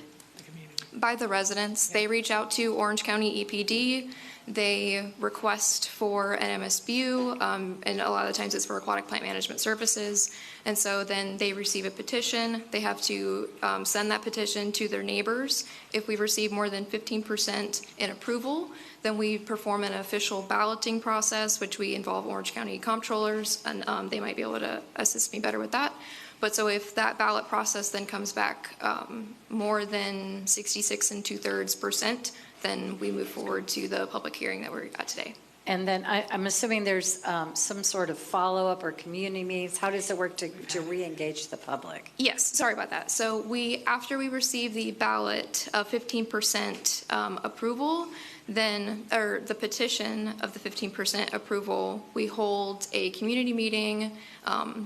Speaker 21: By the residents. They reach out to Orange County EPD. They request for an MSBU, and a lot of the times it's for aquatic plant management services. And so then they receive a petition. They have to send that petition to their neighbors. If we receive more than 15% in approval, then we perform an official balloting process, which we involve Orange County comptrollers, and they might be able to assist me better with that. But so if that ballot process then comes back more than 66 2/3%, then we move forward to the public hearing that we're at today.
Speaker 8: And then I'm assuming there's some sort of follow-up or community meetings. How does it work to re-engage the public?
Speaker 21: Yes, sorry about that. So after we receive the ballot of 15% approval, or the petition of the 15% approval, we hold a community meeting.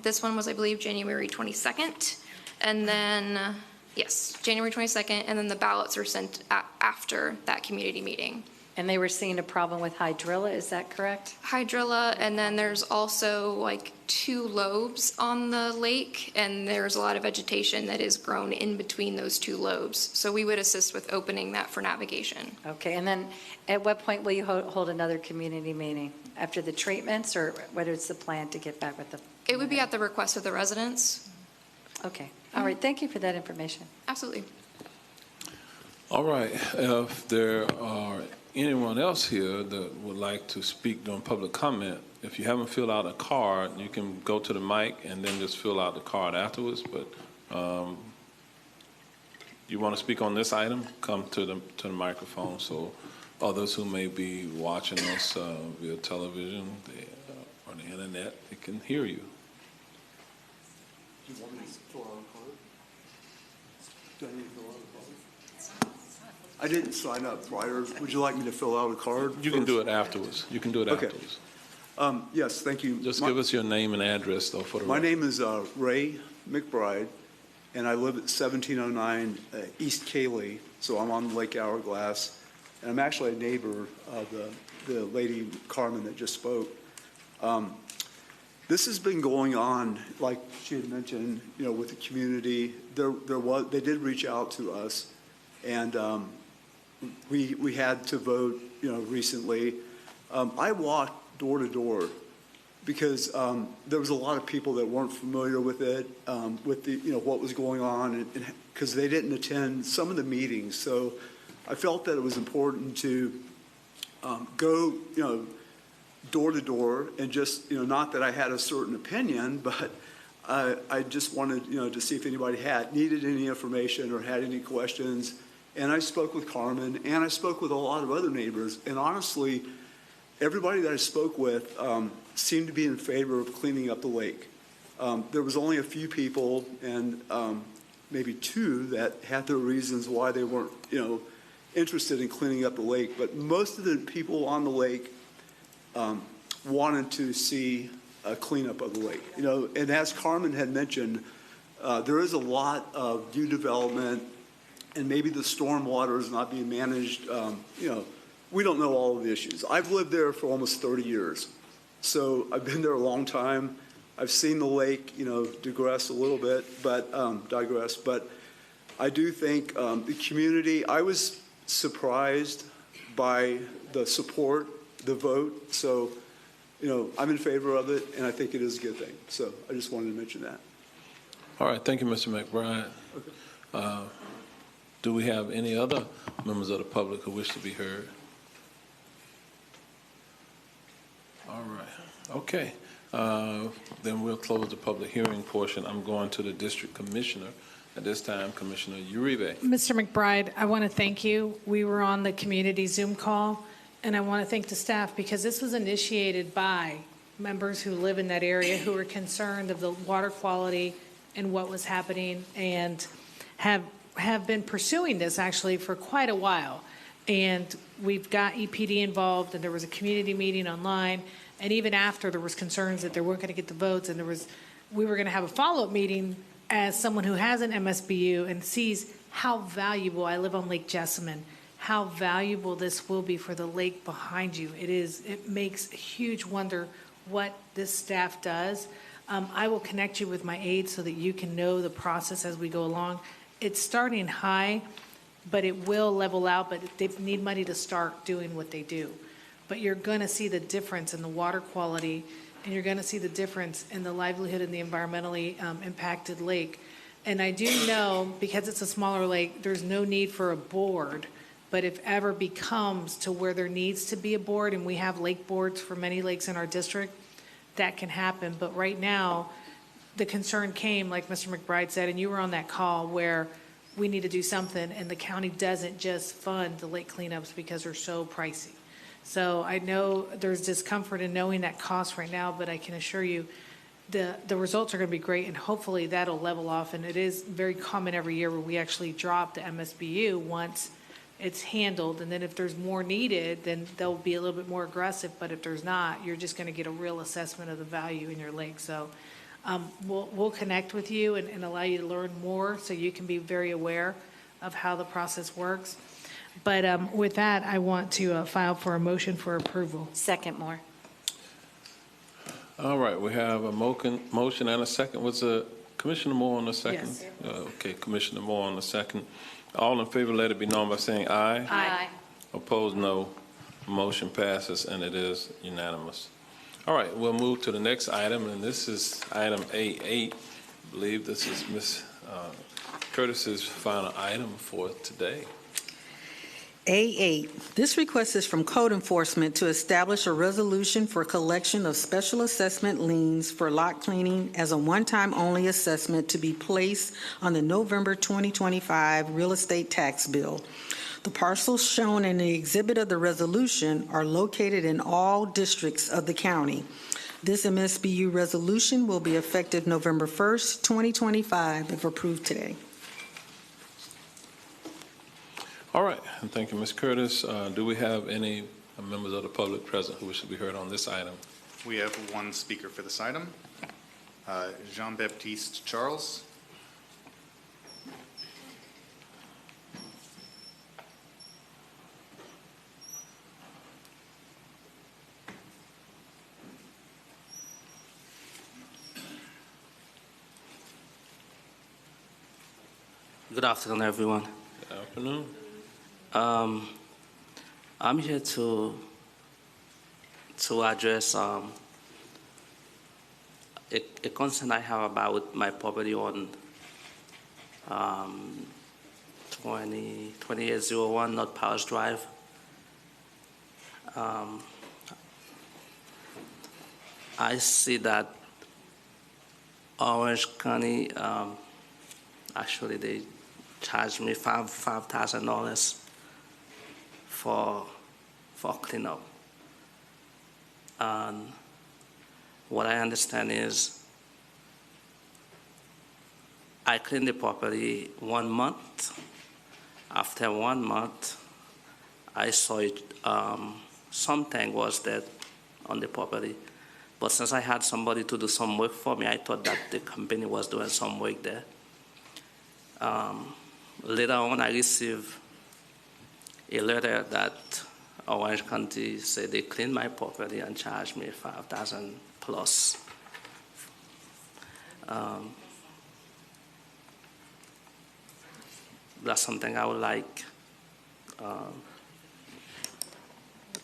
Speaker 21: This one was, I believe, January 22nd. And then, yes, January 22nd, and then the ballots are sent after that community meeting.
Speaker 8: And they were seeing a problem with hydrilla, is that correct?
Speaker 21: Hydrilla, and then there's also like 2 lobes on the lake, and there's a lot of vegetation that is grown in between those 2 lobes. So we would assist with opening that for navigation.
Speaker 8: Okay, and then at what point will you hold another community meeting? After the treatments, or what is the plan to get back with the?
Speaker 21: It would be at the request of the residents.
Speaker 8: Okay, all right, thank you for that information.
Speaker 21: Absolutely.
Speaker 1: All right, if there are anyone else here that would like to speak during public comment, if you haven't filled out a card, you can go to the mic and then just fill out the card afterwards. But you want to speak on this item, come to the microphone so others who may be watching us via television or the internet, they can hear you.
Speaker 2: Do you want me to fill out a card? Do I need to fill out a card? I didn't sign up prior. Would you like me to fill out a card?
Speaker 1: You can do it afterwards. You can do it afterwards.
Speaker 2: Yes, thank you.
Speaker 1: Just give us your name and address, though, for the
Speaker 2: My
Speaker 1: record.
Speaker 2: name is Ray McBride, and I live at 1709 East Cayley, so I'm on Lake Hourglass. And I'm actually a neighbor of the lady Carmen that just spoke. This has been going on, like she had mentioned, with the community. They did reach out to us, and we had to vote, recently. I walked door to door because there was a lot of people that weren't familiar with it, with the, what was going on, and because they didn't attend some of the meetings. So I felt that it was important to go, door to door, and just, not that I had a certain opinion, but I just wanted, to see if anybody needed any information or had any questions. And I spoke with Carmen, and I spoke with a lot of other neighbors. And honestly, everybody that I spoke with seemed to be in favor of cleaning up the lake. There was only a few people, and maybe 2 that had their reasons why they weren't, interested in cleaning up the lake. But most of the people on the lake wanted to see a cleanup of the lake. And as Carmen had mentioned, there is a lot of new development, and maybe the storm water is not being managed. We don't know all of the issues. I've lived there for almost 30 years. So I've been there a long time. I've seen the lake, digress a little bit, but digress. But I do think the community, I was surprised by the support, the vote. So I'm in favor of it, and I think it is a good thing. So I just wanted to mention that.
Speaker 1: All right, thank you, Mr. McBride. Do we have any other members of the public who wish to be heard? All right, okay. Then we'll close the public hearing portion. I'm going to the district commissioner. At this time, Commissioner Uribe.
Speaker 3: Mr. McBride, I want to thank you. We were on the community Zoom call, and I want to thank the staff because this was initiated by members who live in that area who were concerned of the water quality and what was happening, and have been pursuing this actually for quite a while. And we've got EPD involved, and there was a community meeting online, and even after there was concerns that they weren't going to get the votes, and we were going to have a follow-up meeting as someone who has an MSBU and sees how valuable, I live on Lake Jessamine, how valuable this will be for the lake behind you. It makes a huge wonder what this staff does. I will connect you with my aides so that you can know the process as we go along. It's starting high, but it will level out, but they need money to start doing what they do. But you're going to see the difference in the water quality, and you're going to see the difference in the livelihood in the environmentally impacted lake. And I do know, because it's a smaller lake, there's no need for a board, but if ever becomes to where there needs to be a board, and we have lake boards for many lakes in our district, that can happen. But right now, the concern came, like Mr. McBride said, and you were on that call, where we need to do something, and the county doesn't just fund the lake cleanups because they're so pricey. So I know there's discomfort in knowing that cost right now, but I can assure you the results are going to be great, and hopefully that'll level off. And it is very common every year where we actually drop the MSBU once it's handled, and then if there's more needed, then they'll be a little bit more aggressive. But if there's not, you're just going to get a real assessment of the value in your lake. So we'll connect with you and allow you to learn more so you can be very aware of how the process works. But with that, I want to file for a motion for approval.
Speaker 8: Second, Moore.
Speaker 1: All right, we have a motion and a second. Was Commissioner Moore on the second?
Speaker 3: Yes.
Speaker 1: Okay, Commissioner Moore on the second. All in favor, let it be known by saying aye.
Speaker 8: Aye.
Speaker 1: Opposed, no. Motion passes, and it is unanimous. All right, we'll move to the next item, and this is item A8. I believe this is Ms. Curtis's final item for today.
Speaker 16: A8, this request is from Code Enforcement to establish a resolution for collection of special assessment liens for lot cleaning as a one-time only assessment to be placed on the November 2025 real estate tax bill. The parcels shown in the exhibit of the resolution are located in all districts of the county. This MSBU resolution will be effective November 1st, 2025, if approved today.
Speaker 1: All right, and thank you, Ms. Curtis. Do we have any members of the public present who wish to be heard on this item?
Speaker 7: We have one speaker for this item, Jean-Baptiste Charles.
Speaker 5: Good afternoon, everyone.
Speaker 1: Good afternoon.
Speaker 5: I'm here to address a concern I have about my property on 2801 North Powers Drive. I see that Orange County, actually they charged me $5,000 for cleanup. And what I understand is I cleaned the property 1 month. After 1 month, I saw it, something was dead on the property. But since I had somebody to do some work for me, I thought that the company was doing some work there. Later on, I received a letter that Orange County said they cleaned my property and charged me $5,000 plus. That's something I would like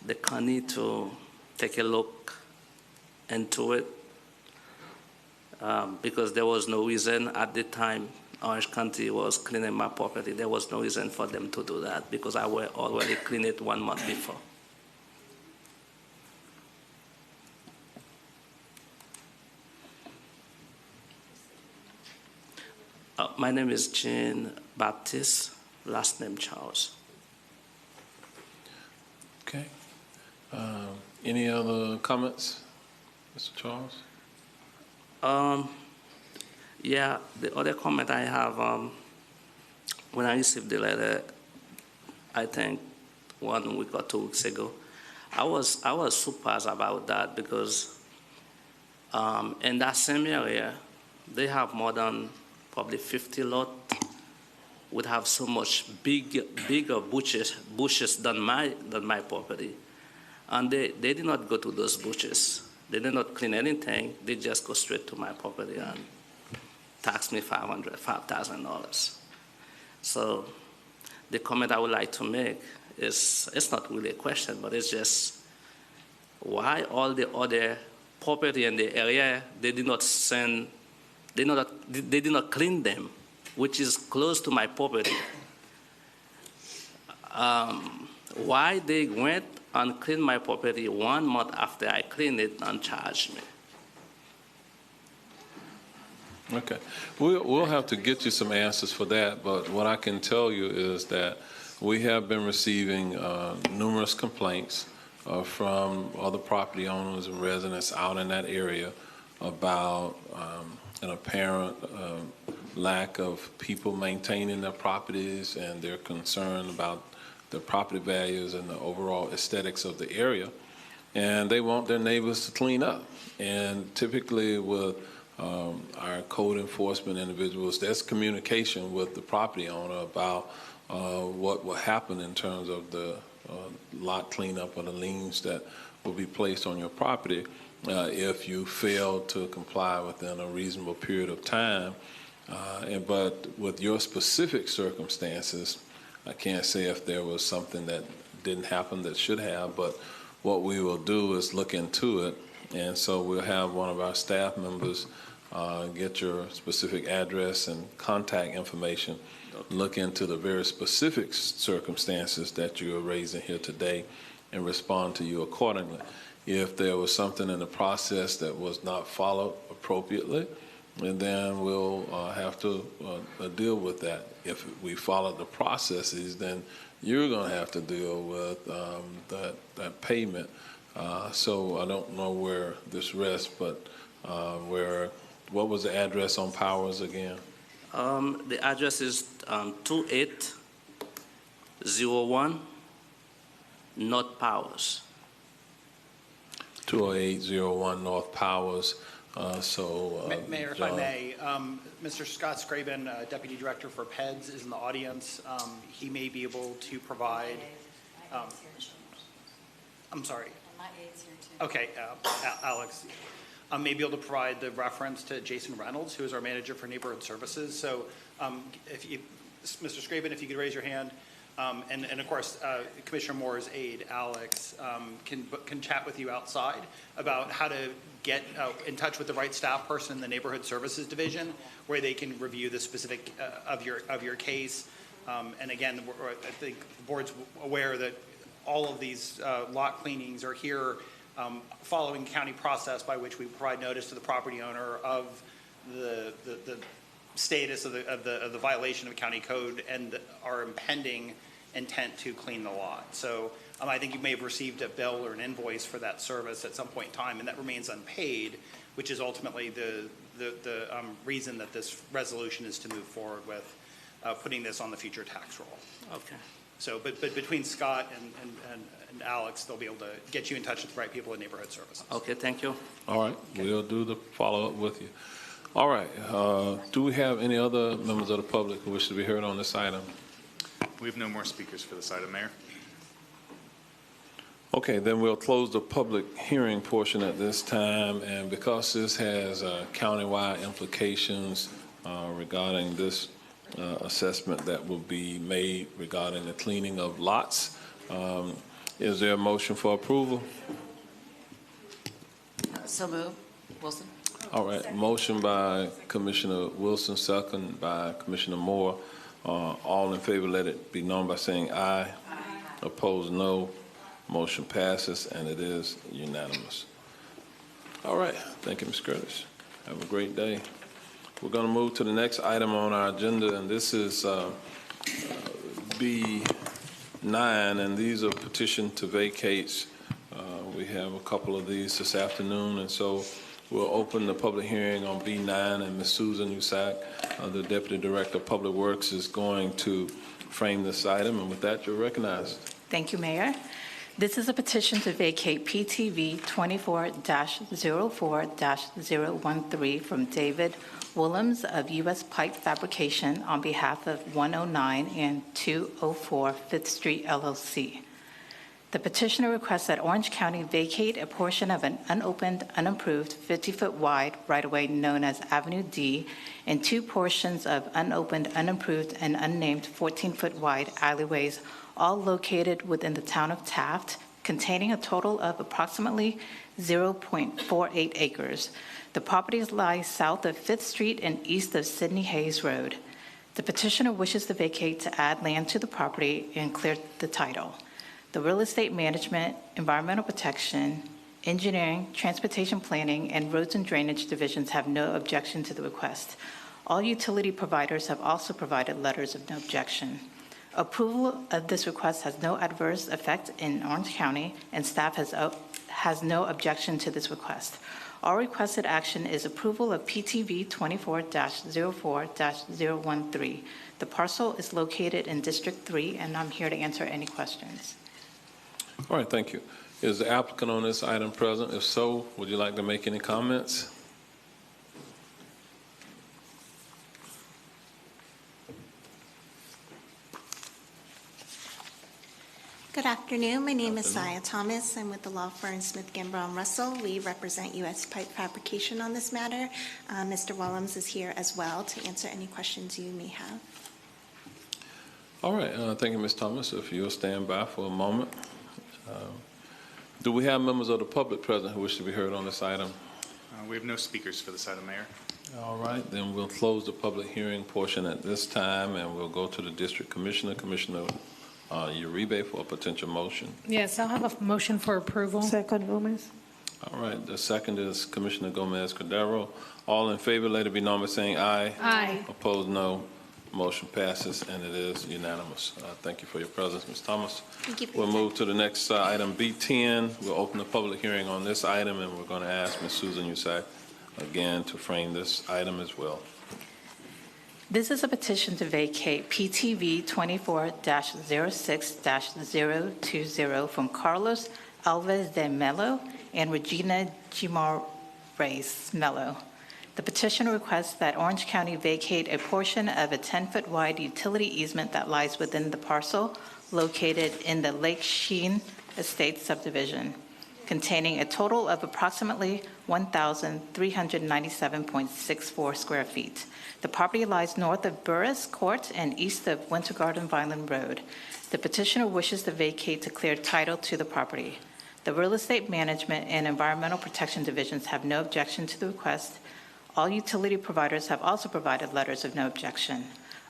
Speaker 5: the county to take a look into it because there was no reason at the time Orange County was cleaning my property. There was no reason for them to do that because I were already cleaned it 1 month before. My name is Jean Baptiste, last name Charles.
Speaker 1: Okay. Any other comments, Mr. Charles?
Speaker 5: Yeah, the other comment I have, when I received the letter, I think 1 week or 2 weeks ago, I was surprised about that because in that same area, they have more than probably 50 lots would have so much bigger bushes than my property. And they did not go to those bushes. They did not clean anything. They just go straight to my property and tax me $5,000. So the comment I would like to make is, it's not really a question, but it's just why all the other property in the area, they did not clean them, which is close to my property. Why they went and cleaned my property 1 month after I cleaned it and charged me?
Speaker 1: Okay. We'll have to get you some answers for that, but what I can tell you is that we have been receiving numerous complaints from other property owners and residents out in that area about an apparent lack of people maintaining their properties, and they're concerned about the property values and the overall aesthetics of the area, and they want their neighbors to clean up. And typically with our code enforcement individuals, there's communication with the property owner about what will happen in terms of the lot cleanup or the liens that will be placed on your property if you fail to comply within a reasonable period of time. But with your specific circumstances, I can't say if there was something that didn't happen that should have, but what we will do is look into it. And so we'll have one of our staff members get your specific address and contact information, look into the very specific circumstances that you are raising here today, and respond to you accordingly. If there was something in the process that was not followed appropriately, and then we'll have to deal with that. If we follow the processes, then you're going to have to deal with that payment. So I don't know where this rests, but what was the address on Powers again?
Speaker 5: The address is 2801 North Powers.
Speaker 1: 20801 North Powers.
Speaker 18: Mayor, if I may, Mr. Scott Scraven, Deputy Director for PEDS, is in the audience. He may be able to provide. I'm sorry.
Speaker 8: My aide's here too.
Speaker 18: Okay, Alex. May be able to provide the reference to Jason Reynolds, who is our manager for neighborhood services. So, Mr. Scraven, if you could raise your hand. And of course, Commissioner Moore's aide, Alex, can chat with you outside about how to get in touch with the right staff person in the Neighborhood Services Division, where they can review the specific of your case. And again, I think the board's aware that all of these lot cleanings are here following county process by which we provide notice to the property owner of the status of the violation of county code and our impending intent to clean the lot. So I think you may have received a bill or an invoice for that service at some point in time, and that remains unpaid, which is ultimately the reason that this resolution is to move forward with putting this on the future tax roll.
Speaker 5: Okay.
Speaker 18: So, but between Scott and Alex, they'll be able to get you in touch with the right people in neighborhood services.
Speaker 5: Okay, thank you.
Speaker 1: All right, we'll do the follow-up with you. All right, do we have any other members of the public who wish to be heard on this item?
Speaker 7: We have no more speakers for this item, Mayor.
Speaker 1: Okay, then we'll close the public hearing portion at this time, and because this has countywide implications regarding this assessment that will be made regarding the cleaning of lots, is there a motion for approval?
Speaker 23: So move. Wilson?
Speaker 1: All right, motion by Commissioner Wilson, second by Commissioner Moore. All in favor, let it be known by saying aye. Aye. Opposed, no. Motion passes, and it is unanimous. All right, thank you, Ms. Curtis. Have a great day. We're going to move to the next item on our agenda, and this is B9, and these are petition to vacates. We have a couple of these this afternoon, and so we'll open the public hearing on B9, and Ms. Susan Usack, the Deputy Director of Public Works, is going to frame this item, and with that, you're recognized.
Speaker 6: Thank you, Mayor. This is a petition to vacate PTV 24-04-013 from David Willems of U.S. Pipe Fabrication on behalf of 109 and 204 5th Street LLC. The petitioner requests that Orange County vacate a portion of an unopened, unimproved 50-foot wide right-of-way known as Avenue D and two portions of unopened, unimproved, and unnamed 14-foot wide alleyways, all located within the town of Taft, containing a total of approximately 0.48 acres. The properties lie south of 5th Street and east of Sidney Hayes Road. The petitioner wishes to vacate to add land to the property and clear the title. The Real Estate Management, Environmental Protection, Engineering, Transportation Planning, and Roads and Drainage Divisions have no objection to the request. All utility providers have also provided letters of no objection. Approval of this request has no adverse effect in Orange County, and staff has no objection to this request. All requested action is approval of PTV 24-04-013. The parcel is located in District 3, and I'm here to answer any questions.
Speaker 1: All right, thank you. Is the applicant on this item present? If so, would you like to make any comments?
Speaker 12: Good afternoon. My name is Saya Thomas. I'm with the law firm Smith, Gambrell & Russell. We represent U.S. Pipe Fabrication on this matter. Mr. Willems is here as well to answer any questions you may have.
Speaker 1: All right, thank you, Ms. Thomas. If you'll stand by for a moment. Do we have members of the public present who wish to be heard on this item?
Speaker 7: We have no speakers for this item, Mayor.
Speaker 1: All right, then we'll close the public hearing portion at this time, and we'll go to the District Commissioner, Commissioner Uribe, for a potential motion.
Speaker 3: Yes, I'll have a motion for approval.
Speaker 22: Second, Gomez.
Speaker 1: All right, the second is Commissioner Gomez Cordero. All in favor, let it be known by saying aye.
Speaker 3: Aye.
Speaker 1: Opposed, no. Motion passes, and it is unanimous. Thank you for your presence, Ms. Thomas.
Speaker 12: Thank you.
Speaker 1: We'll move to the next item, B10. We'll open the public hearing on this item, and we're going to ask Ms. Susan Usack again to frame this item as well.
Speaker 6: This is a petition to vacate PTV 24-06-020 from Carlos Alves de Mello and Regina Guimaraes Mello. The petitioner requests that Orange County vacate a portion of a 10-foot wide utility easement that lies within the parcel located in the Lake Sheen Estate subdivision, containing a total of approximately 1,397.64 square feet. The property lies north of Burris Court and east of Winter Garden Vineland Road. The petitioner wishes to vacate to clear title to the property. The Real Estate Management and Environmental Protection Divisions have no objection to the request. All utility providers have also provided letters of no objection.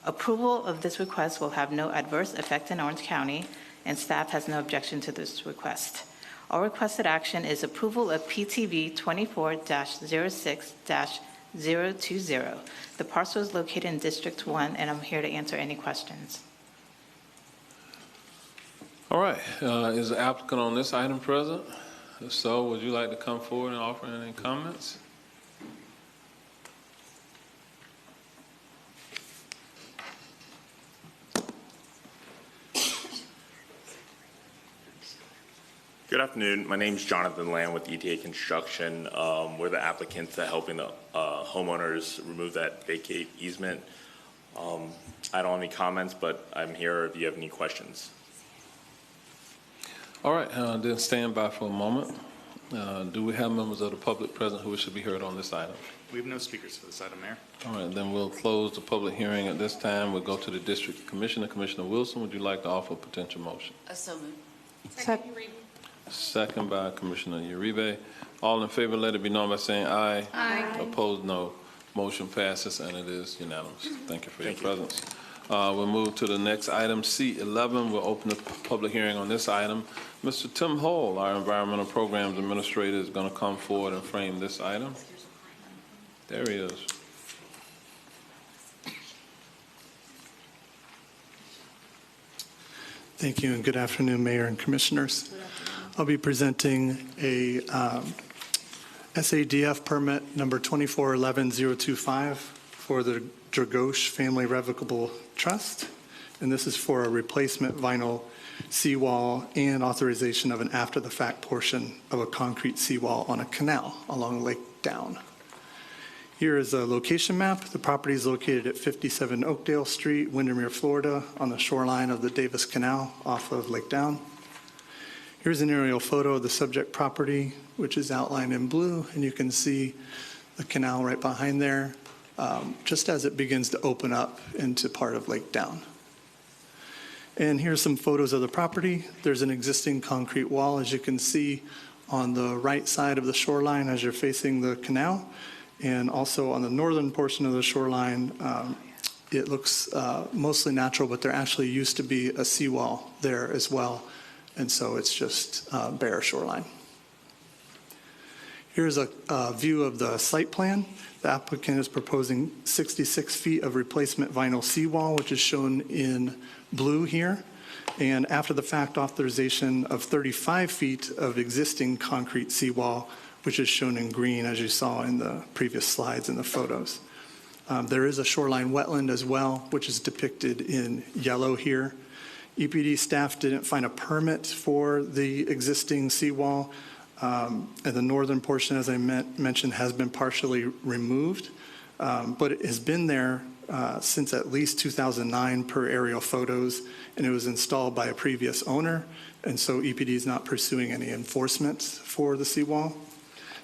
Speaker 6: Approval of this request will have no adverse effect in Orange County, and staff has no objection to this request. All requested action is approval of PTV 24-06-020. The parcel is located in District 1, and I'm here to answer any questions.
Speaker 1: All right, is the applicant on this item present? If so, would you like to come forward and offer any comments?
Speaker 24: Good afternoon. My name is Jonathan Lamb with ETA Construction. We're the applicants that helping the homeowners remove that vacate easement. I don't have any comments, but I'm here if you have any questions.
Speaker 1: All right, then stand by for a moment. Do we have members of the public present who should be heard on this item?
Speaker 7: We have no speakers for this item, Mayor.
Speaker 1: All right, then we'll close the public hearing at this time. We'll go to the District Commissioner. Commissioner Wilson, would you like to offer a potential motion?
Speaker 23: So moved.
Speaker 22: Second.
Speaker 1: Second by Commissioner Uribe. All in favor, let it be known by saying aye.
Speaker 8: Aye.
Speaker 1: Opposed, no. Motion passes, and it is unanimous. Thank you for your presence. We'll move to the next item, C11. We'll open the public hearing on this item. Mr. Tim Hall, our Environmental Programs Administrator, is going to come forward and frame this item. There he is.
Speaker 4: Thank you, and good afternoon, Mayor and Commissioners. I'll be presenting a SADF permit number 2411025 for the Dragosh Family Revocable Trust, and this is for a replacement vinyl seawall and authorization of an after-the-fact portion of a concrete seawall on a canal along Lake Down. Here is a location map. The property is located at 57 Oakdale Street, Windermere, Florida, on the shoreline of the Davis Canal off of Lake Down. Here's an aerial photo of the subject property, which is outlined in blue, and you can see the canal right behind there, just as it begins to open up into part of Lake Down. And here's some photos of the property. There's an existing concrete wall, as you can see, on the right side of the shoreline as you're facing the canal. And also on the northern portion of the shoreline, it looks mostly natural, but there actually used to be a seawall there as well. And so it's just bare shoreline. Here's a view of the site plan. The applicant is proposing 66 feet of replacement vinyl seawall, which is shown in blue here, and after the fact authorization of 35 feet of existing concrete seawall, which is shown in green, as you saw in the previous slides in the photos. There is a shoreline wetland as well, which is depicted in yellow here. EPD staff didn't find a permit for the existing seawall, and the northern portion, as I mentioned, has been partially removed, but it has been there since at least 2009 per aerial photos, and it was installed by a previous owner, and so EPD is not pursuing any enforcement for the seawall.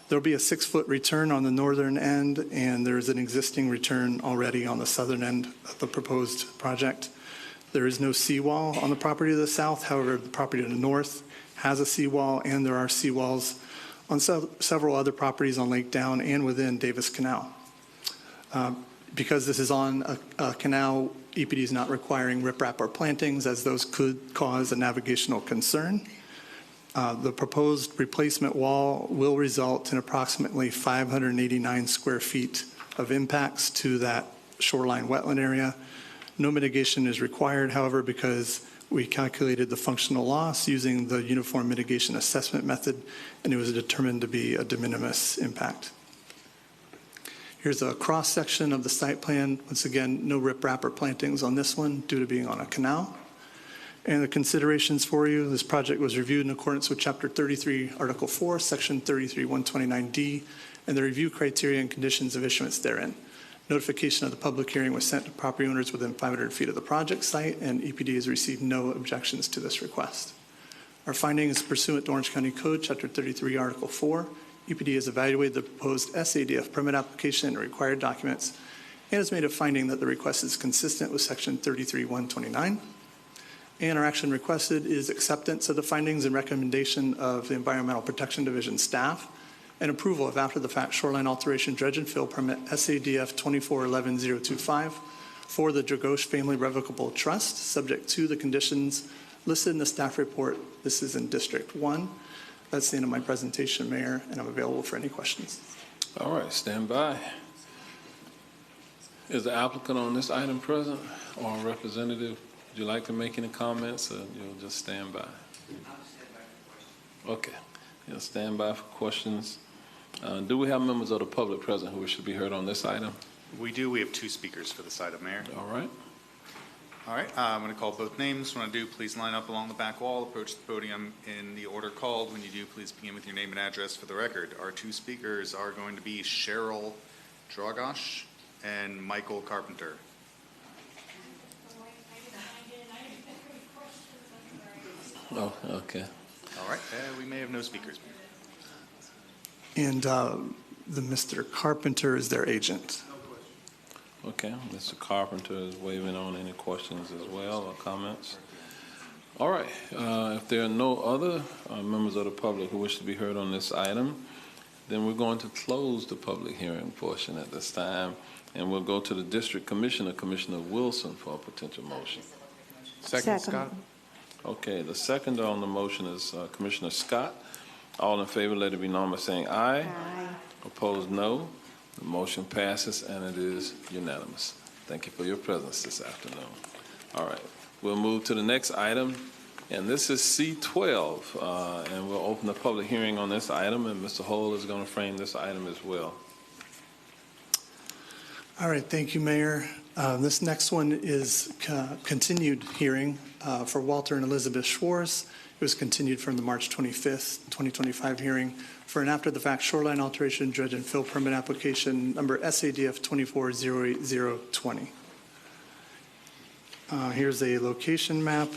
Speaker 4: There'll be a 6-foot return on the northern end, and there's an existing return already on the southern end of the proposed project. There is no seawall on the property to the south. However, the property to the north has a seawall, and there are seawalls on several other properties on Lake Down and within Davis Canal. Because this is on a canal, EPD is not requiring riprap or plantings, as those could cause a navigational concern. The proposed replacement wall will result in approximately 589 square feet of impacts to that shoreline wetland area. No mitigation is required, however, because we calculated the functional loss using the Uniform Mitigation Assessment method, and it was determined to be a de minimis impact. Here's a cross-section of the site plan. Once again, no riprap or plantings on this one due to being on a canal. And the considerations for you, this project was reviewed in accordance with Chapter 33, Article 4, Section 33-129D, and the review criteria and conditions of issuance therein. Notification of the public hearing was sent to property owners within 500 feet of the project site, and EPD has received no objections to this request. Our finding is pursuant to Orange County Code, Chapter 33, Article 4. EPD has evaluated the proposed SADF permit application and required documents, and has made a finding that the request is consistent with Section 33-129. And our action requested is acceptance of the findings and recommendation of the Environmental Protection Division staff and approval of after-the-fact shoreline alteration dredge and fill permit SADF 2411025 for the Dragosh Family Revocable Trust, subject to the conditions listed in the staff report. This is in District 1. That's the end of my presentation, Mayor, and I'm available for any questions.
Speaker 1: All right, stand by. Is the applicant on this item present or a representative? Would you like to make any comments, or you'll just stand by? Okay, you'll stand by for questions. Do we have members of the public present who should be heard on this item?
Speaker 7: We do. We have 2 speakers for this item, Mayor.
Speaker 1: All right.
Speaker 7: All right, I'm going to call both names. When I do, please line up along the back wall, approach the podium in the order called. When you do, please begin with your name and address for the record. Our 2 speakers are going to be Cheryl Dragosh and Michael Carpenter.
Speaker 1: Oh, okay.
Speaker 7: All right, we may have no speakers.
Speaker 4: And the Mr. Carpenter is their agent.
Speaker 1: Okay, Mr. Carpenter is waving on any questions as well or comments. All right. If there are no other members of the public who wish to be heard on this item, then we're going to close the public hearing portion at this time, and we'll go to the District Commissioner, Commissioner Wilson, for a potential motion.
Speaker 9: Second, Scott.
Speaker 1: Okay, the second on the motion is Commissioner Scott. All in favor, let it be known by saying aye. Aye. Opposed, no. The motion passes, and it is unanimous. Thank you for your presence this afternoon. All right, we'll move to the next item, and this is C12, and we'll open the public hearing on this item, and Mr. Hull is going to frame this item as well.
Speaker 4: All right, thank you, Mayor. This next one is continued hearing for Walter and Elizabeth Schwartz. It was continued from the March 25th, 2025 hearing for an after-the-fact shoreline alteration dredge and fill permit application number SADF 2408020. Here's a location map.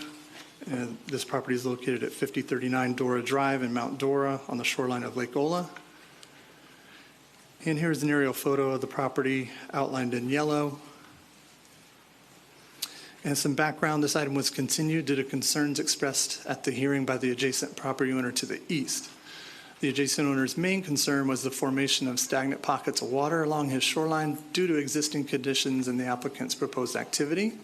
Speaker 4: This property is located at 5039 Dora Drive in Mount Dora on the shoreline of Lake Ola. And here's an aerial photo of the property outlined in yellow. And some background, this item was continued due to concerns expressed at the hearing by the adjacent property owner to the east. The adjacent owner's main concern was the formation of stagnant pockets of water along his shoreline due to existing conditions in the applicant's proposed activity.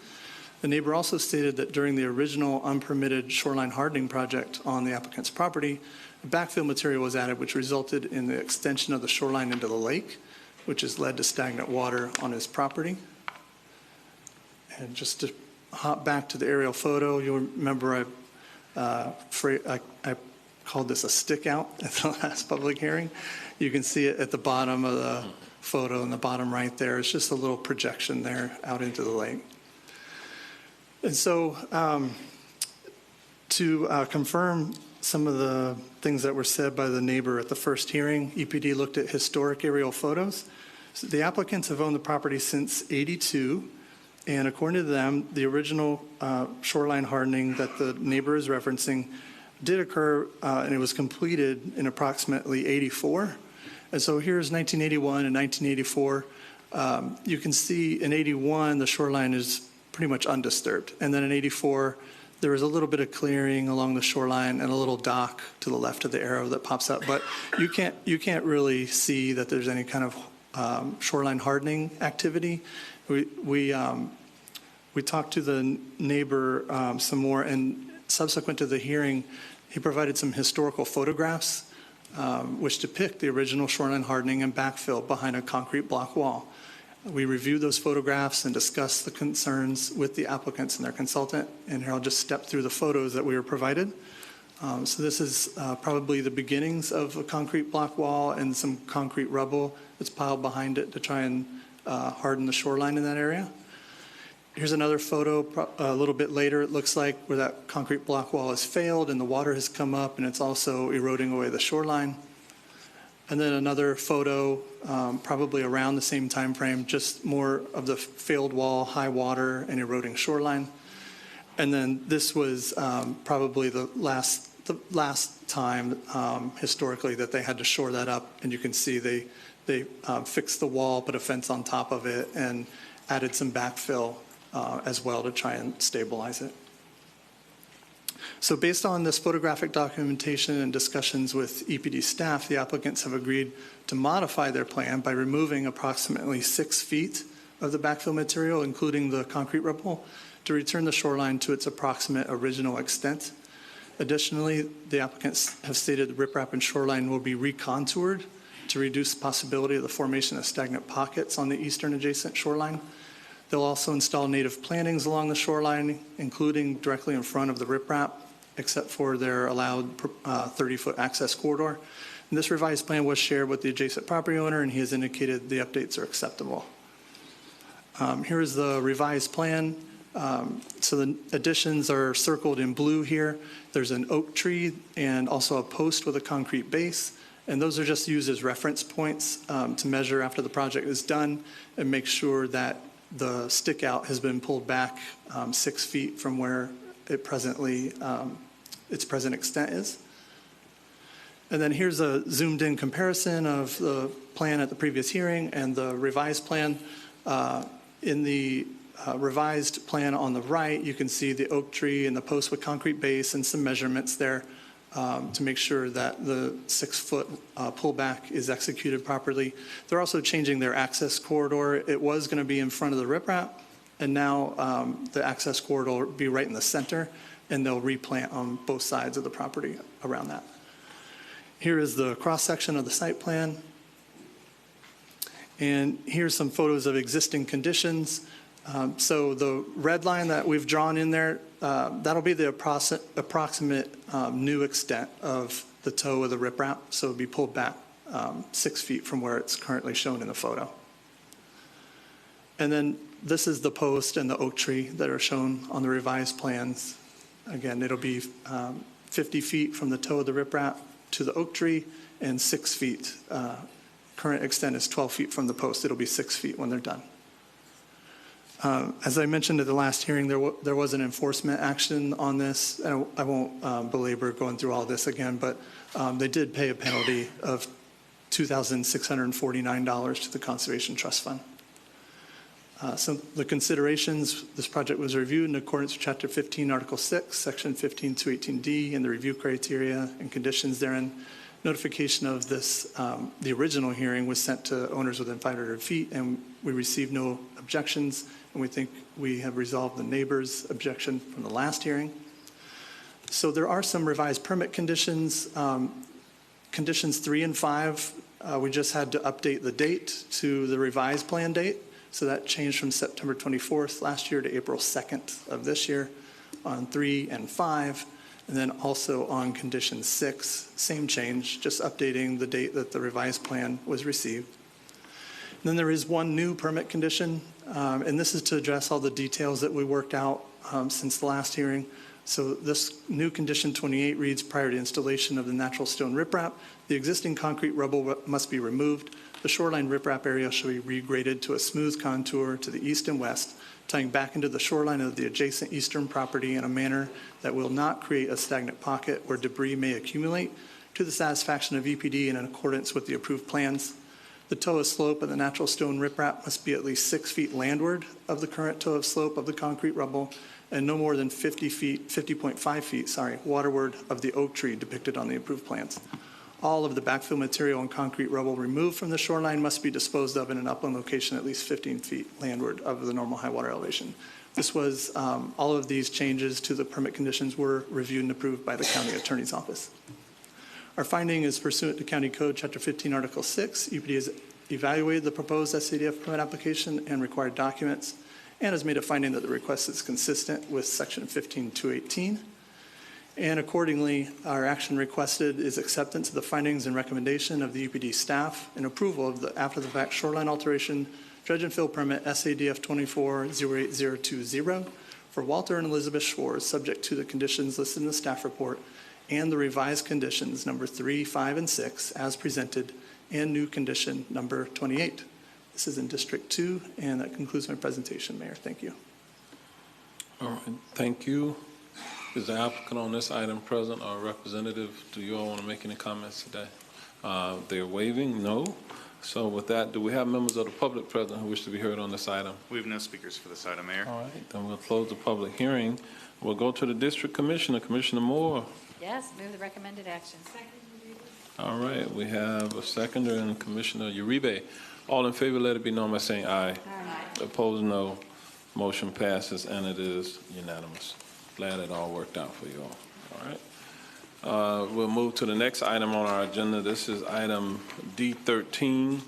Speaker 4: The neighbor also stated that during the original unpermitted shoreline hardening project on the applicant's property, backfill material was added, which resulted in the extension of the shoreline into the lake, which has led to stagnant water on his property. And just to hop back to the aerial photo, you'll remember I called this a stick out at the last public hearing. You can see it at the bottom of the photo in the bottom right there. It's just a little projection there out into the lake. And so to confirm some of the things that were said by the neighbor at the first hearing, EPD looked at historic aerial photos. So the applicants have owned the property since '82, and according to them, the original shoreline hardening that the neighbor is referencing did occur, and it was completed in approximately '84. And so here's 1981 and 1984. You can see in '81, the shoreline is pretty much undisturbed. And then in '84, there was a little bit of clearing along the shoreline and a little dock to the left of the arrow that pops up. But you can't really see that there's any kind of shoreline hardening activity. We talked to the neighbor some more, and subsequent to the hearing, he provided some historical photographs which depict the original shoreline hardening and backfill behind a concrete block wall. We reviewed those photographs and discussed the concerns with the applicants and their consultant, and here I'll just step through the photos that we were provided. So this is probably the beginnings of a concrete block wall and some concrete rubble that's piled behind it to try and harden the shoreline in that area. Here's another photo a little bit later, it looks like, where that concrete block wall has failed and the water has come up and it's also eroding away the shoreline. And then another photo, probably around the same time frame, just more of the failed wall, high water, and eroding shoreline. And then this was probably the last time historically that they had to shore that up. And you can see they fixed the wall, put a fence on top of it, and added some backfill as well to try and stabilize it. So based on this photographic documentation and discussions with EPD staff, the applicants have agreed to modify their plan by removing approximately 6 feet of the backfill material, including the concrete rubble, to return the shoreline to its approximate original extent. Additionally, the applicants have stated the riprap and shoreline will be recontoured to reduce the possibility of the formation of stagnant pockets on the eastern adjacent shoreline. They'll also install native plantings along the shoreline, including directly in front of the riprap, except for their allowed 30-foot access corridor. And this revised plan was shared with the adjacent property owner, and he has indicated the updates are acceptable. Here is the revised plan. So the additions are circled in blue here. There's an oak tree and also a post with a concrete base. And those are just used as reference points to measure after the project is done and make sure that the stick out has been pulled back 6 feet from where it presently, its present extent is. And then here's a zoomed in comparison of the plan at the previous hearing and the revised plan. In the revised plan on the right, you can see the oak tree and the post with concrete base and some measurements there to make sure that the 6-foot pullback is executed properly. They're also changing their access corridor. It was going to be in front of the riprap, and now the access corridor will be right in the center, and they'll replant on both sides of the property around that. Here is the cross-section of the site plan. And here's some photos of existing conditions. So the red line that we've drawn in there, that'll be the approximate new extent of the toe of the riprap. So it'll be pulled back 6 feet from where it's currently shown in the photo. And then this is the post and the oak tree that are shown on the revised plans. Again, it'll be 50 feet from the toe of the riprap to the oak tree and 6 feet. Current extent is 12 feet from the post. It'll be 6 feet when they're done. As I mentioned at the last hearing, there was an enforcement action on this. I won't belabor going through all this again, but they did pay a penalty of $2,649 to the Conservation Trust Fund. So the considerations, this project was reviewed in accordance with Chapter 15, Article 6, Section 15218D, and the review criteria and conditions therein. Notification of this, the original hearing was sent to owners within 500 feet, and we received no objections, and we think we have resolved the neighbor's objection from the last hearing. So there are some revised permit conditions. Conditions 3 and 5, we just had to update the date to the revised plan date. So that changed from September 24th last year to April 2nd of this year on 3 and 5. And then also on condition 6, same change, just updating the date that the revised plan was received. And then there is one new permit condition, and this is to address all the details that we worked out since the last hearing. So this new condition 28 reads, prior to installation of the natural stone riprap, the existing concrete rubble must be removed. The shoreline riprap area shall be regraded to a smooth contour to the east and west, tying back into the shoreline of the adjacent eastern property in a manner that will not create a stagnant pocket where debris may accumulate, to the satisfaction of EPD and in accordance with the approved plans. The toe of slope of the natural stone riprap must be at least 6 feet landward of the current toe of slope of the concrete rubble and no more than 50.5 feet, waterward of the oak tree depicted on the approved plans. All of the backfill material and concrete rubble removed from the shoreline must be disposed of in an upland location at least 15 feet landward of the normal high water elevation. This was, all of these changes to the permit conditions were reviewed and approved by the county attorney's office. Our finding is pursuant to County Code Chapter 15, Article 6. EPD has evaluated the proposed SCDF permit application and required documents and has made a finding that the request is consistent with Section 15218. And accordingly, our action requested is acceptance of the findings and recommendation of the EPD staff and approval of the after-the-fact shoreline alteration dredge and fill permit SADF 24-08020 for Walter and Elizabeth Schwartz, subject to the conditions listed in the staff report and the revised conditions number 3, 5, and 6 as presented, and new condition number 28. This is in District 2, and that concludes my presentation, Mayor. Thank you.
Speaker 1: All right, thank you. Is the applicant on this item present or representative? Do you all want to make any comments today? They're waiving, no. So with that, do we have members of the public present who wish to be heard on this item?
Speaker 7: We have no speakers for this item, Mayor.
Speaker 1: All right, then we'll close the public hearing. We'll go to the district commissioner, Commissioner Moore.
Speaker 8: Yes, move the recommended action.
Speaker 1: All right, we have a seconder and Commissioner Uribe. All in favor, let it be known by saying aye. Aye. Opposed, no. Motion passes, and it is unanimous. Glad it all worked out for you all. All right. We'll move to the next item on our agenda. This is item D13.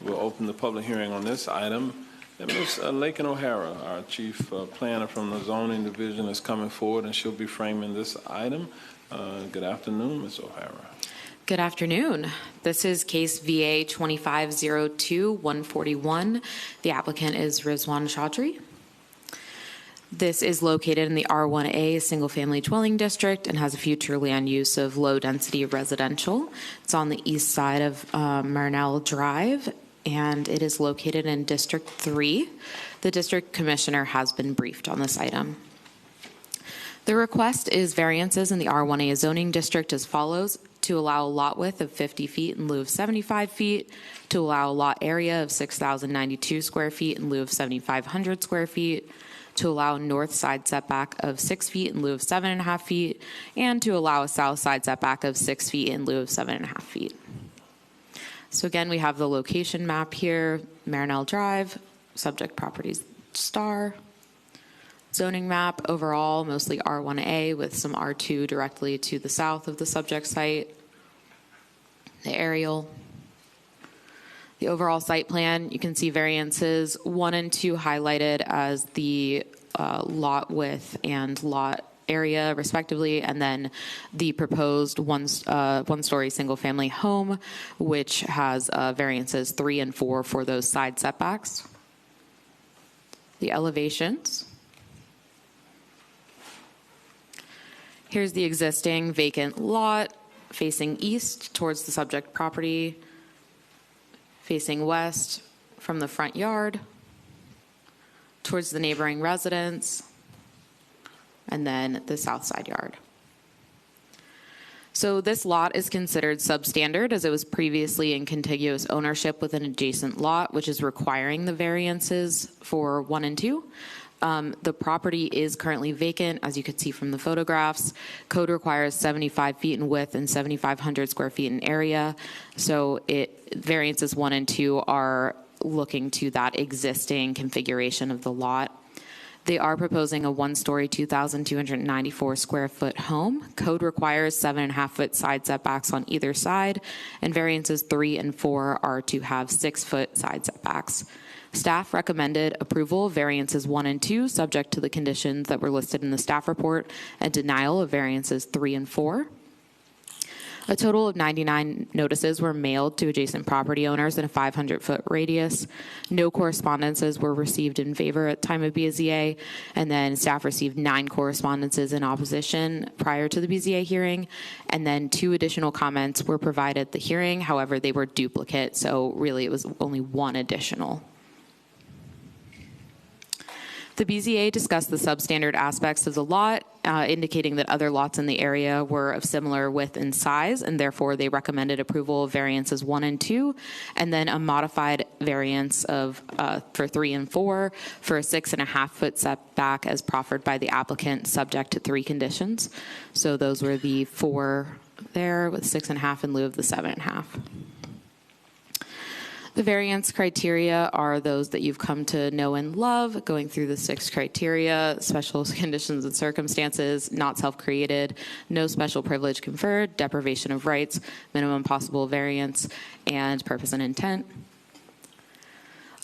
Speaker 1: We'll open the public hearing on this item. And Ms. Lakin O'Hara, our chief planner from the zoning division, is coming forward, and she'll be framing this item. Good afternoon, Ms. O'Hara.
Speaker 11: Good afternoon. This is case VA 2502-141. The applicant is Rizwan Chaudhry. This is located in the R1A single-family dwelling district and has a future land use of low-density residential. It's on the east side of Marnell Drive, and it is located in District 3. The district commissioner has been briefed on this item. The request is variances in the R1A zoning district as follows: to allow a lot width of 50 feet in lieu of 75 feet, to allow a lot area of 6,092 square feet in lieu of 7,500 square feet, to allow a north side setback of 6 feet in lieu of 7.5 feet, and to allow a south side setback of 6 feet in lieu of 7.5 feet. So again, we have the location map here, Marinell Drive, subject properties star. Zoning map overall, mostly R1A with some R2 directly to the south of the subject site. The aerial. The overall site plan, you can see variances 1 and 2 highlighted as the lot width and lot area respectively, and then the proposed one-story single-family home, which has variances 3 and 4 for those side setbacks. The elevations. Here's the existing vacant lot facing east towards the subject property, facing west from the front yard towards the neighboring residence, and then the south side yard. So this lot is considered substandard as it was previously in contiguous ownership with an adjacent lot, which is requiring the variances for 1 and 2. The property is currently vacant, as you can see from the photographs. Code requires 75 feet in width and 7,500 square feet in area. So variances 1 and 2 are looking to that existing configuration of the lot. They are proposing a 1-story, 2,294 square foot home. Code requires 7.5 foot side setbacks on either side, and variances 3 and 4 are to have 6 foot side setbacks. Staff recommended approval of variances 1 and 2, subject to the conditions that were listed in the staff report, and denial of variances 3 and 4. A total of 99 notices were mailed to adjacent property owners in a 500-foot radius. No correspondences were received in favor at time of BZA, and then staff received 9 correspondences in opposition prior to the BZA hearing, and then 2 additional comments were provided at the hearing. However, they were duplicate, so really it was only 1 additional. The BZA discussed the substandard aspects of the lot, indicating that other lots in the area were of similar width and size, and therefore they recommended approval of variances 1 and 2, and then a modified variance of for 3 and 4 for a 6.5 foot setback as proffered by the applicant, subject to 3 conditions. So those were the 4 there with 6.5 in lieu of the 7.5. The variance criteria are those that you've come to know and love, going through the 6 criteria: special conditions and circumstances, not self-created, no special privilege conferred, deprivation of rights, minimum possible variance, and purpose and intent.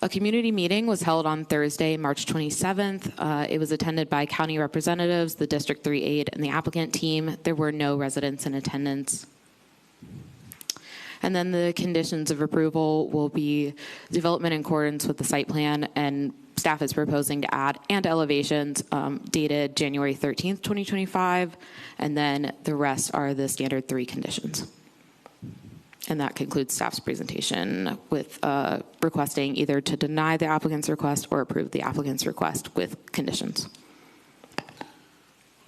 Speaker 11: A community meeting was held on Thursday, March 27th. It was attended by county representatives, the District 3 aide, and the applicant team. There were no residents in attendance. And then the conditions of approval will be development in accordance with the site plan, and staff is proposing to add and elevations dated January 13th, 2025, and then the rest are the standard 3 conditions. And that concludes staff's presentation with requesting either to deny the applicant's request or approve the applicant's request with conditions.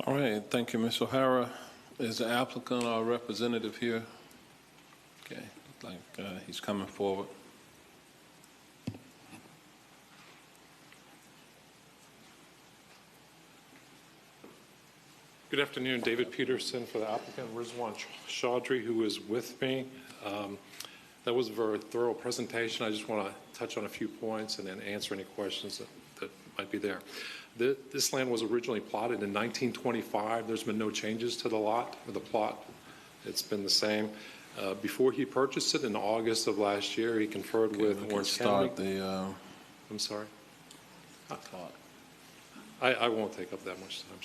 Speaker 1: All right, thank you, Ms. O'Hara. Is the applicant or representative here? Okay, looks like he's coming forward.
Speaker 10: Good afternoon, David Peterson for the applicant, Rizwan Chaudhry, who is with me. That was a very thorough presentation. I just want to touch on a few points and then answer any questions that might be there. This land was originally plotted in 1925. There's been no changes to the lot or the plot. It's been the same. Before he purchased it in August of last year, he conferred with Orange County. I'm sorry? I won't take up that much time,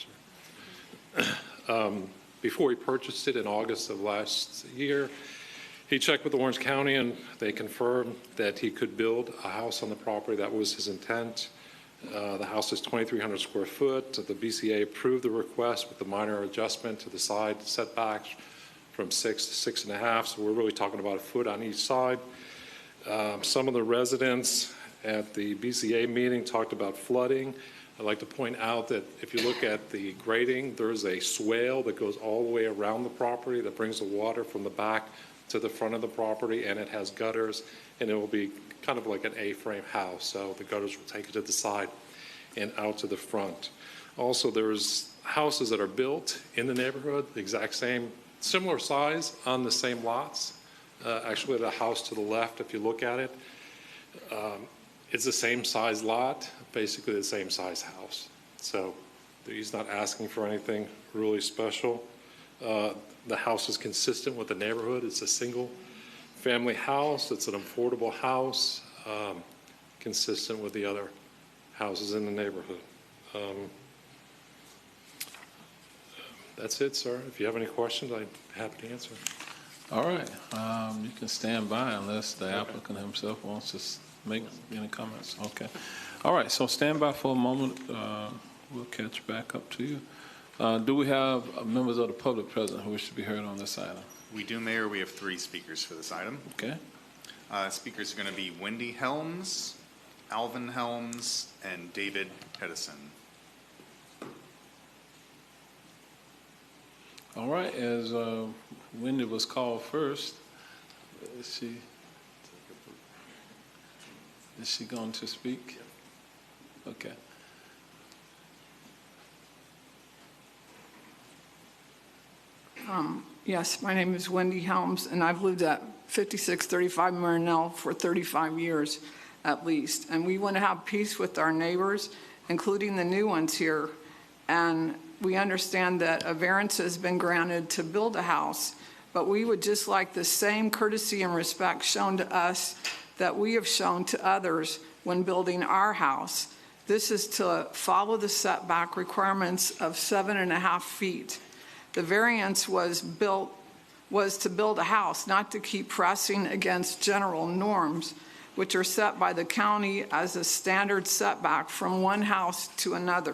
Speaker 10: sir. Before he purchased it in August of last year, he checked with Orange County and they confirmed that he could build a house on the property. That was his intent. The house is 2,300 square foot. The BCA approved the request with the minor adjustment to the side setbacks from 6 to 6.5, so we're really talking about a foot on each side. Some of the residents at the BCA meeting talked about flooding. I'd like to point out that if you look at the grading, there's a swale that goes all the way around the property that brings the water from the back to the front of the property, and it has gutters, and it will be kind of like an A-frame house, so the gutters will take it to the side and out to the front. Also, there's houses that are built in the neighborhood, the exact same, similar size on the same lots. Actually, the house to the left, if you look at it, it's the same size lot, basically the same size house. So he's not asking for anything really special. The house is consistent with the neighborhood. It's a single family house. It's an affordable house, consistent with the other houses in the neighborhood. That's it, sir. If you have any questions, I'm happy to answer.
Speaker 1: All right. You can stand by unless the applicant himself wants to make any comments. Okay. All right. So stand by for a moment. We'll catch back up to you. Do we have members of the public present who wish to be heard on this item?
Speaker 7: We do, Mayor. We have 3 speakers for this item.
Speaker 1: Okay.
Speaker 7: Speakers are going to be Wendy Helms, Alvin Helms, and David Hedison.
Speaker 1: All right. As Wendy was called first, is she going to speak? Okay.
Speaker 13: Yes, my name is Wendy Helms, and I've lived at 5635 Marinell for 35 years at least. And we want to have peace with our neighbors, including the new ones here. And we understand that a variance has been granted to build a house, but we would just like the same courtesy and respect shown to us that we have shown to others when building our house. This is to follow the setback requirements of 7.5 feet. The variance was to build a house, not to keep pressing against general norms, which are set by the county as a standard setback from one house to another.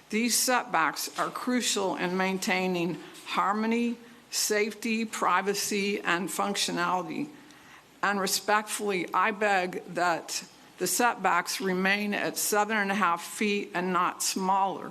Speaker 13: These setbacks are crucial in maintaining harmony, safety, privacy, and functionality. And respectfully, I beg that the setbacks remain at 7.5 feet and not smaller.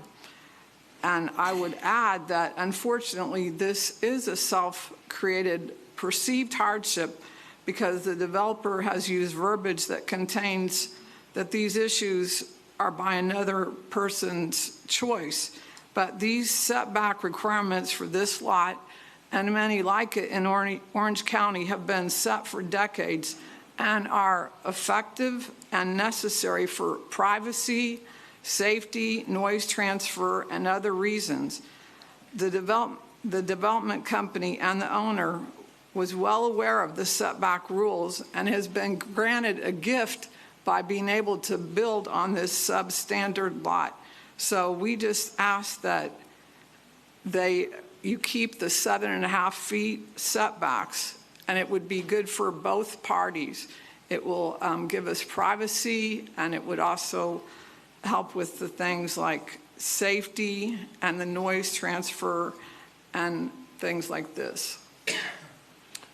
Speaker 13: And I would add that, unfortunately, this is a self-created perceived hardship because the developer has used verbiage that contains that these issues are by another person's choice. But these setback requirements for this lot and many like it in Orange County have been set for decades and are effective and necessary for privacy, safety, noise transfer, and other reasons. The development company and the owner was well aware of the setback rules and has been granted a gift by being able to build on this substandard lot. So we just ask that you keep the 7.5 feet setbacks, and it would be good for both parties. It will give us privacy, and it would also help with the things like safety and the noise transfer and things like this.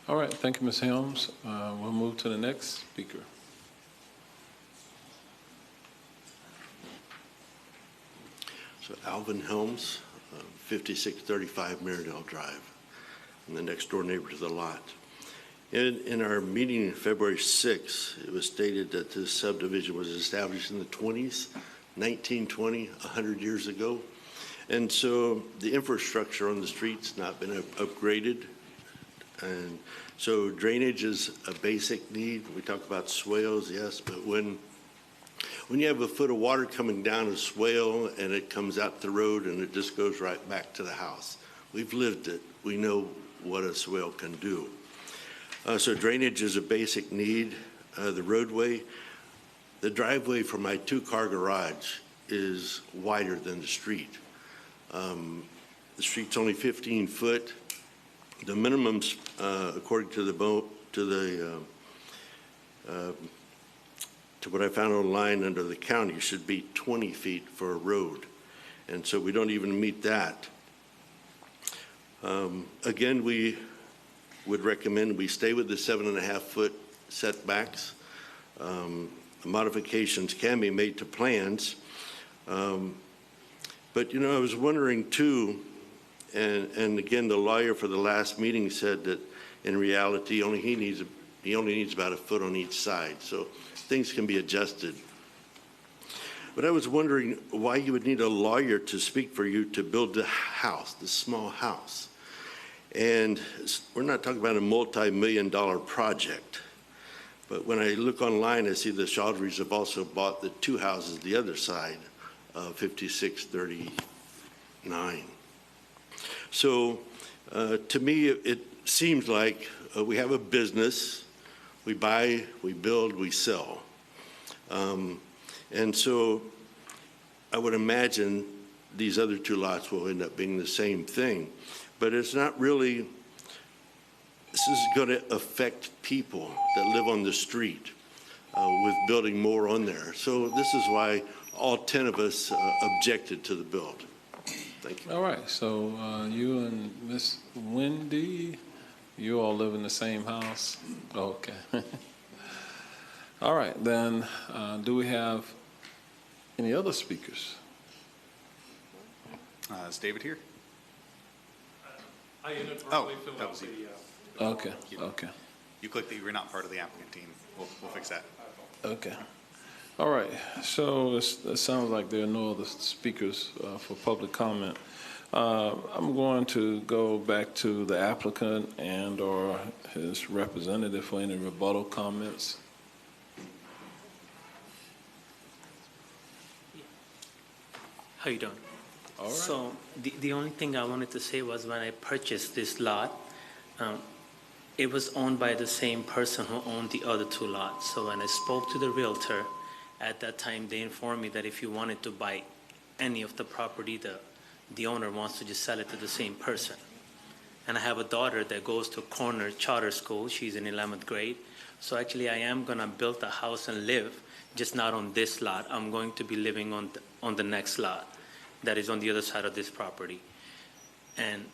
Speaker 1: All right. Thank you, Ms. Helms. We'll move to the next speaker.
Speaker 14: So Alvin Helms, 5635 Marinell Drive. I'm the next door neighbor to the lot. In our meeting February 6th, it was stated that this subdivision was established in the 20s, 1920, 100 years ago. And so the infrastructure on the street's not been upgraded. And so drainage is a basic need. We talk about swales, yes, but when you have a foot of water coming down a swale and it comes out the road and it just goes right back to the house, we've lived it. We know what a swale can do. So drainage is a basic need. The roadway, the driveway for my 2-car garage is wider than the street. The street's only 15 foot. The minimums, according to what I found online under the county, should be 20 feet for a road. And so we don't even meet that. Again, we would recommend we stay with the 7.5 foot setbacks. Modifications can be made to plans But, you know, I was wondering too, and again, the lawyer for the last meeting said that in reality, he only needs about a foot on each side, so things can be adjusted. But I was wondering why you would need a lawyer to speak for you to build the house, the small house. And we're not talking about a multi-million-dollar project. But when I look online, I see the Chaudhrys have also bought the two houses the other side of 5639. So to me, it seems like we have a business. We buy, we build, we sell. And so I would imagine these other two lots will end up being the same thing. But it's not really, this is going to affect people that live on the street with building more on there. So this is why all 10 of us objected to the build. Thank you.
Speaker 1: All right, so you and Miss Wendy, you all live in the same house? Okay. All right, then do we have any other speakers?
Speaker 7: Is David here?
Speaker 10: I inadvertently filled
Speaker 7: that
Speaker 10: out
Speaker 7: was
Speaker 10: the,
Speaker 7: you.
Speaker 1: Okay, okay.
Speaker 7: You clicked that you were not part of the applicant team. We'll fix that.
Speaker 1: Okay. All right, so it sounds like there are no other speakers for public comment. I'm going to go back to the applicant and or his representative for any rebuttal comments.
Speaker 15: How you doing?
Speaker 1: All right.
Speaker 15: So the only thing I wanted to say was when I purchased this lot, it was owned by the same person who owned the other two lots. So when I spoke to the realtor, at that time they informed me that if you wanted to buy any of the property, the owner wants to just sell it to the same person. And I have a daughter that goes to Corner Charter School. She's in 11th grade. So actually I am gonna build a house and live, just not on this lot. I'm going to be living on the next lot that is on the other side of this property. And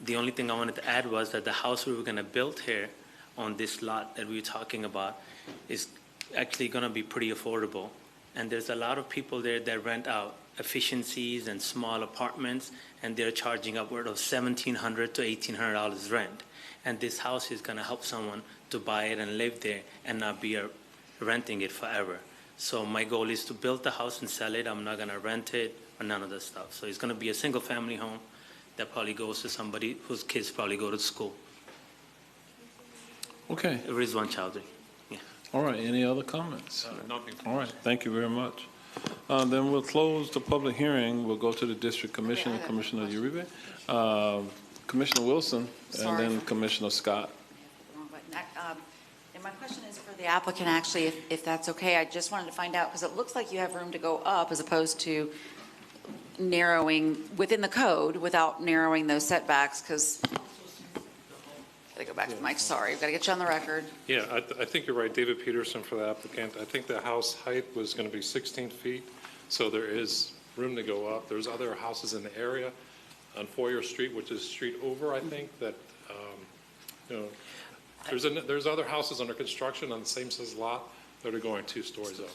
Speaker 15: the only thing I wanted to add was that the house we were gonna build here on this lot that we were talking about is actually gonna be pretty affordable. And there's a lot of people there that rent out efficiencies and small apartments, and they're charging upward of $1,700 to $1,800 rent. And this house is gonna help someone to buy it and live there and not be renting it forever. So my goal is to build the house and sell it. I'm not gonna rent it or none of that stuff. So it's gonna be a single family home that probably goes to somebody whose kids probably go to school.
Speaker 1: Okay.
Speaker 15: Rizwan Chowdhury. Yeah.
Speaker 1: All right, any other comments?
Speaker 10: Nothing.
Speaker 1: All right, thank you very much. Then we'll close the public hearing. We'll go to the district commissioner, Commissioner Uribe, Commissioner Wilson, and then Commissioner Scott.
Speaker 23: And my question is for the applicant, actually, if that's okay. I just wanted to find out, because it looks like you have room to go up as opposed to narrowing within the code without narrowing those setbacks, because, gotta go back to the mic, sorry, gotta get you on the record.
Speaker 10: Yeah, I think you're right, David Peterson for the applicant. I think the house height was going to be 16 feet, so there is room to go up. There's other houses in the area on Foyer Street, which is street over, I think, that, there's other houses under construction on the same size lot that are going 2 stories up.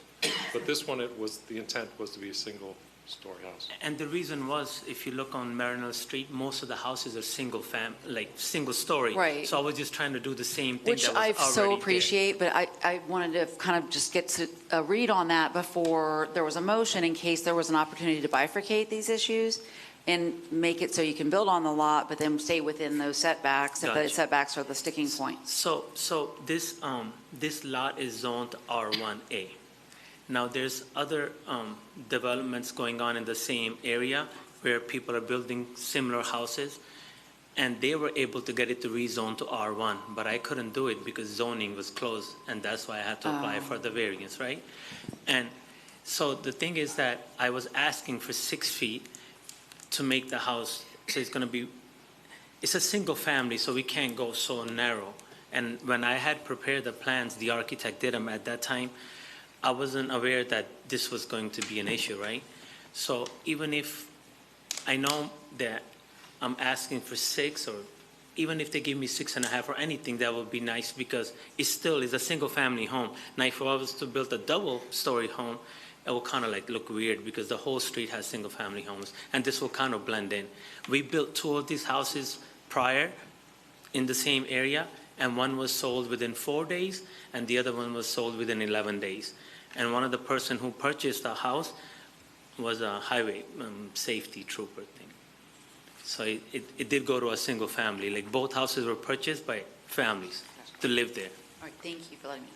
Speaker 10: But this one, the intent was to be a single-story house.
Speaker 15: And the reason was, if you look on Marinell Street, most of the houses are single story.
Speaker 23: Right.
Speaker 15: So I was just trying to do the same thing.
Speaker 23: Which
Speaker 15: that was
Speaker 23: I so
Speaker 15: already
Speaker 23: appreciate, but I wanted to kind of just get to a read on that before there was a motion in case there was an opportunity to bifurcate these issues and make it so you can build on the lot, but then stay within those setbacks, if the
Speaker 15: Gotcha.
Speaker 23: setbacks are the sticking point.
Speaker 15: So this lot is zoned R1A. Now, there's other developments going on in the same area where people are building similar houses, and they were able to get it to rezone to R1, but I couldn't do it because zoning was closed, and that's why I had to apply for the variance, right? And so the thing is that I was asking for 6 feet to make the house, so it's a single family, so we can't go so narrow. And when I had prepared the plans, the architect did them at that time, I wasn't aware that this was going to be an issue, right? So even if I know that I'm asking for 6, or even if they give me 6.5 or anything, that would be nice, because it still is a single family home. Now, if I was to build a double-story home, it will kind of like look weird because the whole street has single-family homes, and this will kind of blend in. We built 2 of these houses prior in the same area, and one was sold within 4 days, and the other one was sold within 11 days. And one of the person who purchased the house was a highway safety trooper thing. So it did go to a single family. Like both houses were purchased by families to live there.
Speaker 23: All right, thank you for letting me.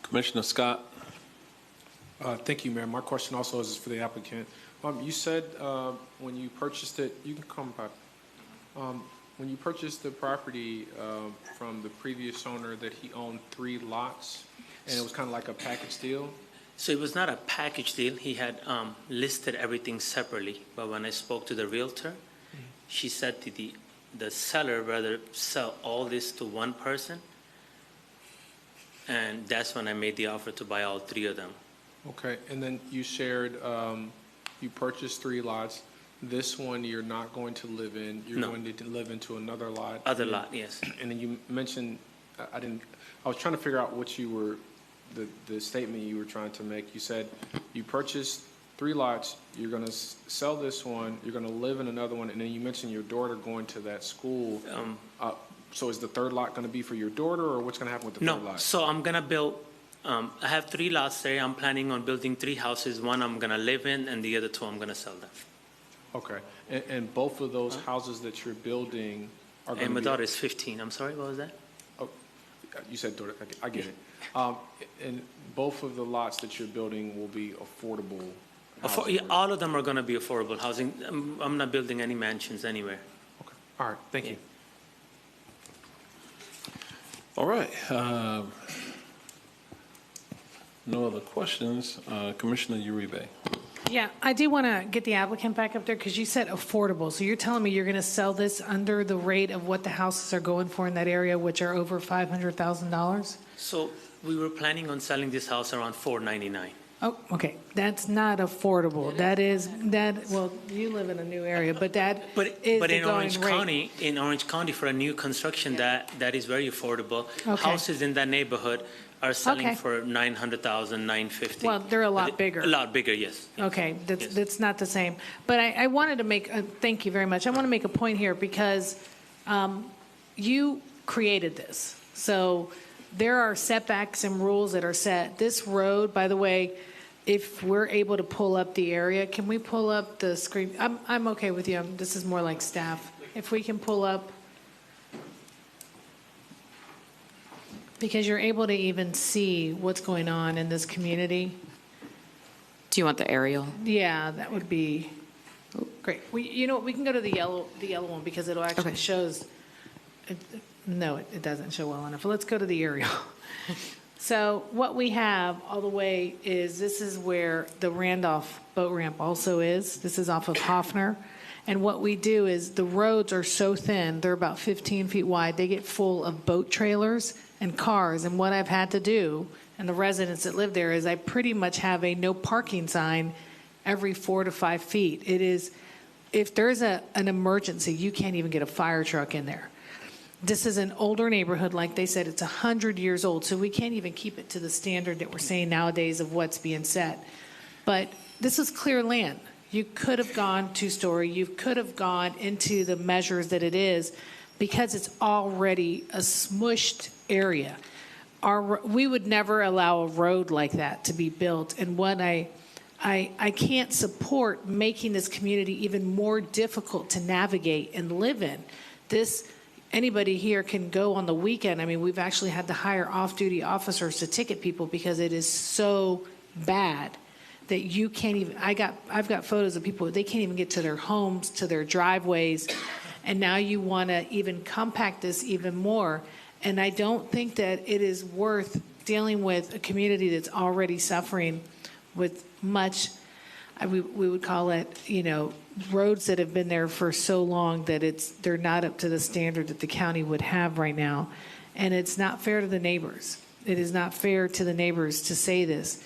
Speaker 1: Commissioner Scott?
Speaker 9: Thank you, Mayor. My question also is for the applicant. You said when you purchased it, you can come back. When you purchased the property from the previous owner, that he owned 3 lots, and it was kind of like a package deal?
Speaker 15: So it was not a package deal. He had listed everything separately. But when I spoke to the realtor, she said to the seller rather sell all this to one person. And that's when I made the offer to buy all 3 of them.
Speaker 9: Okay, and then you shared, you purchased 3 lots. This one you're not going to live in. You're
Speaker 15: No.
Speaker 9: going to live into another lot.
Speaker 15: Other lot, yes.
Speaker 9: And then you mentioned, I was trying to figure out what you were, the statement you were trying to make. You said you purchased 3 lots, you're going to sell this one, you're going to live in another one, and then you mentioned your daughter going to that school. So is the 3rd lot going to be for your daughter, or what's going to happen with the 3rd lot?
Speaker 15: No, so I'm going to build, I have 3 lots there. I'm planning on building 3 houses. One I'm going to live in, and the other 2 I'm going to sell them.
Speaker 9: Okay, and both of those houses that you're building are going to be...
Speaker 15: And my daughter is 15. I'm sorry, what was that?
Speaker 9: Oh, you said daughter, I get it. And both of the lots that you're building will be affordable housing?
Speaker 15: Yeah, all of them are going to be affordable housing. I'm not building any mansions anywhere.
Speaker 9: Okay, all right, thank you.
Speaker 1: All right. No other questions. Commissioner Uribe.
Speaker 3: Yeah, I do want to get the applicant back up there because you said affordable. So you're telling me you're going to sell this under the rate of what the houses are going for in that area, which are over $500,000?
Speaker 15: So we were planning on selling this house around $499.
Speaker 3: Oh, okay. That's not affordable. Well, you live in a new area, but that is
Speaker 15: But
Speaker 3: the
Speaker 15: in
Speaker 3: going
Speaker 15: Orange County, for a new construction, that is very affordable.
Speaker 3: Okay.
Speaker 15: Houses in that neighborhood are selling
Speaker 3: Okay.
Speaker 15: for $900,000, $950,000.
Speaker 3: Well, they're a lot bigger.
Speaker 15: A lot bigger, yes.
Speaker 3: Okay, that's not the same. But I wanted to make, thank you very much. I want to make a point here because you created this. So there are setbacks and rules that are set. This road, by the way, if we're able to pull up the area, can we pull up the screen? I'm okay with you. This is more like staff. If we can pull up, because you're able to even see what's going on in this community.
Speaker 11: Do you want the aerial?
Speaker 3: Yeah, that would be great. You know what, we can go to the yellow one because it'll actually shows. No, it doesn't show well enough. Let's go to the aerial. So what we have all the way is, this is where the Randolph boat ramp also is. This is off of Hoffner. And what we do is the roads are so thin, they're about 15 feet wide. They get full of boat trailers and cars. And what I've had to do, and the residents that live there, is I pretty much have a no parking sign every 4 to 5 feet. It is, if there's an emergency, you can't even get a fire truck in there. This is an older neighborhood. Like they said, it's 100 years old, so we can't even keep it to the standard that we're saying nowadays of what's being set. But this is clear land. You could have gone 2-story. You could have gone into the measures that it is because it's already a smushed area. We would never allow a road like that to be built. And what I can't support making this community even more difficult to navigate and live in. Anybody here can go on the weekend. I mean, we've actually had to hire off-duty officers to ticket people because it is so bad that you can't even, I've got photos of people, they can't even get to their homes, to their driveways, and now you want to even compact this even more. And I don't think that it is worth dealing with a community that's already suffering with much, we would call it, roads that have been there for so long that they're not up to the standard that the county would have right now. And it's not fair to the neighbors. It is not fair to the neighbors to say this.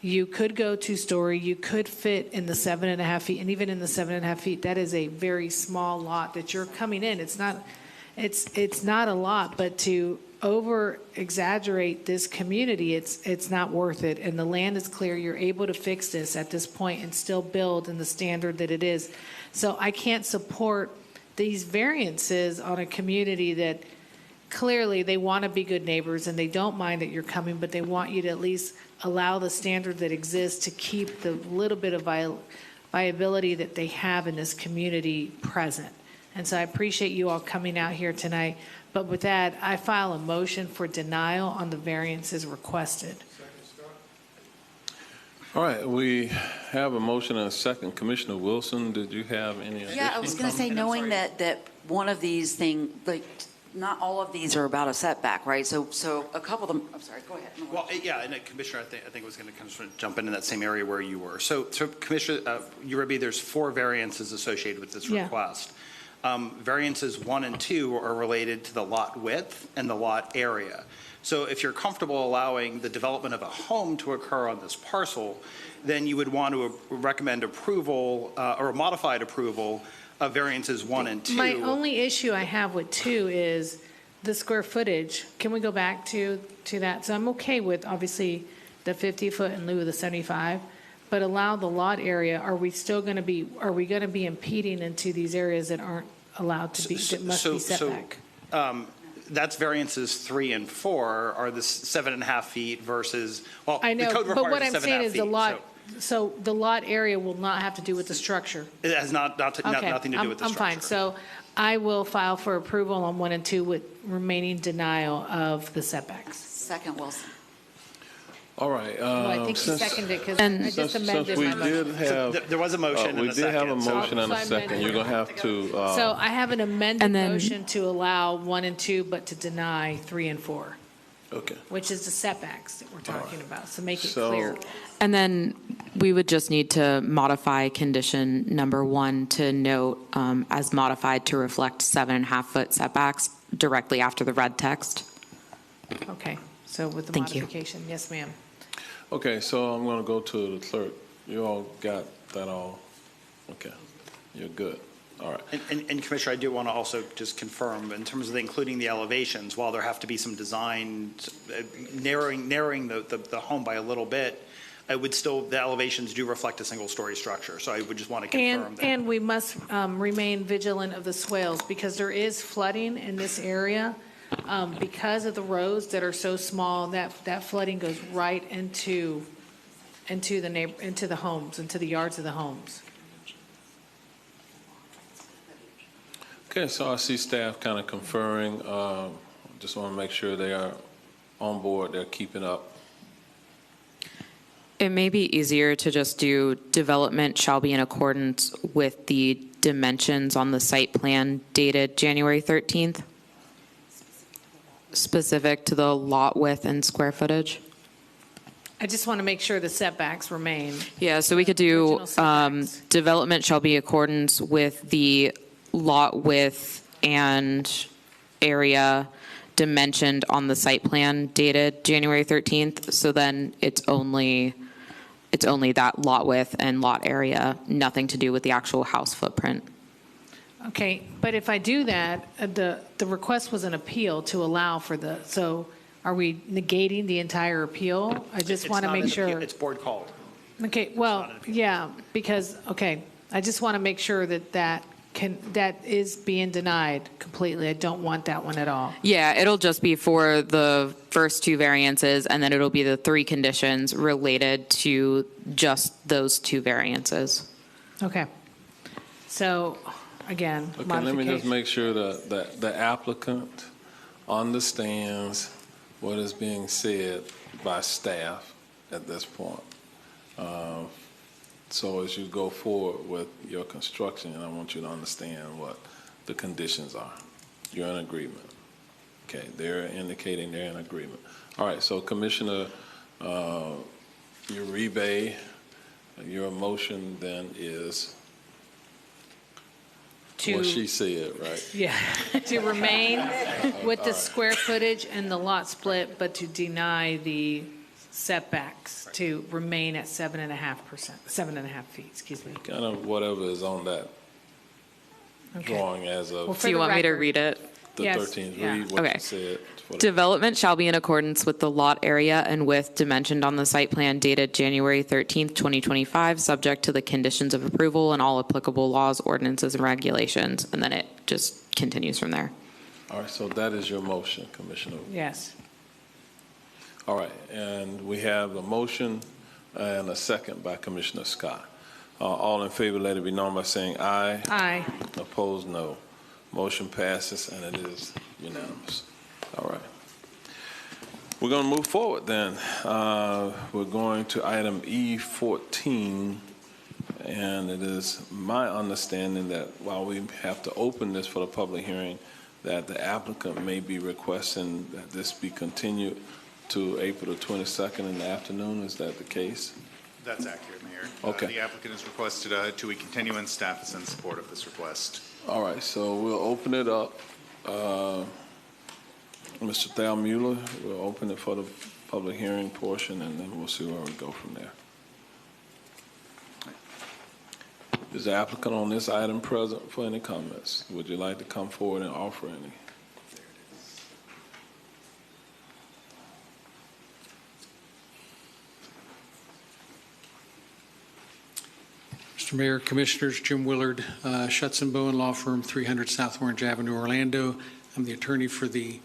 Speaker 3: You could go 2-story, you could fit in the 7.5 feet, and even in the 7.5 feet, that is a very small lot that you're coming in. It's not, it's not a lot, but to over exaggerate this community, it's not worth it. And the land is clear. You're able to fix this at this point and still build in the standard that it is. So I can't support these variances on a community that clearly they want to be good neighbors and they don't mind that you're coming, but they want you to at least allow the standard that exists to keep the little bit of viability that they have in this community present. And so I appreciate you all coming out here tonight. But with that, I file a motion for denial on the variances requested.
Speaker 1: All right, we have a motion and a second. Commissioner Wilson, did you have any?
Speaker 23: Yeah, I was going to say, knowing that one of these things, like, not all of these are about a setback, right? So a couple of them, I'm sorry, go ahead.
Speaker 18: Well, yeah, and Commissioner, I think was going to kind of sort of jump into that same area where you were. So Commissioner Uribe, there's 4 variances associated with this request. Variances 1 and 2 are related to the lot width and the lot area. So if you're comfortable allowing the development of a home to occur on this parcel, then you would want to recommend approval or a modified approval of variances 1 and 2.
Speaker 3: My only issue I have with 2 is the square footage. Can we go back to that? So I'm okay with, obviously, the 50-foot in lieu of the 75, but allow the lot area. Are we going to be impeding into these areas that aren't allowed to be, that must be setback?
Speaker 18: That's variances 3 and 4 are the 7.5 feet versus, well,
Speaker 3: I know,
Speaker 18: the code
Speaker 3: but what
Speaker 18: requires
Speaker 3: I'm saying is the
Speaker 18: 7.5
Speaker 3: lot, so the lot area will not have to do with the structure.
Speaker 18: It has nothing to do with the structure.
Speaker 3: I'm fine. So I will file for approval on 1 and 2 with remaining denial of the setbacks.
Speaker 23: Second, Wilson.
Speaker 1: All right.
Speaker 3: Well, I think you seconded it because I just amended my motion.
Speaker 18: There was a motion and a second.
Speaker 1: We did have a motion and a
Speaker 3: So
Speaker 1: second. You're going to have to.
Speaker 3: So I have an amended motion to allow 1 and 2, but to deny 3 and 4.
Speaker 1: Okay.
Speaker 3: Which is the setbacks that we're talking about. So make it clear.
Speaker 11: And then we would just need to modify condition number 1 to note as modified to reflect 7.5-foot setbacks directly after the red text.
Speaker 3: Okay. So with the
Speaker 11: Thank you.
Speaker 3: modification, yes, ma'am.
Speaker 1: Okay, so I'm going to go to the clerk. You all got that all? Okay. You're good. All right.
Speaker 18: And Commissioner, I do want to also just confirm, in terms of including the elevations, while there have to be some design, narrowing the home by a little bit, the elevations do reflect a single-story structure. So I would just want to confirm that.
Speaker 3: And we must remain vigilant of the swales because there is flooding in this area. Because of the roads that are so small, that flooding goes right into the homes, into the yards of the homes.
Speaker 1: Okay, so I see staff kind of conferring. Just want to make sure they are on board, they're keeping up.
Speaker 11: It may be easier to just do development shall be in accordance with the dimensions on the site plan dated January 13th. Specific to the lot width and square footage?
Speaker 3: I just want to make sure the setbacks remain.
Speaker 11: Yeah, so we could do development shall be in accordance with the lot width and area dimensioned on the site plan dated January 13th. So then it's only that lot width and lot area, nothing to do with the actual house footprint.
Speaker 3: Okay, but if I do that, the request was an appeal to allow for so are we negating the entire appeal? I just want to make sure.
Speaker 18: It's board called.
Speaker 3: Okay, well, yeah, because, I just want to make sure that is being denied completely. I don't want that one at all.
Speaker 11: Yeah, it'll just be for the first 2 variances, and then it'll be the 3 conditions related to just those 2 variances.
Speaker 3: Okay. So, again,
Speaker 1: Okay, let me just make sure that the applicant understands what is being said by staff at this point. So as you go forward with your construction, I want you to understand what the conditions are. You're in agreement. Okay, they're indicating they're in agreement. All right, so Commissioner Uribe, your motion then is what she said, right?
Speaker 3: Yeah, to remain with the square footage and the lot split, but to deny the setbacks to remain at 7.5 feet, excuse me.
Speaker 1: Kind of whatever is on that drawing as of.
Speaker 11: Do you want me to read it?
Speaker 1: the
Speaker 3: Yes,
Speaker 1: 13th.
Speaker 3: yeah.
Speaker 1: Read what
Speaker 11: Okay.
Speaker 1: you said. for the-
Speaker 11: Development shall be in accordance with the lot area and width dimensioned on the site plan dated January 13th, 2025, subject to the conditions of approval and all applicable laws, ordinances, and regulations. And then it just continues from there.
Speaker 1: All right, so that is your motion, Commissioner.
Speaker 3: Yes.
Speaker 1: All right, and we have a motion and a second by Commissioner Scott. All in favor, let it be known by saying aye.
Speaker 3: Aye.
Speaker 1: Opposed, no. Motion passes, and it is unanimous. All right. We're going to move forward then. We're going to item E14, and it is my understanding that while we have to open this for the public hearing, that the applicant may be requesting that this be continued to April the 22nd in the afternoon. Is that the case?
Speaker 7: That's accurate, Mayor.
Speaker 1: Okay.
Speaker 7: The applicant has requested to a continuance. Staff is in support of this request.
Speaker 1: All right, so we'll open it up. Mr. Thal Mueller, we'll open it for the public hearing portion, and then we'll see where we go from there. Is the applicant on this item present for any comments? Would you like to come forward and offer any?
Speaker 17: Mr. Mayor, Commissioners, Jim Willard, Schutz & Bowen Law Firm, 300 South Orange Avenue, Orlando. I'm the attorney for the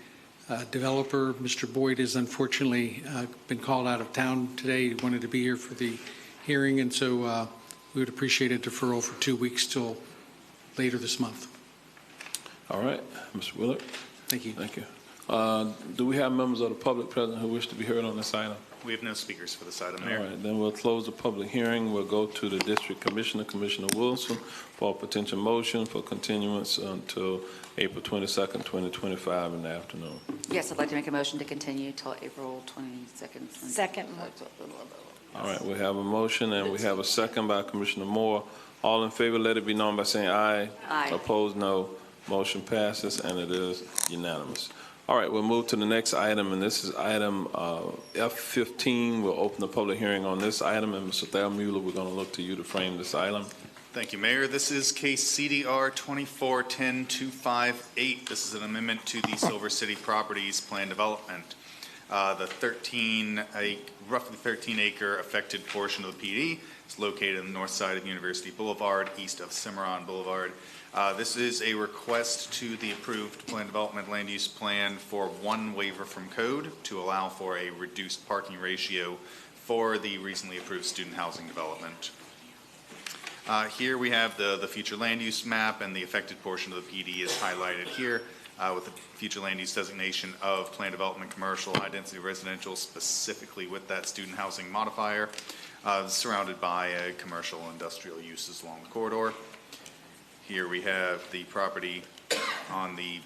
Speaker 17: developer. Mr. Boyd has unfortunately been called out of town today. He wanted to be here for the hearing, and so we would appreciate a deferral for 2 weeks till later this month.
Speaker 1: All right, Mr. Willard.
Speaker 17: Thank you.
Speaker 1: Thank you. Do we have members of the public present who wish to be heard on this item?
Speaker 7: We have no speakers for this item,
Speaker 1: All
Speaker 7: Mayor.
Speaker 1: right, then we'll close the public hearing. We'll go to the district commissioner, Commissioner Wilson, for a potential motion for continuance until April 22nd, 2025 in the afternoon.
Speaker 23: Yes, I'd like to make a motion to continue till April 22nd.
Speaker 8: Second.
Speaker 1: All right, we have a motion and we have a second by Commissioner Moore. All in favor, let it be known by saying aye.
Speaker 23: Aye.
Speaker 1: Opposed, no. Motion passes, and it is unanimous. All right, we'll move to the next item, and this is item F15. We'll open the public hearing on this item, and Mr. Thal Mueller, we're going to look to you to frame this item.
Speaker 7: Thank you, Mayor. This is case CDR 2410-258. This is an amendment to the Silver City Properties Plan Development. The roughly 13-acre affected portion of the PD is located on the north side of University Boulevard, east of Cimarron Boulevard. This is a request to the approved plan development land use plan for one waiver from code to allow for a reduced parking ratio for the recently approved student housing development. Here we have the future land use map, and the affected portion of the PD is highlighted here with the future land use designation of plan development commercial, high density residential, specifically with that student housing modifier, surrounded by commercial industrial uses along the corridor. Here we have the property on the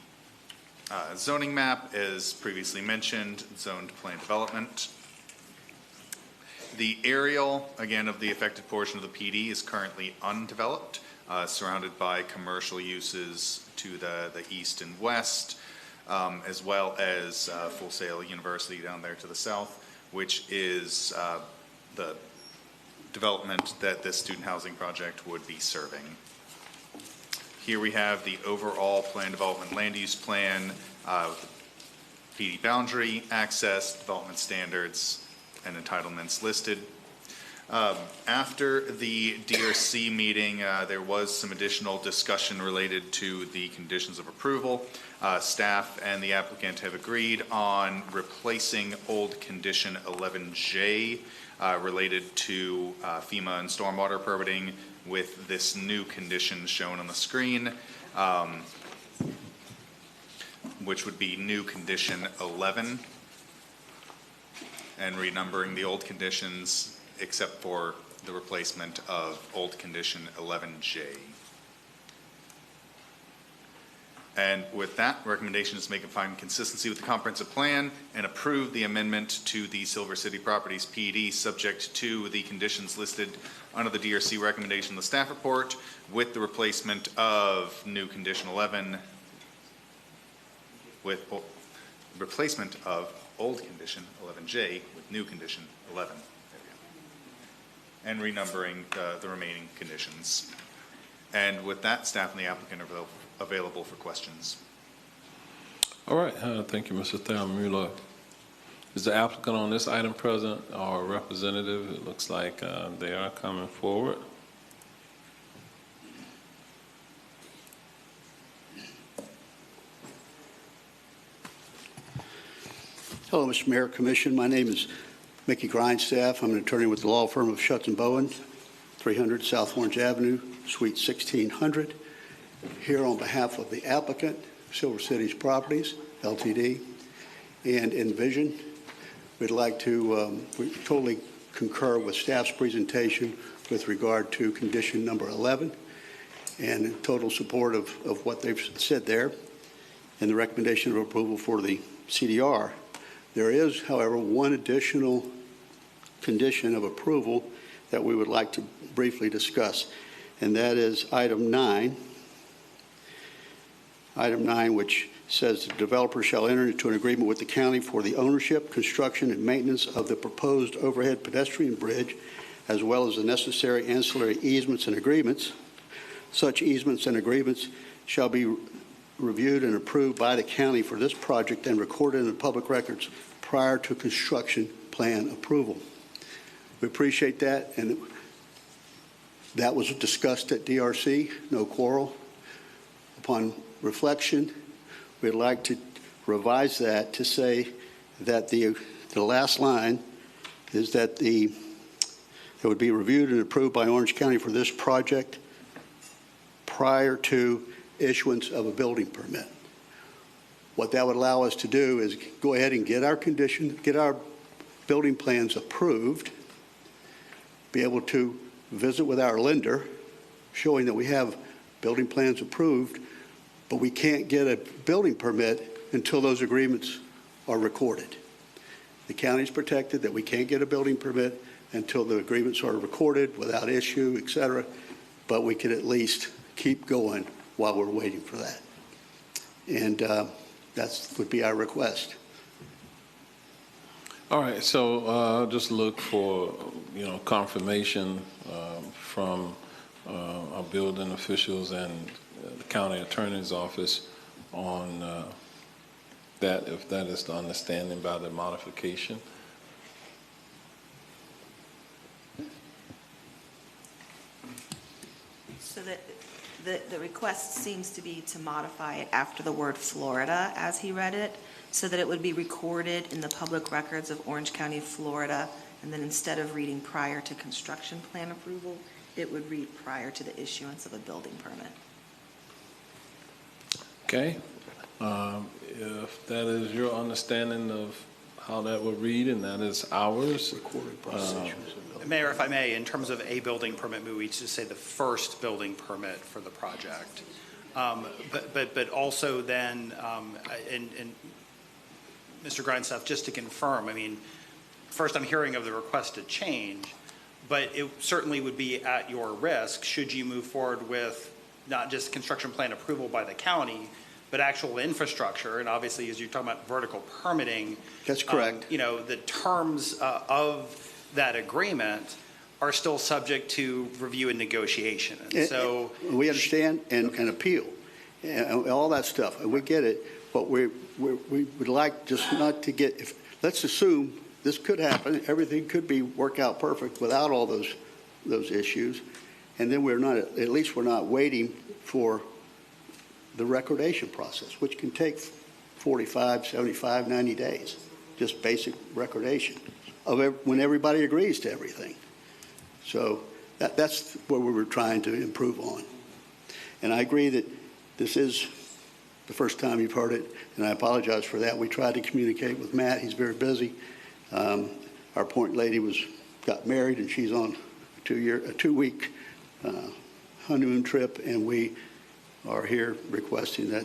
Speaker 7: zoning map, as previously mentioned, zoned plan development. The aerial, again, of the affected portion of the PD is currently undeveloped, surrounded by commercial uses to the east and west, as well as Full Sail University down there to the south, which is the development that this student housing project would be serving. Here we have the overall plan development land use plan with the PD boundary, access, development standards, and entitlements listed. After the DRC meeting, there was some additional discussion related to the conditions of approval. Staff and the applicant have agreed on replacing old condition 11J related to FEMA and stormwater permitting with this new condition shown on the screen, which would be new condition 11, and renumbering the old conditions except for the replacement of old condition 11J. And with that, recommendation is to make and find consistency with the comprehensive plan and approve the amendment to the Silver City Properties PD subject to the conditions listed under the DRC recommendation in the staff report, with the replacement of new condition 11 with replacement of old condition 11J with new condition 11. There we go. And renumbering the remaining conditions. And with that, staff and the applicant are available for questions.
Speaker 1: All right, thank you, Mr. Thayer-Mueller. Is the applicant on this item present or representative? It looks like they are coming forward.
Speaker 19: Hello, Mr. Mayor, Commission. My name is Mickey Grindstaff. I'm an attorney with the law firm of Schutz & Bowen, 300 South Orange Avenue, Suite 1600. Here on behalf of the applicant, Silver Cities Properties, LTD, and Envision, we'd like to, we totally concur with staff's presentation with regard to condition number 11 and in total support of what they've said there and the recommendation of approval for the CDR. There is, however, one additional condition of approval that we would like to briefly discuss, and that is item 9. Item 9, which says the developer shall enter into an agreement with the county for the ownership, construction, and maintenance of the proposed overhead pedestrian bridge, as well as the necessary ancillary easements and agreements. Such easements and agreements shall be reviewed and approved by the county for this project and recorded in the public records prior to construction plan approval. We appreciate that, and that was discussed at DRC, no quarrel. Upon reflection, we'd like to revise that to say that the last line is that it would be reviewed and approved by Orange County for this project prior to issuance of a building permit. What that would allow us to do is go ahead and get our building plans approved, be able to visit with our lender, showing that we have building plans approved, but we can't get a building permit until those agreements are recorded. The county's protected that we can't get a building permit until the agreements are recorded without issue, et cetera, but we can at least keep going while we're waiting for that. And that would be our request.
Speaker 1: All right, so I'll just look for, confirmation from our building officials and the county attorney's office on that, if that is the understanding about the modification.
Speaker 20: So that the request seems to be to modify it after the word Florida as he read it, so that it would be recorded in the public records of Orange County, Florida, and then instead of reading prior to construction plan approval, it would read prior to the issuance of a building permit.
Speaker 1: Okay. If that is your understanding of how that would read, and that is ours.
Speaker 18: Mayor, if I may, in terms of a building permit, we just say the first building permit for the project. But also then, and Mr. Grindstaff, just to confirm, I mean, first I'm hearing of the requested change, but it certainly would be at your risk should you move forward with not just construction plan approval by the county, but actual infrastructure. And obviously, as you're talking about vertical permitting.
Speaker 19: That's correct.
Speaker 18: The terms of that agreement are still subject to review and negotiation. And so
Speaker 19: we understand and appeal and all that stuff. We get it, but we would like just not to get, let's assume this could happen. Everything could work out perfect without all those issues. And then at least we're not waiting for the recordation process, which can take 45, 75, 90 days, just basic recordation of when everybody agrees to everything. So that's where we were trying to improve on. And I agree that this is the first time you've heard it, and I apologize for that. We tried to communicate with Matt. He's very busy. Our point lady got married, and she's on a 2-week honeymoon trip, and we are here requesting that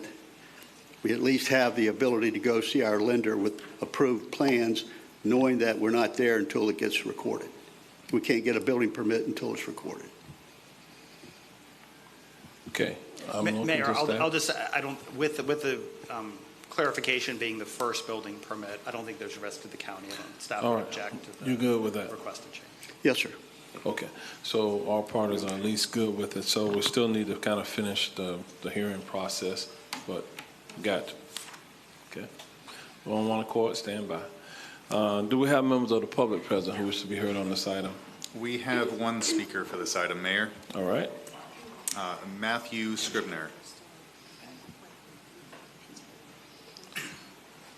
Speaker 19: we at least have the ability to go see our lender with approved plans, knowing that we're not there until it gets recorded. We can't get a building permit until it's recorded.
Speaker 1: Okay.
Speaker 18: Mayor, I'll just, I don't, with the clarification being the first building permit, I don't think there's a risk to the county, and staff would object to the
Speaker 1: You're good with that?
Speaker 18: requested change.
Speaker 19: Yes, sir.
Speaker 1: Okay, so all parties are at least good with it, so we still need to kind of finish the hearing process, but got you. Okay. We're on one accord, stand by. Do we have members of the public present who wish to be heard on this item?
Speaker 7: We have one speaker for this item, Mayor.
Speaker 1: All right.
Speaker 7: Matthew Scribner.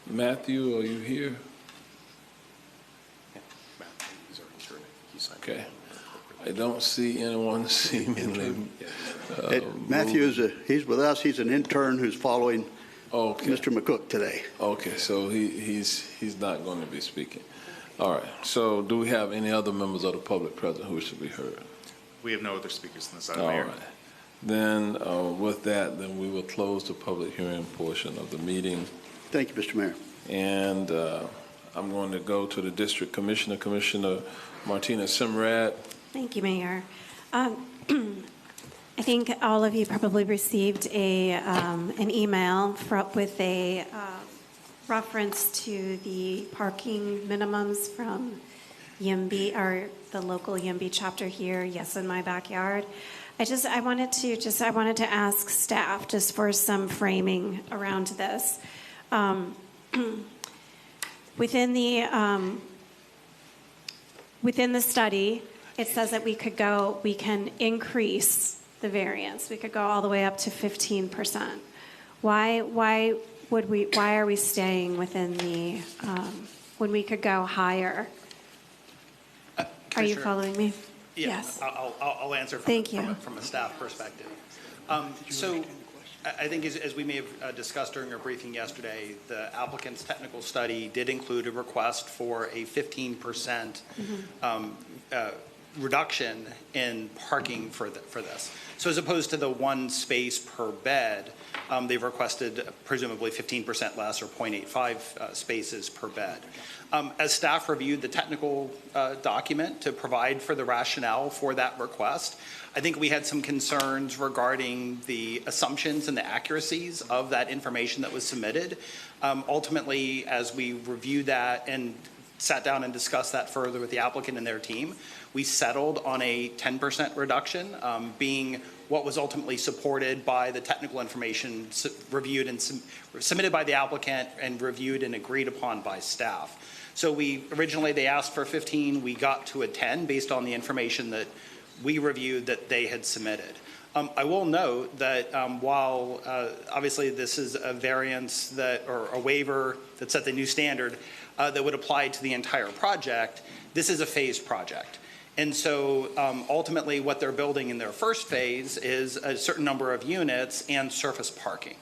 Speaker 1: Matthew, are you here? Okay. I don't see anyone seemingly.
Speaker 19: Matthew he's with us. He's an intern who's following Mr. McCook today.
Speaker 1: Okay, so he's not going to be speaking. All right. So do we have any other members of the public present who should be heard?
Speaker 7: We have no other speakers on this item,
Speaker 1: All
Speaker 7: Mayor.
Speaker 1: right. Then with that, then we will close the public hearing portion of the meeting.
Speaker 19: Thank you, Mr. Mayor.
Speaker 1: And I'm going to go to the district commissioner, Commissioner Martina Simrad.
Speaker 2: Thank you, Mayor. I think all of you probably received an email with a reference to the parking minimums from YIMBY, or the local YIMBY chapter here, Yes in My Backyard. I wanted to ask staff just for some framing around this. Within the study, it says that we can increase the variance. We could go all the way up to 15%. Why are we staying within the, when we could go higher? Are you following me?
Speaker 18: Yeah,
Speaker 2: Yes.
Speaker 18: I'll answer
Speaker 2: Thank you.
Speaker 18: from a staff perspective. So I think as we may have discussed during our briefing yesterday, the applicant's technical study did include a request for a 15% reduction in parking for this. So as opposed to the one space per bed, they've requested presumably 15% less, or 0.85 spaces per bed. As staff reviewed the technical document to provide for the rationale for that request, I think we had some concerns regarding the assumptions and the accuracies of that information that was submitted. Ultimately, as we reviewed that and sat down and discussed that further with the applicant and their team, we settled on a 10% reduction, being what was ultimately supported by the technical information reviewed and submitted by the applicant and reviewed and agreed upon by staff. So originally they asked for 15, we got to a 10 based on the information that we reviewed that they had submitted. I will note that while obviously this is a variance or a waiver that set the new standard that would apply to the entire project, this is a phased project. And so ultimately what they're building in their first phase is a certain number of units and surface parking.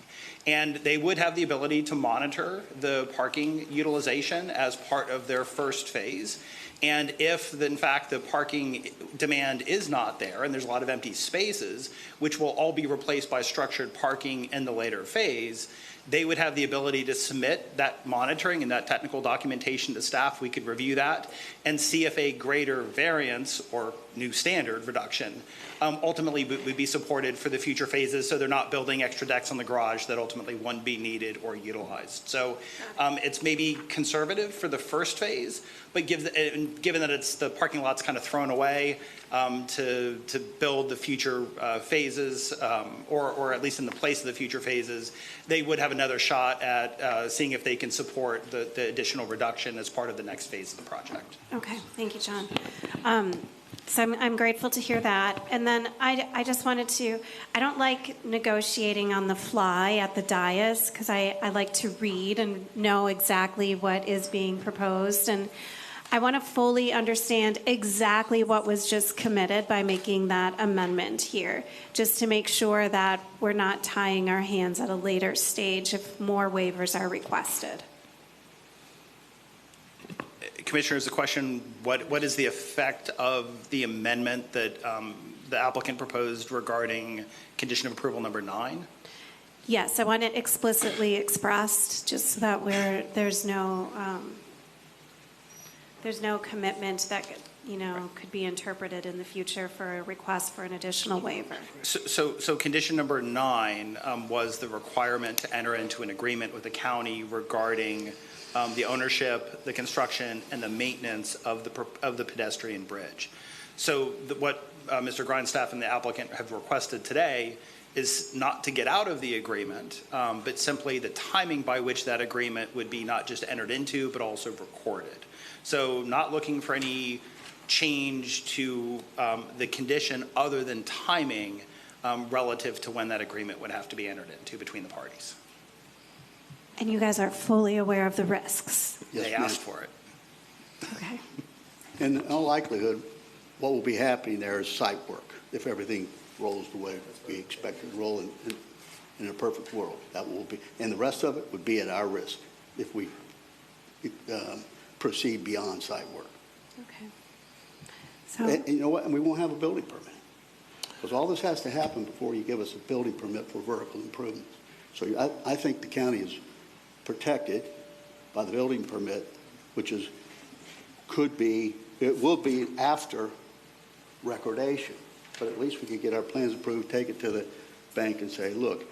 Speaker 18: And they would have the ability to monitor the parking utilization as part of their first phase. And if, in fact, the parking demand is not there, and there's a lot of empty spaces, which will all be replaced by structured parking in the later phase, they would have the ability to submit that monitoring and that technical documentation to staff. We could review that and see if a greater variance or new standard reduction ultimately would be supported for the future phases, so they're not building extra decks on the garage that ultimately wouldn't be needed or utilized. So it's maybe conservative for the first phase, but given that it's the parking lot's kind of thrown away to build the future phases, or at least in the place of the future phases, they would have another shot at seeing if they can support the additional reduction as part of the next phase of the project.
Speaker 2: Okay, thank you, John. So I'm grateful to hear that. And then I just wanted to, I don't like negotiating on the fly at the dais, because I like to read and know exactly what is being proposed. And I want to fully understand exactly what was just committed by making that amendment here, just to make sure that we're not tying our hands at a later stage if more waivers are requested.
Speaker 18: Commissioners, the question, what is the effect of the amendment that the applicant proposed regarding condition of approval number 9?
Speaker 2: Yes, I want it explicitly expressed, just so that there's no commitment that could be interpreted in the future for a request for an additional waiver.
Speaker 18: So condition number 9 was the requirement to enter into an agreement with the county regarding the ownership, the construction, and the maintenance of the pedestrian bridge. So what Mr. Grindstaff and the applicant have requested today is not to get out of the agreement, but simply the timing by which that agreement would be not just entered into, but also recorded. So not looking for any change to the condition other than timing relative to when that agreement would have to be entered into between the parties.
Speaker 2: And you guys are fully aware of the risks?
Speaker 18: They asked for it.
Speaker 2: Okay.
Speaker 19: In all likelihood, what will be happening there is site work, if everything rolls the way we expect it to roll in a perfect world. That will be, and the rest of it would be at our risk if we proceed beyond site work.
Speaker 2: Okay. So,
Speaker 19: And you know what? And we won't have a building permit. Because all this has to happen before you give us a building permit for vertical improvements. So I think the county is protected by the building permit, which is, it will be after recordation. But at least we could get our plans approved, take it to the bank and say, look,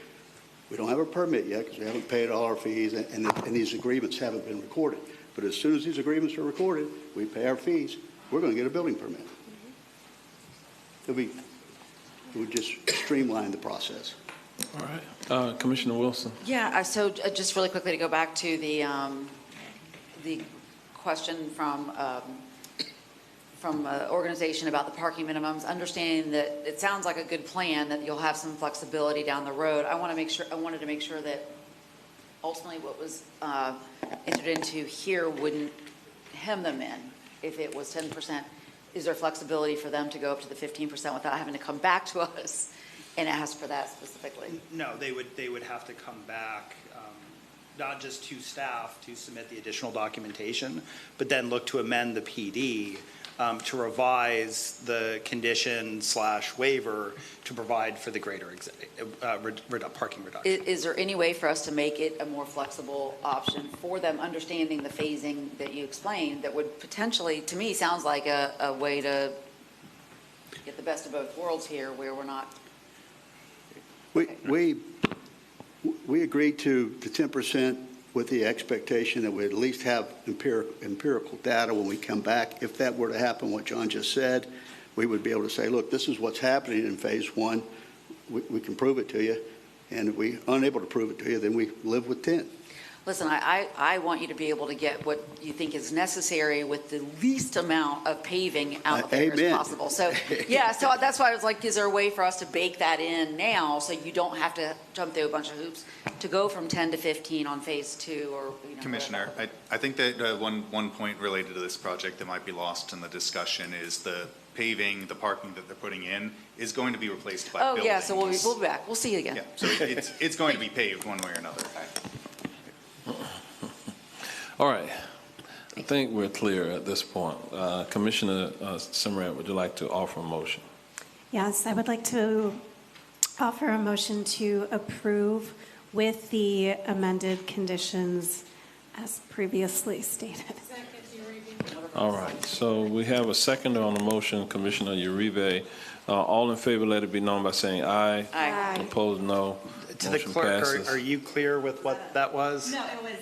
Speaker 19: we don't have a permit yet because we haven't paid all our fees and these agreements haven't been recorded. But as soon as these agreements are recorded, we pay our fees, we're going to get a building permit. It would just streamline the process.
Speaker 1: All right. Commissioner Wilson.
Speaker 23: Yeah, so just really quickly to go back to the question from organization about the parking minimums, understanding that it sounds like a good plan, that you'll have some flexibility down the road. I wanted to make sure that ultimately what was entered into here wouldn't hem them in. If it was 10%, is there flexibility for them to go up to the 15% without having to come back to us and ask for that specifically?
Speaker 18: No, they would have to come back, not just to staff to submit the additional documentation, but then look to amend the PD to revise the condition/waiver to provide for the greater parking reduction.
Speaker 23: Is there any way for us to make it a more flexible option for them, understanding the phasing that you explained, that would potentially, to me, sounds like a way to get the best of both worlds here, where we're not.
Speaker 19: We agreed to the 10% with the expectation that we at least have empirical data when we come back. If that were to happen, what John just said, we would be able to say, look, this is what's happening in phase one. We can prove it to you. And if we're unable to prove it to you, then we live with 10.
Speaker 23: Listen, I want you to be able to get what you think is necessary with the least amount of paving out there as possible. So, yeah, so that's why I was like, is there a way for us to bake that in now so you don't have to jump through a bunch of hoops to go from 10 to 15 on phase two? Or
Speaker 7: Commissioner, I think that one point related to this project that might be lost in the discussion is the paving, the parking that they're putting in is going to be replaced by buildings.
Speaker 23: Oh, yeah, so we'll be back. We'll see you again.
Speaker 7: Yeah, so it's going to be paved one way or another.
Speaker 1: All right. I think we're clear at this point. Commissioner Simrat, would you like to offer a motion?
Speaker 2: yes, I would like to offer a motion to approve with the amended conditions as previously stated.
Speaker 1: All right. So we have a seconder on the motion, Commissioner Uribe. All in favor, let it be known by saying aye.
Speaker 23: Aye.
Speaker 1: Opposed, no.
Speaker 18: To the
Speaker 1: Motion
Speaker 18: clerk,
Speaker 1: passes.
Speaker 18: are you clear with what that was?
Speaker 20: No, it was,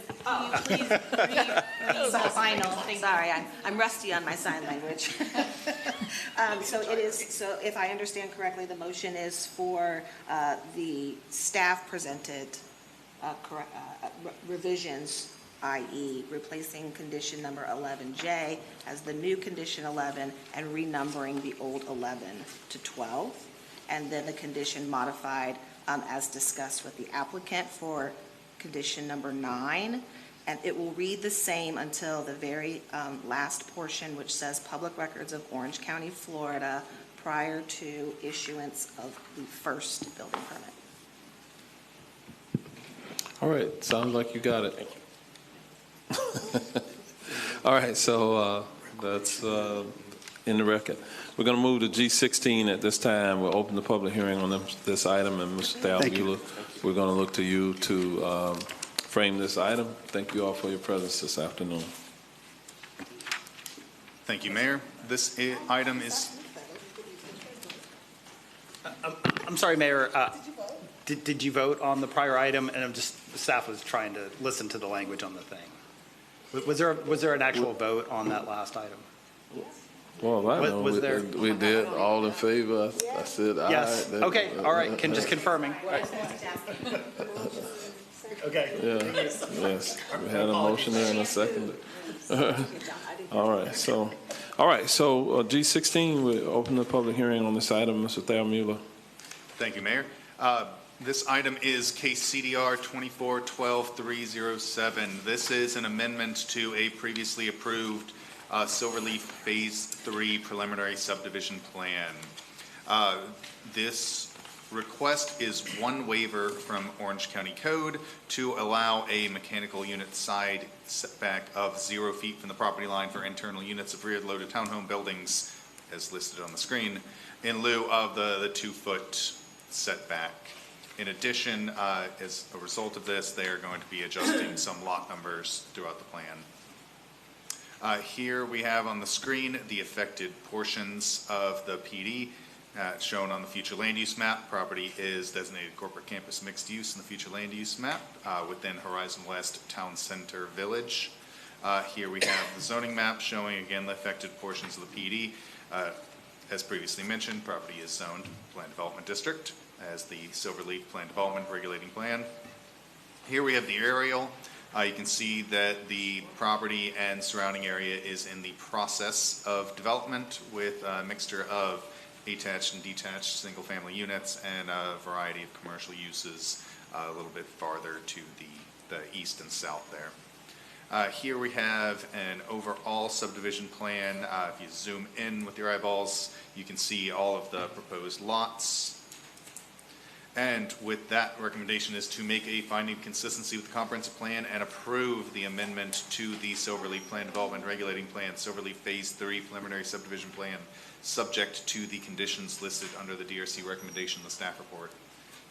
Speaker 20: can you please read the final thing? Sorry, I'm rusty on my sign language. So it is, so if I understand correctly, the motion is for the staff presented revisions, i.e. replacing condition number 11J as the new condition 11 and renumbering the old 11 to 12. And then the condition modified as discussed with the applicant for condition number 9. And it will read the same until the very last portion, which says public records of Orange County, Florida, prior to issuance of the first building permit.
Speaker 1: All right. Sounds like you got it. All right. So that's in the record. We're going to move to G16 at this time. We'll open the public hearing on this item, and Mr. Dalbula, we're going to look to you to frame this item. Thank you all for your presence this afternoon.
Speaker 7: Thank you, Mayor. This item is...
Speaker 18: I'm sorry, Mayor. Did you vote on the prior item? And the staff was trying to listen to the language on the thing. Was there an actual vote on that last item?
Speaker 1: Well, I know
Speaker 18: Was there?
Speaker 1: we did. All in favor? I said aye.
Speaker 18: Yes. Okay, all right, just confirming. Okay.
Speaker 1: Yeah, yes. We had a motion there and a second. All right, so G16, we open the public hearing on this item. Mr. Thayer Mueller.
Speaker 7: Thank you, Mayor. This item is case CDR 24-12-307. This is an amendment to a previously approved Silverleaf Phase 3 preliminary subdivision plan. This request is one waiver from Orange County Code to allow a mechanical unit side setback of 0 feet from the property line for internal units of rear-loaded townhome buildings, as listed on the screen, in lieu of the 2-foot setback. In addition, as a result of this, they are going to be adjusting some lot numbers throughout the plan. Here we have on the screen the affected portions of the PD. Shown on the future land use map, property is designated corporate campus mixed use in the future land use map within Horizon West Town Center Village. Here we have the zoning map showing again the affected portions of the PD. As previously mentioned, property is zoned Plan Development District as the Silverleaf Plan Development Regulating Plan. Here we have the aerial. You can see that the property and surrounding area is in the process of development with a mixture of attached and detached single-family units and a variety of commercial uses a little bit farther to the east and south there. Here we have an overall subdivision plan. If you zoom in with your eyeballs, you can see all of the proposed lots. And with that, recommendation is to make a finding of consistency with the comprehensive plan and approve the amendment to the Silverleaf Plan Development Regulating Plan, Silverleaf Phase 3 Preliminary Subdivision Plan, subject to the conditions listed under the DRC recommendation in the staff report.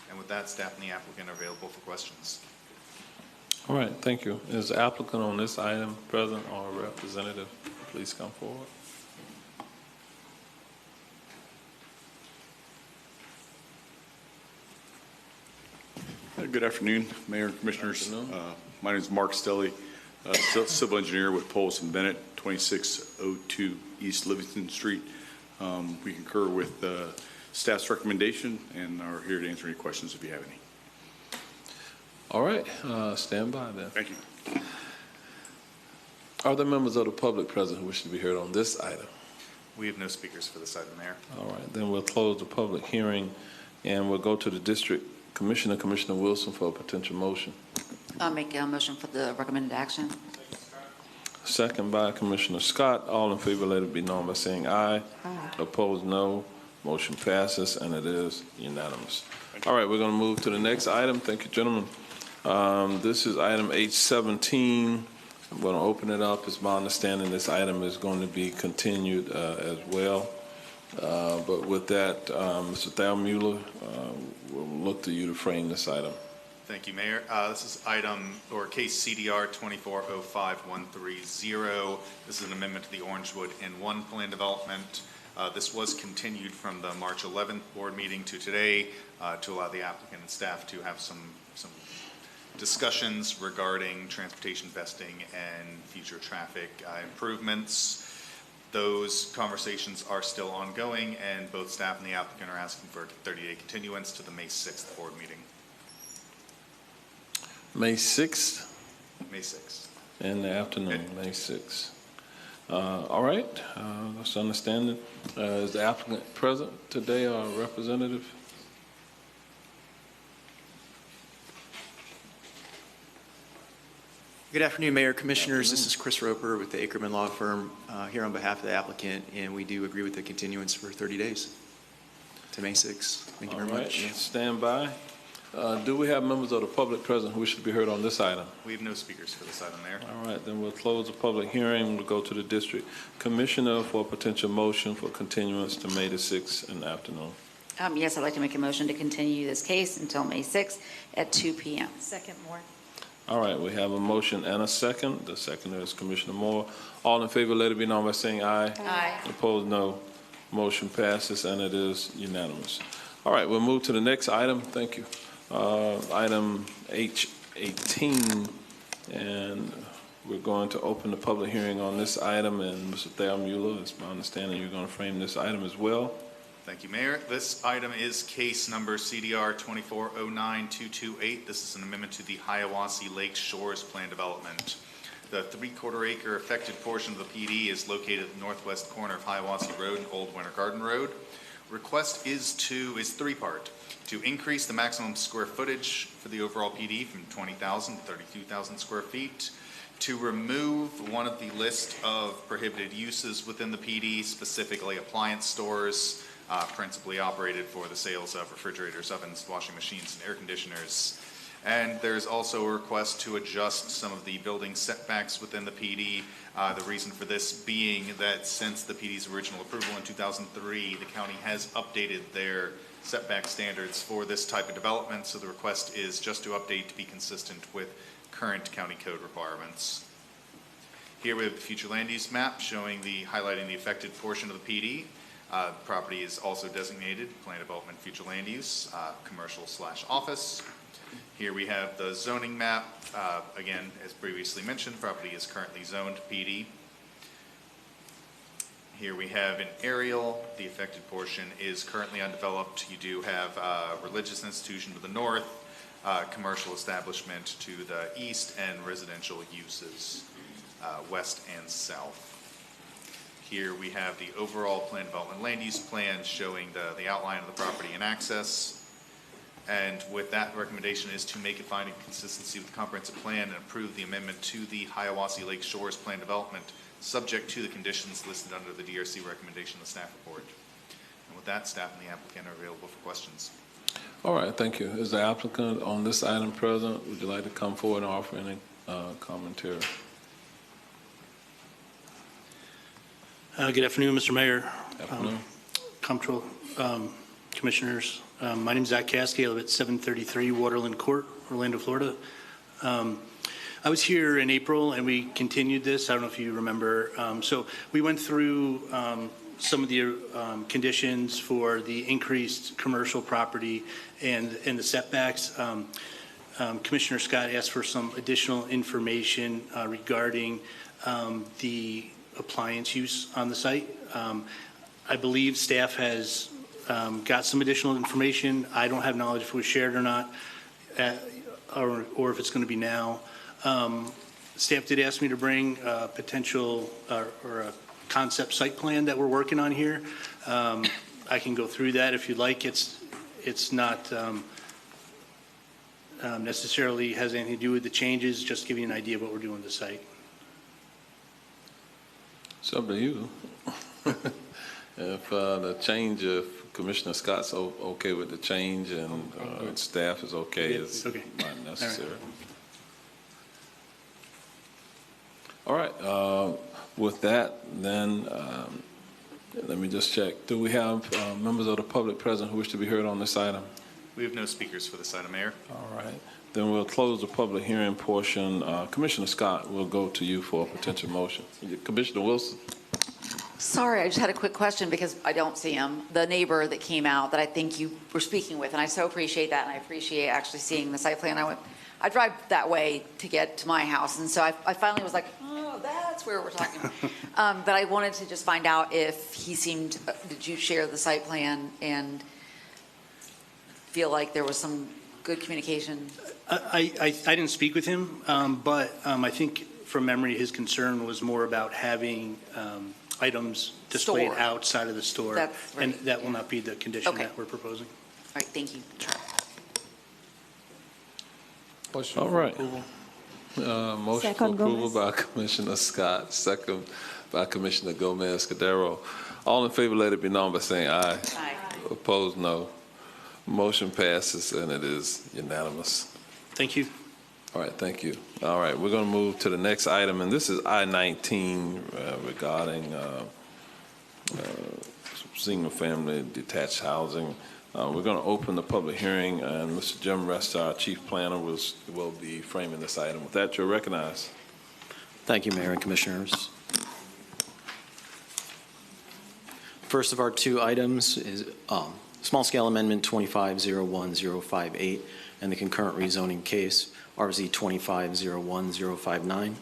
Speaker 7: And with that, staff and the applicant are available for questions.
Speaker 1: All right, thank you. Is the applicant on this item present or representative? Please come forward.
Speaker 5: Good afternoon, Mayor and Commissioners. My name is Mark Stelly, civil engineer with Polis and Bennett, 2602 East Livingston Street. We concur with staff's recommendation and are here to answer any questions if you have any.
Speaker 1: All right, stand by then.
Speaker 5: Thank you.
Speaker 1: Are there members of the public present who wish to be heard on this item?
Speaker 7: We have no speakers for this item, Mayor.
Speaker 1: All right, then we'll close the public hearing and we'll go to the district commissioner, Commissioner Wilson, for a potential motion.
Speaker 23: I'll make a motion for the recommended action.
Speaker 1: Second by Commissioner Scott. All in favor, let it be known by saying aye.
Speaker 23: Aye.
Speaker 1: Opposed, no. Motion passes, and it is unanimous. All right, we're going to move to the next item. Thank you, gentlemen. This is item H17. I'm going to open it up. It's my understanding this item is going to be continued as well. But with that, Mr. Thayer Mueller, we'll look to you to frame this item.
Speaker 7: Thank you, Mayor. This is item or case CDR 2405130. This is an amendment to the Orangewood N1 plan development. This was continued from the March 11th board meeting to today to allow the applicant and staff to have some discussions regarding transportation vesting and future traffic improvements. Those conversations are still ongoing, and both staff and the applicant are asking for a 30-day continuance to the May 6th board meeting.
Speaker 1: May 6th?
Speaker 7: May 6th.
Speaker 1: In the afternoon, May 6th. All right, let's understand it. Is the applicant present today or representative?
Speaker 16: Good afternoon, Mayor, Commissioners. This is Chris Roper with the Ackerman Law Firm here on behalf of the applicant, and we do agree with the continuance for 30 days to May 6th. Thank you very much.
Speaker 1: Let's stand by. Do we have members of the public present who wish to be heard on this item?
Speaker 7: We have no speakers for this item, Mayor.
Speaker 1: All right, then we'll close the public hearing. We'll go to the district commissioner for a potential motion for continuance to May the 6th in the afternoon.
Speaker 23: Yes, I'd like to make a motion to continue this case until May 6th at 2 p.m.
Speaker 8: Second, Moore.
Speaker 1: All right, we have a motion and a second. The second is Commissioner Moore. All in favor, let it be known by saying aye.
Speaker 23: Aye.
Speaker 1: Opposed, no. Motion passes, and it is unanimous. All right, we'll move to the next item. Thank you. Item H18, and We're going to open the public hearing on this item, and Mr. Thayer Mueller, it's my understanding you're going to frame this item as well.
Speaker 7: Thank you, Mayor. This item is case number CDR 2409228. This is an amendment to the Hiawassee Lake Shores Plan Development. The 3/4 acre affected portion of the PD is located at the northwest corner of Hiawassee Road and Old Winter Garden Road. Request is three-part. To increase the maximum square footage for the overall PD from 20,000 to 32,000 square feet. To remove one of the list of prohibited uses within the PD, specifically appliance stores, principally operated for the sales of refrigerators, ovens, washing machines, and air conditioners. And there's also a request to adjust some of the building setbacks within the PD. The reason for this being that since the PD's original approval in 2003, the county has updated their setback standards for this type of development. So the request is just to update to be consistent with current county code requirements. Here we have the future land use map showing highlighting the affected portion of the PD. The property is also designated plan development future land use, commercial/office. Here we have the zoning map. Again, as previously mentioned, property is currently zoned PD. Here we have an aerial. The affected portion is currently undeveloped. You do have a religious institution to the north, commercial establishment to the east, and residential uses west and south. Here we have the overall plan development land use plan showing the outline of the property and access. And with that, recommendation is to make a finding of consistency with the comprehensive plan and approve the amendment to the Hiawassee Lake Shores Plan Development, subject to the conditions listed under the DRC recommendation in the staff report. And with that, staff and the applicant are available for questions.
Speaker 1: All right, thank you. Is the applicant on this item present? Would you like to come forward and offer any commentary?
Speaker 6: Good afternoon, Mr. Mayor.
Speaker 1: Afternoon.
Speaker 6: Comptroller, Commissioners. My name is Zach Caskey. I live at 733 Waterland Court, Orlando, Florida. I was here in April and we continued this. I don't know if you remember. So we went through some of the conditions for the increased commercial property and the setbacks. Commissioner Scott asked for some additional information regarding the appliance use on the site. I believe staff has got some additional information. I don't have knowledge if it was shared or not, or if it's going to be now. Staff did ask me to bring a potential or a concept site plan that we're working on here. I can go through that if you'd like. It's not necessarily has anything to do with the changes, just give you an idea of what we're doing with the site.
Speaker 1: It's up to you. If the change, if Commissioner Scott's okay with the change and staff is okay, it's not necessary. All right. With that, then let me just check. Do we have members of the public present who wish to be heard on this item?
Speaker 7: We have no speakers for this item, Mayor.
Speaker 1: All right. Then we'll close the public hearing portion. Commissioner Scott, we'll go to you for a potential motion. Commissioner Wilson.
Speaker 23: Sorry, I just had a quick question because I don't see him. The neighbor that came out that I think you were speaking with, and I so appreciate that, and I appreciate actually seeing the site plan. I drive that way to get to my house, and so I finally was like, oh, that's where we're talking. But I wanted to just find out if he seemed, did you share the site plan and feel like there was some good communication?
Speaker 6: I didn't speak with him, but I think from memory his concern was more about having items displayed outside of the store.
Speaker 23: That's right.
Speaker 6: And that will not be the condition that we're proposing.
Speaker 23: All right, thank you.
Speaker 1: All right. Motion for approval by Commissioner Scott, second by Commissioner Gomez-Cadero. All in favor, let it be known by saying aye.
Speaker 23: Aye.
Speaker 1: Opposed, no. Motion passes and it is unanimous.
Speaker 6: Thank you.
Speaker 1: All right, thank you. All right, we're going to move to the next item, and this is I-19 regarding single-family detached housing. We're going to open the public hearing, and Mr. Jim Rest, our chief planner, will be framing this item. With that, you're recognized.
Speaker 12: Thank you, Mayor and Commissioners. First of our two items is small-scale amendment 25-01058 and the concurrent rezoning case RZ 25-01059.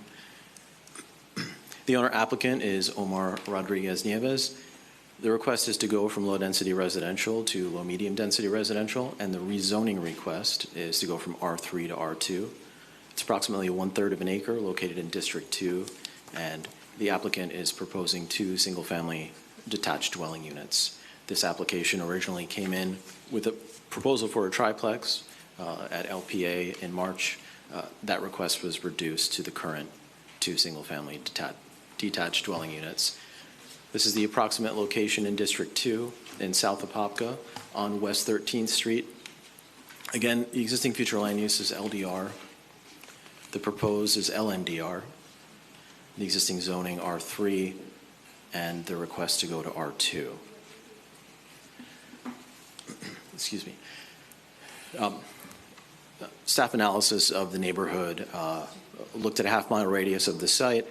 Speaker 12: The owner applicant is Omar Rodriguez Nieves. The request is to go from low-density residential to low-medium-density residential, and the rezoning request is to go from R3 to R2. It's approximately 1/3 of an acre located in District 2, and the applicant is proposing 2 single-family detached dwelling units. This application originally came in with a proposal for a triplex at LPA in March. That request was reduced to the current 2 single-family detached dwelling units. This is the approximate location in District 2 in South Apopka on West 13th Street. Again, the existing future land use is LDR. The proposed is LMDR. The existing zoning R3, and the request to go to R2. Excuse me. Staff analysis of the neighborhood looked at a half-mile radius of the site.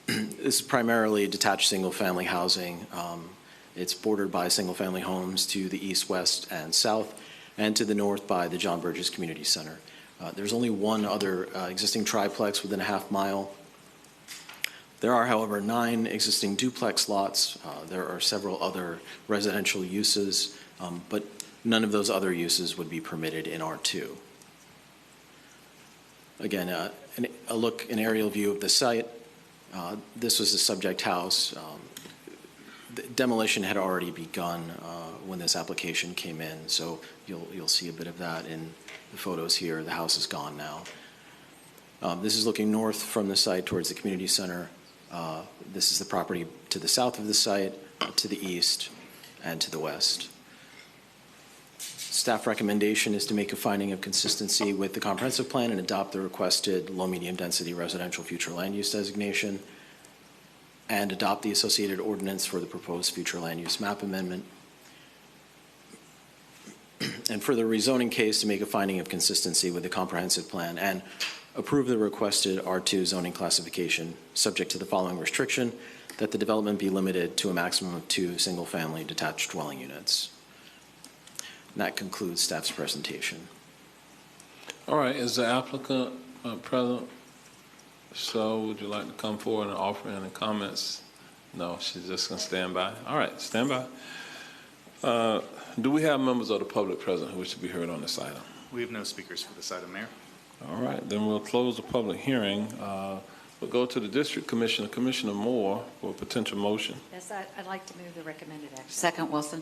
Speaker 12: This is primarily detached single-family housing. It's bordered by single-family homes to the east, west, and south, and to the north by the John Burgess Community Center. There's only one other existing triplex within a half mile. There are, however, 9 existing duplex lots. There are several other residential uses, but none of those other uses would be permitted in R2. Again, an aerial view of the site. This was the subject house. The demolition had already begun when this application came in, so you'll see a bit of that in the photos here. The house is gone now. This is looking north from the site towards the community center. This is the property to the south of the site, to the east, and to the west. Staff recommendation is to make a finding of consistency with the comprehensive plan and adopt the requested low-medium density residential future land use designation, and adopt the associated ordinance for the proposed future land use map amendment. And for the rezoning case, to make a finding of consistency with the comprehensive plan and approve the requested R2 zoning classification, subject to the following restriction, that the development be limited to a maximum of 2 single-family detached dwelling units. And that concludes staff's presentation.
Speaker 1: All right, is the applicant present? So would you like to come forward and offer any comments? No, she's just going to stand by. All right, stand by. Do we have members of the public present who wish to be heard on this item?
Speaker 7: We have no speakers for this item, Mayor.
Speaker 1: All right, then we'll close the public hearing. We'll go to the District Commissioner, Commissioner Moore, for a potential motion.
Speaker 8: Yes, I'd like to move the recommended action.
Speaker 23: Second, Wilson.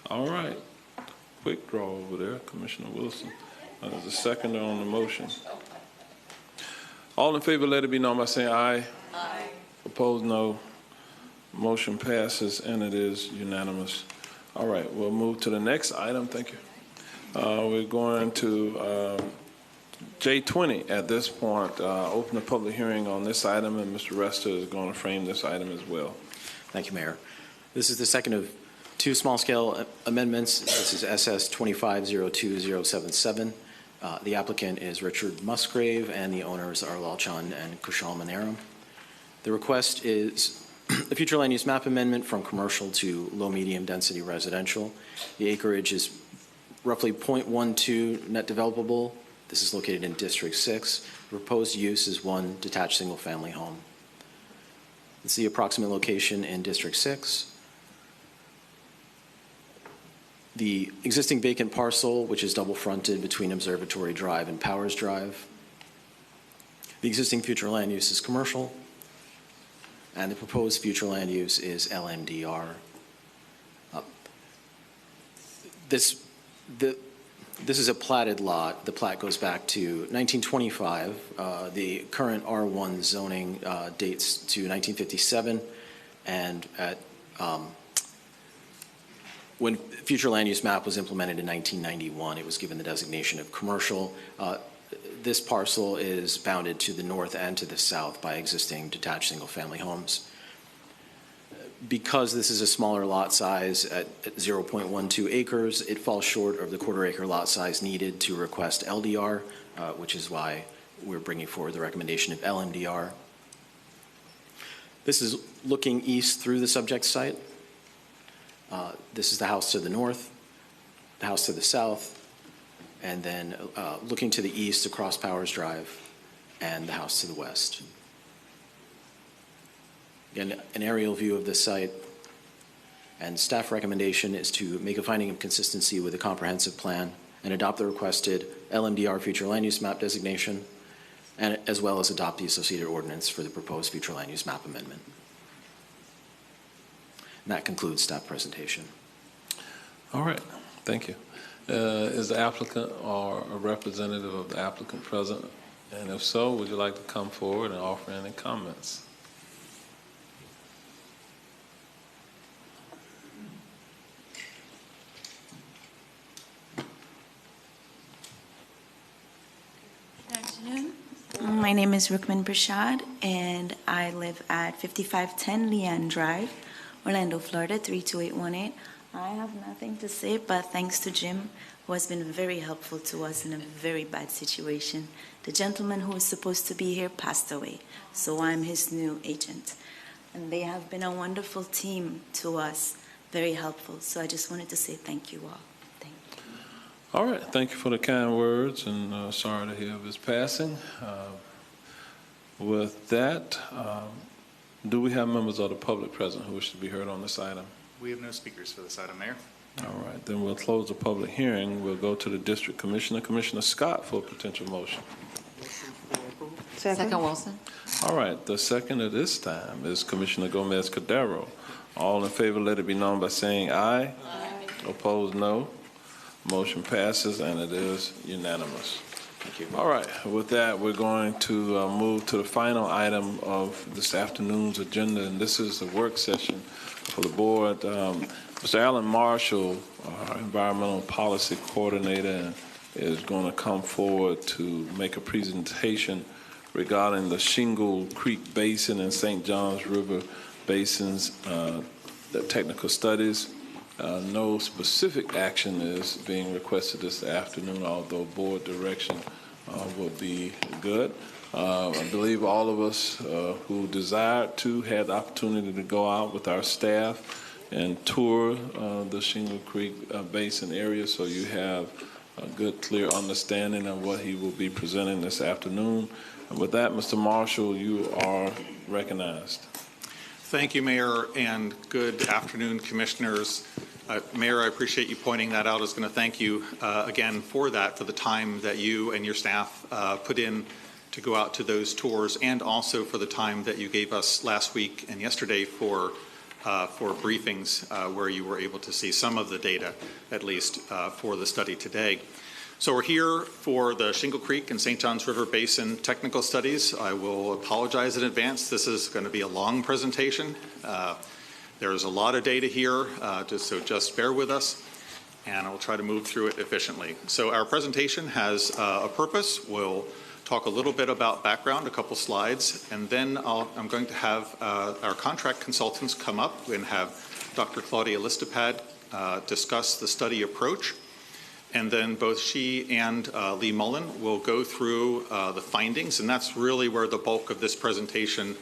Speaker 1: All right. Quick draw over there, Commissioner Wilson. There's a seconder on the motion. All in favor, let it be known by saying aye. Aye. Opposed, no. Motion passes, and it is unanimous. All right, we'll move to the next item. Thank you. We're going to J20 at this point. Open the public hearing on this item, and Mr. Resta is going to frame this item as well.
Speaker 12: Thank you, Mayor. This is the second of 2 small-scale amendments. This is SS 2502077. The applicant is Richard Musgrave, and the owners are Lalchan and Kushal Manaram. The request is a future land use map amendment from commercial to low-medium density residential. The acreage is roughly 0.12 net developable. This is located in District 6. The proposed use is 1 detached single-family home. This is the approximate location in District 6. The existing vacant parcel, which is double-fronted between Observatory Drive and Powers Drive. The existing future land use is commercial, and the proposed future land use is LMDR. This is a platted lot. The plat goes back to 1925. The current R1 zoning dates to 1957, and when future land use map was implemented in 1991, it was given the designation of commercial. This parcel is bounded to the north and to the south by existing detached single-family homes. Because this is a smaller lot size at 0.12 acres, it falls short of the quarter-acre lot size needed to request LDR, which is why we're bringing forward the recommendation of LMDR. This is looking east through the subject site. This is the house to the north, the house to the south, and then looking to the east across Powers Drive, and the house to the west. an aerial view of the site. And staff recommendation is to make a finding of consistency with the comprehensive plan and adopt the requested LMDR future land use map designation, and as well as adopt the associated ordinance for the proposed future land use map amendment. And that concludes staff presentation.
Speaker 1: All right, thank you. Is the applicant or a representative of the applicant present? And if so, would you like to come forward and offer any comments?
Speaker 4: Good afternoon. My name is Rukman Prashad, and I live at 5510 Leanne Drive, Orlando, Florida, 32818. I have nothing to say, but thanks to Jim, who has been very helpful to us in a very bad situation. The gentleman who was supposed to be here passed away, so I'm his new agent. And they have been a wonderful team to us, very helpful. So I just wanted to say thank you all.
Speaker 1: All right, thank you for the kind words, and sorry to hear of his passing. With that, do we have members of the public present who wish to be heard on this item?
Speaker 7: We have no speakers for this item, Mayor.
Speaker 1: All right, then we'll close the public hearing. We'll go to the district commissioner, Commissioner Scott, for a potential motion.
Speaker 23: Second Wilson.
Speaker 1: All right, the second at this time is Commissioner Gomez Cordero. All in favor, let it be known by saying aye. Aye. Opposed, no. Motion passes, and it is unanimous.
Speaker 12: Thank you.
Speaker 1: All right, with that, we're going to move to the final item of this afternoon's agenda, and this is the work session for the board. Mr. Alan Marshall, our environmental policy coordinator, is going to come forward to make a presentation regarding the Shingle Creek Basin and St. Johns River Basins, the technical studies. No specific action is being requested this afternoon, although board direction will be good. I believe all of us who desired to had the opportunity to go out with our staff and tour the Shingle Creek Basin area, so you have a good, clear understanding of what he will be presenting this afternoon. And with that, Mr. Marshall, you are recognized.
Speaker 21: Thank you, Mayor, and good afternoon, Commissioners. Mayor, I appreciate you pointing that out. I was going to thank you again for that, for the time that you and your staff put in to go out to those tours, and also for the time that you gave us last week and yesterday for briefings where you were able to see some of the data, at least for the study today. So we're here for the Shingle Creek and St. Johns River Basin technical studies. I will apologize in advance. This is going to be a long presentation. There's a lot of data here, so just bear with us, and I'll try to move through it efficiently. So our presentation has a purpose. We'll talk a little bit about background, a couple slides, and then I'm going to have our contract consultants come up and have Dr. Claudia Listipad discuss the study approach. And then both she and Lee Mullen will go through the findings, and that's really where the bulk of this presentation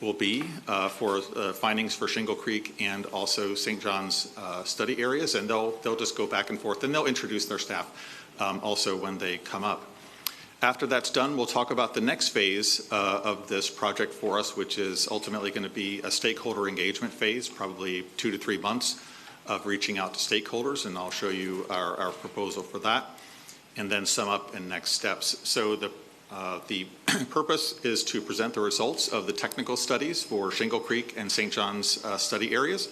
Speaker 21: will be for findings for Shingle Creek and also St. John's study areas, and they'll just go back and forth, and they'll introduce their staff also when they come up. After that's done, we'll talk about the next phase of this project for us, which is ultimately going to be a stakeholder engagement phase, probably 2 to 3 months of reaching out to stakeholders, and I'll show you our proposal for that, and then sum up in next steps. So the purpose is to present the results of the technical studies for Shingle Creek and St. John's study areas.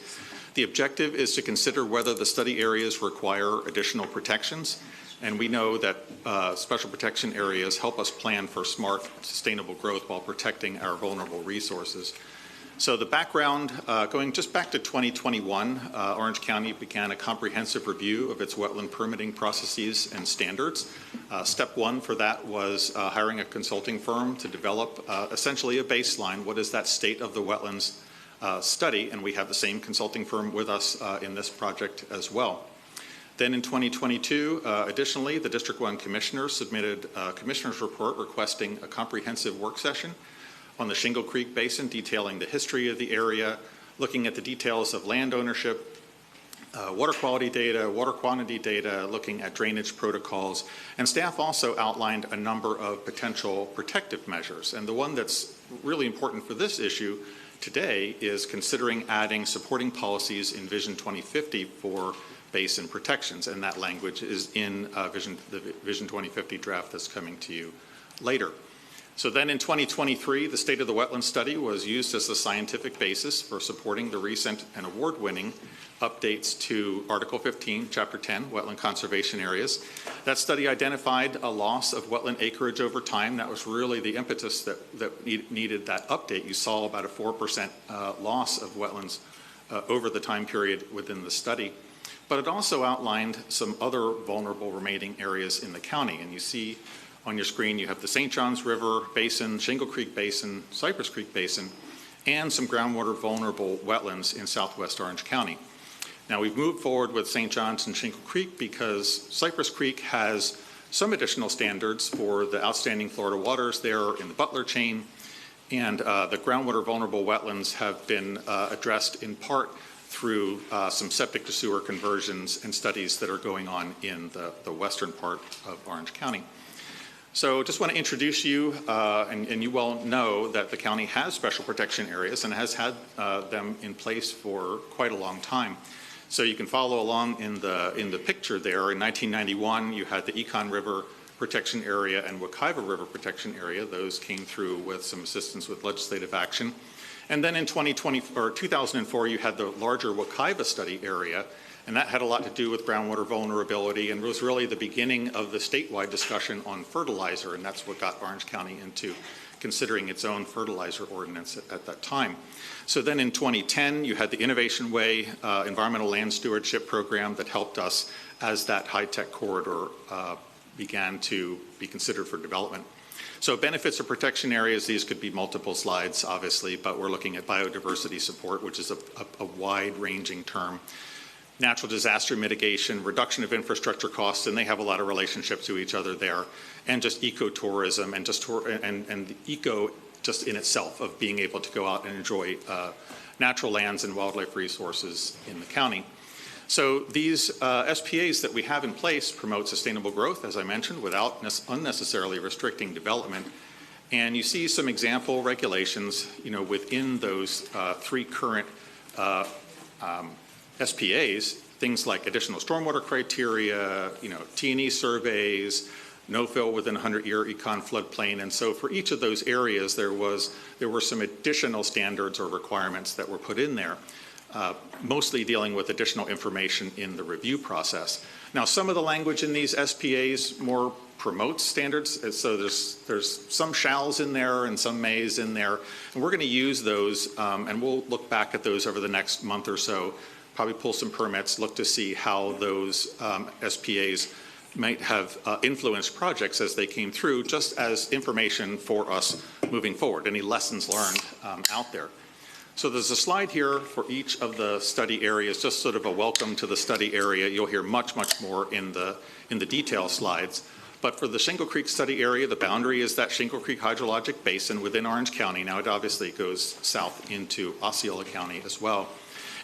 Speaker 21: The objective is to consider whether the study areas require additional protections, and we know that special protection areas help us plan for smart, sustainable growth while protecting our vulnerable resources. So the background, going just back to 2021, Orange County began a comprehensive review of its wetland permitting processes and standards. Step one for that was hiring a consulting firm to develop essentially a baseline. What is that state of the wetlands study? And we have the same consulting firm with us in this project as well. Then in 2022, additionally, the District 1 Commissioner submitted a Commissioner's report requesting a comprehensive work session on the Shingle Creek Basin, detailing the history of the area, looking at the details of land ownership, water quality data, water quantity data, looking at drainage protocols, and staff also outlined a number of potential protective measures. And the one that's really important for this issue today is considering adding supporting policies in Vision 2050 for basin protections, and that language is in the Vision 2050 draft that's coming to you later. So then in 2023, the State of the Wetlands Study was used as the scientific basis for supporting the recent and award-winning updates to Article 15, Chapter 10, Wetland Conservation Areas. That study identified a loss of wetland acreage over time. That was really the impetus that needed that update. You saw about a 4% loss of wetlands over the time period within the study. But it also outlined some other vulnerable remaining areas in the county. And you see on your screen, you have the St. Johns River Basin, Shingle Creek Basin, Cypress Creek Basin, and some groundwater vulnerable wetlands in southwest Orange County. Now, we've moved forward with St. Johns and Shingle Creek because Cypress Creek has some additional standards for the outstanding Florida waters there in the Butler chain, and the groundwater vulnerable wetlands have been addressed in part through some septic to sewer conversions and studies that are going on in the western part of Orange County. So just want to introduce you, and you well know that the county has special protection areas and has had them in place for quite a long time. So you can follow along in the picture there. In 1991, you had the Econ River Protection Area and Wekiva River Protection Area. Those came through with some assistance with legislative action. And then in 2004, you had the larger Wekiva Study Area, and that had a lot to do with groundwater vulnerability and was really the beginning of the statewide discussion on fertilizer, and that's what got Orange County into considering its own fertilizer ordinance at that time. So then in 2010, you had the Innovation Way Environmental Land Stewardship Program that helped us as that high-tech corridor began to be considered for development. So benefits of protection areas, these could be multiple slides, obviously, but we're looking at biodiversity support, which is a wide-ranging term. Natural disaster mitigation, reduction of infrastructure costs, and they have a lot of relationships to each other there, and just ecotourism and just and eco just in itself of being able to go out and enjoy natural lands and wildlife resources in the county. So these SPAs that we have in place promote sustainable growth, as I mentioned, without unnecessarily restricting development. And you see some example regulations, within those three current SPAs, things like additional stormwater criteria, T&E surveys, no fill within 100-year econ floodplain. And so for each of those areas, there were some additional standards or requirements that were put in there, mostly dealing with additional information in the review process. Now, some of the language in these SPAs more promotes standards, so there's some shalls in there and some mays in there, and we're going to use those, and we'll look back at those over the next month or so, probably pull some permits, look to see how those SPAs might have influenced projects as they came through, just as information for us moving forward, any lessons learned out there. So there's a slide here for each of the study areas, just sort of a welcome to the study area. You'll hear much more in the detail slides. But for the Shingle Creek study area, the boundary is that Shingle Creek hydrologic basin within Orange County. Now it obviously goes south into Osceola County as well.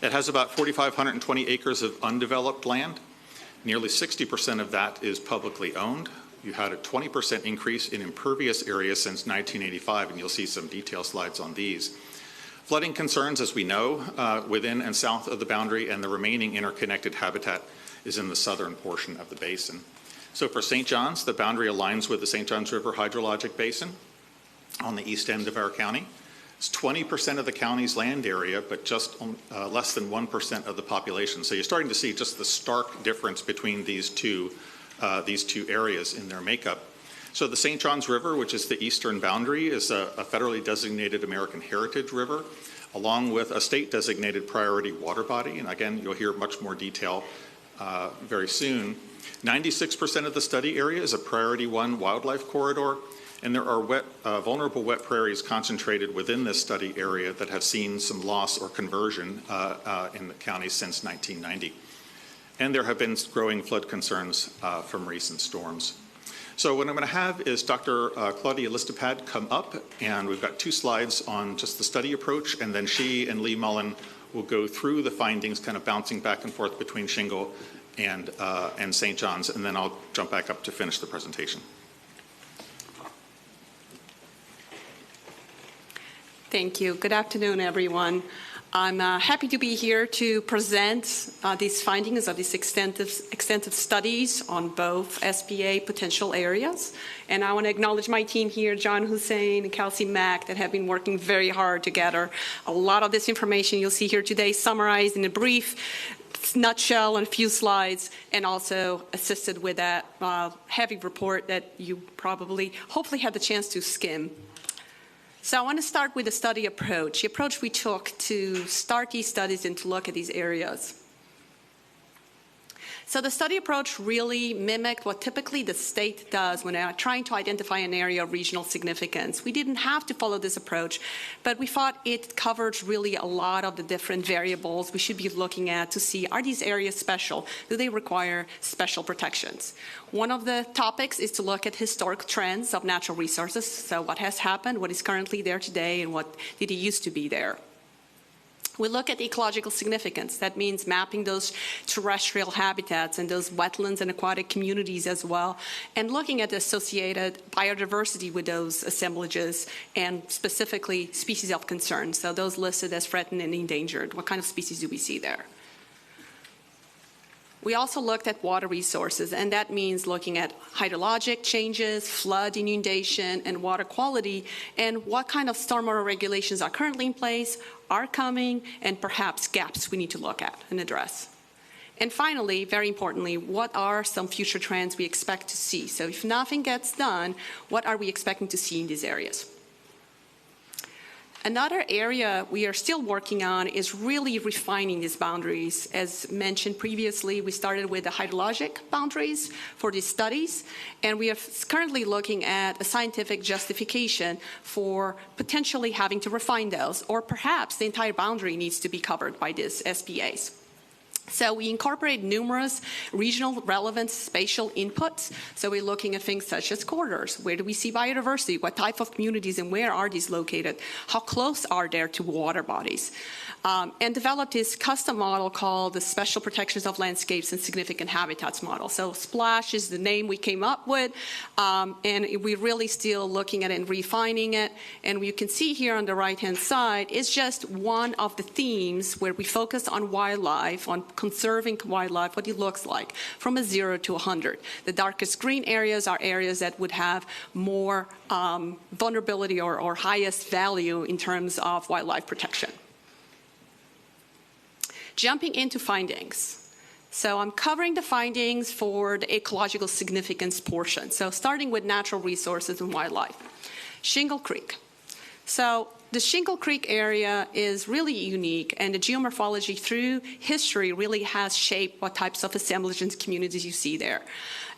Speaker 21: It has about 4,520 acres of undeveloped land. Nearly 60% of that is publicly owned. You had a 20% increase in impervious areas since 1985, and you'll see some detail slides on these. Flooding concerns, as we know, within and south of the boundary, and the remaining interconnected habitat is in the southern portion of the basin. So for St. John's, the boundary aligns with the St. Johns River hydrologic basin on the east end of our county. It's 20% of the county's land area, but just less than 1% of the population. So you're starting to see just the stark difference between these two areas in their makeup. So the St. Johns River, which is the eastern boundary, is a federally designated American Heritage River, along with a state-designated priority water body. And again, you'll hear much more detail very soon. 96% of the study area is a Priority 1 wildlife corridor, and there are vulnerable wet prairies concentrated within this study area that have seen some loss or conversion in the county since 1990. And there have been growing flood concerns from recent storms. So what I'm going to have is Dr. Claudia Listipad come up, and we've got 2 slides on just the study approach, and then she and Lee Mullen we'll go through the findings, kind of bouncing back and forth between Shingle and St. John's, and then I'll jump back up to finish the presentation.
Speaker 13: Thank you. Good afternoon, everyone. I'm happy to be here to present these findings of these extensive studies on both SPA potential areas. And I want to acknowledge my team here, John Hussein and Kelsey Mack, that have been working very hard to gather a lot of this information you'll see here today summarized in a brief nutshell and a few slides, and also assisted with that heavy report that you probably, hopefully, had the chance to skim. So I want to start with the study approach, the approach we took to start these studies and to look at these areas. So the study approach really mimicked what typically the state does when they're trying to identify an area of regional significance. We didn't have to follow this approach, but we thought it covered really a lot of the different variables we should be looking at to see, are these areas special? Do they require special protections? One of the topics is to look at historic trends of natural resources. So what has happened, what is currently there today, and what did it used to be there? We look at ecological significance. That means mapping those terrestrial habitats and those wetlands and aquatic communities as well, and looking at the associated biodiversity with those assemblages and specifically species of concern. So those listed as threatened and endangered. What kind of species do we see there? We also looked at water resources, and that means looking at hydrologic changes, flood, inundation, and water quality, and what kind of stormwater regulations are currently in place, are coming, and perhaps gaps we need to look at and address. And finally, very importantly, what are some future trends we expect to see? So if nothing gets done, what are we expecting to see in these areas? Another area we are still working on is really refining these boundaries. As mentioned previously, we started with the hydrologic boundaries for these studies, and we are currently looking at a scientific justification for potentially having to refine those, or perhaps the entire boundary needs to be covered by these SPAs. So we incorporate numerous regional relevant spatial inputs. So we're looking at things such as corridors. Where do we see biodiversity? What type of communities and where are these located? How close are they to water bodies? And developed this custom model called the Special Protections of Landscapes and Significant Habitats model. So SPLASH is the name we came up with, and we're really still looking at it and refining it. And you can see here on the right-hand side is just one of the themes where we focus on wildlife, on conserving wildlife, what it looks like from a 0 to 100. The darkest green areas are areas that would have more vulnerability or highest value in terms of wildlife protection. Jumping into findings. So I'm covering the findings for the ecological significance portion. So starting with natural resources and wildlife. Shingle Creek. So the Shingle Creek area is really unique, and the geomorphology through history really has shaped what types of assemblages and communities you see there.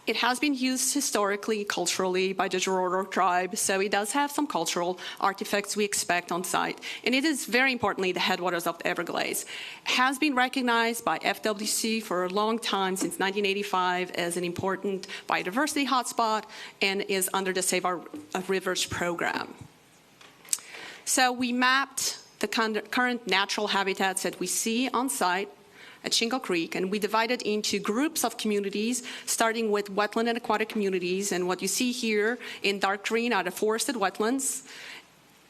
Speaker 13: It has been used historically, culturally by the Jororo tribe, so it does have some cultural artifacts we expect on site. And it is very importantly the headwaters of the Everglades. It has been recognized by FWC for a long time, since 1985, as an important biodiversity hotspot and is under the Save Our Rivers program. So we mapped the current natural habitats that we see on site at Shingle Creek, and we divided into groups of communities, starting with wetland and aquatic communities. And what you see here in dark green are the forested wetlands,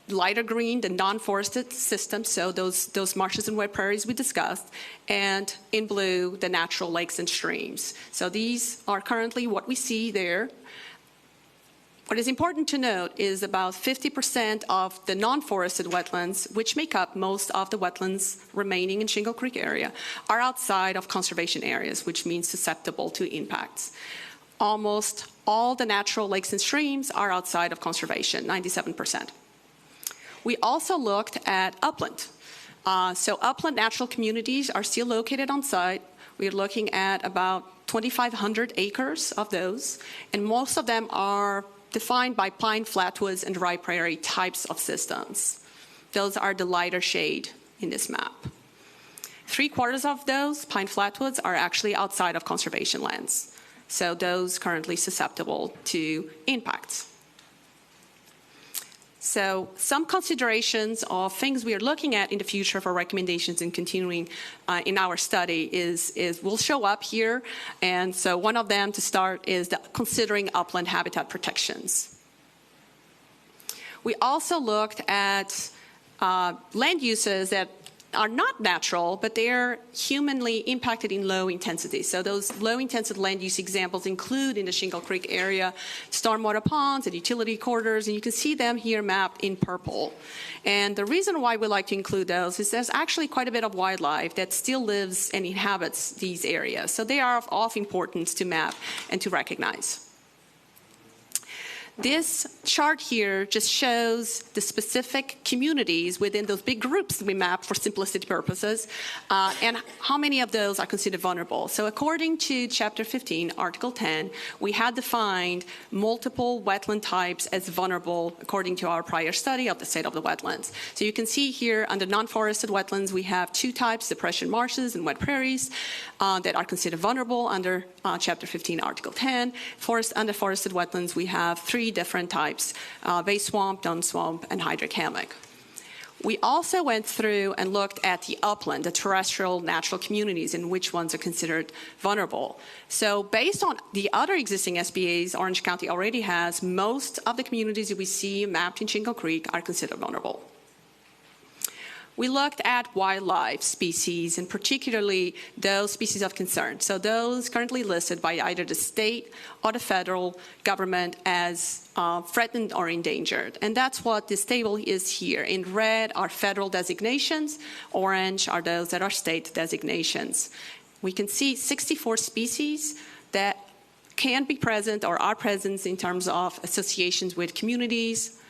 Speaker 13: lighter green, the non-forested systems, so those marshes and wet prairies we discussed, and in blue, the natural lakes and streams. So these are currently what we see there. What is important to note is about 50% of the non-forested wetlands, which make up most of the wetlands remaining in Shingle Creek area, are outside of conservation areas, which means susceptible to impacts. Almost all the natural lakes and streams are outside of conservation, 97%. We also looked at upland. So upland natural communities are still located on site. We're looking at about 2,500 acres of those, and most of them are defined by pine, flatwoods, and dry prairie types of systems. Those are the lighter shade in this map. 3/4 of those pine flatwoods are actually outside of conservation lands. So those currently susceptible to impacts. So some considerations of things we are looking at in the future for recommendations and continuing in our study is will show up here. And so one of them to start is considering upland habitat protections. We also looked at land uses that are not natural, but they're humanly impacted in low intensity. So those low intensity land use examples include in the Shingle Creek area, stormwater ponds and utility corridors, and you can see them here mapped in purple. And the reason why we like to include those is there's actually quite a bit of wildlife that still lives and inhabits these areas. So they are of importance to map and to recognize. This chart here just shows the specific communities within those big groups we mapped for simplicity purposes, and how many of those are considered vulnerable. So according to Chapter 15, Article 10, we had defined multiple wetland types as vulnerable according to our prior study of the state of the wetlands. So you can see here under non-forested wetlands, we have two types, depression marshes and wet prairies, that are considered vulnerable under Chapter 15, Article 10. Under forested wetlands, we have three different types, base swamp, dune swamp, and hydric hammock. We also went through and looked at the upland, the terrestrial natural communities, and which ones are considered vulnerable. So based on the other existing SBAs Orange County already has, most of the communities that we see mapped in Shingle Creek are considered vulnerable. We looked at wildlife species, and particularly those species of concern. So those currently listed by either the state or the federal government as threatened or endangered. And that's what this table is here. In red are federal designations, orange are those that are state designations. We can see 64 species that can be present or are present in terms of associations with communities,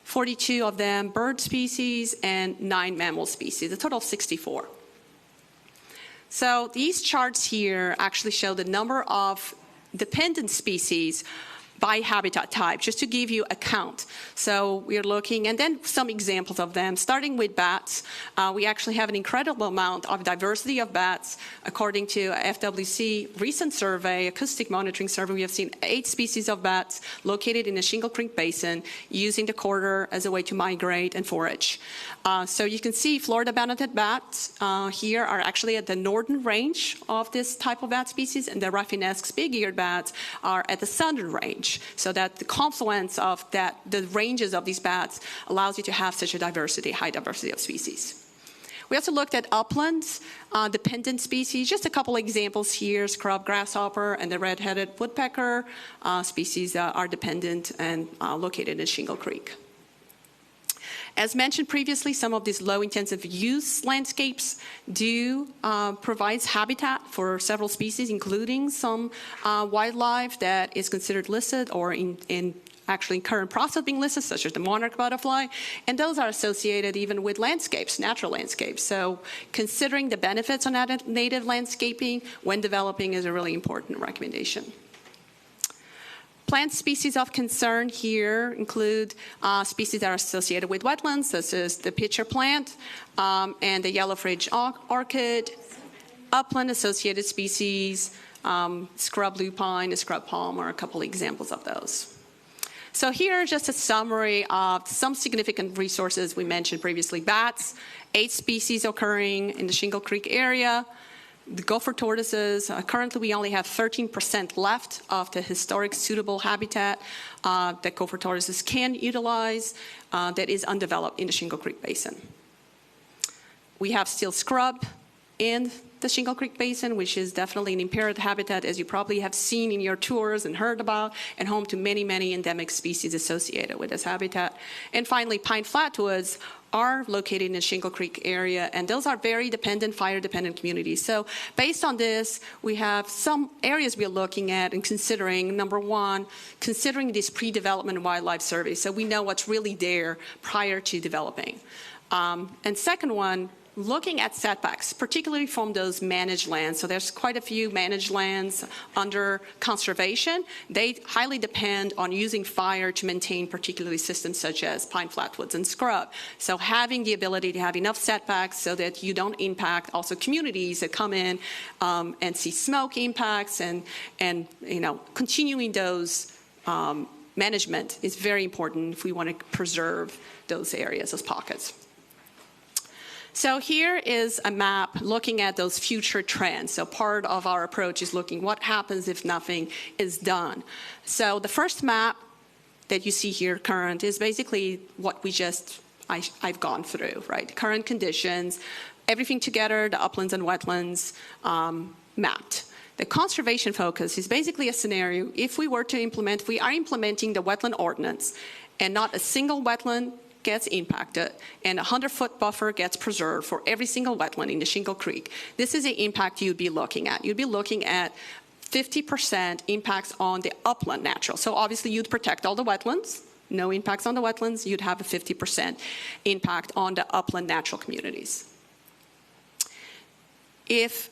Speaker 13: 42 of them bird species, and 9 mammal species, a total of 64. So these charts here actually show the number of dependent species by habitat type, just to give you a count. So we're looking, and then some examples of them, starting with bats. We actually have an incredible amount of diversity of bats. According to a FWC recent survey, acoustic monitoring survey, we have seen 8 species of bats located in the Shingle Creek Basin using the corridor as a way to migrate and forage. So you can see Florida banded bats here are actually at the northern range of this type of bat species, and the Raffinesque's big-eared bats are at the southern range. So that the confluence of the ranges of these bats allows you to have such a high diversity of species. We also looked at uplands, dependent species, just a couple examples here, scrub grasshopper and the red-headed woodpecker species are dependent and located in Shingle Creek. As mentioned previously, some of these low-intensive use landscapes do provide habitat for several species, including some wildlife that is considered listed or in actually current process of being listed, such as the monarch butterfly, and those are associated even with landscapes, natural landscapes. So considering the benefits on native landscaping when developing is a really important recommendation. Plant species of concern here include species that are associated with wetlands, such as the pitcher plant and the yellow fringe orchid, upland associated species, scrub lupine, and scrub palm are a couple examples of those. So here is just a summary of some significant resources we mentioned previously. Bats, 8 species occurring in the Shingle Creek area. The gopher tortoises, currently we only have 13% left of the historic suitable habitat that gopher tortoises can utilize that is undeveloped in the Shingle Creek Basin. We have still scrub in the Shingle Creek Basin, which is definitely an impaired habitat, as you probably have seen in your tours and heard about, and home to many, many endemic species associated with this habitat. And finally, pine flatwoods are located in the Shingle Creek area, and those are very dependent, fire-dependent communities. So based on this, we have some areas we're looking at and considering. Number one, considering this pre-development wildlife survey, so we know what's really there prior to developing. And second one, looking at setbacks, particularly from those managed lands. So there's quite a few managed lands under conservation. They highly depend on using fire to maintain particularly systems such as pine flatwoods and scrub. So having the ability to have enough setbacks so that you don't impact also communities that come in and see smoke impacts and continuing those management is very important if we want to preserve those areas, those pockets. So here is a map looking at those future trends. So part of our approach is looking what happens if nothing is done. So the first map that you see here, current, is basically what I've gone through, right? Current conditions, everything together, the uplands and wetlands mapped. The conservation focus is basically a scenario if we were to implement, we are implementing the wetland ordinance and not a single wetland gets impacted and a 100-foot buffer gets preserved for every single wetland in the Shingle Creek. This is the impact you'd be looking at. You'd be looking at 50% impacts on the upland natural. So obviously you'd protect all the wetlands, no impacts on the wetlands, you'd have a 50% impact on the upland natural communities. If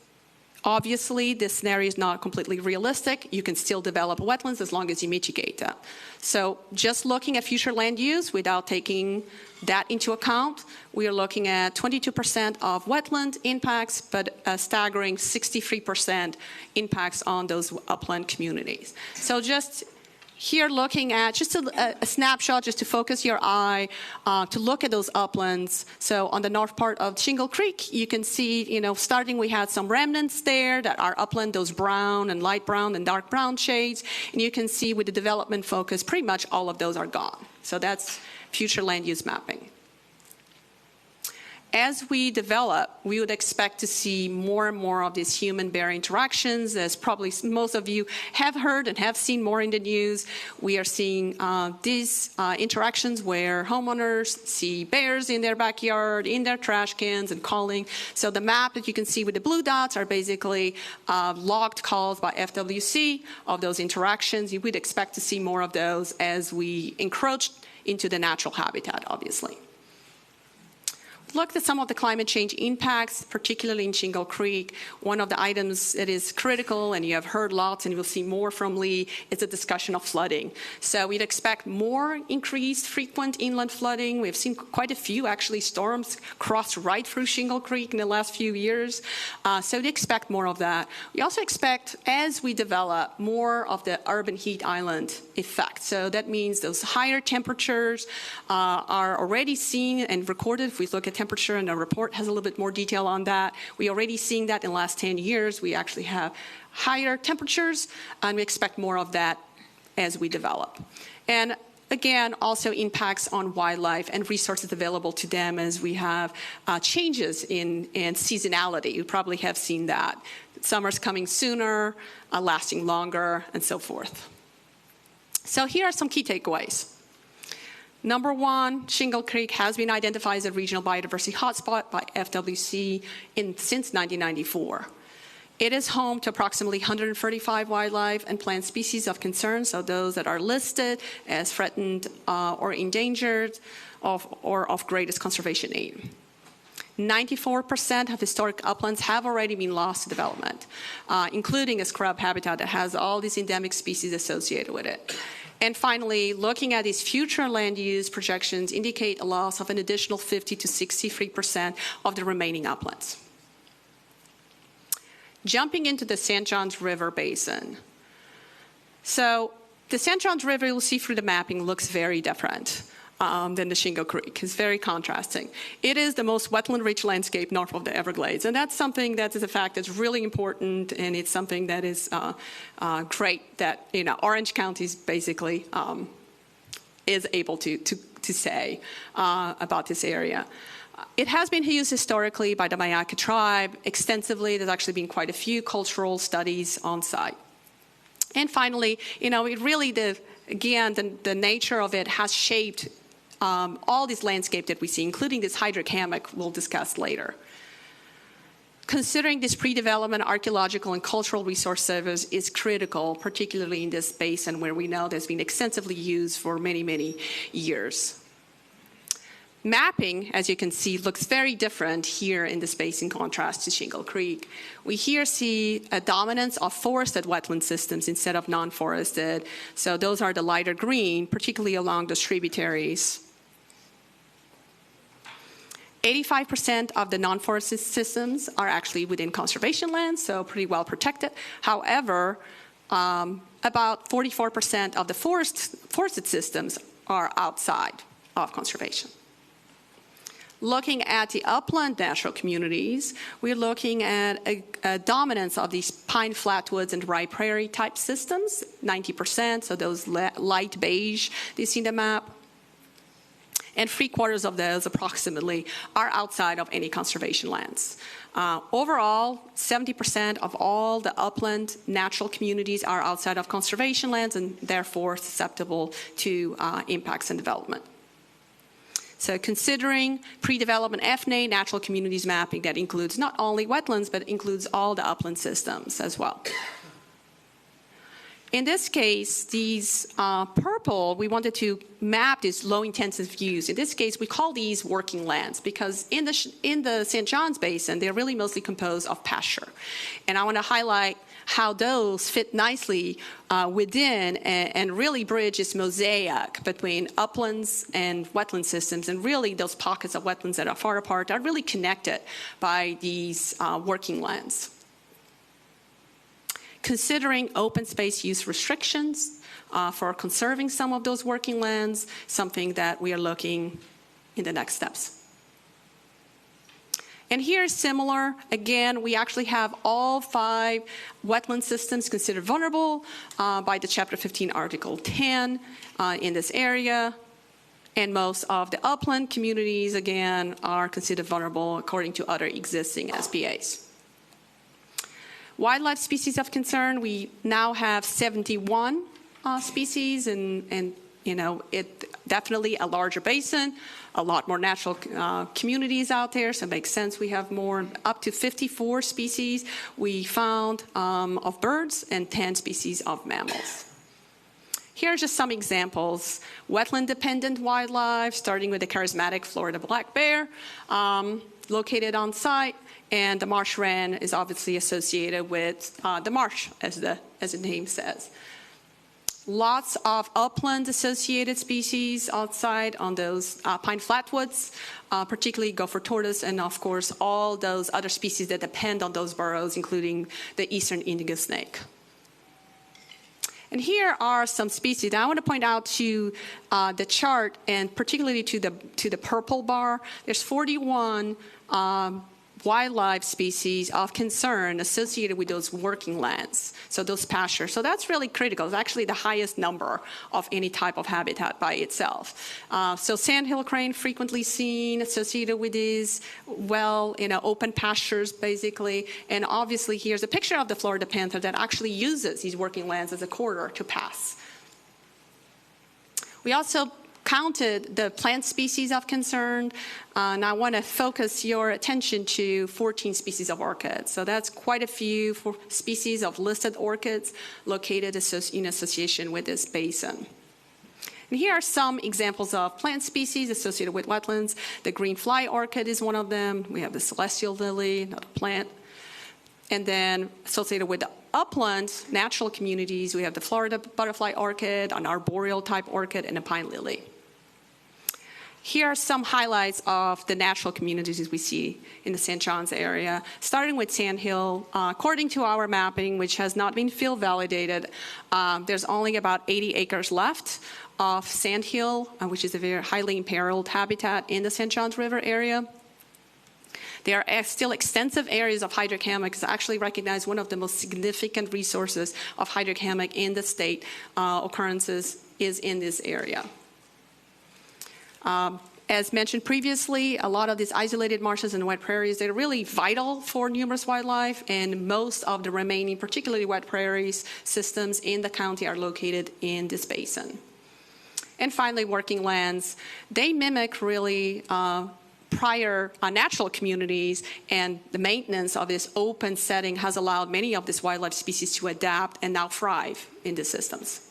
Speaker 13: obviously this scenario is not completely realistic, you can still develop wetlands as long as you mitigate that. So just looking at future land use without taking that into account, we are looking at 22% of wetland impacts, but a staggering 63% impacts on those upland communities. So just here looking at just a snapshot just to focus your eye to look at those uplands. So on the north part of Shingle Creek, you can see, starting we had some remnants there that are upland, those brown and light brown and dark brown shades. And you can see with the development focus, pretty much all of those are gone. So that's future land use mapping. As we develop, we would expect to see more and more of these human-bear interactions. As probably most of you have heard and have seen more in the news, we are seeing these interactions where homeowners see bears in their backyard, in their trash cans, and calling. So the map that you can see with the blue dots are basically logged calls by FWC of those interactions. You would expect to see more of those as we encroach into the natural habitat, obviously. Looked at some of the climate change impacts, particularly in Shingle Creek. One of the items that is critical, and you have heard lots, and you'll see more from Lee, is the discussion of flooding. So we'd expect more increased frequent inland flooding. We've seen quite a few, actually, storms cross right through Shingle Creek in the last few years. So we expect more of that. We also expect, as we develop, more of the urban heat island effect. So that means those higher temperatures are already seen and recorded. If we look at temperature, and the report has a little bit more detail on that. We're already seeing that in the last 10 years. We actually have higher temperatures, and we expect more of that as we develop. And again, also impacts on wildlife and resources available to them as we have changes in seasonality. You probably have seen that. Summer's coming sooner, lasting longer, and so forth. So here are some key takeaways. Number one, Shingle Creek has been identified as a regional biodiversity hotspot by FWC since 1994. It is home to approximately 135 wildlife and plant species of concern, so those that are listed as threatened or endangered or of greatest conservation need. 94% of historic uplands have already been lost to development, including a scrub habitat that has all these endemic species associated with it. And finally, looking at these future land use projections indicate a loss of an additional 50 to 63% of the remaining uplands. Jumping into the St. Johns River Basin. So the St. Johns River, you'll see through the mapping, looks very different than the Shingle Creek. It's very contrasting. It is the most wetland-rich landscape north of the Everglades, and that's something that is a fact that's really important, and it's something that is great that Orange County basically is able to say about this area. It has been used historically by the Mayaka tribe extensively. There's actually been quite a few cultural studies on site. And finally, it really, the nature of it has shaped all this landscape that we see, including this hydric hammock we'll discuss later. Considering this pre-development archaeological and cultural resource service is critical, particularly in this basin where we know there's been extensively used for many, many years. Mapping, as you can see, looks very different here in this basin in contrast to Shingle Creek. We here see a dominance of forested wetland systems instead of non-forested. So those are the lighter green, particularly along the tributaries. 85% of the non-forested systems are actually within conservation lands, so pretty well protected. However, a about 44% of the forested systems are outside of conservation. Looking at the upland natural communities, we're looking at a dominance of these pine flatwoods and rye prairie type systems, 90%, so those light beige you see in the map. And 3/4 of those approximately are outside of any conservation lands. Overall, 70% of all the upland natural communities are outside of conservation lands and therefore susceptible to impacts and development. So considering pre-development FNA natural communities mapping, that includes not only wetlands, but includes all the upland systems as well. In this case, these purple, we wanted to map these low-intensive views. In this case, we call these working lands because in the St. John's Basin, they're really mostly composed of pasture. And I want to highlight how those fit nicely within and really bridge this mosaic between uplands and wetland systems. And really, those pockets of wetlands that are far apart are really connected by these working lands. Considering open space use restrictions for conserving some of those working lands, something that we are looking in the next steps. And here, similar, again, we actually have all 5 wetland systems considered vulnerable by the Chapter 15, Article 10 in this area. And most of the upland communities, again, are considered vulnerable according to other existing SPAs. Wildlife species of concern, we now have 71 species, and you know, it definitely a larger basin, a lot more natural communities out there, so it makes sense we have more, up to 54 species we found of birds and 10 species of mammals. Here are just some examples. Wetland-dependent wildlife, starting with the charismatic Florida black bear, located on site, and the marsh wren is obviously associated with the marsh, as the name says. Lots of upland-associated species outside on those pine flatwoods, particularly gopher tortoise, and of course all those other species that depend on those burrows, including the eastern indigo snake. And here are some species. Now I want to point out to the chart, and particularly to the purple bar. There's 41 wildlife species of concern associated with those working lands, so those pastures. So that's really critical. It's actually the highest number of any type of habitat by itself. So sandhill crane frequently seen associated with these open pastures basically. And obviously here's a picture of the Florida panther that actually uses these working lands as a corridor to pass. We also counted the plant species of concern, and I want to focus your attention to 14 species of orchids. So that's quite a few species of listed orchids located in association with this basin. And here are some examples of plant species associated with wetlands. The green fly orchid is one of them. We have the celestial lily, another plant. And then associated with the upland natural communities, we have the Florida butterfly orchid, an arboreal type orchid, and a pine lily. Here are some highlights of the natural communities we see in the St. John's area, starting with Sandhill. According to our mapping, which has not been field validated, there's only about 80 acres left of Sandhill, which is a very highly imperiled habitat in the St. John's River area. There are still extensive areas of hydric hammock. It's actually recognized one of the most significant resources of hydric hammock in the state. Occurrences is in this area. As mentioned previously, a lot of these isolated marshes and wet prairies, they're really vital for numerous wildlife, and most of the remaining, particularly wet prairies systems in the county are located in this basin. And finally, working lands. They mimic really prior natural communities, and the maintenance of this open setting has allowed many of these wildlife species to adapt and now thrive in these systems.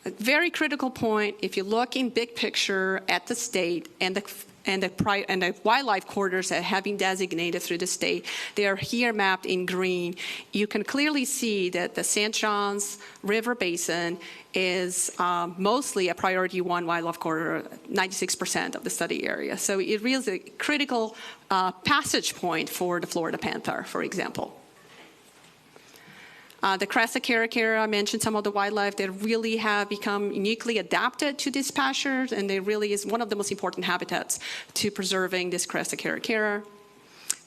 Speaker 13: A very critical point, if you look in big picture at the state and the wildlife corridors that have been designated through the state, they are here mapped in green. You can clearly see that the St. John's River Basin is mostly a priority 1 wildlife corridor, 96% of the study area. So it really is a critical passage point for the Florida panther, for example. The Cressa caracara, I mentioned some of the wildlife that really have become uniquely adapted to these pastures, and they really is one of the most important habitats to preserving this Cressa caracara.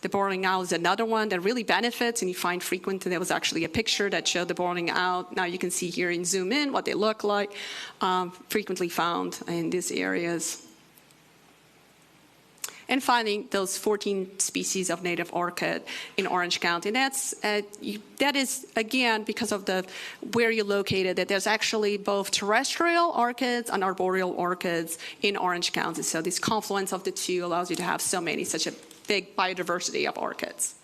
Speaker 13: The boreal owl is another one that really benefits, and you find frequent. There was actually a picture that showed the boreal owl. Now you can see here in zoom in what they look like, frequently found in these areas. And finally, those 14 species of native orchid in Orange County. That is, again, because of where you're located, that there's actually both terrestrial orchids and arboreal orchids in Orange County. So this confluence of the two allows you to have such a big biodiversity of orchids.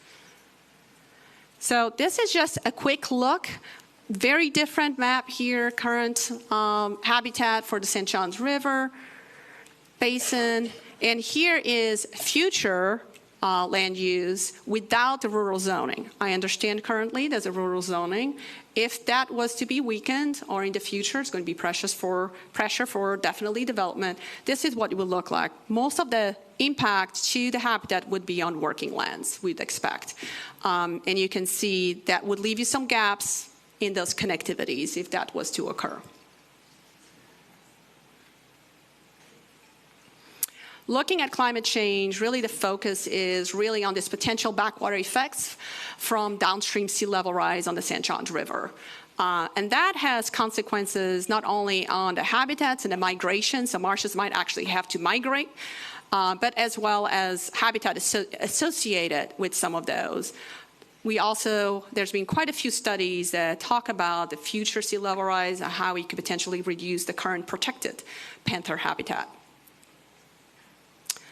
Speaker 13: So this is just a quick look. Very different map here, current habitat for the St. Johns River Basin. And here is future land use without the rural zoning. I understand currently there's a rural zoning. If that was to be weakened, or in the future it's going to be pressure for definitely development, this is what it would look like. Most of the impact to the habitat would be on working lands, we'd expect. And you can see that would leave you some gaps in those connectivities if that was to occur. Looking at climate change, really the focus is really on this potential backwater effects from downstream sea level rise on the St. Johns River. And that has consequences not only on the habitats and the migration, so marshes might actually have to migrate, but as well as habitat associated with some of those. There's been quite a few studies that talk about the future sea level rise and how we could potentially reduce the current protected panther habitat.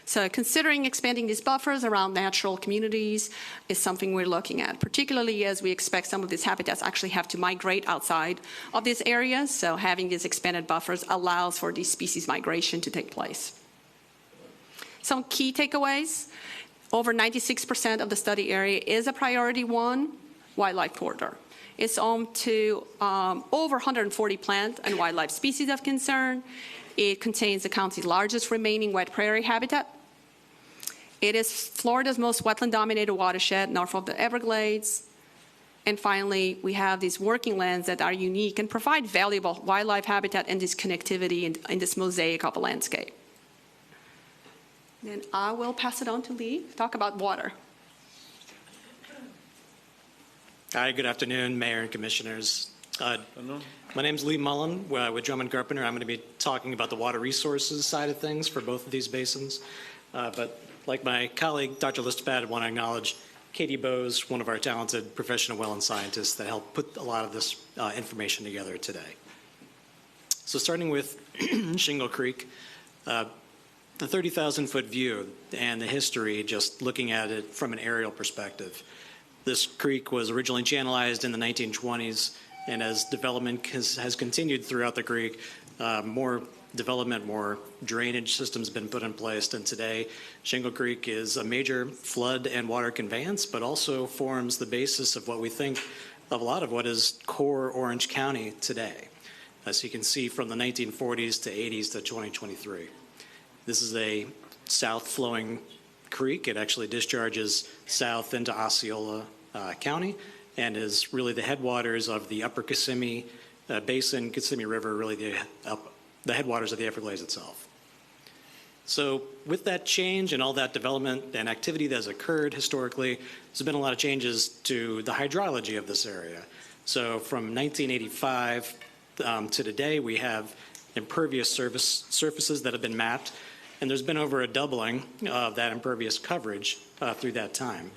Speaker 13: So considering expanding these buffers around natural communities is something we're looking at, particularly as we expect some of these habitats actually have to migrate outside of these areas. So having these expanded buffers allows for these species migration to take place. Some key takeaways. Over 96% of the study area is a priority 1 wildlife corridor. It's home to over 140 plant and wildlife species of concern. It contains the county's largest remaining wet prairie habitat. It is Florida's most wetland-dominated watershed north of the Everglades. And finally, we have these working lands that are unique and provide valuable wildlife habitat and this connectivity in this mosaic of a landscape. Then I will pass it on to Lee to talk about water.
Speaker 10: Hi, good afternoon, Mayor and Commissioners. My name is Lee Mullen with Drummond Carpenter. I'm going to be talking about the water resources side of things for both of these basins. But like my colleague, Dr. Listopad, I want to acknowledge Katie Bowes, one of our talented professional wetland scientists that helped put a lot of this information together today. So starting with Shingle Creek, the 30,000-foot view and the history, just looking at it from an aerial perspective. This creek was originally channelized in the 1920s, and as development has continued throughout the creek, more development, more drainage systems have been put in place, and today Shingle Creek is a major flood and water conveyance, but also forms the basis of what we think of a lot of what is core Orange County today, as you can see from the 1940s to 80s to 2023. This is a south-flowing creek. It actually discharges south into Osceola County and is really the headwaters of the upper Kissimmee Basin, Kissimmee River, really the headwaters of the Everglades itself. So with that change and all that development and activity that has occurred historically, there's been a lot of changes to the hydrology of this area. So from 1985 to today, we have impervious surfaces that have been mapped, and there's been over a doubling of that impervious coverage through that time.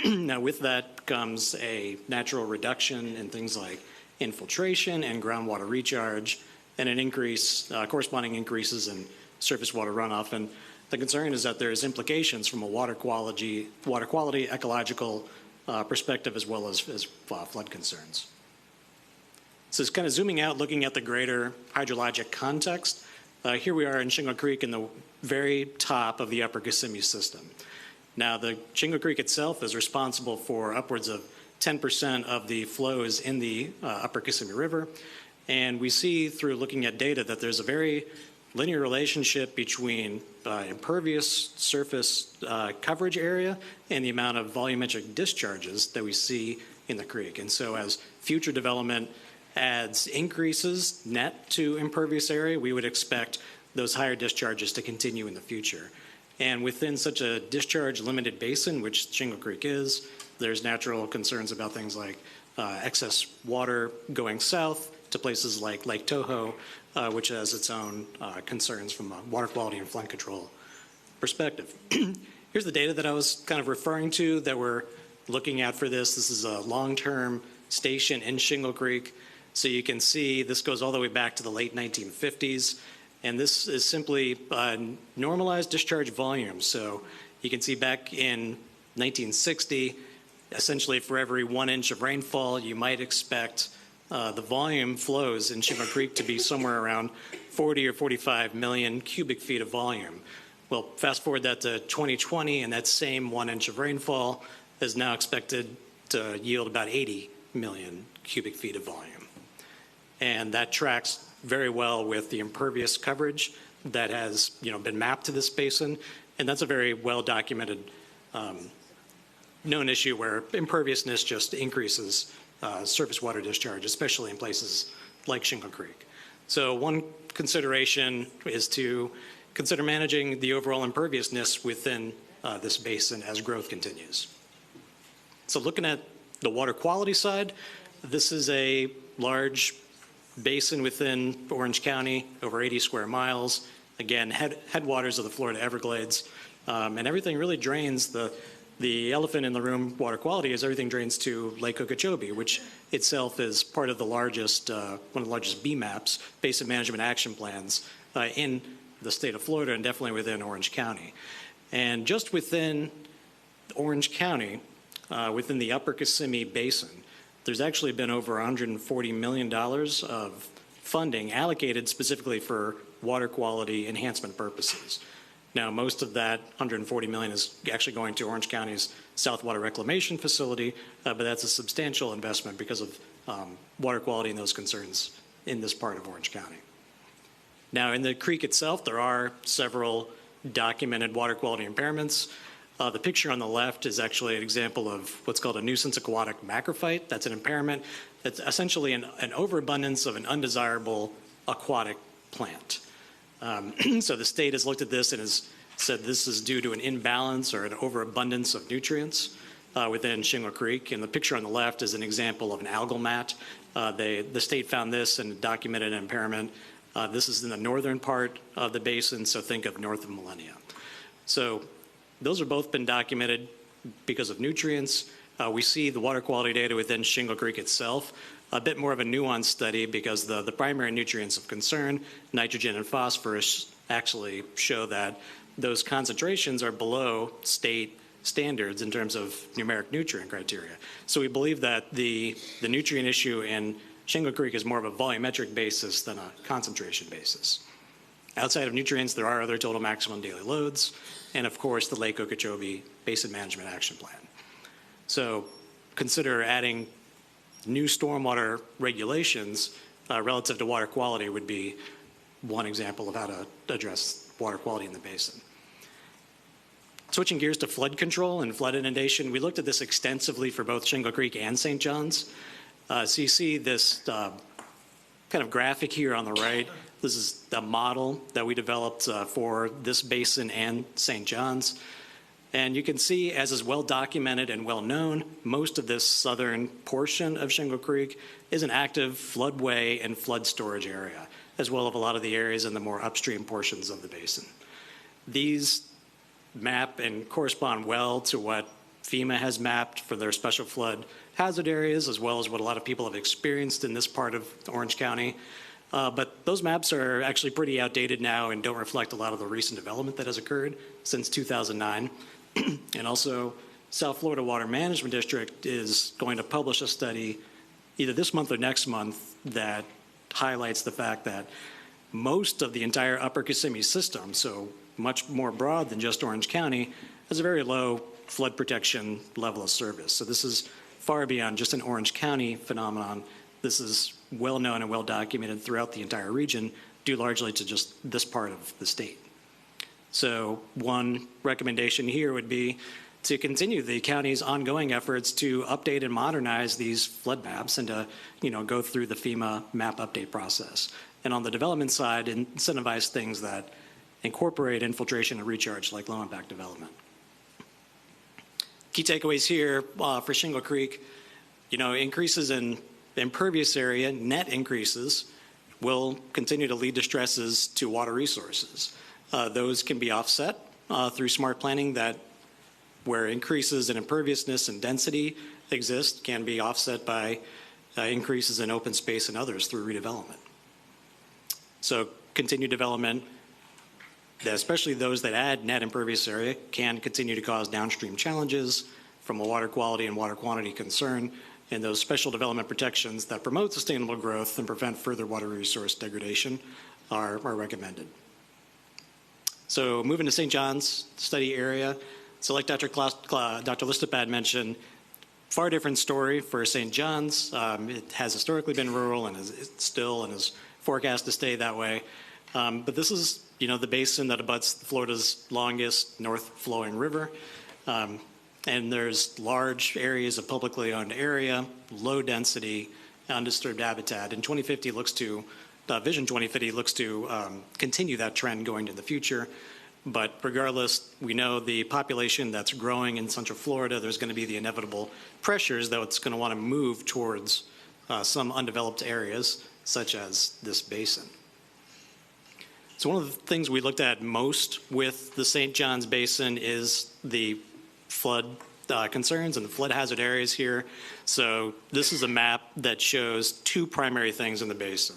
Speaker 10: Now with that comes a natural reduction in things like infiltration and groundwater recharge, and an increase, corresponding increases in surface water runoff. And the concern is that there's implications from a water quality, ecological perspective, as well as flood concerns. So it's kind of zooming out, looking at the greater hydrologic context. Here we are in Shingle Creek in the very top of the upper Kissimmee system. Now the Shingle Creek itself is responsible for upwards of 10% of the flows in the upper Kissimmee River. And we see through looking at data that there's a very linear relationship between impervious surface coverage area and the amount of volumetric discharges that we see in the creek. And so as future development adds increases net to impervious area, we would expect those higher discharges to continue in the future. And within such a discharge-limited basin, which Shingle Creek is, there's natural concerns about things like excess water going south to places like Lake Toho, which has its own concerns from a water quality and flood control perspective. Here's the data that I was kind of referring to that we're looking at for this. This is a long-term station in Shingle Creek. So you can see this goes all the way back to the late 1950s. And this is simply normalized discharge volume. So you can see back in 1960, essentially for every 1 inch of rainfall, you might expect the volume flows in Shingle Creek to be somewhere around 40 or 45 million cubic feet of volume. Well, fast forward that to 2020, and that same 1 inch of rainfall is now expected to yield about 80 million cubic feet of volume. And that tracks very well with the impervious coverage that has been mapped to this basin. And that's a very well documented known issue where imperviousness just increases surface water discharge, especially in places like Shingle Creek. So one consideration is to consider managing the overall imperviousness within this basin as growth continues. So looking at the water quality side, this is a large basin within Orange County, over 80 square miles. Again, headwaters of the Florida Everglades. And everything really drains, the elephant in the room water quality is everything drains to Lake Okeechobee, which itself is part of the largest, one of the largest BMAPs, Basin Management Action Plans, in the state of Florida and definitely within Orange County. And just within Orange County, within the Upper Kissimmee Basin, there's actually been over $140 million of funding allocated specifically for water quality enhancement purposes. Now, most of that $140 million is actually going to Orange County's South Water Reclamation Facility, but that's a substantial investment because of water quality and those concerns in this part of Orange County. Now, in the creek itself, there are several documented water quality impairments. The picture on the left is actually an example of what's called a nuisance aquatic macrophyte. That's an impairment. It's essentially an overabundance of an undesirable aquatic plant. So the state has looked at this and has said this is due to an imbalance or an overabundance of nutrients within Shingle Creek. And the picture on the left is an example of an algal mat. The state found this and documented an impairment. This is in the northern part of the basin, so think of north of Millennia. So those have both been documented because of nutrients. We see the water quality data within Shingle Creek itself, a bit more of a nuanced study because the primary nutrients of concern, nitrogen and phosphorus, actually show that those concentrations are below state standards in terms of numeric nutrient criteria. So we believe that the nutrient issue in Shingle Creek is more of a volumetric basis than a concentration basis. Outside of nutrients, there are other total maximum daily loads, and of course, the Lake Okeechobee Basin Management Action Plan. So consider adding new stormwater regulations relative to water quality would be one example of how to address water quality in the basin. Switching gears to flood control and flood inundation, we looked at this extensively for both Shingle Creek and St. John's. So you see this kind of graphic here on the right. This is the model that we developed for this basin and St. John's. And you can see, as is well documented and well known, most of this southern portion of Shingle Creek is an active floodway and flood storage area, as well as a lot of the areas in the more upstream portions of the basin. These map and correspond well to what FEMA has mapped for their special flood hazard areas, as well as what a lot of people have experienced in this part of Orange County. But those maps are actually pretty outdated now and don't reflect a lot of the recent development that has occurred since 2009. And also, South Florida Water Management District is going to publish a study either this month or next month that highlights the fact that most of the entire Upper Kissimmee system, so much more broad than just Orange County, has a very low flood protection level of service. So this is far beyond just an Orange County phenomenon. This is well known and well documented throughout the entire region, due largely to just this part of the state. So one recommendation here would be to continue the county's ongoing efforts to update and modernize these flood maps and to, go through the FEMA map update process. And on the development side, incentivize things that incorporate infiltration and recharge like low impact development. Key takeaways here for Shingle Creek, increases in impervious area, net increases, will continue to lead to stresses to water resources. Those can be offset through smart planning that where increases in imperviousness and density exist can be offset by increases in open space and others through redevelopment. So continued development, especially those that add net impervious area, can continue to cause downstream challenges from a water quality and water quantity concern, and those special development protections that promote sustainable growth and prevent further water resource degradation are recommended. So moving to St. John's study area, so like Dr. Listopad mentioned, far different story for St. John's. It has historically been rural and is still and is forecast to stay that way. But this is, the basin that abuts Florida's longest north-flowing river. And there's large areas of publicly owned area, low density, undisturbed habitat. And 2050 looks to, Vision 2050 looks to continue that trend going into the future. But regardless, we know the population that's growing in Central Florida, there's going to be the inevitable pressures that it's going to want to move towards some undeveloped areas, such as this basin. So one of the things we looked at most with the St. John's Basin is the flood concerns and the flood hazard areas here. So this is a map that shows two primary things in the basin.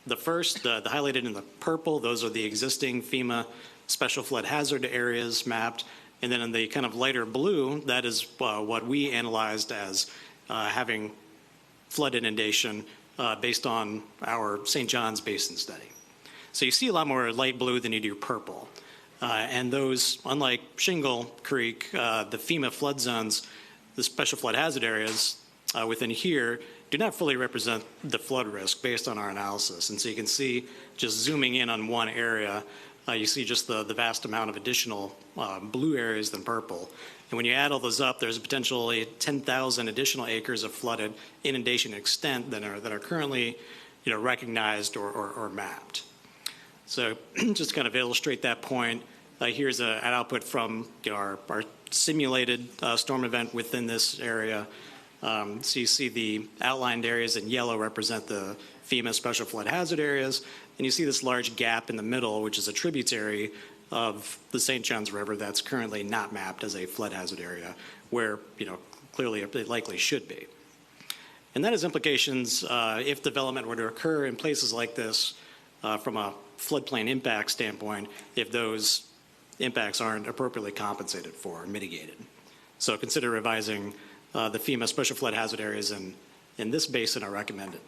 Speaker 10: The first, the highlighted in the purple, those are the existing FEMA special flood hazard areas mapped. And then in the kind of lighter blue, that is what we analyzed as having flood inundation based on our St. John's Basin study. So you see a lot more light blue than you do purple. And those, unlike Shingle Creek, the FEMA flood zones, the special flood hazard areas within here do not fully represent the flood risk based on our analysis. And so you can see, just zooming in on one area, you see just the vast amount of additional blue areas than purple. And when you add all those up, there's potentially 10,000 additional acres of flooded inundation extent that are currently recognized or mapped. So just kind of illustrate that point, here's an output from our simulated storm event within this area. So you see the outlined areas in yellow represent the FEMA special flood hazard areas, and you see this large gap in the middle, which is a tributary of the St. John's River that's currently not mapped as a flood hazard area, where clearly it likely should be. And that has implications if development were to occur in places like this from a floodplain impact standpoint, if those impacts aren't appropriately compensated for or mitigated. So consider revising the FEMA special flood hazard areas in this basin are recommended.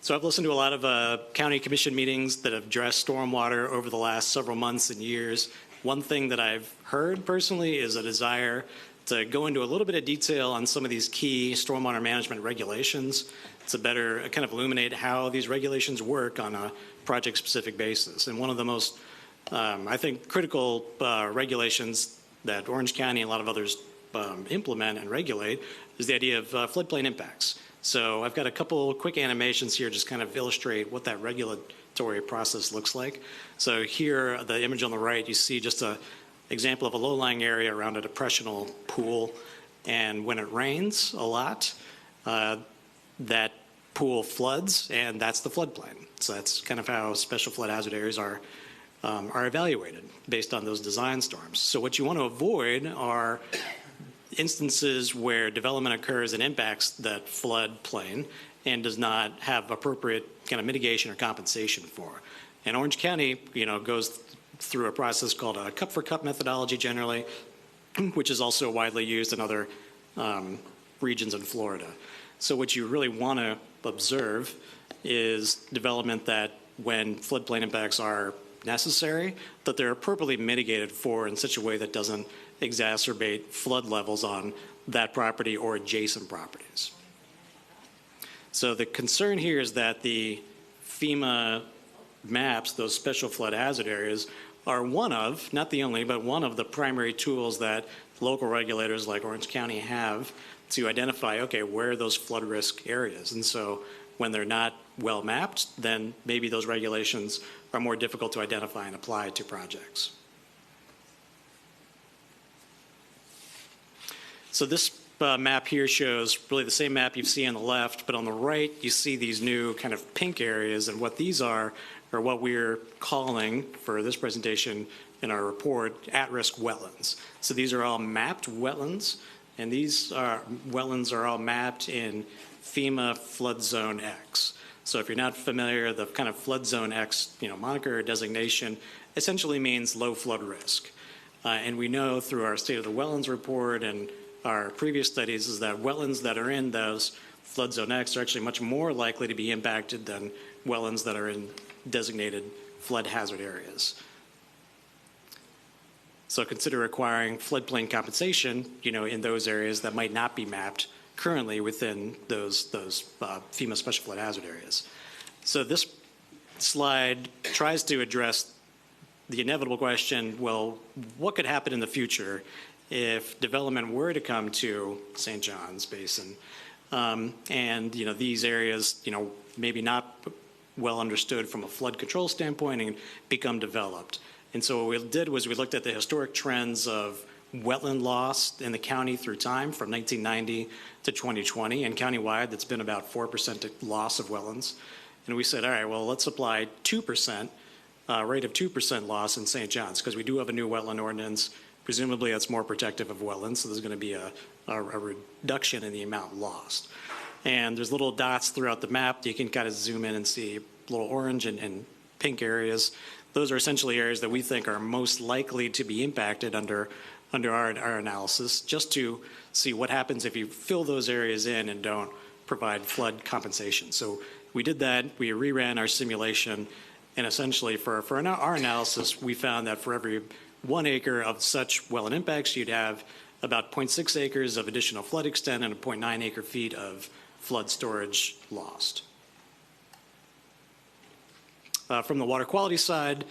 Speaker 10: So I've listened to a lot of county commission meetings that have addressed stormwater over the last several months and years. One thing that I've heard personally is a desire to go into a little bit of detail on some of these key stormwater management regulations to better kind of illuminate how these regulations work on a project-specific basis. And one of the most, I think, critical regulations that Orange County and a lot of others implement and regulate is the idea of floodplain impacts. So I've got a couple quick animations here just kind of illustrate what that regulatory process looks like. So here, the image on the right, you see just an example of a low-lying area around a depressional pool. And when it rains a lot, that pool floods, and that's the floodplain. So that's kind of how special flood hazard areas are evaluated based on those design storms. So what you want to avoid are instances where development occurs and impacts that floodplain and does not have appropriate kind of mitigation or compensation for. And Orange County, goes through a process called a cup-for-cup methodology generally, which is also widely used in other regions in Florida. So what you really want to observe is development that when floodplain impacts are necessary, that they're appropriately mitigated for in such a way that doesn't exacerbate flood levels on that property or adjacent properties. So the concern here is that the FEMA maps, those special flood hazard areas, are one of, not the only, but one of the primary tools that local regulators like Orange County have to identify, okay, where are those flood risk areas? And so when they're not well mapped, then maybe those regulations are more difficult to identify and apply to projects. So this map here shows really the same map you see on the left, but on the right you see these new kind of pink areas, and what these are what we're calling for this presentation in our report at-risk wetlands. So these are all mapped wetlands, and these wetlands are all mapped in FEMA Flood Zone X. So if you're not familiar, the kind of Flood Zone X moniker or designation essentially means low flood risk. And we know through our State of the Wetlands report and our previous studies is that wetlands that are in those Flood Zone X are actually much more likely to be impacted than wetlands that are in designated flood hazard areas. So consider requiring floodplain compensation, in those areas that might not be mapped currently within those FEMA special flood hazard areas. So this slide tries to address the inevitable question, well, what could happen in the future if development were to come to St. John's Basin, and these areas, maybe not well understood from a flood control standpoint and become developed. And so what we did was we looked at the historic trends of wetland loss in the county through time from 1990 to 2020, and countywide that's been about 4% loss of wetlands. And we said, all right, well, let's apply 2%, rate of 2% loss in St. John's, because we do have a new wetland ordinance. Presumably that's more protective of wetlands, so there's going to be a reduction in the amount lost. And there's little dots throughout the map. You can kind of zoom in and see little orange and pink areas. Those are essentially areas that we think are most likely to be impacted under our analysis, just to see what happens if you fill those areas in and don't provide flood compensation. So we did that. We reran our simulation, and essentially for our analysis, we found that for every 1 acre of such wetland impacts, you'd have about 0.6 acres of additional flood extent and 0.9 acre feet of flood storage lost. From the water quality side,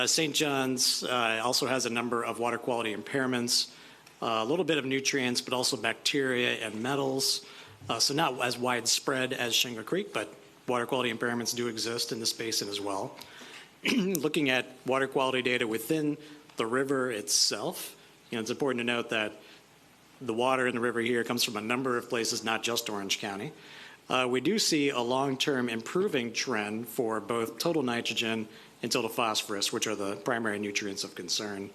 Speaker 10: St. John's also has a number of water quality impairments, a little bit of nutrients, but also bacteria and metals. So not as widespread as Shingle Creek, but water quality impairments do exist in this basin as well. Looking at water quality data within the river itself, it's important to note that the water in the river here comes from a number of places, not just Orange County. We do see a long-term improving trend for both total nitrogen and total phosphorus, which are the primary nutrients of concern.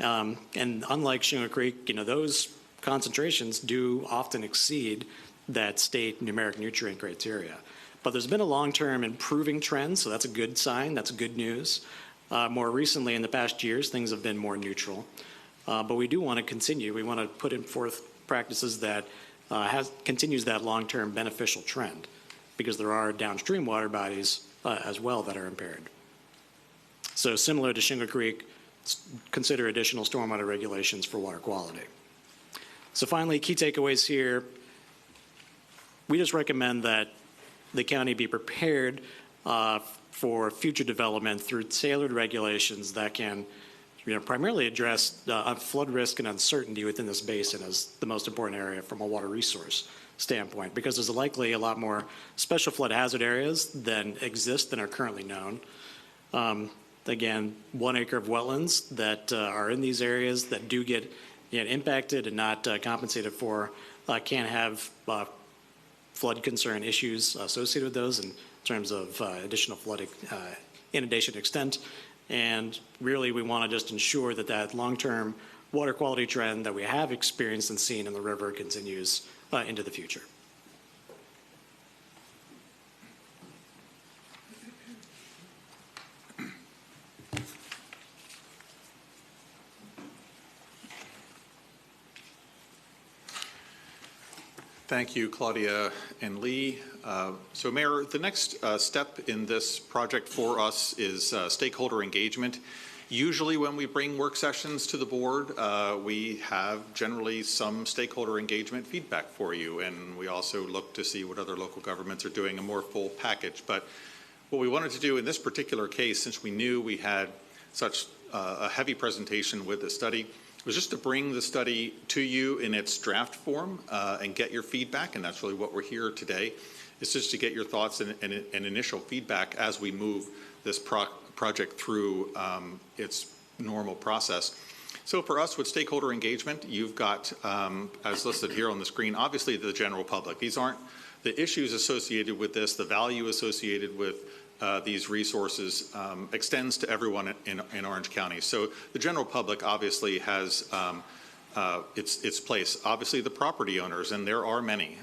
Speaker 10: And unlike Shingle Creek, those concentrations do often exceed that state numeric nutrient criteria. But there's been a long-term improving trend, so that's a good sign, that's good news. More recently, in the past years, things have been more neutral. But we do want to continue. We want to put in forth practices that continues that long-term beneficial trend, because there are downstream water bodies as well that are impaired. So similar to Shingle Creek, consider additional stormwater regulations for water quality. So finally, key takeaways here. We just recommend that the county be prepared for future development through tailored regulations that can primarily address flood risk and uncertainty within this basin as the most important area from a water resource standpoint, because there's likely a lot more special flood hazard areas than exist than are currently known. Again, 1 acre of wetlands that are in these areas that do get impacted and not compensated for can have flood concern issues associated with those in terms of additional flood inundation extent. And really, we want to just ensure that that long-term water quality trend that we have experienced and seen in the river continues into the future.
Speaker 21: Thank you, Claudia and Lee. So, Mayor, the next step in this project for us is stakeholder engagement. Usually when we bring work sessions to the board, we have generally some stakeholder engagement feedback for you, and we also look to see what other local governments are doing, a more full package. But what we wanted to do in this particular case, since we knew we had such a heavy presentation with the study. It was just to bring the study to you in its draft form and get your feedback, and that's really what we're here today. It's just to get your thoughts and initial feedback as we move this project through its normal process. So for us, with stakeholder engagement, you've got, as listed here on the screen, obviously the general public. These aren't the issues associated with this, the value associated with these resources extends to everyone in Orange County. So the general public obviously has its place. Obviously the property owners, and there are many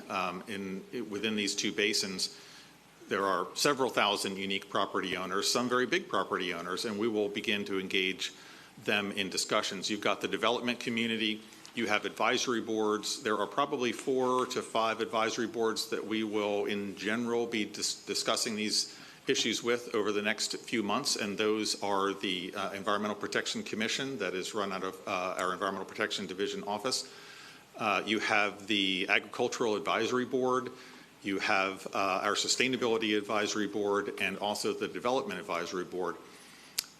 Speaker 21: within these two basins. There are several thousand unique property owners, some very big property owners, and we will begin to engage them in discussions. You've got the development community, you have advisory boards. There are probably 4 to 5 advisory boards that we will in general be discussing these issues with over the next few months, and those are the Environmental Protection Commission that is run out of our Environmental Protection Division office. You have the Agricultural Advisory Board, you have our Sustainability Advisory Board, and also the Development Advisory Board,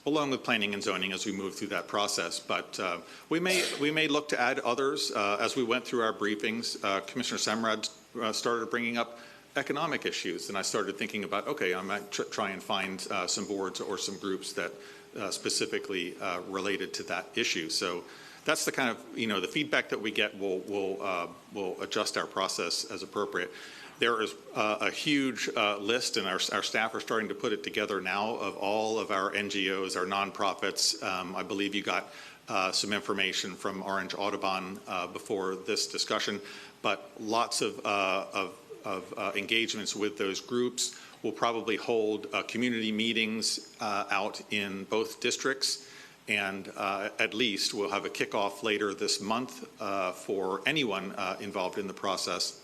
Speaker 21: along with planning and zoning as we move through that process. But we may look to add others. As we went through our briefings, Commissioner Semrad started bringing up economic issues, and I started thinking about, okay, I might try and find some boards or some groups that specifically related to that issue. So that's the kind of, the feedback that we get. We'll adjust our process as appropriate. There is a huge list, and our staff are starting to put it together now, of all of our NGOs, our nonprofits. I believe you got some information from Orange Audubon before this discussion, but lots of engagements with those groups. We'll probably hold community meetings out in both districts, and at least we'll have a kickoff later this month for anyone involved in the process.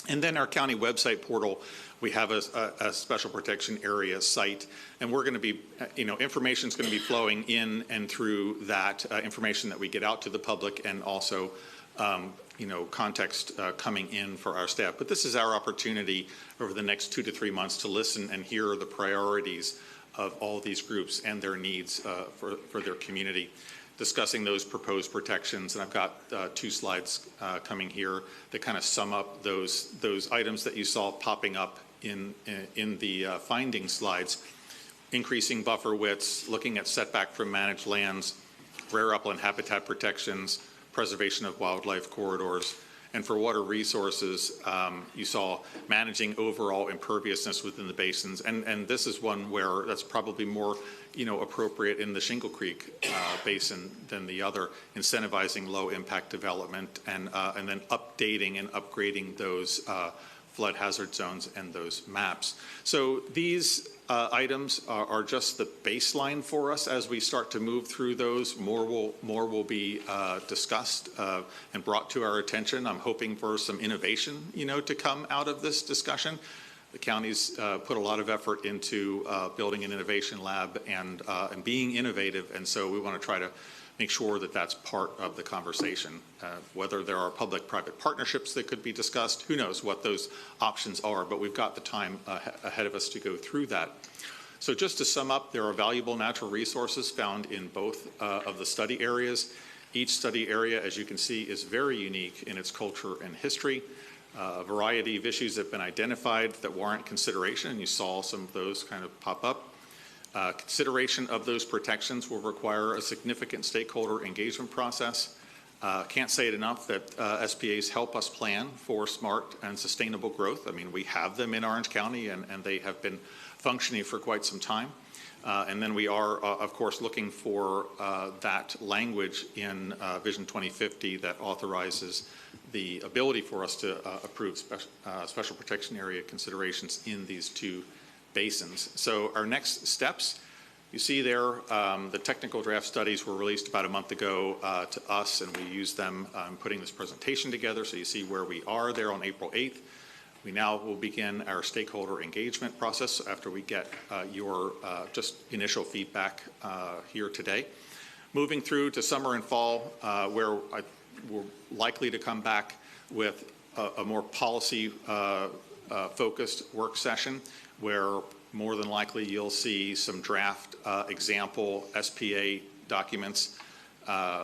Speaker 21: And then our county website portal, we have a special protection area site, and we're going to be, information is going to be flowing in and through that information that we get out to the public, and also, context coming in for our staff. But this is our opportunity over the next 2 to 3 months to listen and hear the priorities of all these groups and their needs for their community, discussing those proposed protections. And I've got 2 slides coming here that kind of sum up those items that you saw popping up in the finding slides. Increasing buffer widths, looking at setback from managed lands, rare upland habitat protections, preservation of wildlife corridors. And for water resources, you saw managing overall imperviousness within the basins. And this is one where that's probably more, appropriate in the Shingle Creek basin than the other, incentivizing low impact development, and then updating and upgrading those flood hazard zones and those maps. So these items are just the baseline for us. As we start to move through those, more will be discussed and brought to our attention. I'm hoping for some innovation, to come out of this discussion. The county's put a lot of effort into building an innovation lab and being innovative, and so we want to try to make sure that that's part of the conversation. Whether there are public-private partnerships that could be discussed, who knows what those options are, but we've got the time ahead of us to go through that. So just to sum up, there are valuable natural resources found in both of the study areas. Each study area, as you can see, is very unique in its culture and history. A variety of issues have been identified that warrant consideration, and you saw some of those kind of pop up. Consideration of those protections will require a significant stakeholder engagement process. Can't say it enough that SPAs help us plan for smart and sustainable growth. I mean, we have them in Orange County, and they have been functioning for quite some time. And then we are, of course, looking for that language in Vision 2050 that authorizes the ability for us to approve special protection area considerations in these 2 basins. So our next steps, you see there, the technical draft studies were released about a month ago to us, and we used them putting this presentation together. So you see where we are there on April 8th. We now will begin our stakeholder engagement process after we get your just initial feedback here today. Moving through to summer and fall, where we're likely to come back with a more policy focused work session, where more than likely you'll see some draft example SPA documents,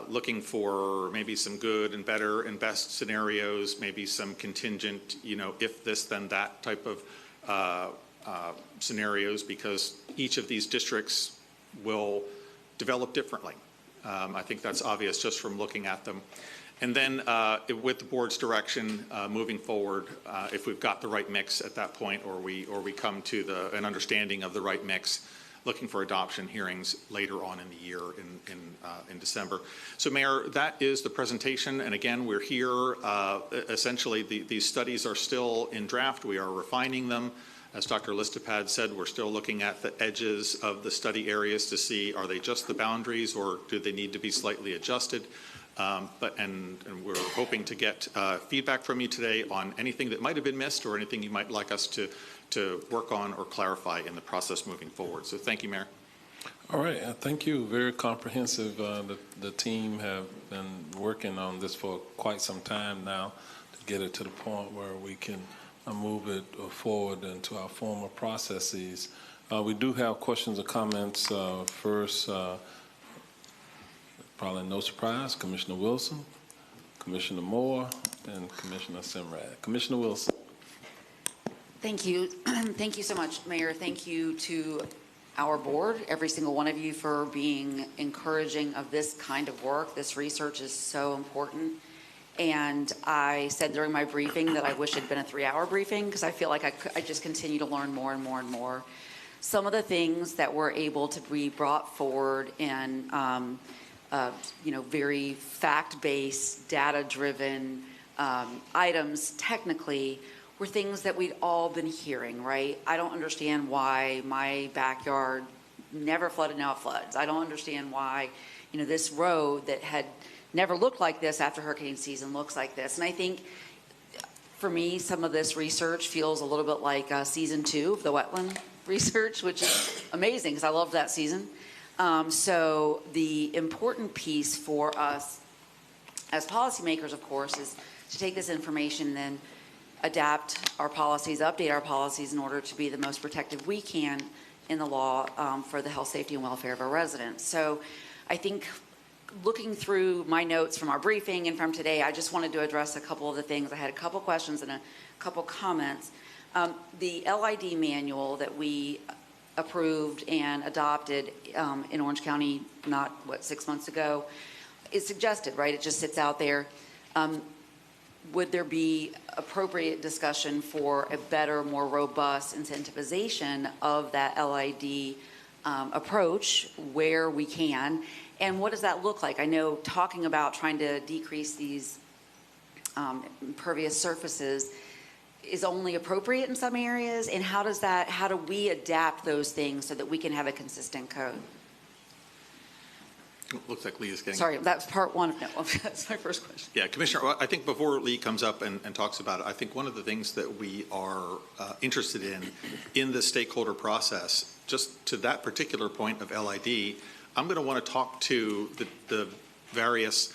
Speaker 21: looking for maybe some good and better and best scenarios, maybe some contingent, if this then that type of scenarios, because each of these districts will develop differently. I think that's obvious just from looking at them. And then with the board's direction moving forward, if we've got the right mix at that point, or we come to an understanding of the right mix, looking for adoption hearings later on in the year in December. So, Mayor, that is the presentation. And again, we're here. Essentially, these studies are still in draft. We are refining them. As Dr. Listipad said, we're still looking at the edges of the study areas to see, are they just the boundaries or do they need to be slightly adjusted? And we're hoping to get feedback from you today on anything that might have been missed or anything you might like us to work on or clarify in the process moving forward. So thank you, Mayor.
Speaker 1: All right, thank you. Very comprehensive. The team have been working on this for quite some time now to get it to the point where we can move it forward into our formal processes. We do have questions or comments. First, probably no surprise, Commissioner Wilson, Commissioner Moore, and Commissioner Simrad. Commissioner Wilson.
Speaker 23: Thank you. Thank you so much, Mayor. Thank you to our board, every single one of you, for being encouraging of this kind of work. This research is so important. And I said during my briefing that I wish it had been a 3-hour briefing because I feel like I just continue to learn more and more and more. Some of the things that were able to be brought forward in very fact-based, data-driven items technically were things that we'd all been hearing, right? I don't understand why my backyard never flooded, now it floods. I don't understand why, this road that had never looked like this after hurricane season looks like this. And I think, for me, some of this research feels a little bit like season 2 of the wetland research, which is amazing because I loved that season. So the important piece for us as policymakers, of course, is to take this information and then adapt our policies, update our policies in order to be the most protective we can in the law for the health, safety, and welfare of our residents. So I think looking through my notes from our briefing and from today, I just wanted to address a couple of the things. I had a couple questions and a couple comments. The LID manual that we approved and adopted in Orange County, 6 months ago, is suggested, right? It just sits out there. Would there be appropriate discussion for a better, more robust incentivization of that LID approach where we can? And what does that look like? I know talking about trying to decrease these impervious surfaces is only appropriate in some areas, and how do we adapt those things so that we can have a consistent code?
Speaker 21: Looks like Lee is getting...
Speaker 23: Sorry, that was part one. No, that's my first question.
Speaker 21: Yeah, Commissioner, I think before Lee comes up and talks about it, I think one of the things that we are interested in the stakeholder process, just to that particular point of LID, I'm going to want to talk to the various,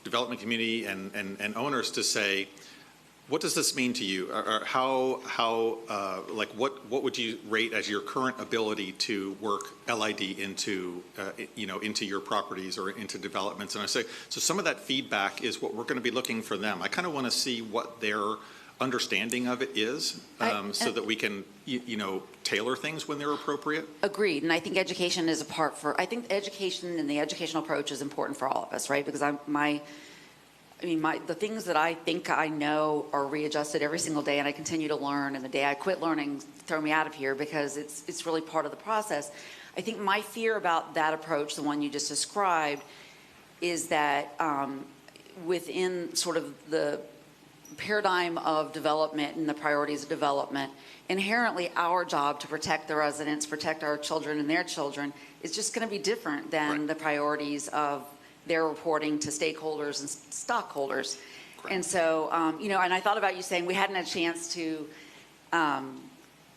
Speaker 21: development community and owners to say, what does this mean to you? Or what would you rate as your current ability to work LID into your properties or into developments? And I say, so some of that feedback is what we're going to be looking for them. I kind of want to see what their understanding of it is, so that we can, tailor things when they're appropriate.
Speaker 23: Agreed, and I think education is I think education and the educational approach is important for all of us, right? Because the things that I think I know are readjusted every single day, and I continue to learn, and the day I quit learning, throw me out of here because it's really part of the process. I think my fear about that approach, the one you just described, is that within sort of the paradigm of development and the priorities of development, inherently our job to protect the residents, protect our children and their children is just going to be different than the priorities of their reporting to stakeholders and stockholders. Correct. And so, and I thought about you saying we hadn't had a chance to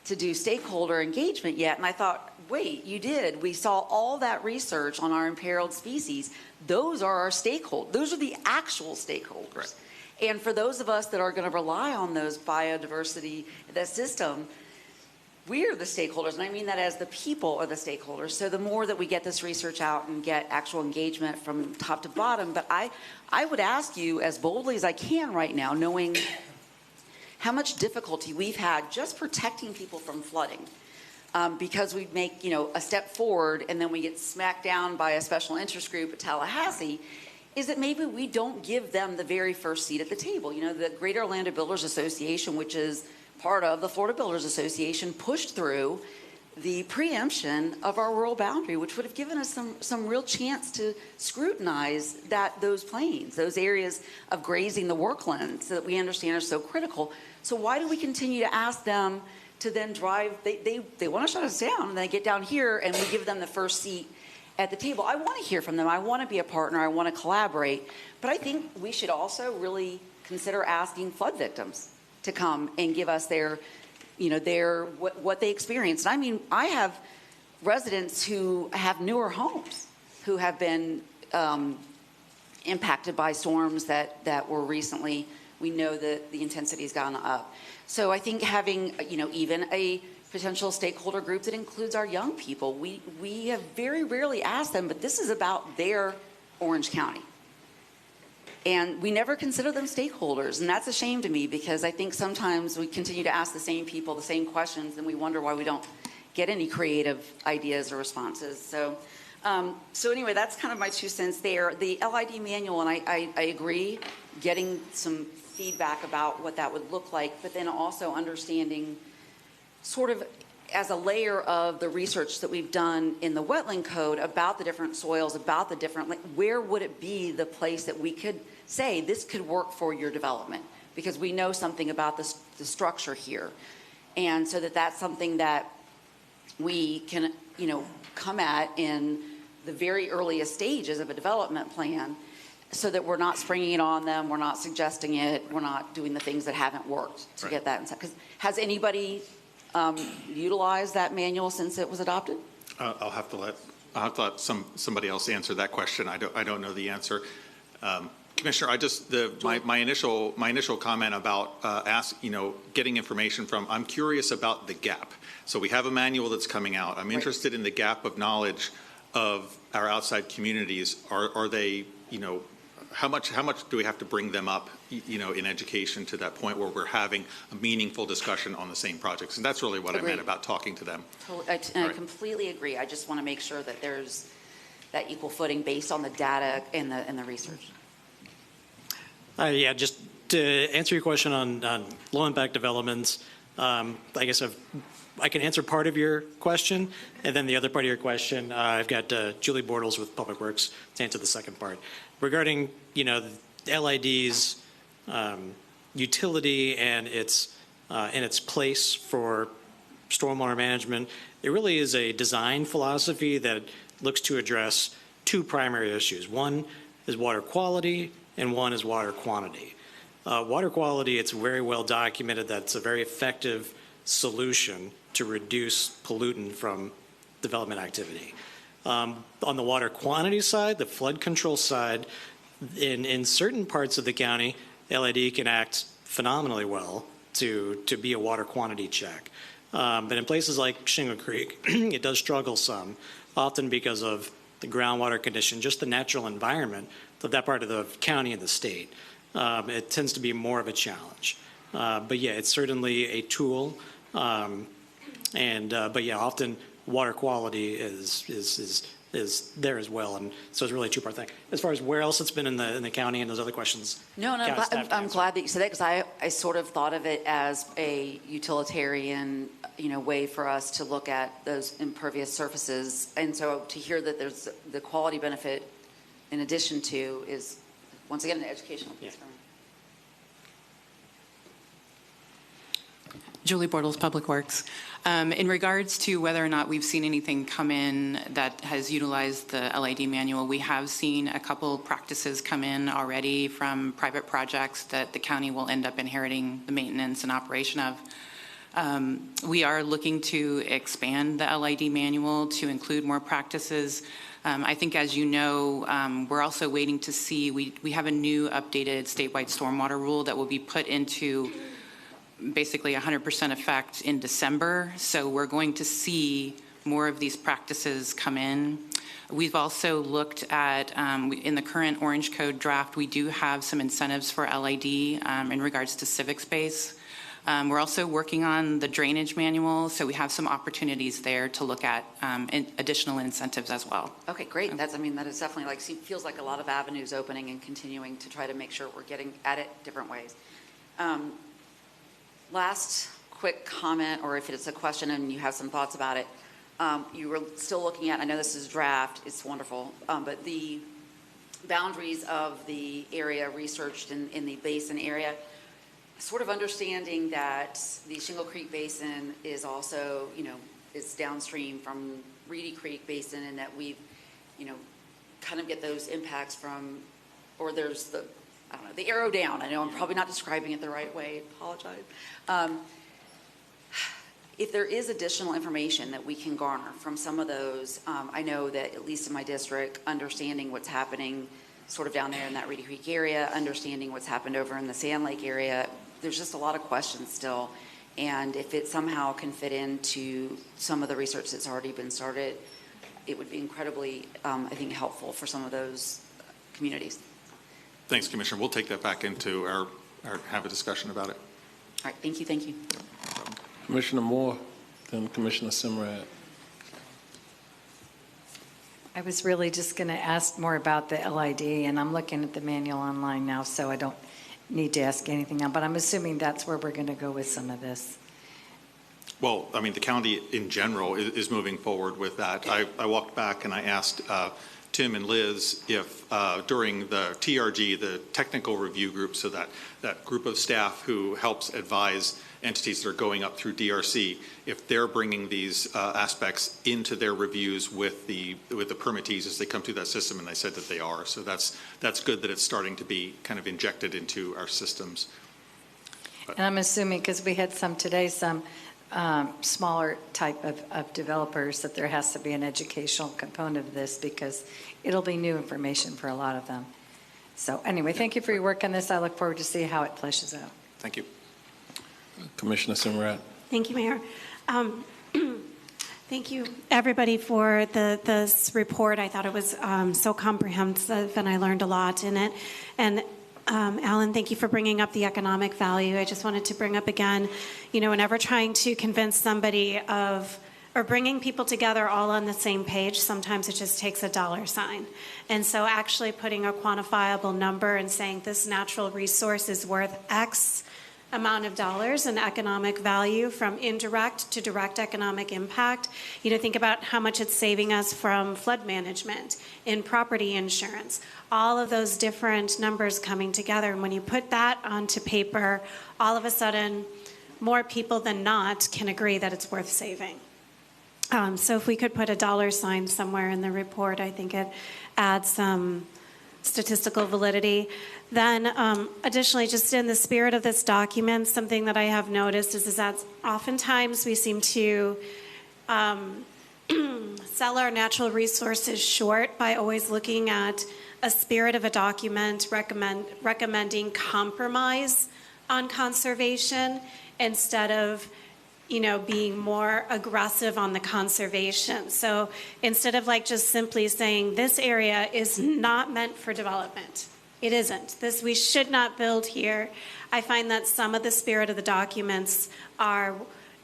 Speaker 23: do stakeholder engagement yet, and I thought, wait, you did. We saw all that research on our imperiled species. Those are our stakeholders. Those are the actual stakeholders. Correct. And for those of us that are going to rely on those biodiversity, that system, we're the stakeholders, and I mean that as the people are the stakeholders. So the more that we get this research out and get actual engagement from top to bottom, but I would ask you as boldly as I can right now, knowing how much difficulty we've had just protecting people from flooding. Because we make, a step forward and then we get smacked down by a special interest group at Tallahassee, is that maybe we don't give them the very first seat at the table. The Greater Orlando Builders Association, which is part of the Florida Builders Association, pushed through the preemption of our rural boundary, which would have given us some real chance to scrutinize those plains, those areas of grazing the worklands that we understand are so critical. So why do we continue to ask them to then drive? They want to shut us down, and they get down here, and we give them the first seat at the table. I want to hear from them. I want to be a partner. I want to collaborate. But I think we should also really consider asking flood victims to come and give us their what they experienced. I mean, I have residents who have newer homes who have been impacted by storms that were recently. We know that the intensity has gone up. So I think having, even a potential stakeholder group that includes our young people, we have very rarely asked them, but this is about their Orange County. And we never consider them stakeholders, and that's a shame to me, because I think sometimes we continue to ask the same people the same questions, and we wonder why we don't get any creative ideas or responses. So anyway, that's kind of my 2 cents there. The LID manual, and I agree, getting some feedback about what that would look like, but then also understanding sort of as a layer of the research that we've done in the wetland code about the different soils, about the different, where would it be the place that we could say this could work for your development, because we know something about the structure here. And so that's something that we can, come at in the very earliest stages of a development plan, so that we're not springing it on them, we're not suggesting it, we're not doing the things that haven't worked to get that inside. Because has anybody utilized that manual since it was adopted?
Speaker 21: I'll have to let somebody else answer that question. I don't know the answer. Commissioner, my initial comment about getting information from. I'm curious about the gap. So we have a manual that's coming out. I'm interested in the gap of knowledge of our outside communities. Are they, how much do we have to bring them up, in education to that point where we're having a meaningful discussion on the same projects? And that's really what I meant about talking to them.
Speaker 23: I completely agree. I just want to make sure that there's that equal footing based on the data and the research.
Speaker 10: Yeah, just to answer your question on low impact developments, I guess I can answer part of your question, and then the other part of your question, I've got Julie Bortles with Public Works to answer the second part. Regarding, the LID's utility and its place for stormwater management, it really is a design philosophy that looks to address 2 primary issues. One is water quality, and one is water quantity. Water quality, it's very well documented that it's a very effective solution to reduce pollutant from development activity. On the water quantity side, the flood control side, in certain parts of the county, LID can act phenomenally well to be a water quantity check. But in places like Shingle Creek, it does struggle some, often because of the groundwater condition, just the natural environment of that part of the county and the state. It tends to be more of a challenge. But yeah, it's certainly a tool. But yeah, often water quality is there as well, and so it's really a 2-part thing. As far as where else it's been in the county and those other questions.
Speaker 23: No, I'm glad that you said that, because I sort of thought of it as a utilitarian, way for us to look at those impervious surfaces, and so to hear that there's the quality benefit in addition to is once again an educational concern.
Speaker 9: Julie Bortles, Public Works. In regards to whether or not we've seen anything come in that has utilized the LID manual, we have seen a couple practices come in already from private projects that the county will end up inheriting the maintenance and operation of. We are looking to expand the LID manual to include more practices. I think, as you know, we're also waiting to see, we have a new updated statewide stormwater rule that will be put into basically 100% effect in December. So we're going to see more of these practices come in. We've also looked at, in the current Orange Code draft, we do have some incentives for LID in regards to civic space. We're also working on the drainage manual, so we have some opportunities there to look at additional incentives as well.
Speaker 23: Okay, great. That is definitely feels like a lot of avenues opening and continuing to try to make sure we're getting at it different ways. Last quick comment, or if it's a question and you have some thoughts about it, you were still looking at, I know this is draft, it's wonderful, but the boundaries of the area researched in the basin area, sort of understanding that the Shingle Creek Basin is also, is downstream from Reedy Creek Basin, and that we've, kind of get those impacts from, or there's the, I don't know, the arrow down. I know I'm probably not describing it the right way, apologize. If there is additional information that we can garner from some of those, I know that at least in my district, understanding what's happening sort of down there in that Reedy Creek area, understanding what's happened over in the Sand Lake area, there's just a lot of questions still. And if it somehow can fit into some of the research that's already been started, it would be incredibly, I think, helpful for some of those communities.
Speaker 21: Thanks, Commissioner. We'll take that back into our have a discussion about it.
Speaker 23: All right, thank you, thank you.
Speaker 1: Commissioner Moore, then Commissioner Simrad.
Speaker 8: I was really just going to ask more about the LID, and I'm looking at the manual online now, so I don't need to ask anything now, but I'm assuming that's where we're going to go with some of this.
Speaker 21: Well, I mean, the county in general is moving forward with that. I walked back and I asked Tim and Liz if during the TRG, the technical review group, so that group of staff who helps advise entities that are going up through DRC, if they're bringing these aspects into their reviews with the permittees as they come through that system, and they said that they are. So that's good that it's starting to be kind of injected into our systems.
Speaker 8: And I'm assuming, because we had some today, some smaller type of developers, that there has to be an educational component of this, because it'll be new information for a lot of them. So anyway, thank you for your work on this. I look forward to see how it fleshes out.
Speaker 21: Thank you.
Speaker 1: Commissioner Simrad.
Speaker 2: Thank you, Mayor. Thank you, everybody, for this report. I thought it was so comprehensive, and I learned a lot in it. And Alan, thank you for bringing up the economic value. I just wanted to bring up again, whenever trying to convince somebody of, or bringing people together all on the same page, sometimes it just takes a dollar sign. And so actually putting a quantifiable number and saying this natural resource is worth X amount of dollars in economic value, from indirect to direct economic impact. Think about how much it's saving us from flood management, in property insurance, all of those different numbers coming together. And when you put that onto paper, all of a sudden, more people than not can agree that it's worth saving. So if we could put a dollar sign somewhere in the report, I think it adds some statistical validity. Then additionally, just in the spirit of this document, something that I have noticed is that oftentimes we seem to sell our natural resources short by always looking at a spirit of a document recommending compromise on conservation instead of being more aggressive on the conservation. So instead of just simply saying this area is not meant for development, it isn't. We should not build here. I find that some of the spirit of the documents are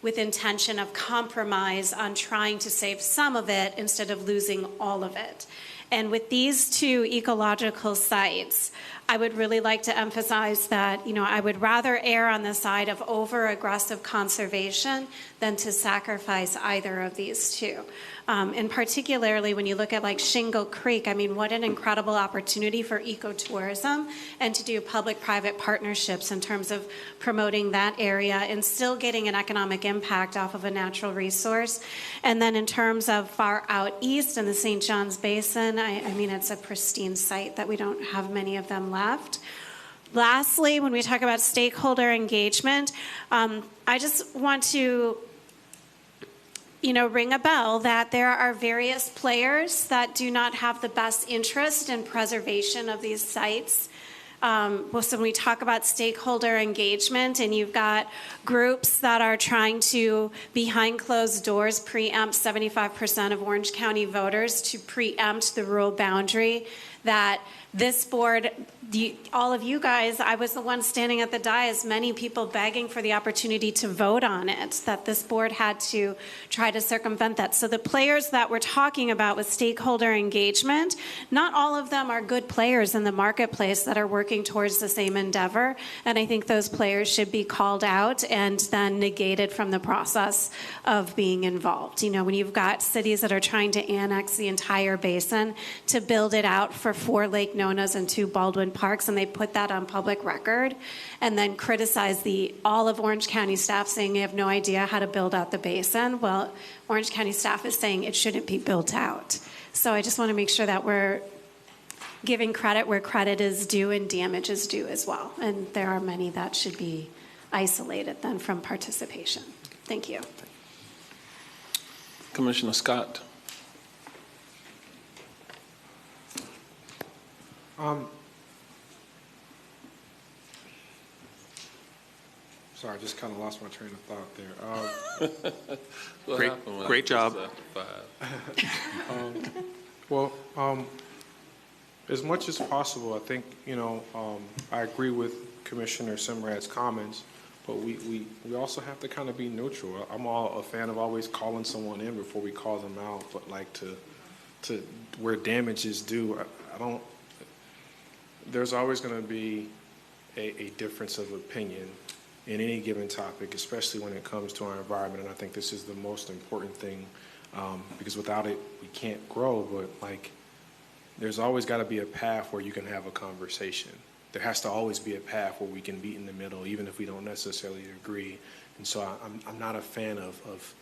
Speaker 2: with intention of compromise on trying to save some of it instead of losing all of it. And with these two ecological sites, I would really like to emphasize that, I would rather err on the side of over-aggressive conservation than to sacrifice either of these two. And particularly when you look at Shingle Creek, what an incredible opportunity for ecotourism and to do public-private partnerships in terms of promoting that area and still getting an economic impact off of a natural resource. And then in terms of far out east in the St. Johns Basin, it's a pristine site that we don't have many of them left. Lastly, when we talk about stakeholder engagement, I just want to ring a bell that there are various players that do not have the best interest in preservation of these sites. well, so when we talk about stakeholder engagement, and you've got groups that are trying to, behind closed doors, preempt 75% of Orange County voters to preempt the rural boundary, that this board, all of you guys, I was the one standing at the dais, many people begging for the opportunity to vote on it, that this board had to try to circumvent that. So the players that we're talking about with stakeholder engagement, not all of them are good players in the marketplace that are working towards the same endeavor. And I think those players should be called out and then negated from the process of being involved. You know, when you've got cities that are trying to annex the entire basin to build it out for 4 Lake Nonas and 2 Baldwin Parks, and they put that on public record, and then criticize all of Orange County staff saying they have no idea how to build out the basin. Well, Orange County staff is saying it shouldn't be built out. So I just want to make sure that we're giving credit where credit is due and damage is due as well. And there are many that should be isolated then from participation. Thank you.
Speaker 1: Commissioner Scott.
Speaker 14: Sorry, I just kind of lost my train of thought there.
Speaker 21: Great job.
Speaker 14: As much as possible, I think, I agree with Commissioner Simrad's comments, but we also have to kind of be neutral. I'm a fan of always calling someone in before we call them out, but like to where damage is due, there's always going to be a difference of opinion in any given topic, especially when it comes to our environment. And I think this is the most important thing, because without it, we can't grow. But like, there's always got to be a path where you can have a conversation. There has to always be a path where we can meet in the middle, even if we don't necessarily agree. And so I'm not a fan of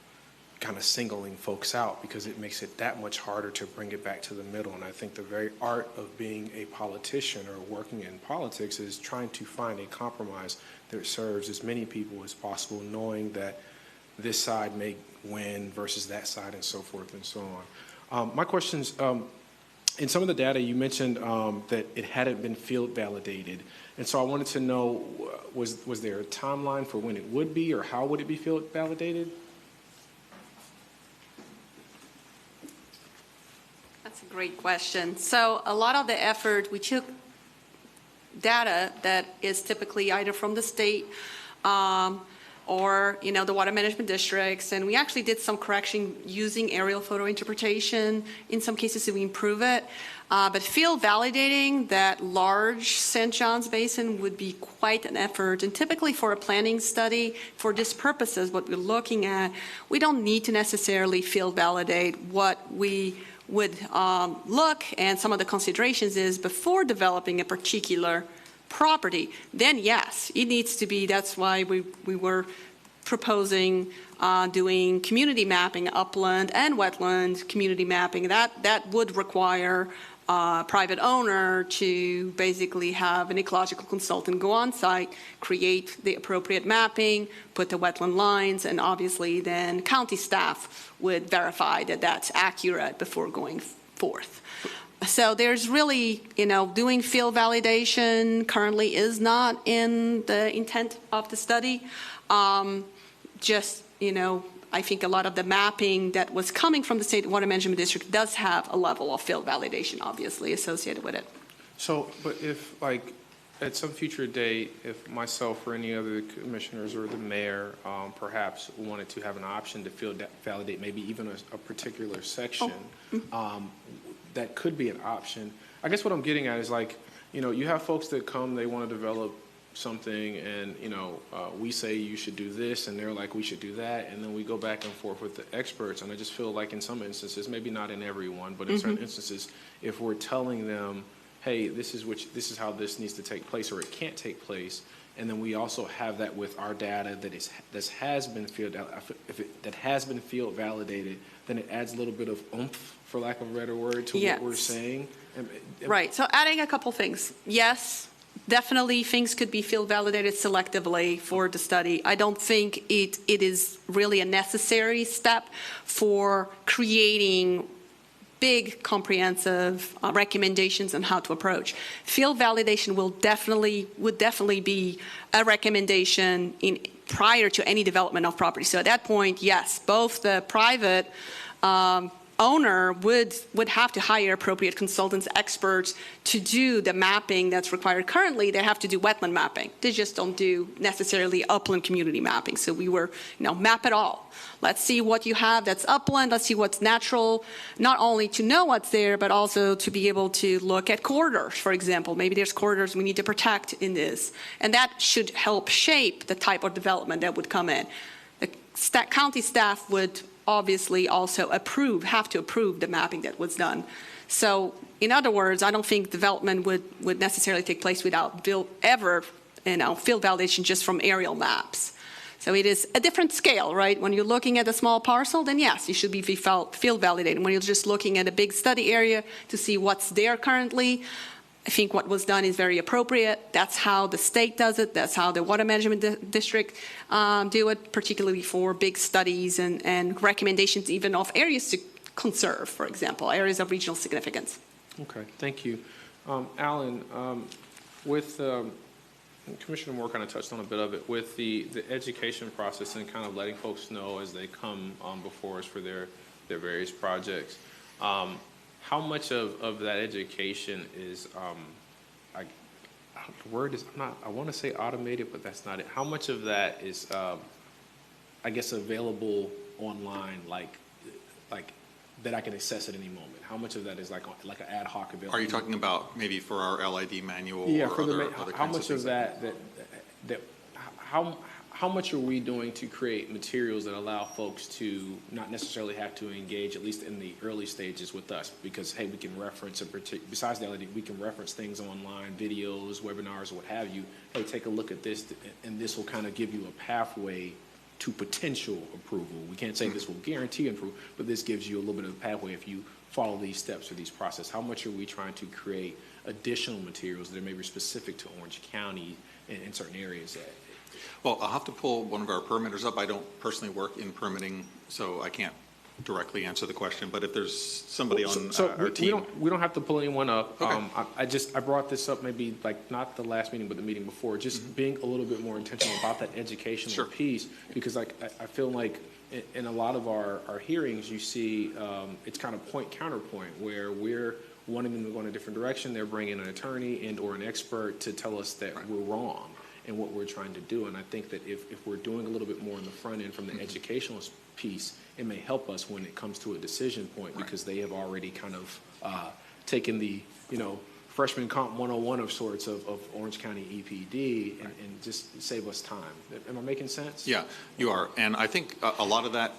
Speaker 14: kind of singling folks out, because it makes it that much harder to bring it back to the middle. And I think the very art of being a politician or working in politics is trying to find a compromise that serves as many people as possible, knowing that this side may win versus that side, and so forth and so on. My questions, in some of the data you mentioned that it hadn't been field validated. And so I wanted to know, was there a timeline for when it would be, or how would it be field validated?
Speaker 13: That's a great question. So a lot of the effort, we took data that is typically either from the state or the water management districts, and we actually did some correction using aerial photo interpretation in some cases to improve it. But field validating that large St. John's Basin would be quite an effort. And typically for a planning study, for these purposes, what we're looking at, we don't need to necessarily field validate. What we would look, and some of the considerations is before developing a particular property, then yes, it needs to be. That's why we were proposing doing community mapping, upland and wetland community mapping. That would require private owner to basically have an ecological consultant go on site, create the appropriate mapping, put the wetland lines, and obviously then county staff would verify that that's accurate before going forth. So there's really, doing field validation currently is not in the intent of the study. I think a lot of the mapping that was coming from the State Water Management District does have a level of field validation, obviously, associated with it.
Speaker 14: So, but if, like, at some future date, if myself or any other commissioners or the mayor perhaps wanted to have an option to field validate maybe even a particular section, that could be an option. I guess what I'm getting at is, like, you have folks that come, they want to develop something, and we say you should do this, and they're like we should do that, and then we go back and forth with the experts. And I just feel like in some instances, maybe not in every one, but in certain instances, if we're telling them, hey, this is how this needs to take place, or it can't take place, and then we also have that with our data that has been field validated, then it adds a little bit of oomph, for lack of a better word, to what we're saying.
Speaker 13: Right. So adding a couple things. Yes. Definitely things could be field validated selectively for the study. I don't think it is really a necessary step for creating big, comprehensive recommendations on how to approach. Field validation would definitely be a recommendation prior to any development of property. So at that point, yes, both the private owner would have to hire appropriate consultants, experts to do the mapping that's required. Currently, they have to do wetland mapping. They just don't do necessarily upland community mapping. So we were, map it all. Let's see what you have that's upland. Let's see what's natural, not only to know what's there, but also to be able to look at corridors, for example. Maybe there's corridors we need to protect in this. And that should help shape the type of development that would come in. The county staff would obviously also have to approve the mapping that was done. So in other words, I don't think development would necessarily take place without field validation just from aerial maps. So it is a different scale, right? When you're looking at a small parcel, then yes, you should be field validated. When you're just looking at a big study area to see what's there currently, I think what was done is very appropriate. That's how the state does it. That's how the water management district do it, particularly for big studies and recommendations even of areas to conserve, for example, areas of regional significance.
Speaker 14: Okay, thank you. Alan, with Commissioner Moore kind of touched on a bit of it, with the education process and kind of letting folks know as they come before us for their various projects, how much of that education is, the word is not, I want to say automated, but that's not it. How much of that is, I guess, available online, like that I can access at any moment? How much of that is like an ad hoc available?
Speaker 21: Are you talking about maybe for our LID manual?
Speaker 14: Yeah,
Speaker 21: or
Speaker 14: for
Speaker 21: other
Speaker 14: how much of that how much are we doing to create materials that allow folks to not necessarily have to engage, at least in the early stages, with us? Because, hey, we can reference, besides the LED, we can reference things online, videos, webinars, or what have you. Hey, take a look at this, and this will kind of give you a pathway to potential approval. We can't say this will guarantee approval, but this gives you a little bit of a pathway if you follow these steps or these processes. How much are we trying to create additional materials that are maybe specific to Orange County in certain areas?
Speaker 21: Well, I'll have to pull one of our permitters up. I don't personally work in permitting, so I can't directly answer the question, but if there's somebody on our team.
Speaker 14: We don't have to pull anyone up.
Speaker 21: Okay.
Speaker 14: I brought this up maybe like not the last meeting, but the meeting before, just being a little bit more intentional about that educational piece, because I feel like in a lot of our hearings, you see it's kind of point counterpoint, where we're wanting them to go in a different direction. They're bringing an attorney and or an expert to tell us that we're wrong in what we're trying to do. And I think that if we're doing a little bit more on the front end from the educational piece, it may help us when it comes to a decision point, because they have already kind of taken the, freshman comp 101 of sorts of Orange County EPD and just save us time. Am I making sense? Yeah, you are. And I think a lot of that,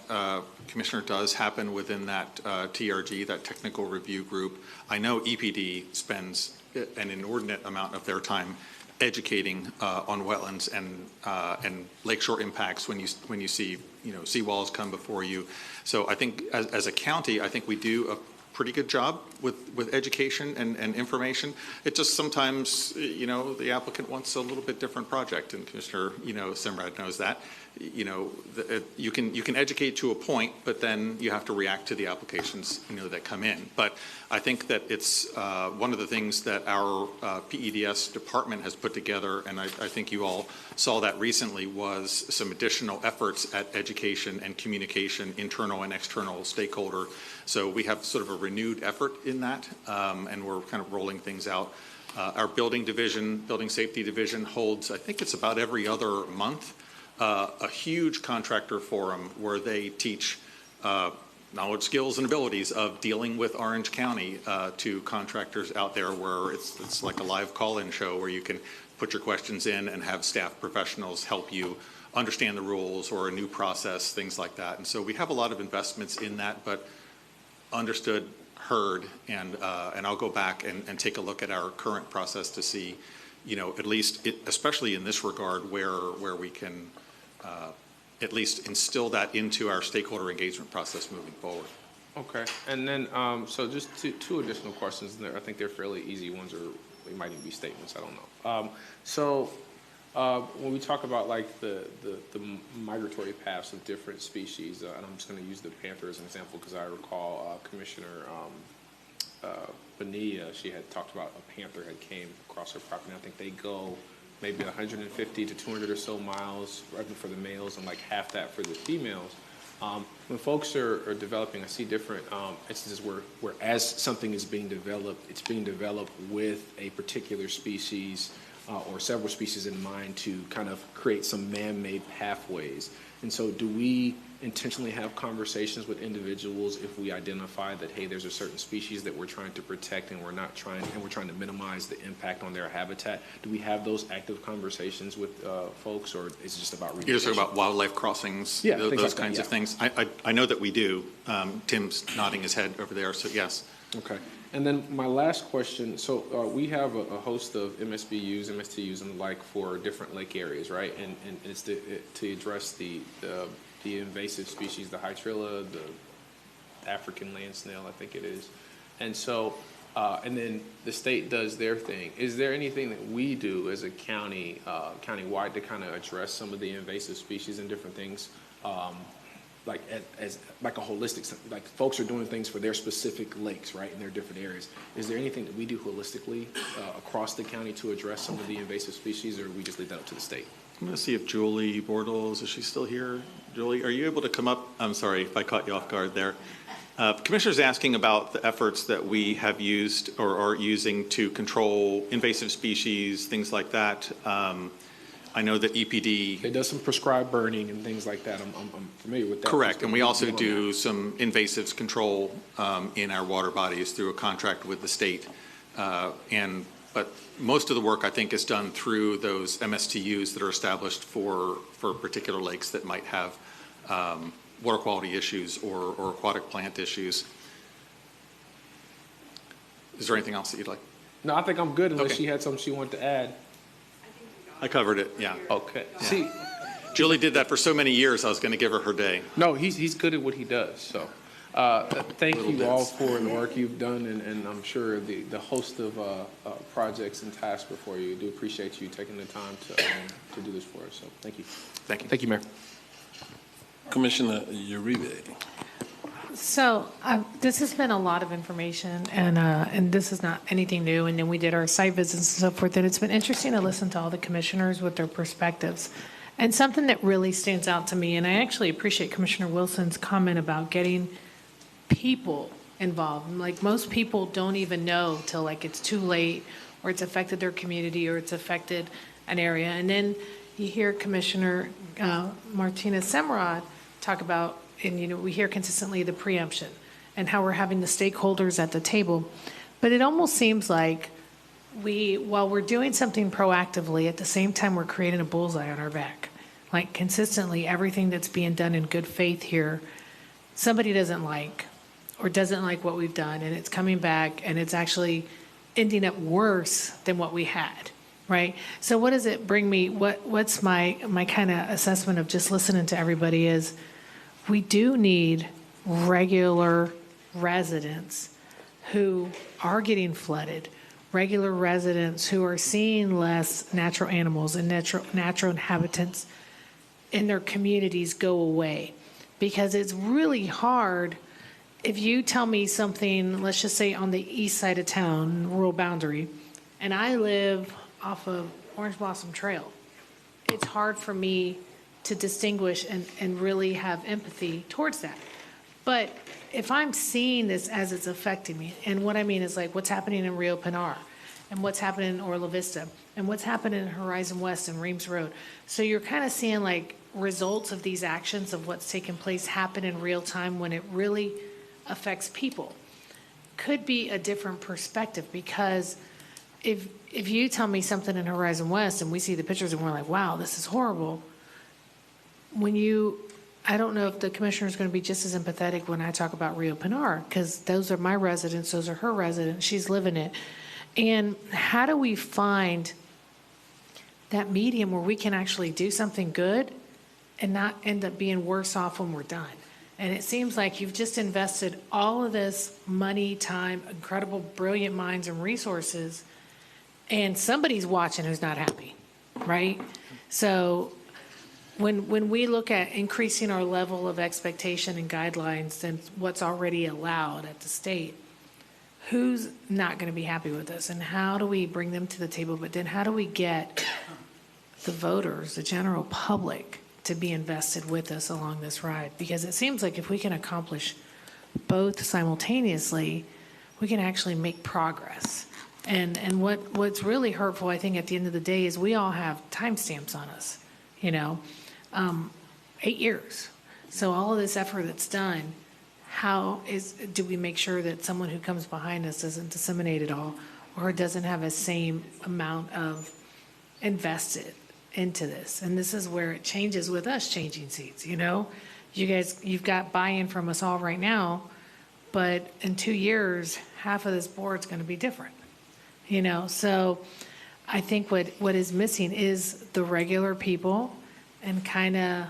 Speaker 14: Commissioner, does happen within that TRG, that technical review group. I know EPD spends an inordinate amount of their time educating on wetlands and lakeshore impacts when you see seawalls come before you. So I think as a county, I think we do a pretty good job with education and information. It just sometimes the applicant wants a little bit different project, and Commissioner Simrad knows that. You can educate to a point, but then you have to react to the applications that come in. But I think that it's one of the things that our PEDS department has put together, and I think you all saw that recently, was some additional efforts at education and communication, internal and external stakeholder. So we have sort of a renewed effort in that, and we're kind of rolling things out. Our building safety division holds, I think it's about every other month, a huge contractor forum where they teach knowledge, skills, and abilities of dealing with Orange County to contractors out there, where it's like a live call-in show where you can put your questions in and have staff professionals help you understand the rules or a new process, things like that. And so we have a lot of investments in that, but understood, heard, and I'll go back and take a look at our current process to see, at least, especially in this regard, where we can at least instill that into our stakeholder engagement process moving forward. Okay, and then so just two additional questions there. I think they're fairly easy ones, or they might even be statements. I don't know. When we talk about like the migratory paths of different species, and I'm just going to use the panther as an example because I recall Commissioner Bonilla, she had talked about a panther had came across her property. I think they go maybe 150 to 200 or so miles for the males and like half that for the females. When folks are developing, I see different instances where as something is being developed, it's being developed with a particular species or several species in mind to kind of create some man-made pathways. And so do we intentionally have conversations with individuals if we identify that, hey, there's a certain species that we're trying to protect and we're trying to minimize the impact on their habitat? Do we have those active conversations with folks, or is it just about
Speaker 21: You're talking about wildlife crossings,
Speaker 14: yeah,
Speaker 21: those
Speaker 14: like
Speaker 21: kinds
Speaker 14: that,
Speaker 21: of things? I know that we do. Tim's nodding his head over there, so yes.
Speaker 14: Okay. And then my last question, so we have a host of MSBUs, MSTUs, and the like for different lake areas, right? And it's to address the invasive species, the Hytrilla, the African land snail, I think it is. And so, and then the state does their thing. Is there anything that we do as a county, countywide, to kind of address some of the invasive species and different things? Like as like a holistic, like folks are doing things for their specific lakes, right, in their different areas. Is there anything that we do holistically across the county to address some of the invasive species, or do we just leave that up to the state?
Speaker 21: I'm going to see if Julie Bortles, is she still here? Julie, are you able to come up? I'm sorry if I caught you off guard there. Commissioner's asking about the efforts that we have used or are using to control invasive species, things like that. I know that EPD...
Speaker 14: It does some prescribed burning and things like that. I'm familiar with that.
Speaker 21: Correct, and we also do some invasives control in our water bodies through a contract with the state. But most of the work, I think, is done through those MSTUs that are established for particular lakes that might have water quality issues or aquatic plant issues. Is there anything else that you'd like?
Speaker 14: No, I think I'm good unless
Speaker 21: Okay.
Speaker 14: she had something she wanted to add.
Speaker 21: I covered it, yeah.
Speaker 14: Okay.
Speaker 21: Yeah.
Speaker 14: See,
Speaker 21: Julie did that for so many years, I was going to give her her day.
Speaker 14: no, he's good at what he does. So thank you all for the work you've done, and I'm sure the host of projects and tasks before you. Do appreciate you taking the time to do this for us. So thank you.
Speaker 21: Thank you.
Speaker 14: Thank you, Mayor.
Speaker 1: Commissioner Uribe.
Speaker 3: So this has been a lot of information, and this is not anything new. And then we did our site visits and so forth, and it's been interesting to listen to all the commissioners with their perspectives. And something that really stands out to me, and I actually appreciate Commissioner Wilson's comment about getting people involved. Like most people don't even know till like it's too late, or it's affected their community, or it's affected an area. And then you hear Commissioner Martinez Semrad talk about, and you know, we hear consistently the preemption and how we're having the stakeholders at the table. But it almost seems like while we're doing something proactively, at the same time we're creating a bullseye on our back. Like consistently, everything that's being done in good faith here, somebody doesn't like what we've done, and it's coming back, and it's actually ending up worse than what we had, right? So what does it bring me? What's my kind of assessment of just listening to everybody is, we do need regular residents who are getting flooded, regular residents who are seeing less natural animals and natural inhabitants in their communities go away. Because it's really hard if you tell me something, let's just say on the east side of town, rural boundary, and I live off of Orange Blossom Trail. It's hard for me to distinguish and really have empathy towards that. But if I'm seeing this as it's affecting me, and what I mean is like what's happening in Rio Pinar, and what's happening in Orla Vista, and what's happening in Horizon West and Reams Road. So you're kind of seeing like results of these actions of what's taking place happen in real time when it really affects people. Could be a different perspective, because if you tell me something in Horizon West and we see the pictures and we're like, wow, this is horrible, I don't know if the commissioner is going to be just as empathetic when I talk about Rio Pinar, because those are my residents, those are her residents, she's living it. And how do we find that medium where we can actually do something good and not end up being worse off when we're done? And it seems like you've just invested all of this money, time, incredible, brilliant minds and resources, and somebody's watching who's not happy, right? So when we look at increasing our level of expectation and guidelines than what's already allowed at the state, who's not going to be happy with this, and how do we bring them to the table? But then how do we get the voters, the general public, to be invested with us along this ride? Because it seems like if we can accomplish both simultaneously, we can actually make progress. And what's really hurtful, I think, at the end of the day, is we all have timestamps on us. 8 years. So all of this effort that's done, do we make sure that someone who comes behind us doesn't disseminate it all, or doesn't have a same amount of invested into this? And this is where it changes with us changing seats. You guys, you've got buy-in from us all right now, but in 2 years, half of this board's going to be different. So I think what is missing is the regular people and kind of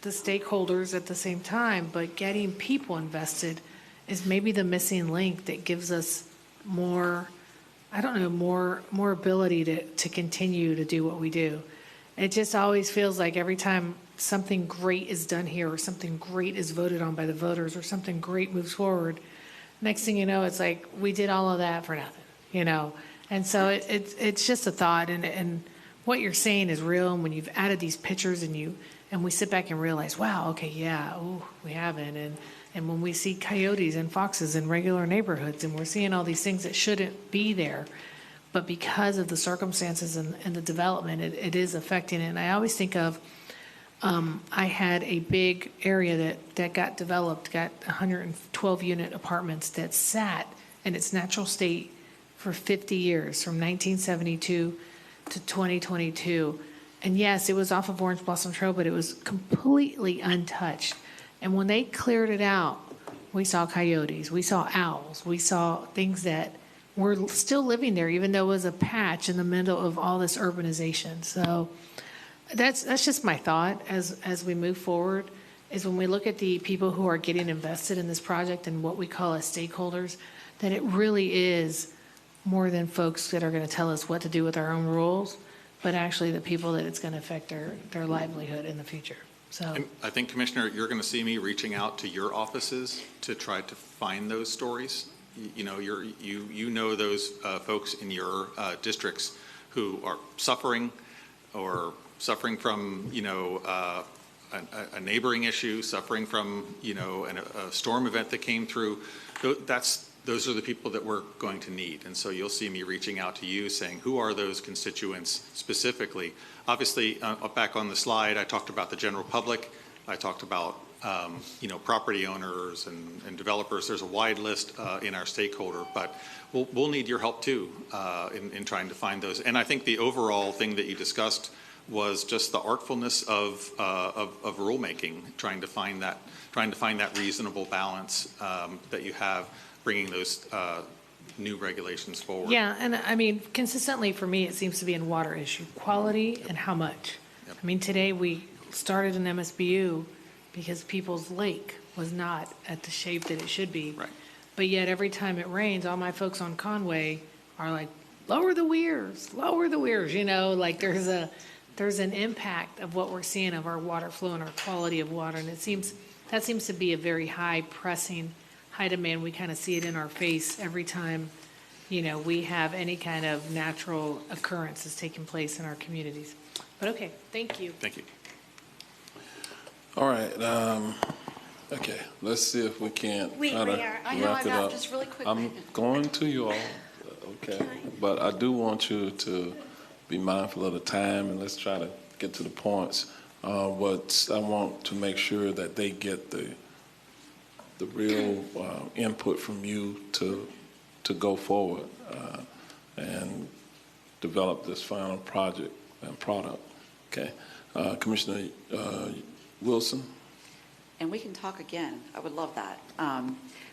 Speaker 3: the stakeholders at the same time, but getting people invested is maybe the missing link that gives us more ability to continue to do what we do. It just always feels like every time something great is done here, or something great is voted on by the voters, or something great moves forward, next thing you know, it's like we did all of that for nothing, And so it's just a thought, and what you're saying is real. And when you've added these pictures and we sit back and realize, wow, okay, yeah, we haven't. And when we see coyotes and foxes in regular neighborhoods, and we're seeing all these things that shouldn't be there, but because of the circumstances and the development, it is affecting it. And I always think of, I had a big area that got developed, got 112 unit apartments that sat in its natural state for 50 years, from 1972 to 2022. And yes, it was off of Orange Blossom Trail, but it was completely untouched. And when they cleared it out, we saw coyotes, we saw owls, we saw things that were still living there, even though it was a patch in the middle of all this urbanization. So that's just my thought as we move forward, is when we look at the people who are getting invested in this project and what we call as stakeholders, that it really is more than folks that are going to tell us what to do with our own rules, but actually the people that it's going to affect their livelihood in the future. So
Speaker 21: And I think, Commissioner, you're going to see me reaching out to your offices to try to find those stories. You know those folks in your districts who are suffering from a neighboring issue, suffering from a storm event that came through. Those are the people that we're going to need. And so you'll see me reaching out to you saying, who are those constituents specifically? Obviously, back on the slide, I talked about the general public. I talked about, property owners and developers. There's a wide list in our stakeholder, but we'll need your help too in trying to find those. And I think the overall thing that you discussed was just the artfulness of rulemaking, trying to find that reasonable balance that you have, bringing those new regulations forward.
Speaker 3: Yeah, and I mean, consistently for me, it seems to be a water issue, quality and how much. Yep. I mean, today we started an MSBU because People's Lake was not at the shape that it should be.
Speaker 21: Right.
Speaker 3: But yet every time it rains, all my folks on Conway are like, lower the weirs, like there's an impact of what we're seeing of our water flow and our quality of water. And that seems to be a very high pressing, high demand. We kind of see it in our face every time, we have any kind of natural occurrence that's taking place in our communities. But okay, thank you.
Speaker 21: Thank you.
Speaker 1: All right. Okay. Let's see if we can't try to wrap it up.
Speaker 8: Just really quick.
Speaker 1: I'm going to you all. Okay. But I do want you to be mindful of the time, and let's try to get to the points. I want to make sure that they get the real input from you to go forward and develop this final project and product. Okay. Commissioner Wilson?
Speaker 23: And we can talk again. I would love that.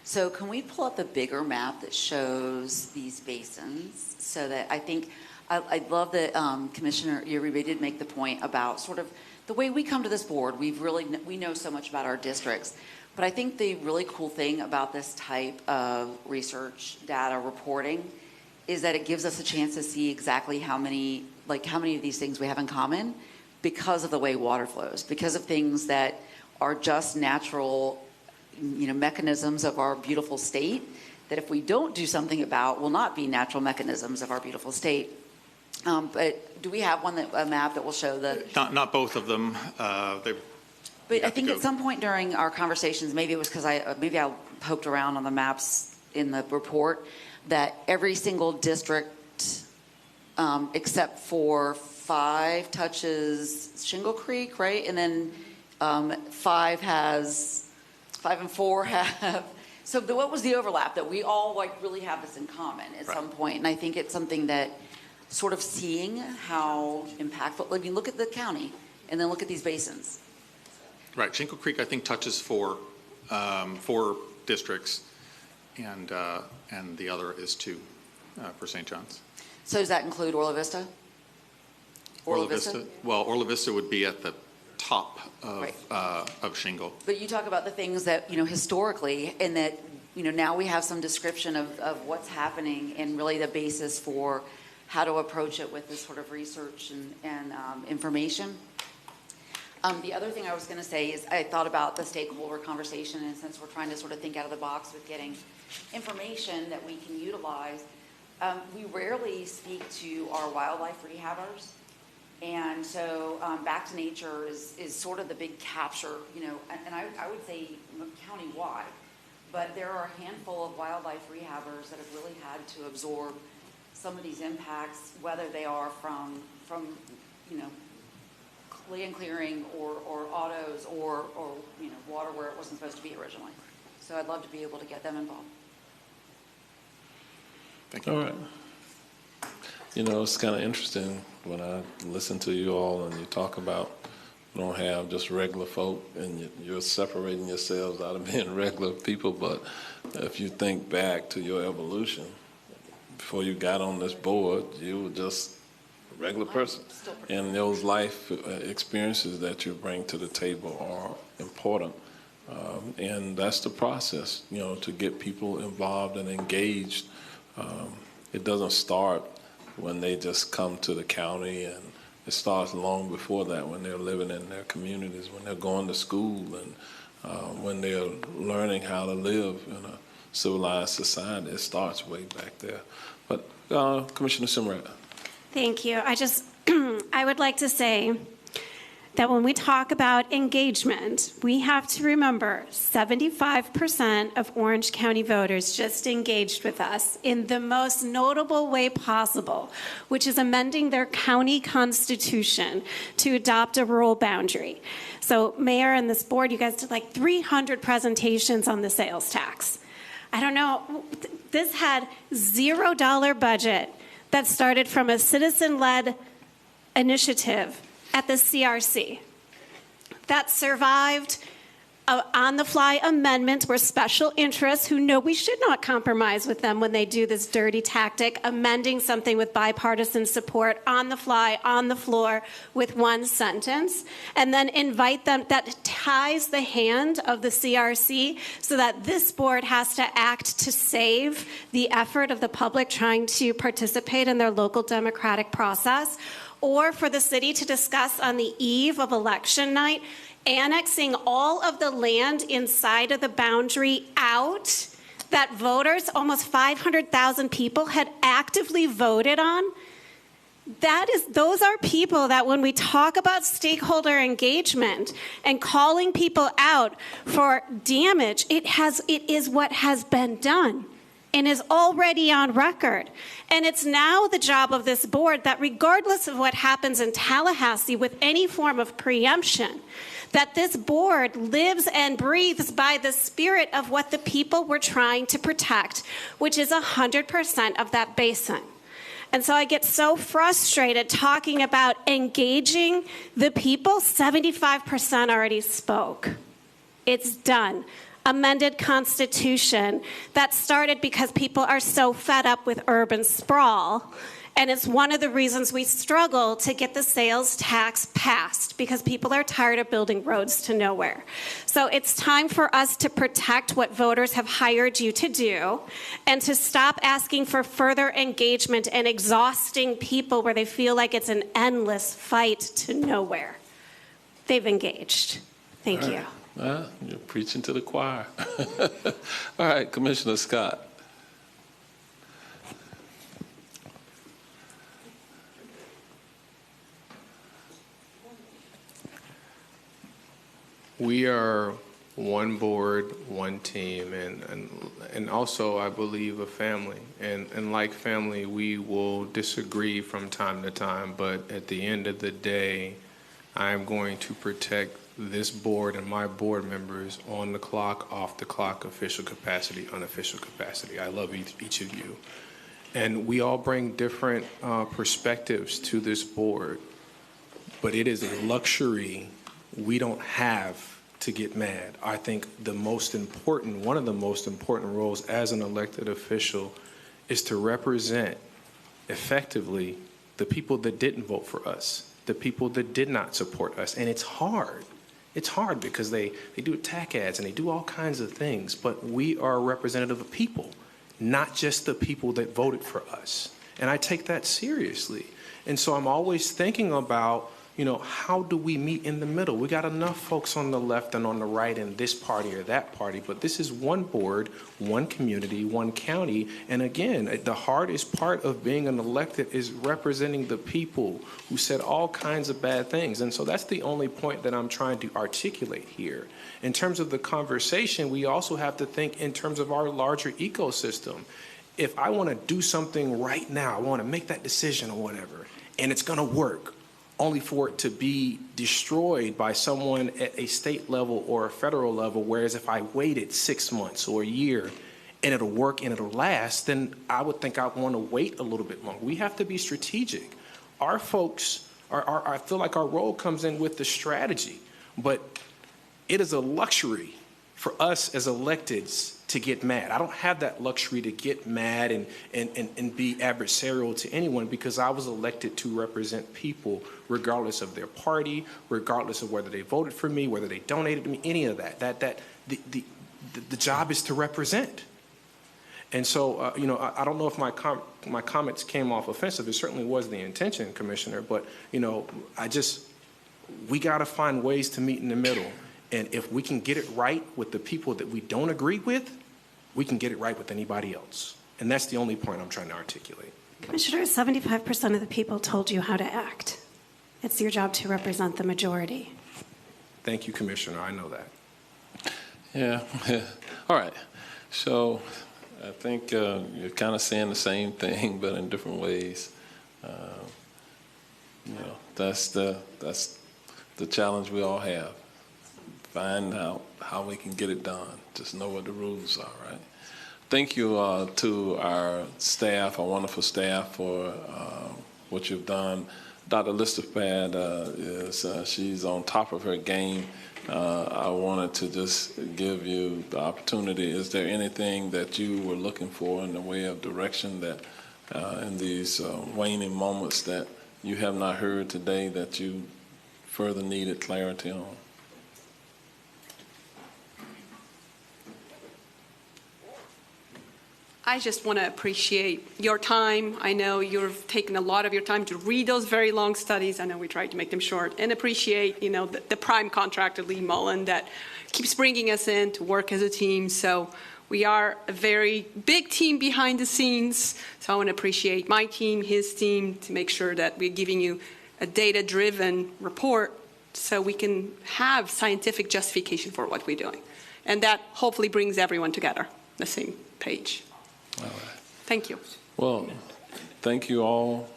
Speaker 23: So can we pull up the bigger map that shows these basins so that I love that Commissioner Uribe did make the point about sort of the way we come to this board. We know so much about our districts. But I think the really cool thing about this type of research data reporting is that it gives us a chance to see exactly how many of these things we have in common because of the way water flows, because of things that are just natural, mechanisms of our beautiful state that if we don't do something about will not be natural mechanisms of our beautiful state. But do we have a map that will show the?
Speaker 21: Not both of them.
Speaker 23: But I think at some point during our conversations, maybe it was because I poked around on the maps in the report, that every single district, except for 5 touches Shingle Creek, right? And then 5 and 4 have. So what was the overlap that we all really have this in common at some point? And I think it's something that sort of seeing how impactful. I mean, look at the county, and then look at these basins.
Speaker 21: Right. Shingle Creek, I think, touches 4 districts, and the other is 2 for St. John's.
Speaker 23: So does that include Orla Vista?
Speaker 21: Orla Vista? Well, Orla Vista would be at the top of Shingle.
Speaker 23: But you talk about the things that, historically, and that, now we have some description of what's happening and really the basis for how to approach it with this sort of research and information. The other thing I was going to say is I thought about the stakeholder conversation, and since we're trying to sort of think out of the box with getting information that we can utilize, we rarely speak to our wildlife rehabbers. And so Back to Nature is sort of the big capture, and I would say county-wide, but there are a handful of wildlife rehabbers that have really had to absorb some of these impacts, whether they are from land clearing or autos or water where it wasn't supposed to be originally. So I'd love to be able to get them involved.
Speaker 21: Thank you.
Speaker 1: All right. It's kind of interesting when I listen to you all and you talk about you don't have just regular folk and you're separating yourselves out of being regular people. But if you think back to your evolution, before you got on this board, you were just a regular person. And those life experiences that you bring to the table are important. And that's the process, to get people involved and engaged. It doesn't start when they just come to the county, and it starts long before that when they're living in their communities, when they're going to school, and when they're learning how to live in a civilized society. It starts way back there. But Commissioner Simrat.
Speaker 2: Thank you. I would like to say that when we talk about engagement, we have to remember 75% of Orange County voters just engaged with us in the most notable way possible, which is amending their county constitution to adopt a rural boundary. So Mayor and this board, you guys did like 300 presentations on the sales tax. I don't know, this had $0 budget that started from a citizen-led initiative at the CRC that survived on-the-fly amendments where special interests who know we should not compromise with them when they do this dirty tactic, amending something with bipartisan support on the fly, on the floor, with one sentence, and then invite them, that ties the hand of the CRC so that this board has to act to save the effort of the public trying to participate in their local democratic process, or for the city to discuss on the eve of election night annexing all of the land inside of the boundary out that voters, almost 500,000 people, had actively voted on. Those are people that when we talk about stakeholder engagement and calling people out for damage, it is what has been done and is already on record. And it's now the job of this board that regardless of what happens in Tallahassee with any form of preemption, that this board lives and breathes by the spirit of what the people were trying to protect, which is 100% of that basin. And so I get so frustrated talking about engaging the people. 75% already spoke. It's done. Amended constitution that started because people are so fed up with urban sprawl. And it's one of the reasons we struggle to get the sales tax passed, because people are tired of building roads to nowhere. So it's time for us to protect what voters have hired you to do and to stop asking for further engagement and exhausting people where they feel like it's an endless fight to nowhere. They've engaged. Thank you.
Speaker 1: You're preaching to the choir. All right, Commissioner Scott.
Speaker 14: We are one board, one team, and also, I believe, a family. And like family, we will disagree from time to time, but at the end of the day, I'm going to protect this board and my board members on the clock, off the clock, official capacity, unofficial capacity. I love each of you. And we all bring different perspectives to this board, but it is a luxury we don't have to get mad. I think one of the most important roles as an elected official is to represent effectively the people that didn't vote for us, the people that did not support us. And it's hard. It's hard because they do attack ads and they do all kinds of things, but we are a representative of people, not just the people that voted for us. And I take that seriously. And so I'm always thinking about, how do we meet in the middle? We got enough folks on the left and on the right in this party or that party, but this is one board, one community, one county. And again, the hardest part of being an elected is representing the people who said all kinds of bad things. And so that's the only point that I'm trying to articulate here. In terms of the conversation, we also have to think in terms of our larger ecosystem. If I want to do something right now, I want to make that decision or whatever, and it's going to work, only for it to be destroyed by someone at a state level or a federal level, whereas if I waited 6 months or a year and it'll work and it'll last, then I would think I'd want to wait a little bit longer. We have to be strategic. Our folks, I feel like our role comes in with the strategy, but it is a luxury for us as electeds to get mad. I don't have that luxury to get mad and be adversarial to anyone because I was elected to represent people regardless of their party, regardless of whether they voted for me, whether they donated to me, any of that. The job is to represent. And so, I don't know if my comments came off offensive. It certainly was the intention, Commissioner, but, we got to find ways to meet in the middle. And if we can get it right with the people that we don't agree with, we can get it right with anybody else. And that's the only point I'm trying to articulate.
Speaker 2: Commissioner, 75% of the people told you how to act. It's your job to represent the majority.
Speaker 14: Thank you, Commissioner. I know that.
Speaker 1: Yeah. All right. So I think you're kind of saying the same thing, but in different ways. That's the challenge we all have. Find out how we can get it done. Just know what the rules are, right? Thank you to our staff, our wonderful staff, for what you've done. Dr. Listopad, she's on top of her game. I wanted to just give you the opportunity. Is there anything that you were looking for in the way of direction that in these waning moments that you have not heard today that you further needed clarity on?
Speaker 13: I just want to appreciate your time. I know you've taken a lot of your time to read those very long studies. I know we tried to make them short, and appreciate, the prime contractor, Lee Mullen, that keeps bringing us in to work as a team. So we are a very big team behind the scenes. So I want to appreciate my team, his team, to make sure that we're giving you a data-driven report so we can have scientific justification for what we're doing. And that hopefully brings everyone together, the same page.
Speaker 1: All right.
Speaker 13: Thank you.
Speaker 1: Well, thank you all.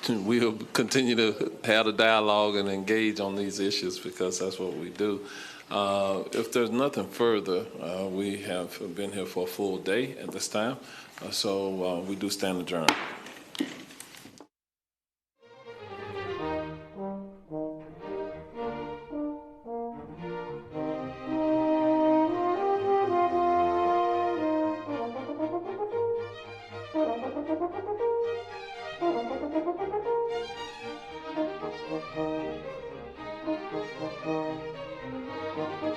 Speaker 1: We'll continue to have a dialogue and engage on these issues because that's what we do. If there's nothing further, we have been here for a full day at this time, so we do stand adjourned.